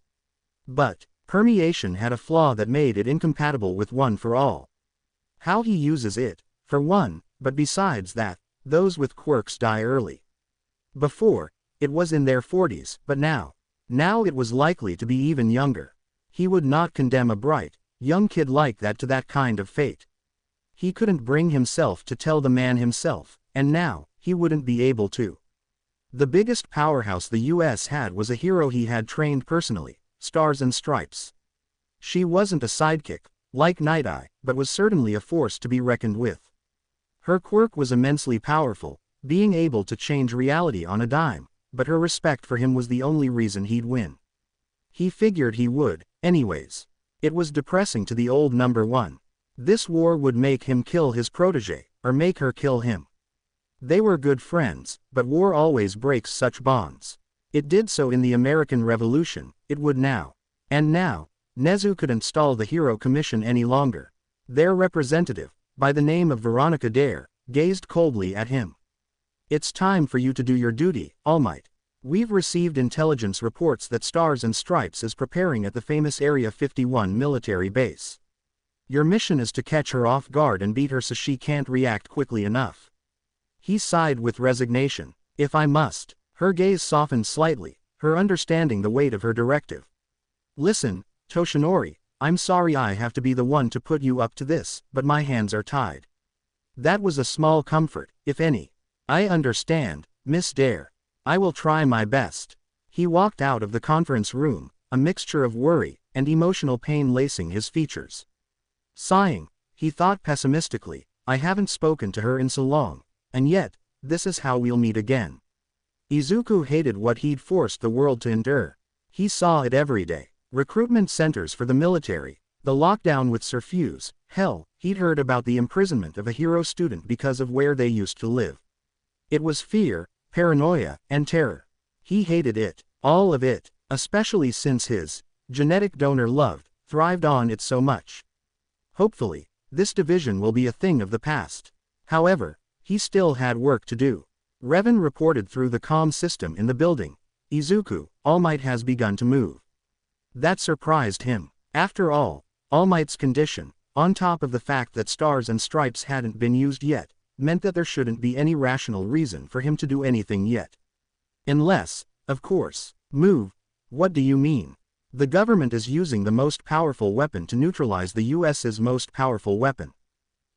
But, permeation had a flaw that made it incompatible with One for All. How he uses it, for one, but besides that, those with quirks die early. Before, it was in their 40s, but now it was likely to be even younger. He would not condemn a bright, young kid like that to that kind of fate. He couldn't bring himself to tell the man himself, and now, he wouldn't be able to. The biggest powerhouse the US had was a hero he had trained personally, Stars and Stripes. She wasn't a sidekick, like Nightai, but was certainly a force to be reckoned with. Her quirk was immensely powerful, being able to change reality on a dime, but her respect for him was the only reason he'd win. He figured he would, anyways. It was depressing to the old #1. This war would make him kill his protege, or make her kill him. They were good friends, but war always breaks such bonds. It did so in the American Revolution, it would now. And now, Nezu could install the Hero Commission any longer. Their representative, by the name of Veronica Dare, gazed coldly at him. It's time for you to do your duty, All Might. We've received intelligence reports that Stars and Stripes is preparing at the famous Area 51 military base. Your mission is to catch her off guard and beat her so she can't react quickly enough. He sighed with resignation. If I must. Her gaze softened slightly, her understanding the weight of her directive. Listen, Toshinori, I'm sorry I have to be the one to put you up to this, but my hands are tied. That was a small comfort, if any. I understand, Miss Dare. I will try my best. He walked out of the conference room, a mixture of worry and emotional pain lacing his features. Sighing, he thought pessimistically, I haven't spoken to her in so long, and yet, this is how we'll meet again. Izuku hated what he'd forced the world to endure. He saw it every day. Recruitment centers for the military, the lockdown with Surfuse, hell, he'd heard about the imprisonment of a hero student because of where they used to live. It was fear, paranoia, and terror. He hated it, all of it, especially since his genetic donor loved, thrived on it so much. Hopefully, this division will be a thing of the past. However, he still had work to do. Revan reported through the comm system in the building. Izuku, All Might has begun to move. That surprised him. After all, All Might's condition, on top of the fact that Stars and Stripes hadn't been used yet, meant that there shouldn't be any rational reason for him to do anything yet. Unless, of course, move. What do you mean? The government is using the most powerful weapon to neutralize the US's most powerful weapon.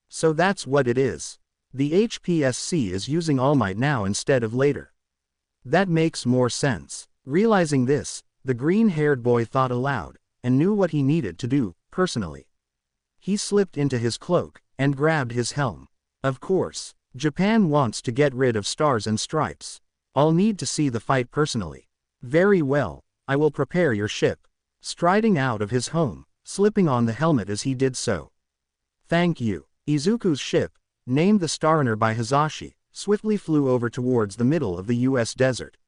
So that's what it is. The HPSC is using All Might now instead of later. That makes more sense. Realizing this, the green-haired boy thought aloud, and knew what he needed to do, personally. He slipped into his cloak, and grabbed his helm. Of course, Japan wants to get rid of Stars and Stripes. I'll need to see the fight personally. Very well, I will prepare your ship. Striding out of his home, slipping on the helmet as he did so. Thank you. Izuku's ship, named the Starrunner by Hizashi, swiftly flew over towards the middle of the US desert.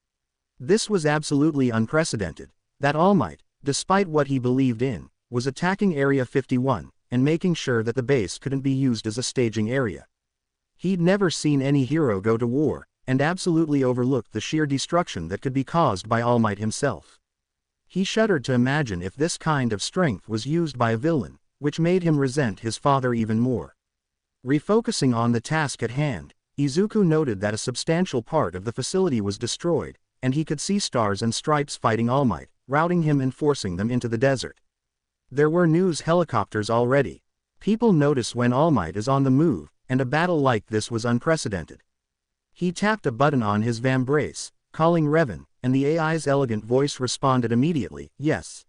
This was absolutely unprecedented, that All Might, despite what he believed in, was attacking Area 51, and making sure that the base couldn't be used as a staging area. He'd never seen any hero go to war, and absolutely overlooked the sheer destruction that could be caused by All Might himself. He shuddered to imagine if this kind of strength was used by a villain, which made him resent his father even more. Refocusing on the task at hand, Izuku noted that a substantial part of the facility was destroyed, and he could see Stars and Stripes fighting All Might, routing him and forcing them into the desert. There were news helicopters already. People notice when All Might is on the move, and a battle like this was unprecedented. He tapped a button on his vambrace, calling Revan, and the AI's elegant voice responded immediately, yes.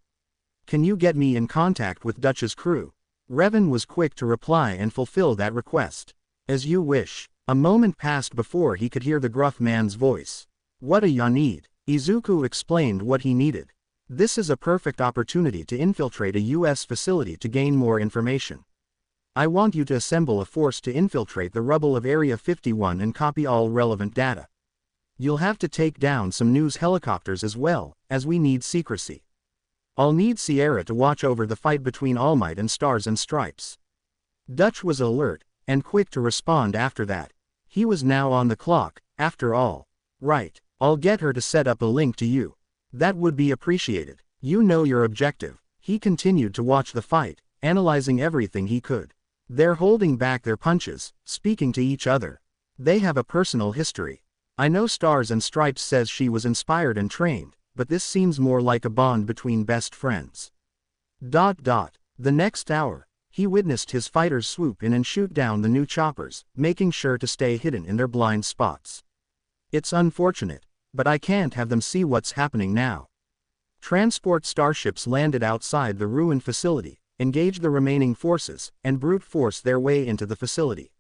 Can you get me in contact with Dutch's crew? Revan was quick to reply and fulfill that request. As you wish. A moment passed before he could hear the gruff man's voice. What ya need? Izuku explained what he needed. This is a perfect opportunity to infiltrate a US facility to gain more information. I want you to assemble a force to infiltrate the rubble of Area 51 and copy all relevant data. You'll have to take down some news helicopters as well, as we need secrecy. I'll need Sierra to watch over the fight between All Might and Stars and Stripes. Dutch was alert, and quick to respond after that. He was now on the clock, after all. Right, I'll get her to set up a link to you. That would be appreciated. You know your objective. He continued to watch the fight, analyzing everything he could. They're holding back their punches, speaking to each other. They have a personal history. I know Stars and Stripes says she was inspired and trained, but this seems more like a bond between best friends. The next hour, he witnessed his fighters swoop in and shoot down the new choppers, making sure to stay hidden in their blind spots. It's unfortunate, but I can't have them see what's happening now. Transport starships landed outside the ruined facility, engaged the remaining forces, and brute force their way into the facility.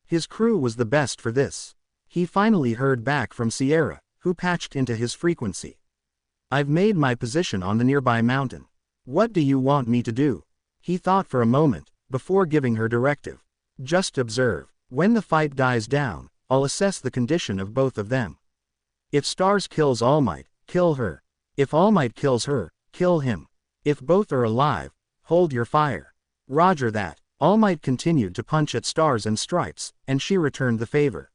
His crew was the best for this. He finally heard back from Sierra, who patched into his frequency. I've made my position on the nearby mountain. What do you want me to do? He thought for a moment, before giving her directive. Just observe. When the fight dies down, I'll assess the condition of both of them. If Stars kills All Might, kill her. If All Might kills her, kill him. If both are alive, hold your fire. Roger that. All Might continued to punch at Stars and Stripes, and she returned the favor.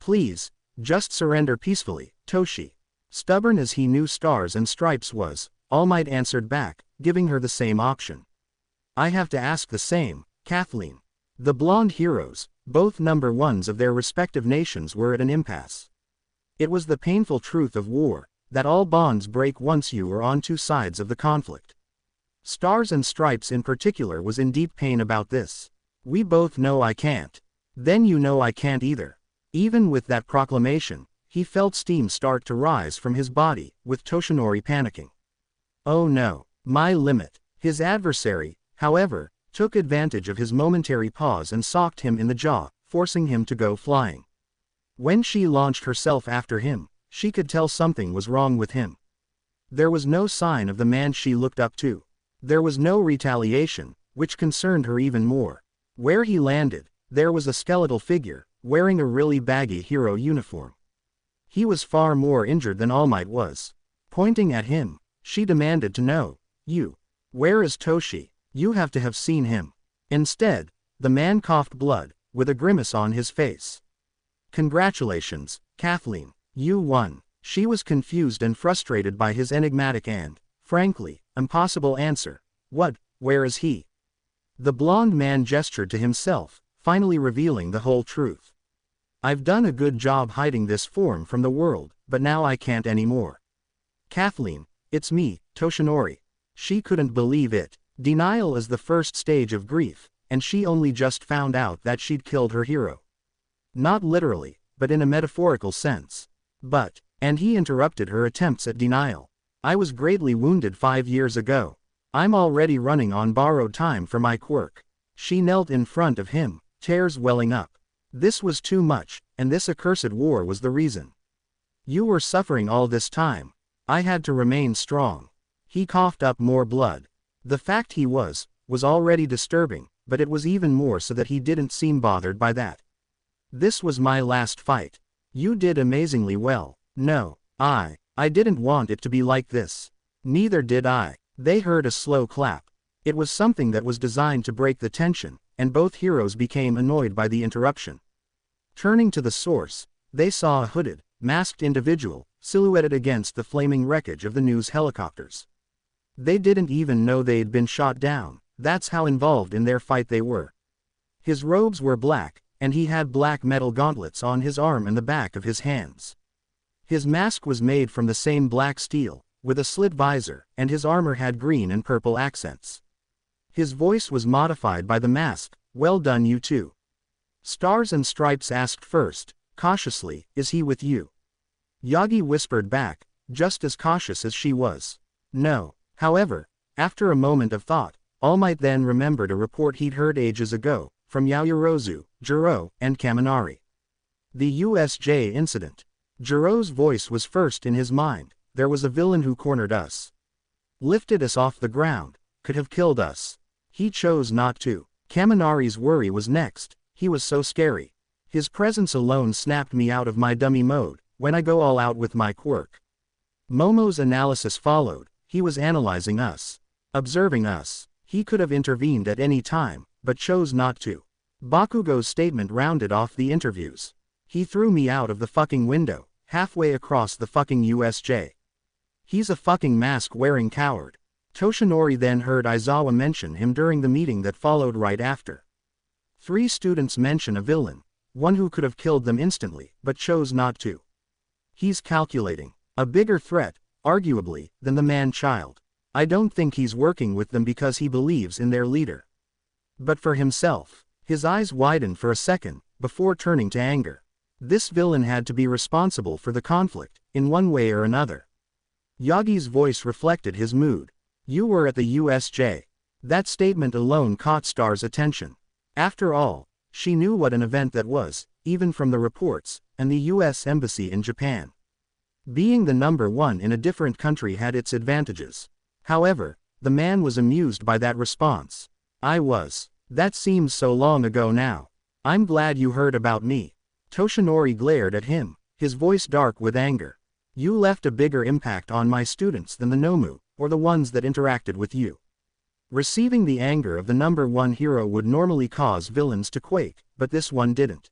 Please, just surrender peacefully, Toshi. Stubborn as he knew Stars and Stripes was, All Might answered back, giving her the same option. I have to ask the same, Kathleen. The blonde heroes, both number ones of their respective nations, were at an impasse. It was the painful truth of war, that all bonds break once you are on two sides of the conflict. Stars and Stripes in particular was in deep pain about this. We both know I can't. Then you know I can't either. Even with that proclamation, he felt steam start to rise from his body, with Toshinori panicking. Oh no, my limit. His adversary, however, took advantage of his momentary pause and socked him in the jaw, forcing him to go flying. When she launched herself after him, she could tell something was wrong with him. There was no sign of the man she looked up to. There was no retaliation, which concerned her even more. Where he landed, there was a skeletal figure, wearing a really baggy hero uniform. He was far more injured than All Might was. Pointing at him, she demanded to know, where is Toshi? You have to have seen him. Instead, the man coughed blood, with a grimace on his face. Congratulations, Kathleen. You won. She was confused and frustrated by his enigmatic and, frankly, impossible answer. Where is he? The blonde man gestured to himself, finally revealing the whole truth. I've done a good job hiding this form from the world, but now I can't anymore. Kathleen, it's me, Toshinori. She couldn't believe it. Denial is the first stage of grief, and she only just found out that she'd killed her hero. Not literally, but in a metaphorical sense. And he interrupted her attempts at denial. I was greatly wounded 5 years ago. I'm already running on borrowed time for my quirk. She knelt in front of him, tears welling up. This was too much, and this accursed war was the reason. You were suffering all this time. I had to remain strong. He coughed up more blood. The fact he was already disturbing, but it was even more so that he didn't seem bothered by that. This was my last fight. You did amazingly well. No, I didn't want it to be like this. Neither did I. They heard a slow clap. It was something that was designed to break the tension, and both heroes became annoyed by the interruption. Turning to the source, they saw a hooded, masked individual, silhouetted against the flaming wreckage of the news helicopters. They didn't even know they'd been shot down, that's how involved in their fight they were. His robes were black, and he had black metal gauntlets on his arm and the back of his hands. His mask was made from the same black steel, with a slit visor, and his armor had green and purple accents. His voice was modified by the mask. Well done, you two. Stars and Stripes asked first, cautiously, is he with you? Yagi whispered back, just as cautious as she was. No. However, after a moment of thought, All Might then remembered a report he'd heard ages ago, from Yaoyorozu, Jiro, and Kaminari. The USJ incident. Jiro's voice was first in his mind. There was a villain who cornered us. Lifted us off the ground. Could have killed us. He chose not to. Kaminari's worry was next. He was so scary. His presence alone snapped me out of my dummy mode, when I go all out with my quirk. Momo's analysis followed. He was analyzing us. Observing us. He could have intervened at any time, but chose not to. Bakugo's statement rounded off the interviews. He threw me out of the fucking window, halfway across the fucking USJ. He's a fucking mask-wearing coward. Toshinori then heard Aizawa mention him during the meeting that followed right after. 3 students mention a villain, one who could have killed them instantly, but chose not to. He's calculating. A bigger threat, arguably, than the man-child. I don't think he's working with them because he believes in their leader. But for himself. His eyes widened for a second, before turning to anger. This villain had to be responsible for the conflict, in one way or another. Yagi's voice reflected his mood. You were at the USJ. That statement alone caught Star's attention. After all, she knew what an event that was, even from the reports, and the US Embassy in Japan. Being the number one in a different country had its advantages. However, the man was amused by that response. I was. That seems so long ago now. I'm glad you heard about me. Toshinori glared at him, his voice dark with anger. You left a bigger impact on my students than the Nomu, or the ones that interacted with you. Receiving the anger of the number one hero would normally cause villains to quake, but this one didn't.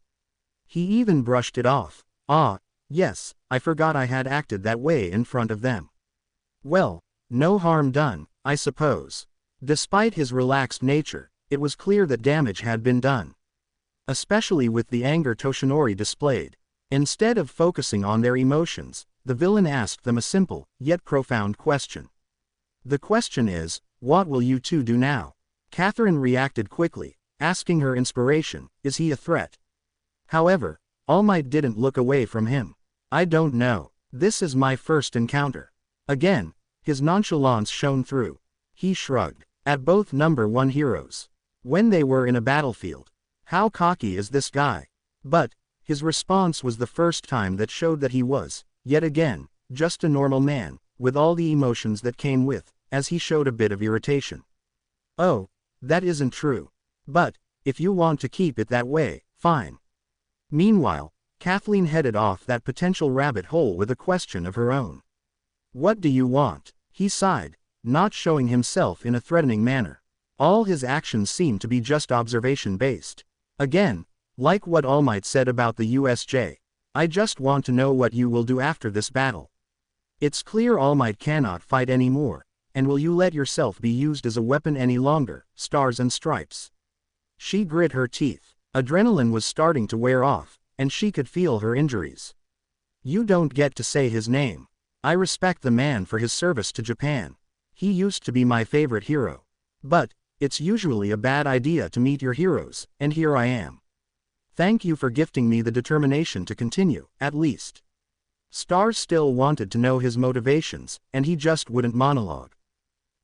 He even brushed it off. Ah, yes, I forgot I had acted that way in front of them. Well, no harm done, I suppose. Despite his relaxed nature, it was clear that damage had been done. Especially with the anger Toshinori displayed. Instead of focusing on their emotions, the villain asked them a simple, yet profound question. The question is, what will you two do now? Catherine reacted quickly, asking her inspiration, is he a threat? However, All Might didn't look away from him. I don't know. This is my first encounter. Again, his nonchalance shone through. He shrugged at both number one heroes. When they were in a battlefield. How cocky is this guy? But his response was the first time that showed that he was, yet again, just a normal man, with all the emotions that came with, as he showed a bit of irritation. Oh, that isn't true. But if you want to keep it that way, fine. Meanwhile, Kathleen headed off that potential rabbit hole with a question of her own. What do you want? He sighed, not showing himself in a threatening manner. All his actions seemed to be just observation-based. Again, like what All Might said about the USJ. I just want to know what you will do after this battle. It's clear All Might cannot fight anymore, and will you let yourself be used as a weapon any longer, Stars and Stripes? She grit her teeth. Adrenaline was starting to wear off, and she could feel her injuries. You don't get to say his name. I respect the man for his service to Japan. He used to be my favorite hero. But it's usually a bad idea to meet your heroes, and here I am. Thank you for gifting me the determination to continue, at least. Stars still wanted to know his motivations, and he just wouldn't monologue.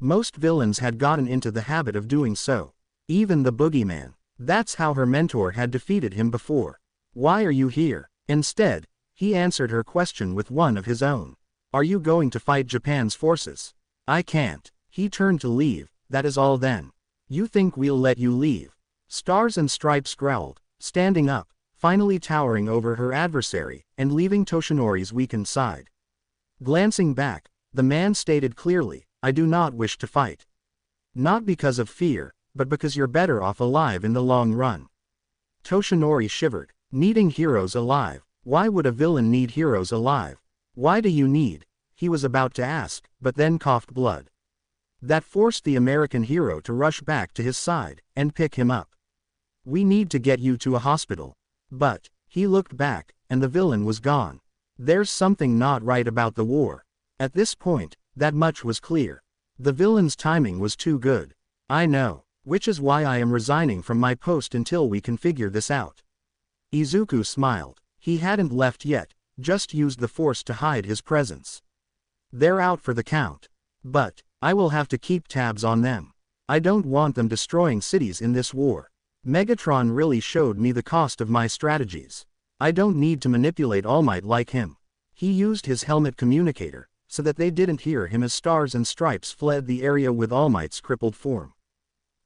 Most villains had gotten into the habit of doing so. Even the boogeyman. That's how her mentor had defeated him before. Why are you here? Instead, he answered her question with one of his own. Are you going to fight Japan's forces? I can't. He turned to leave, that is all then. You think we'll let you leave? Stars and Stripes growled, standing up, finally towering over her adversary, and leaving Toshinori's weakened side. Glancing back, the man stated clearly, I do not wish to fight. Not because of fear, but because you're better off alive in the long run. Toshinori shivered, needing heroes alive. Why would a villain need heroes alive? Why do you need? He was about to ask, but then coughed blood. That forced the American hero to rush back to his side, and pick him up. We need to get you to a hospital. But he looked back, and the villain was gone. There's something not right about the war. At this point, that much was clear. The villain's timing was too good. I know. Which is why I am resigning from my post until we can figure this out. Izuku smiled. He hadn't left yet, just used the force to hide his presence. They're out for the count. But I will have to keep tabs on them. I don't want them destroying cities in this war. Megatron really showed me the cost of my strategies. I don't need to manipulate All Might like him. He used his helmet communicator, so that they didn't hear him as Stars and Stripes fled the area with All Might's crippled form.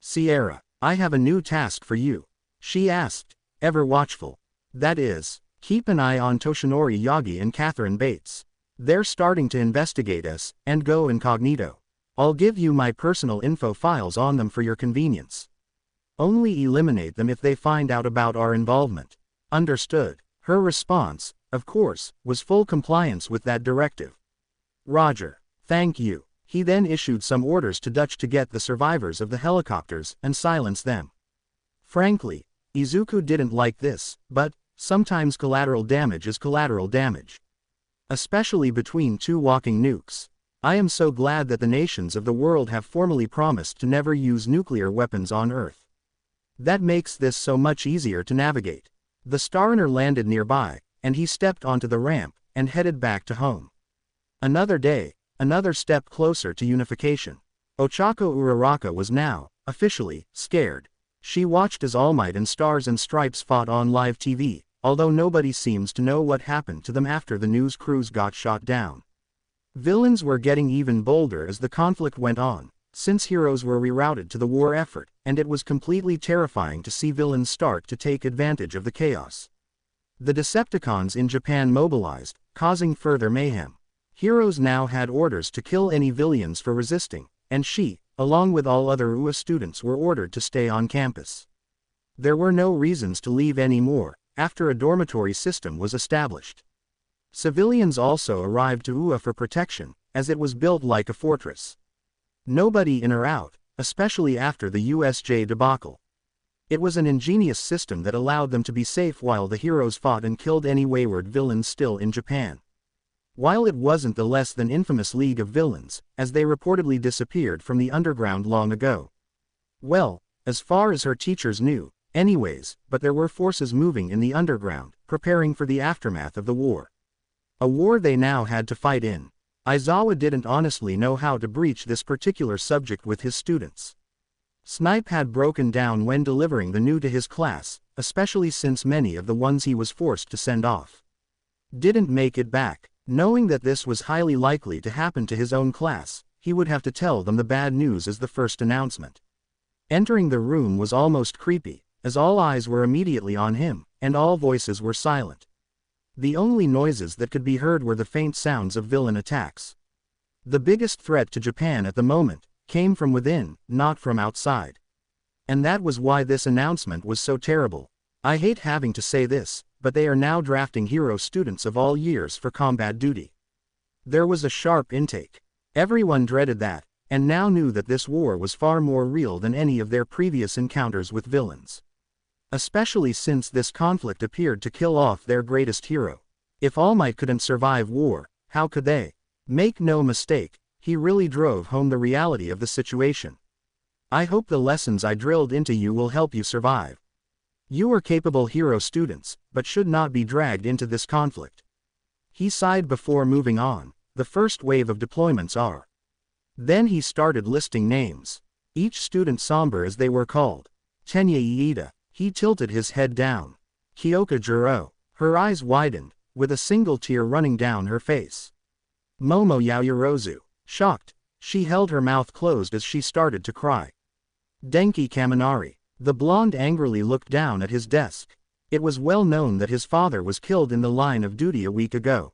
Sierra, I have a new task for you. She asked, ever watchful. That is, keep an eye on Toshinori Yagi and Catherine Bates. They're starting to investigate us, and go incognito. I'll give you my personal info files on them for your convenience. Only eliminate them if they find out about our involvement. Understood. Her response, of course, was full compliance with that directive. Roger. Thank you. He then issued some orders to Dutch to get the survivors of the helicopters and silence them. Frankly, Izuku didn't like this, but sometimes collateral damage is collateral damage. Especially between two walking nukes. I am so glad that the nations of the world have formally promised to never use nuclear weapons on Earth. That makes this so much easier to navigate. The Starrunner landed nearby, and he stepped onto the ramp, and headed back to home. Another day. Another step closer to unification. Ochako Uraraka was now, officially, scared. She watched as All Might and Stars and Stripes fought on live TV, although nobody seems to know what happened to them after the news crews got shot down. Villains were getting even bolder as the conflict went on, since heroes were rerouted to the war effort, and it was completely terrifying to see villains start to take advantage of the chaos. The Decepticons in Japan mobilized, causing further mayhem. Heroes now had orders to kill any villains for resisting, and she, along with all other UA students, were ordered to stay on campus. There were no reasons to leave anymore, after a dormitory system was established. Civilians also arrived to UA for protection, as it was built like a fortress. Nobody in or out, especially after the USJ debacle. It was an ingenious system that allowed them to be safe while the heroes fought and killed any wayward villains still in Japan. While it wasn't the less than infamous League of Villains, as they reportedly disappeared from the underground long ago. Well, as far as her teachers knew, anyways, but there were forces moving in the underground, preparing for the aftermath of the war. A war they now had to fight in. Aizawa didn't honestly know how to breach this particular subject with his students. Snipe had broken down when delivering the new to his class, especially since many of the ones he was forced to send off didn't make it back. Knowing that this was highly likely to happen to his own class, he would have to tell them the bad news as the first announcement. Entering the room was almost creepy, as all eyes were immediately on him, and all voices were silent. The only noises that could be heard were the faint sounds of villain attacks. The biggest threat to Japan at the moment came from within, not from outside. And that was why this announcement was so terrible. I hate having to say this, but they are now drafting hero students of all years for combat duty. There was a sharp intake. Everyone dreaded that, and now knew that this war was far more real than any of their previous encounters with villains. Especially since this conflict appeared to kill off their greatest hero. If All Might couldn't survive war, how could they? Make no mistake, he really drove home the reality of the situation. I hope the lessons I drilled into you will help you survive. You are capable hero students, but should not be dragged into this conflict. He sighed before moving on. The first wave of deployments are. Then he started listing names. Each student somber as they were called. Tenya Iida, he tilted his head down. Kyoka Juro, her eyes widened, with a single tear running down her face. Momo Yaoyorozu, shocked, she held her mouth closed as she started to cry. Denki Kaminari, the blonde angrily looked down at his desk. It was well known that his father was killed in the line of duty a week ago.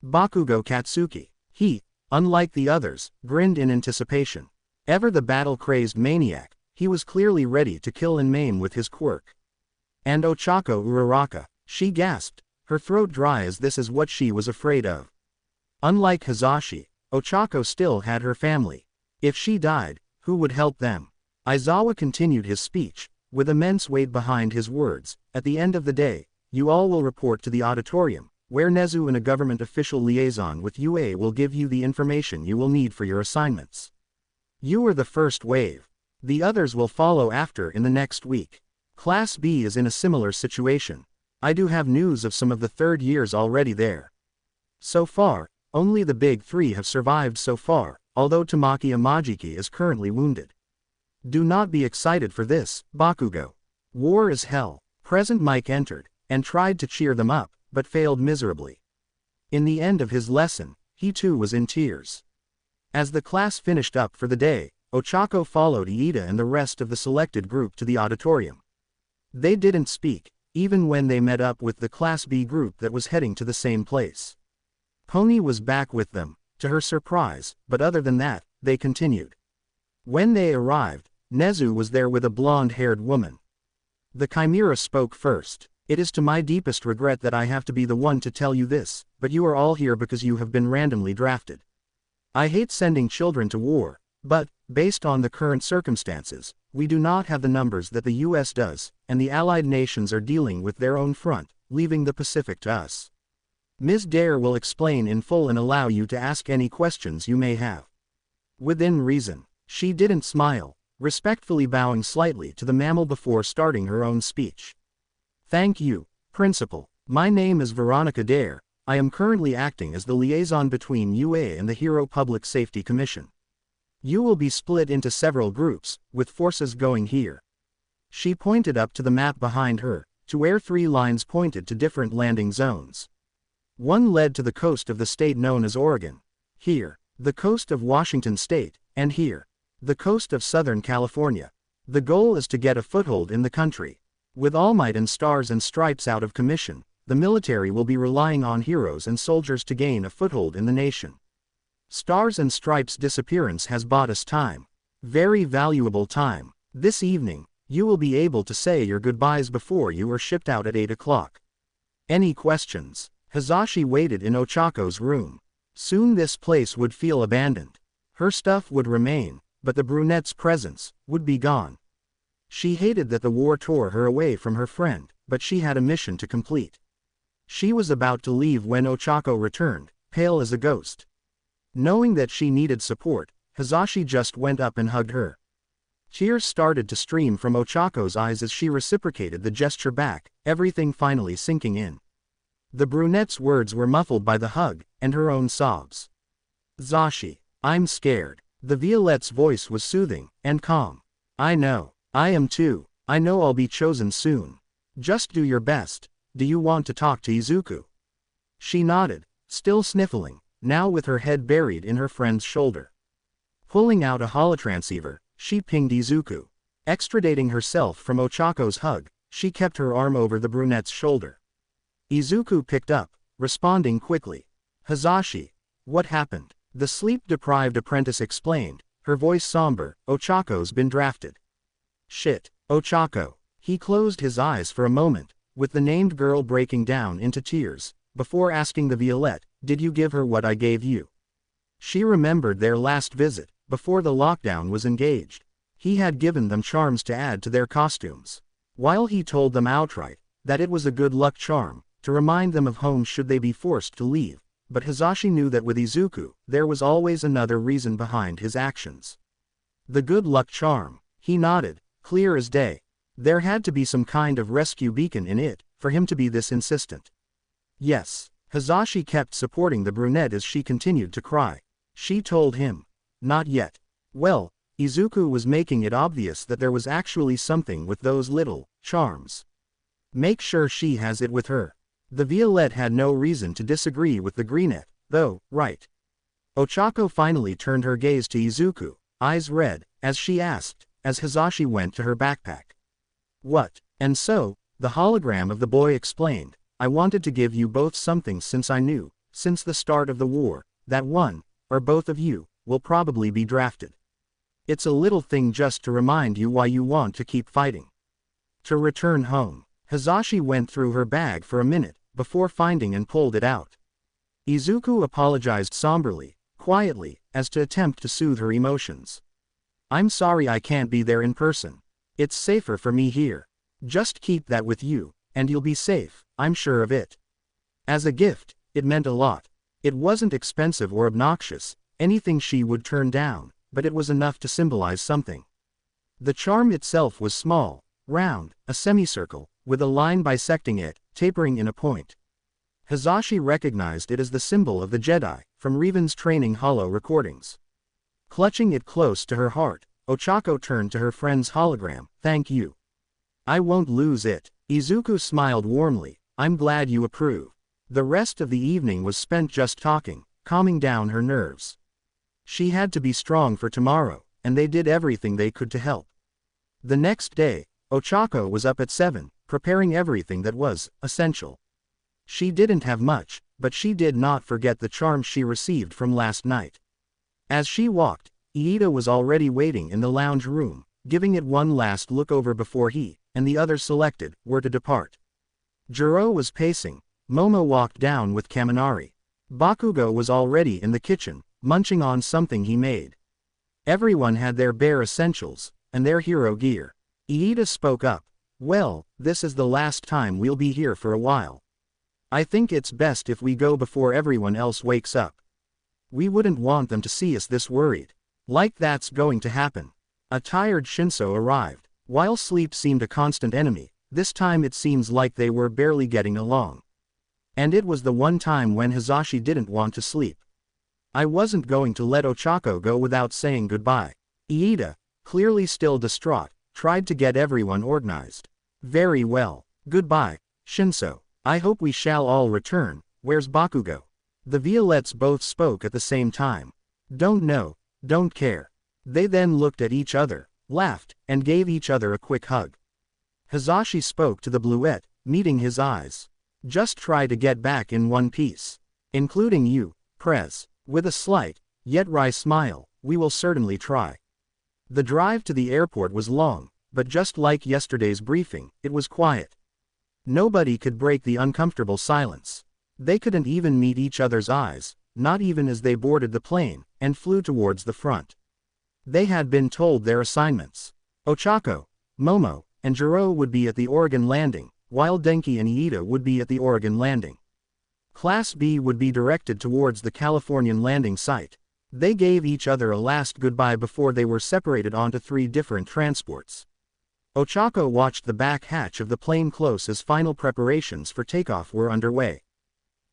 Bakugo Katsuki, he, unlike the others, grinned in anticipation. Ever the battle-crazed maniac, he was clearly ready to kill and maim with his quirk. And Ochako Uraraka, she gasped, her throat dry as this is what she was afraid of. Unlike Hazashi, Ochako still had her family. If she died, who would help them? Aizawa continued his speech, with immense weight behind his words. At the end of the day, you all will report to the auditorium, where Nezu and a government official liaison with UA will give you the information you will need for your assignments. You are the first wave. The others will follow after in the next week. Class B is in a similar situation. I do have news of some of the third years already there. So far, only the big three have survived so far, although Tamaki Amajiki is currently wounded. Do not be excited for this, Bakugo. War is hell. Present Mike entered, and tried to cheer them up, but failed miserably. In the end of his lesson, he too was in tears. As the class finished up for the day, Ochako followed Iida and the rest of the selected group to the auditorium. They didn't speak, even when they met up with the Class B group that was heading to the same place. Pony was back with them, to her surprise, but other than that, they continued. When they arrived, Nezu was there with a blonde-haired woman. The Chimera spoke first. It is to my deepest regret that I have to be the one to tell you this, but you are all here because you have been randomly drafted. I hate sending children to war, but, based on the current circumstances, we do not have the numbers that the US does, and the Allied nations are dealing with their own front, leaving the Pacific to us. Ms. Dare will explain in full and allow you to ask any questions you may have. Within reason. She didn't smile, respectfully bowing slightly to the mammal before starting her own speech. Thank you, Principal. My name is Veronica Dare. I am currently acting as the liaison between UA and the Hero Public Safety Commission. You will be split into several groups, with forces going here. She pointed up to the map behind her, to where 3 lines pointed to different landing zones. One led to the coast of the state known as Oregon. Here, the coast of Washington State, and here, the coast of Southern California. The goal is to get a foothold in the country. With All Might and Stars and Stripes out of commission, the military will be relying on heroes and soldiers to gain a foothold in the nation. Stars and Stripes' disappearance has bought us time. Very valuable time. This evening, you will be able to say your goodbyes before you are shipped out at 8 o'clock. Any questions? Hazashi waited in Ochako's room. Soon this place would feel abandoned. Her stuff would remain, but the brunette's presence would be gone. She hated that the war tore her away from her friend, but she had a mission to complete. She was about to leave when Ochako returned, pale as a ghost. Knowing that she needed support, Hazashi just went up and hugged her. Tears started to stream from Ochako's eyes as she reciprocated the gesture back, everything finally sinking in. The brunette's words were muffled by the hug, and her own sobs. Zashi, I'm scared. The Violette's voice was soothing and calm. I know. I am too. I know I'll be chosen soon. Just do your best. Do you want to talk to Izuku? She nodded, still sniffling, now with her head buried in her friend's shoulder. Pulling out a holotransceiver, she pinged Izuku. Extricating herself from Ochako's hug, she kept her arm over the brunette's shoulder. Izuku picked up, responding quickly. Hazashi. What happened? The sleep-deprived apprentice explained, her voice somber. Ochako's been drafted. Shit. Ochako. He closed his eyes for a moment, with the named girl breaking down into tears, before asking the Violette, did you give her what I gave you? She remembered their last visit, before the lockdown was engaged. He had given them charms to add to their costumes. While he told them outright, that it was a good luck charm, to remind them of home should they be forced to leave, but Hazashi knew that with Izuku, there was always another reason behind his actions. The good luck charm. He nodded, clear as day. There had to be some kind of rescue beacon in it, for him to be this insistent. Yes. Hazashi kept supporting the brunette as she continued to cry. She told him. Not yet. Well, Izuku was making it obvious that there was actually something with those little charms. Make sure she has it with her. The Violette had no reason to disagree with the brunette, though, right? Ochako finally turned her gaze to Izuku, eyes red, as she asked, as Hazashi went to her backpack. What? And so, the hologram of the boy explained, I wanted to give you both something since I knew, since the start of the war, that one, or both of you, will probably be drafted. It's a little thing just to remind you why you want to keep fighting. To return home. Hazashi went through her bag for a minute, before finding and pulled it out. Izuku apologized somberly, quietly, as to attempt to soothe her emotions. I'm sorry I can't be there in person. It's safer for me here. Just keep that with you, and you'll be safe, I'm sure of it. As a gift, it meant a lot. It wasn't expensive or obnoxious, anything she would turn down, but it was enough to symbolize something. The charm itself was small, round, a semicircle, with a line bisecting it, tapering in a point. Hazashi recognized it as the symbol of the Jedi, from Revenant's training holo recordings. Clutching it close to her heart, Ochako turned to her friend's hologram, thank you. I won't lose it. Izuku smiled warmly, I'm glad you approve. The rest of the evening was spent just talking, calming down her nerves. She had to be strong for tomorrow, and they did everything they could to help. The next day, Ochako was up at 7, preparing everything that was essential. She didn't have much, but she did not forget the charm she received from last night. As she walked, Iida was already waiting in the lounge room, giving it one last look over before he, and the others selected, were to depart. Jiro was pacing. Momo walked down with Kaminari. Bakugo was already in the kitchen, munching on something he made. Everyone had their bare essentials, and their hero gear. Iida spoke up. Well, this is the last time we'll be here for a while. I think it's best if we go before everyone else wakes up. We wouldn't want them to see us this worried. Like that's going to happen. A tired Shinso arrived. While sleep seemed a constant enemy, this time it seems like they were barely getting along. And it was the one time when Hazashi didn't want to sleep. I wasn't going to let Ochako go without saying goodbye. Iida, clearly still distraught, tried to get everyone organized. Very well. Goodbye, Shinso. I hope we shall all return. Where's Bakugo? The Violettes both spoke at the same time. Don't know, don't care. They then looked at each other, laughed, and gave each other a quick hug. Hazashi spoke to the Bluette, meeting his eyes. Just try to get back in one piece. Including you, Prez. With a slight, yet wry smile, we will certainly try. The drive to the airport was long, but just like yesterday's briefing, it was quiet. Nobody could break the uncomfortable silence. They couldn't even meet each other's eyes, not even as they boarded the plane, and flew towards the front. They had been told their assignments. Ochako, Momo, and Jiro would be at the Oregon landing, while Denki and Iida would be at the Oregon landing. Class B would be directed towards the Californian landing site. They gave each other a last goodbye before they were separated onto 3 different transports. Ochako watched the back hatch of the plane close as final preparations for takeoff were underway.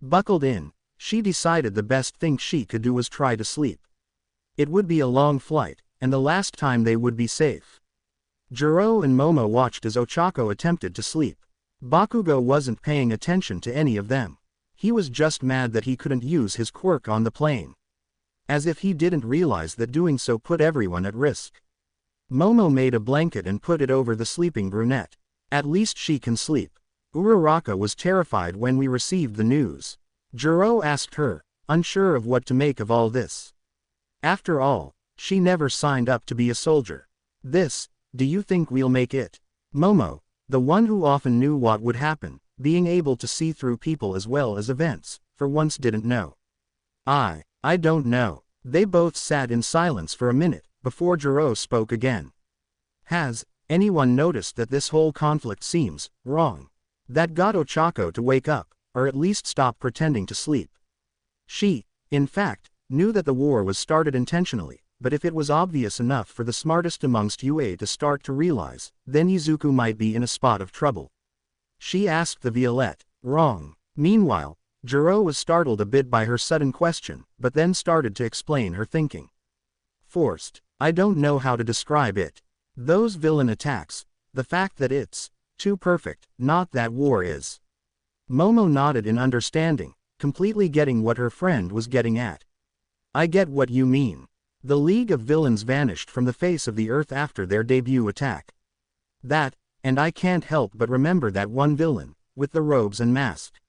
Buckled in, she decided the best thing she could do was try to sleep. It would be a long flight, and the last time they would be safe. Jiro and Momo watched as Ochako attempted to sleep. Bakugo wasn't paying attention to any of them. He was just mad that he couldn't use his quirk on the plane. As if he didn't realize that doing so put everyone at risk. Momo made a blanket and put it over the sleeping brunette. At least she can sleep. Uraraka was terrified when we received the news. Jiro asked her, unsure of what to make of all this. After all, she never signed up to be a soldier. Do you think we'll make it? Momo, the one who often knew what would happen, being able to see through people as well as events, for once didn't know. I don't know. They both sat in silence for a minute, before Jiro spoke again. Has anyone noticed that this whole conflict seems wrong? That got Ochako to wake up, or at least stop pretending to sleep. She, in fact, knew that the war was started intentionally, but if it was obvious enough for the smartest amongst UA to start to realize, then Izuku might be in a spot of trouble. She asked the Violette, wrong. Meanwhile, Jiro was startled a bit by her sudden question, but then started to explain her thinking. Forced. I don't know how to describe it. Those villain attacks, the fact that it's too perfect, not that war is. Momo nodded in understanding, completely getting what her friend was getting at. I get what you mean. The League of Villains vanished from the face of the earth after their debut attack. That, and I can't help but remember that one villain, with the robes and mask.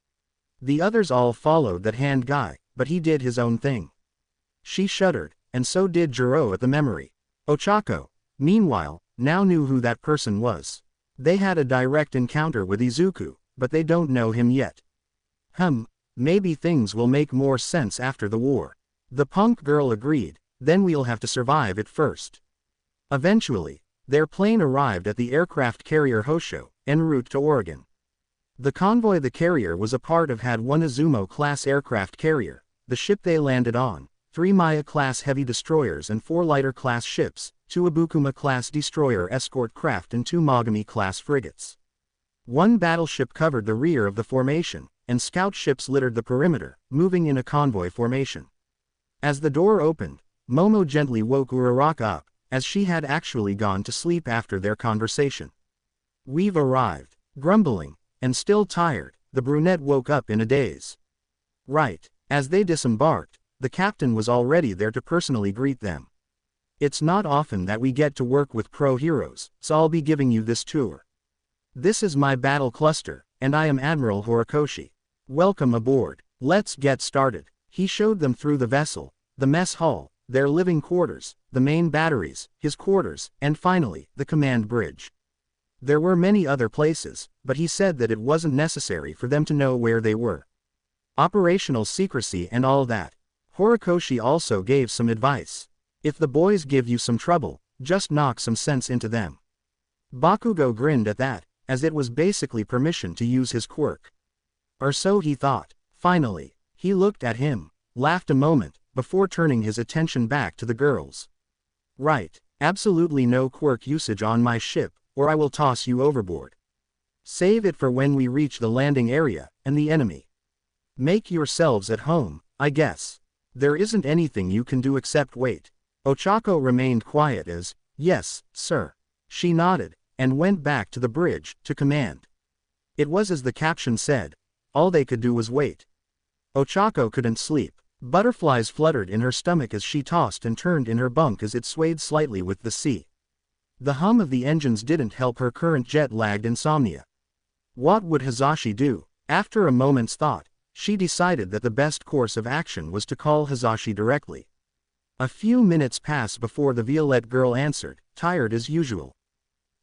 The others all followed that hand guy, but he did his own thing. She shuddered, and so did Jiro at the memory. Ochako, meanwhile, now knew who that person was. They had a direct encounter with Izuku, but they don't know him yet. Maybe things will make more sense after the war. The punk girl agreed, then we'll have to survive it first. Eventually, their plane arrived at the aircraft carrier Hosho, en route to Oregon. The convoy the carrier was a part of had one Izumo-class aircraft carrier, the ship they landed on, 3 Maya-class heavy destroyers and 4 lighter-class ships, 2 Abukuma-class destroyer escort craft and 2 Mogami-class frigates. 1 battleship covered the rear of the formation, and scout ships littered the perimeter, moving in a convoy formation. As the door opened, Momo gently woke Uraraka up, as she had actually gone to sleep after their conversation. We've arrived. Grumbling, and still tired, the brunette woke up in a daze. Right. As they disembarked, the captain was already there to personally greet them. It's not often that we get to work with pro heroes, so I'll be giving you this tour. This is my battle cluster, and I am Admiral Horikoshi. Welcome aboard. Let's get started. He showed them through the vessel, the mess hall, their living quarters, the main batteries, his quarters, and finally, the command bridge. There were many other places, but he said that it wasn't necessary for them to know where they were. Operational secrecy and all that. Horikoshi also gave some advice. If the boys give you some trouble, just knock some sense into them. Bakugo grinned at that, as it was basically permission to use his quirk. Or so he thought. Finally, he looked at him, laughed a moment, before turning his attention back to the girls. Right, absolutely no quirk usage on my ship, or I will toss you overboard. Save it for when we reach the landing area, and the enemy. Make yourselves at home, I guess. There isn't anything you can do except wait. Ochako remained quiet as, yes, sir. She nodded, and went back to the bridge, to command. It was as the caption said, all they could do was wait. Ochako couldn't sleep. Butterflies fluttered in her stomach as she tossed and turned in her bunk as it swayed slightly with the sea. The hum of the engines didn't help her current jet-lagged insomnia. What would Hazashi do? After a moment's thought, she decided that the best course of action was to call Hazashi directly. A few minutes passed before the Violet girl answered, tired as usual.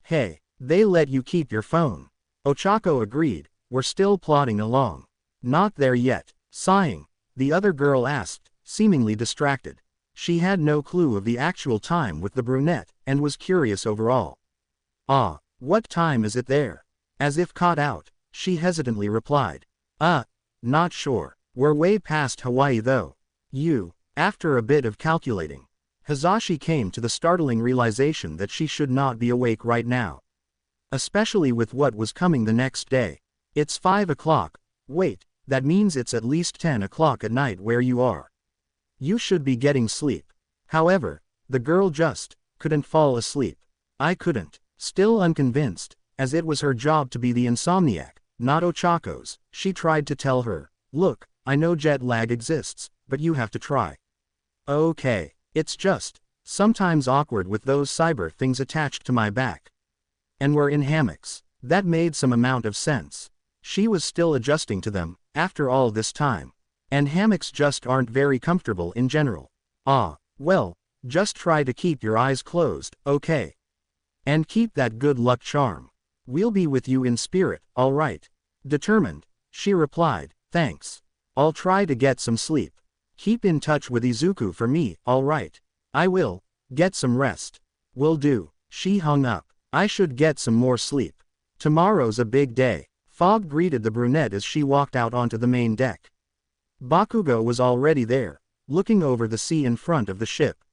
Hey, they let you keep your phone. Ochako agreed, we're still plodding along. Not there yet. Sighing, the other girl asked, seemingly distracted. She had no clue of the actual time with the brunette, and was curious overall. Ah, what time is it there? As if caught out, she hesitantly replied. Not sure. We're way past Hawaii though. After a bit of calculating, Hazashi came to the startling realization that she should not be awake right now. Especially with what was coming the next day. It's 5 o'clock. Wait, that means it's at least 10 o'clock at night where you are. You should be getting sleep. However, the girl just couldn't fall asleep. I couldn't. Still unconvinced, as it was her job to be the insomniac, not Ochako's, she tried to tell her, look, I know jet lag exists, but you have to try. Okay, it's just sometimes awkward with those cyber things attached to my back. And we're in hammocks. That made some amount of sense. She was still adjusting to them, after all this time. And hammocks just aren't very comfortable in general. Well, just try to keep your eyes closed, okay? And keep that good luck charm. We'll be with you in spirit, alright? Determined, she replied, thanks. I'll try to get some sleep. Keep in touch with Izuku for me, alright? I will. Get some rest. Will do. She hung up. I should get some more sleep. Tomorrow's a big day. Fog greeted the brunette as she walked out onto the main deck. Bakugo was already there, looking over the sea in front of the ship.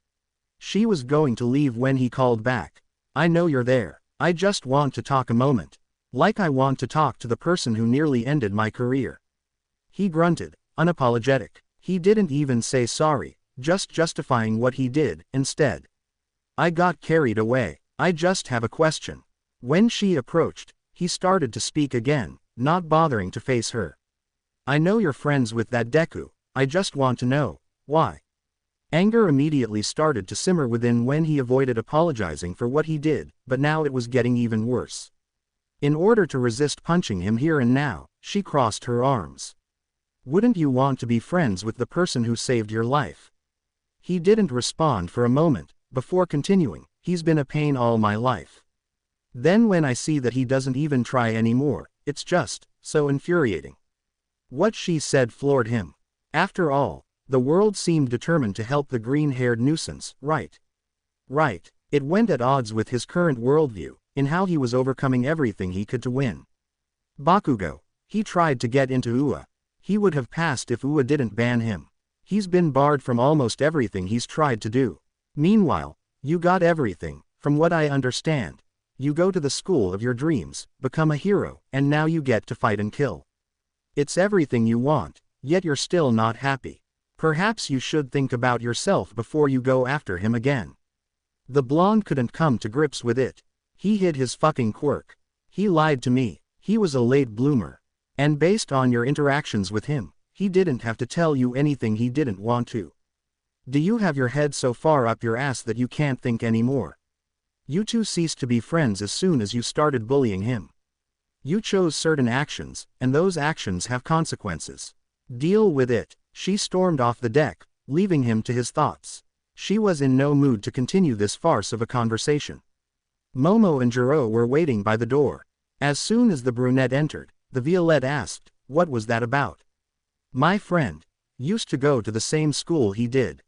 She was going to leave when he called back. I know you're there. I just want to talk a moment. Like I want to talk to the person who nearly ended my career. He grunted, unapologetic. He didn't even say sorry, just justifying what he did, instead. I got carried away. I just have a question. When she approached, he started to speak again, not bothering to face her. I know you're friends with that Deku, I just want to know, why? Anger immediately started to simmer within when he avoided apologizing for what he did, but now it was getting even worse. In order to resist punching him here and now, she crossed her arms. Wouldn't you want to be friends with the person who saved your life? He didn't respond for a moment, before continuing, he's been a pain all my life. Then when I see that he doesn't even try anymore, it's just so infuriating. What she said floored him. After all, the world seemed determined to help the green-haired nuisance, right? Right. It went at odds with his current worldview, in how he was overcoming everything he could to win. Bakugo. He tried to get into UA. He would have passed if UA didn't ban him. He's been barred from almost everything he's tried to do. Meanwhile, you got everything, from what I understand. You go to the school of your dreams, become a hero, and now you get to fight and kill. It's everything you want, yet you're still not happy. Perhaps you should think about yourself before you go after him again. The blonde couldn't come to grips with it. He hid his fucking quirk. He lied to me. He was a late bloomer. And based on your interactions with him, he didn't have to tell you anything he didn't want to. Do you have your head so far up your ass that you can't think anymore? You two ceased to be friends as soon as you started bullying him. You chose certain actions, and those actions have consequences. Deal with it. She stormed off the deck, leaving him to his thoughts. She was in no mood to continue this farce of a conversation. Momo and Jiro were waiting by the door. As soon as the brunette entered, the Violette asked, what was that about? My friend used to go to the same school he did.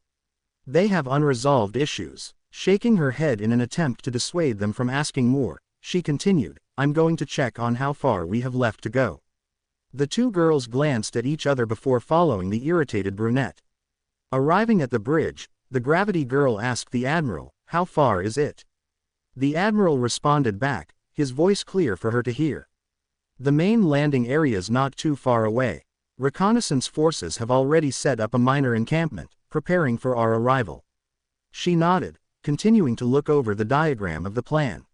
They have unresolved issues. Shaking her head in an attempt to dissuade them from asking more, she continued, I'm going to check on how far we have left to go. The two girls glanced at each other before following the irritated brunette. Arriving at the bridge, the gravity girl asked the admiral, how far is it? The admiral responded back, his voice clear for her to hear. The main landing area's not too far away. Reconnaissance forces have already set up a minor encampment, preparing for our arrival. She nodded, continuing to look over the diagram of the plan.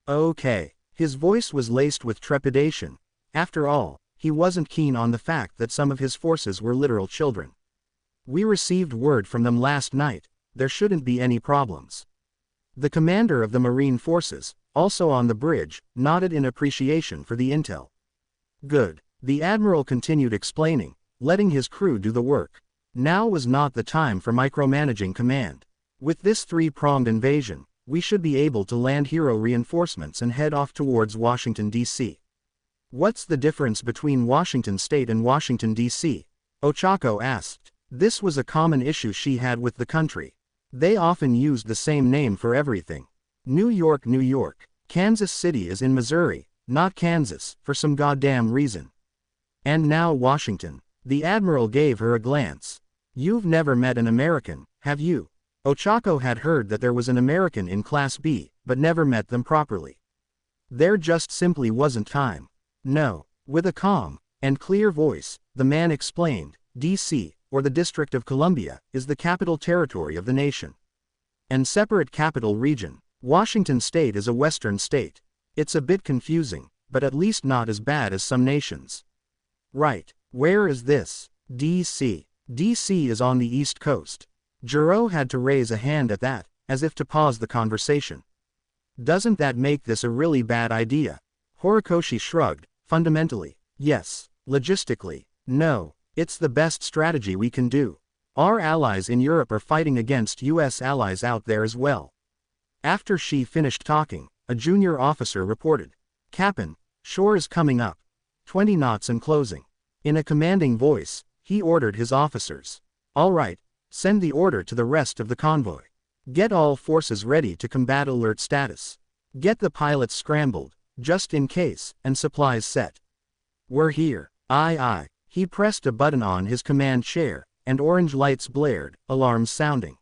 Okay. His voice was laced with trepidation. After all, he wasn't keen on the fact that some of his forces were literal children. We received word from them last night. There shouldn't be any problems. The commander of the Marine forces, also on the bridge, nodded in appreciation for the intel. Good. The admiral continued explaining, letting his crew do the work. Now was not the time for micromanaging command. With this three-pronged invasion, we should be able to land hero reinforcements and head off towards Washington, D.C. What's the difference between Washington State and Washington, D.C.? Ochako asked. This was a common issue she had with the country. They often used the same name for everything. New York, New York. Kansas City is in Missouri, not Kansas, for some goddamn reason. And now Washington. The admiral gave her a glance. You've never met an American, have you? Ochako had heard that there was an American in Class B, but never met them properly. There just simply wasn't time. No. With a calm and clear voice, the man explained, D.C., or the District of Columbia, is the capital territory of the nation. And separate capital region. Washington State is a western state. It's a bit confusing, but at least not as bad as some nations. Right. Where is this? D.C. D.C. is on the East Coast. Jiro had to raise a hand at that, as if to pause the conversation. Doesn't that make this a really bad idea? Horikoshi shrugged. Fundamentally, yes. Logistically, no. It's the best strategy we can do. Our allies in Europe are fighting against U.S. allies out there as well. After she finished talking, a junior officer reported. Captain, shore is coming up. 20 knots and closing. In a commanding voice, he ordered his officers. All right, send the order to the rest of the convoy. Get all forces ready to combat alert status. Get the pilots scrambled, just in case, and supplies set. We're here. Aye aye. He pressed a button on his command chair, and orange lights blared, alarms sounding.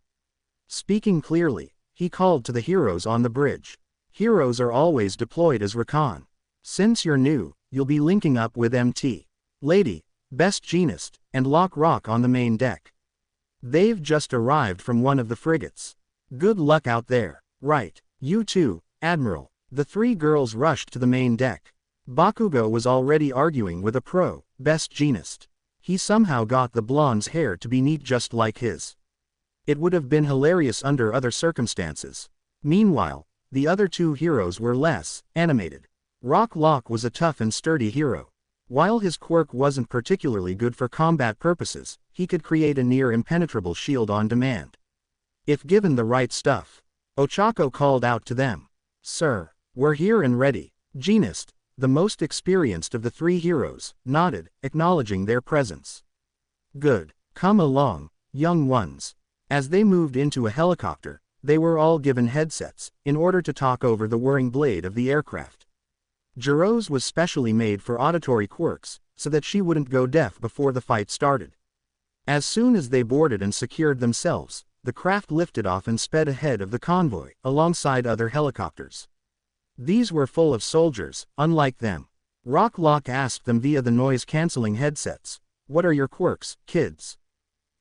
Speaking clearly, he called to the heroes on the bridge. Heroes are always deployed as recon. Since you're new, you'll be linking up with MT. Lady, Best Jeanist, and Lock Rock on the main deck. They've just arrived from one of the frigates. Good luck out there. Right. You too, Admiral. The three girls rushed to the main deck. Bakugo was already arguing with a pro, Best Jeanist. He somehow got the blonde's hair to be neat just like his. It would have been hilarious under other circumstances. Meanwhile, the other two heroes were less animated. Rock Lock was a tough and sturdy hero. While his quirk wasn't particularly good for combat purposes, he could create a near-impenetrable shield on demand. If given the right stuff. Ochako called out to them. Sir, we're here and ready. Jeanist, the most experienced of the three heroes, nodded, acknowledging their presence. Good. Come along, young ones. As they moved into a helicopter, they were all given headsets, in order to talk over the whirring blade of the aircraft. Jiro's was specially made for auditory quirks, so that she wouldn't go deaf before the fight started. As soon as they boarded and secured themselves, the craft lifted off and sped ahead of the convoy, alongside other helicopters. These were full of soldiers, unlike them. Rock Lock asked them via the noise-canceling headsets, "What are your quirks, kids?"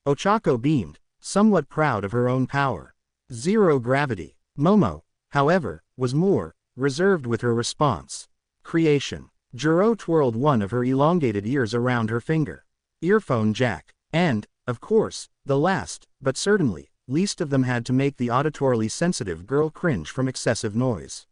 Ochako beamed, somewhat proud of her own power. Zero gravity. Momo, however, was more reserved with her response. Creation. Jiro twirled one of her elongated ears around her finger. Earphone jack. And, of course, the last, but certainly, least of them had to make the auditorily sensitive girl cringe from excessive noise.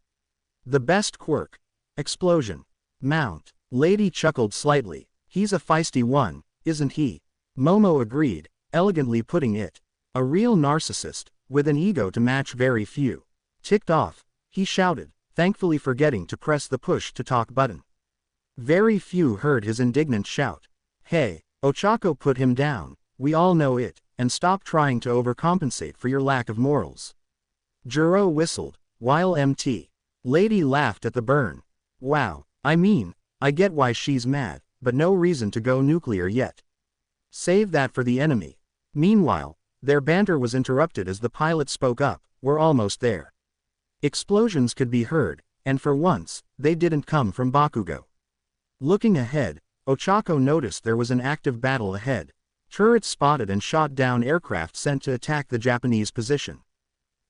The best quirk. Explosion. Mount. Lady chuckled slightly. He's a feisty one, isn't he? Momo agreed, elegantly putting it. A real narcissist, with an ego to match very few. Ticked off, he shouted, thankfully forgetting to press the push-to-talk button. Very few heard his indignant shout. Hey, Ochako put him down, we all know it, and stop trying to overcompensate for your lack of morals. Jiro whistled, while MT. Lady laughed at the burn. Wow, I mean, I get why she's mad, but no reason to go nuclear yet. Save that for the enemy. Meanwhile, their banter was interrupted as the pilot spoke up, we're almost there. Explosions could be heard, and for once, they didn't come from Bakugo. Looking ahead, Ochako noticed there was an active battle ahead. Turrets spotted and shot down aircraft sent to attack the Japanese position.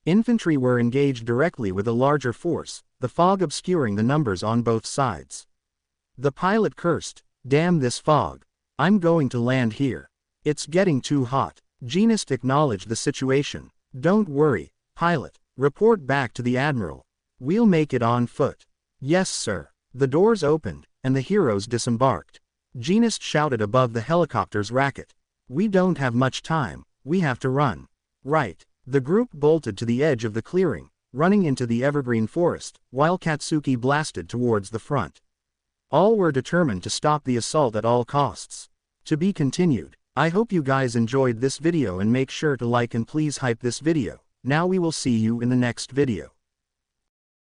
Infantry were engaged directly with a larger force, the fog obscuring the numbers on both sides. The pilot cursed, damn this fog. I'm going to land here. It's getting too hot. Jeanist acknowledged the situation. Don't worry, pilot. Report back to the admiral. We'll make it on foot. Yes, sir. The doors opened, and the heroes disembarked. Genist shouted above the helicopter's racket. We don't have much time, we have to run. Right. The group bolted to the edge of the clearing, running into the evergreen forest, while Katsuki blasted towards the front. All were determined to stop the assault at all costs. To be continued. I hope you guys enjoyed this video and make sure to like and please hype this video. Now we will see you in the next video.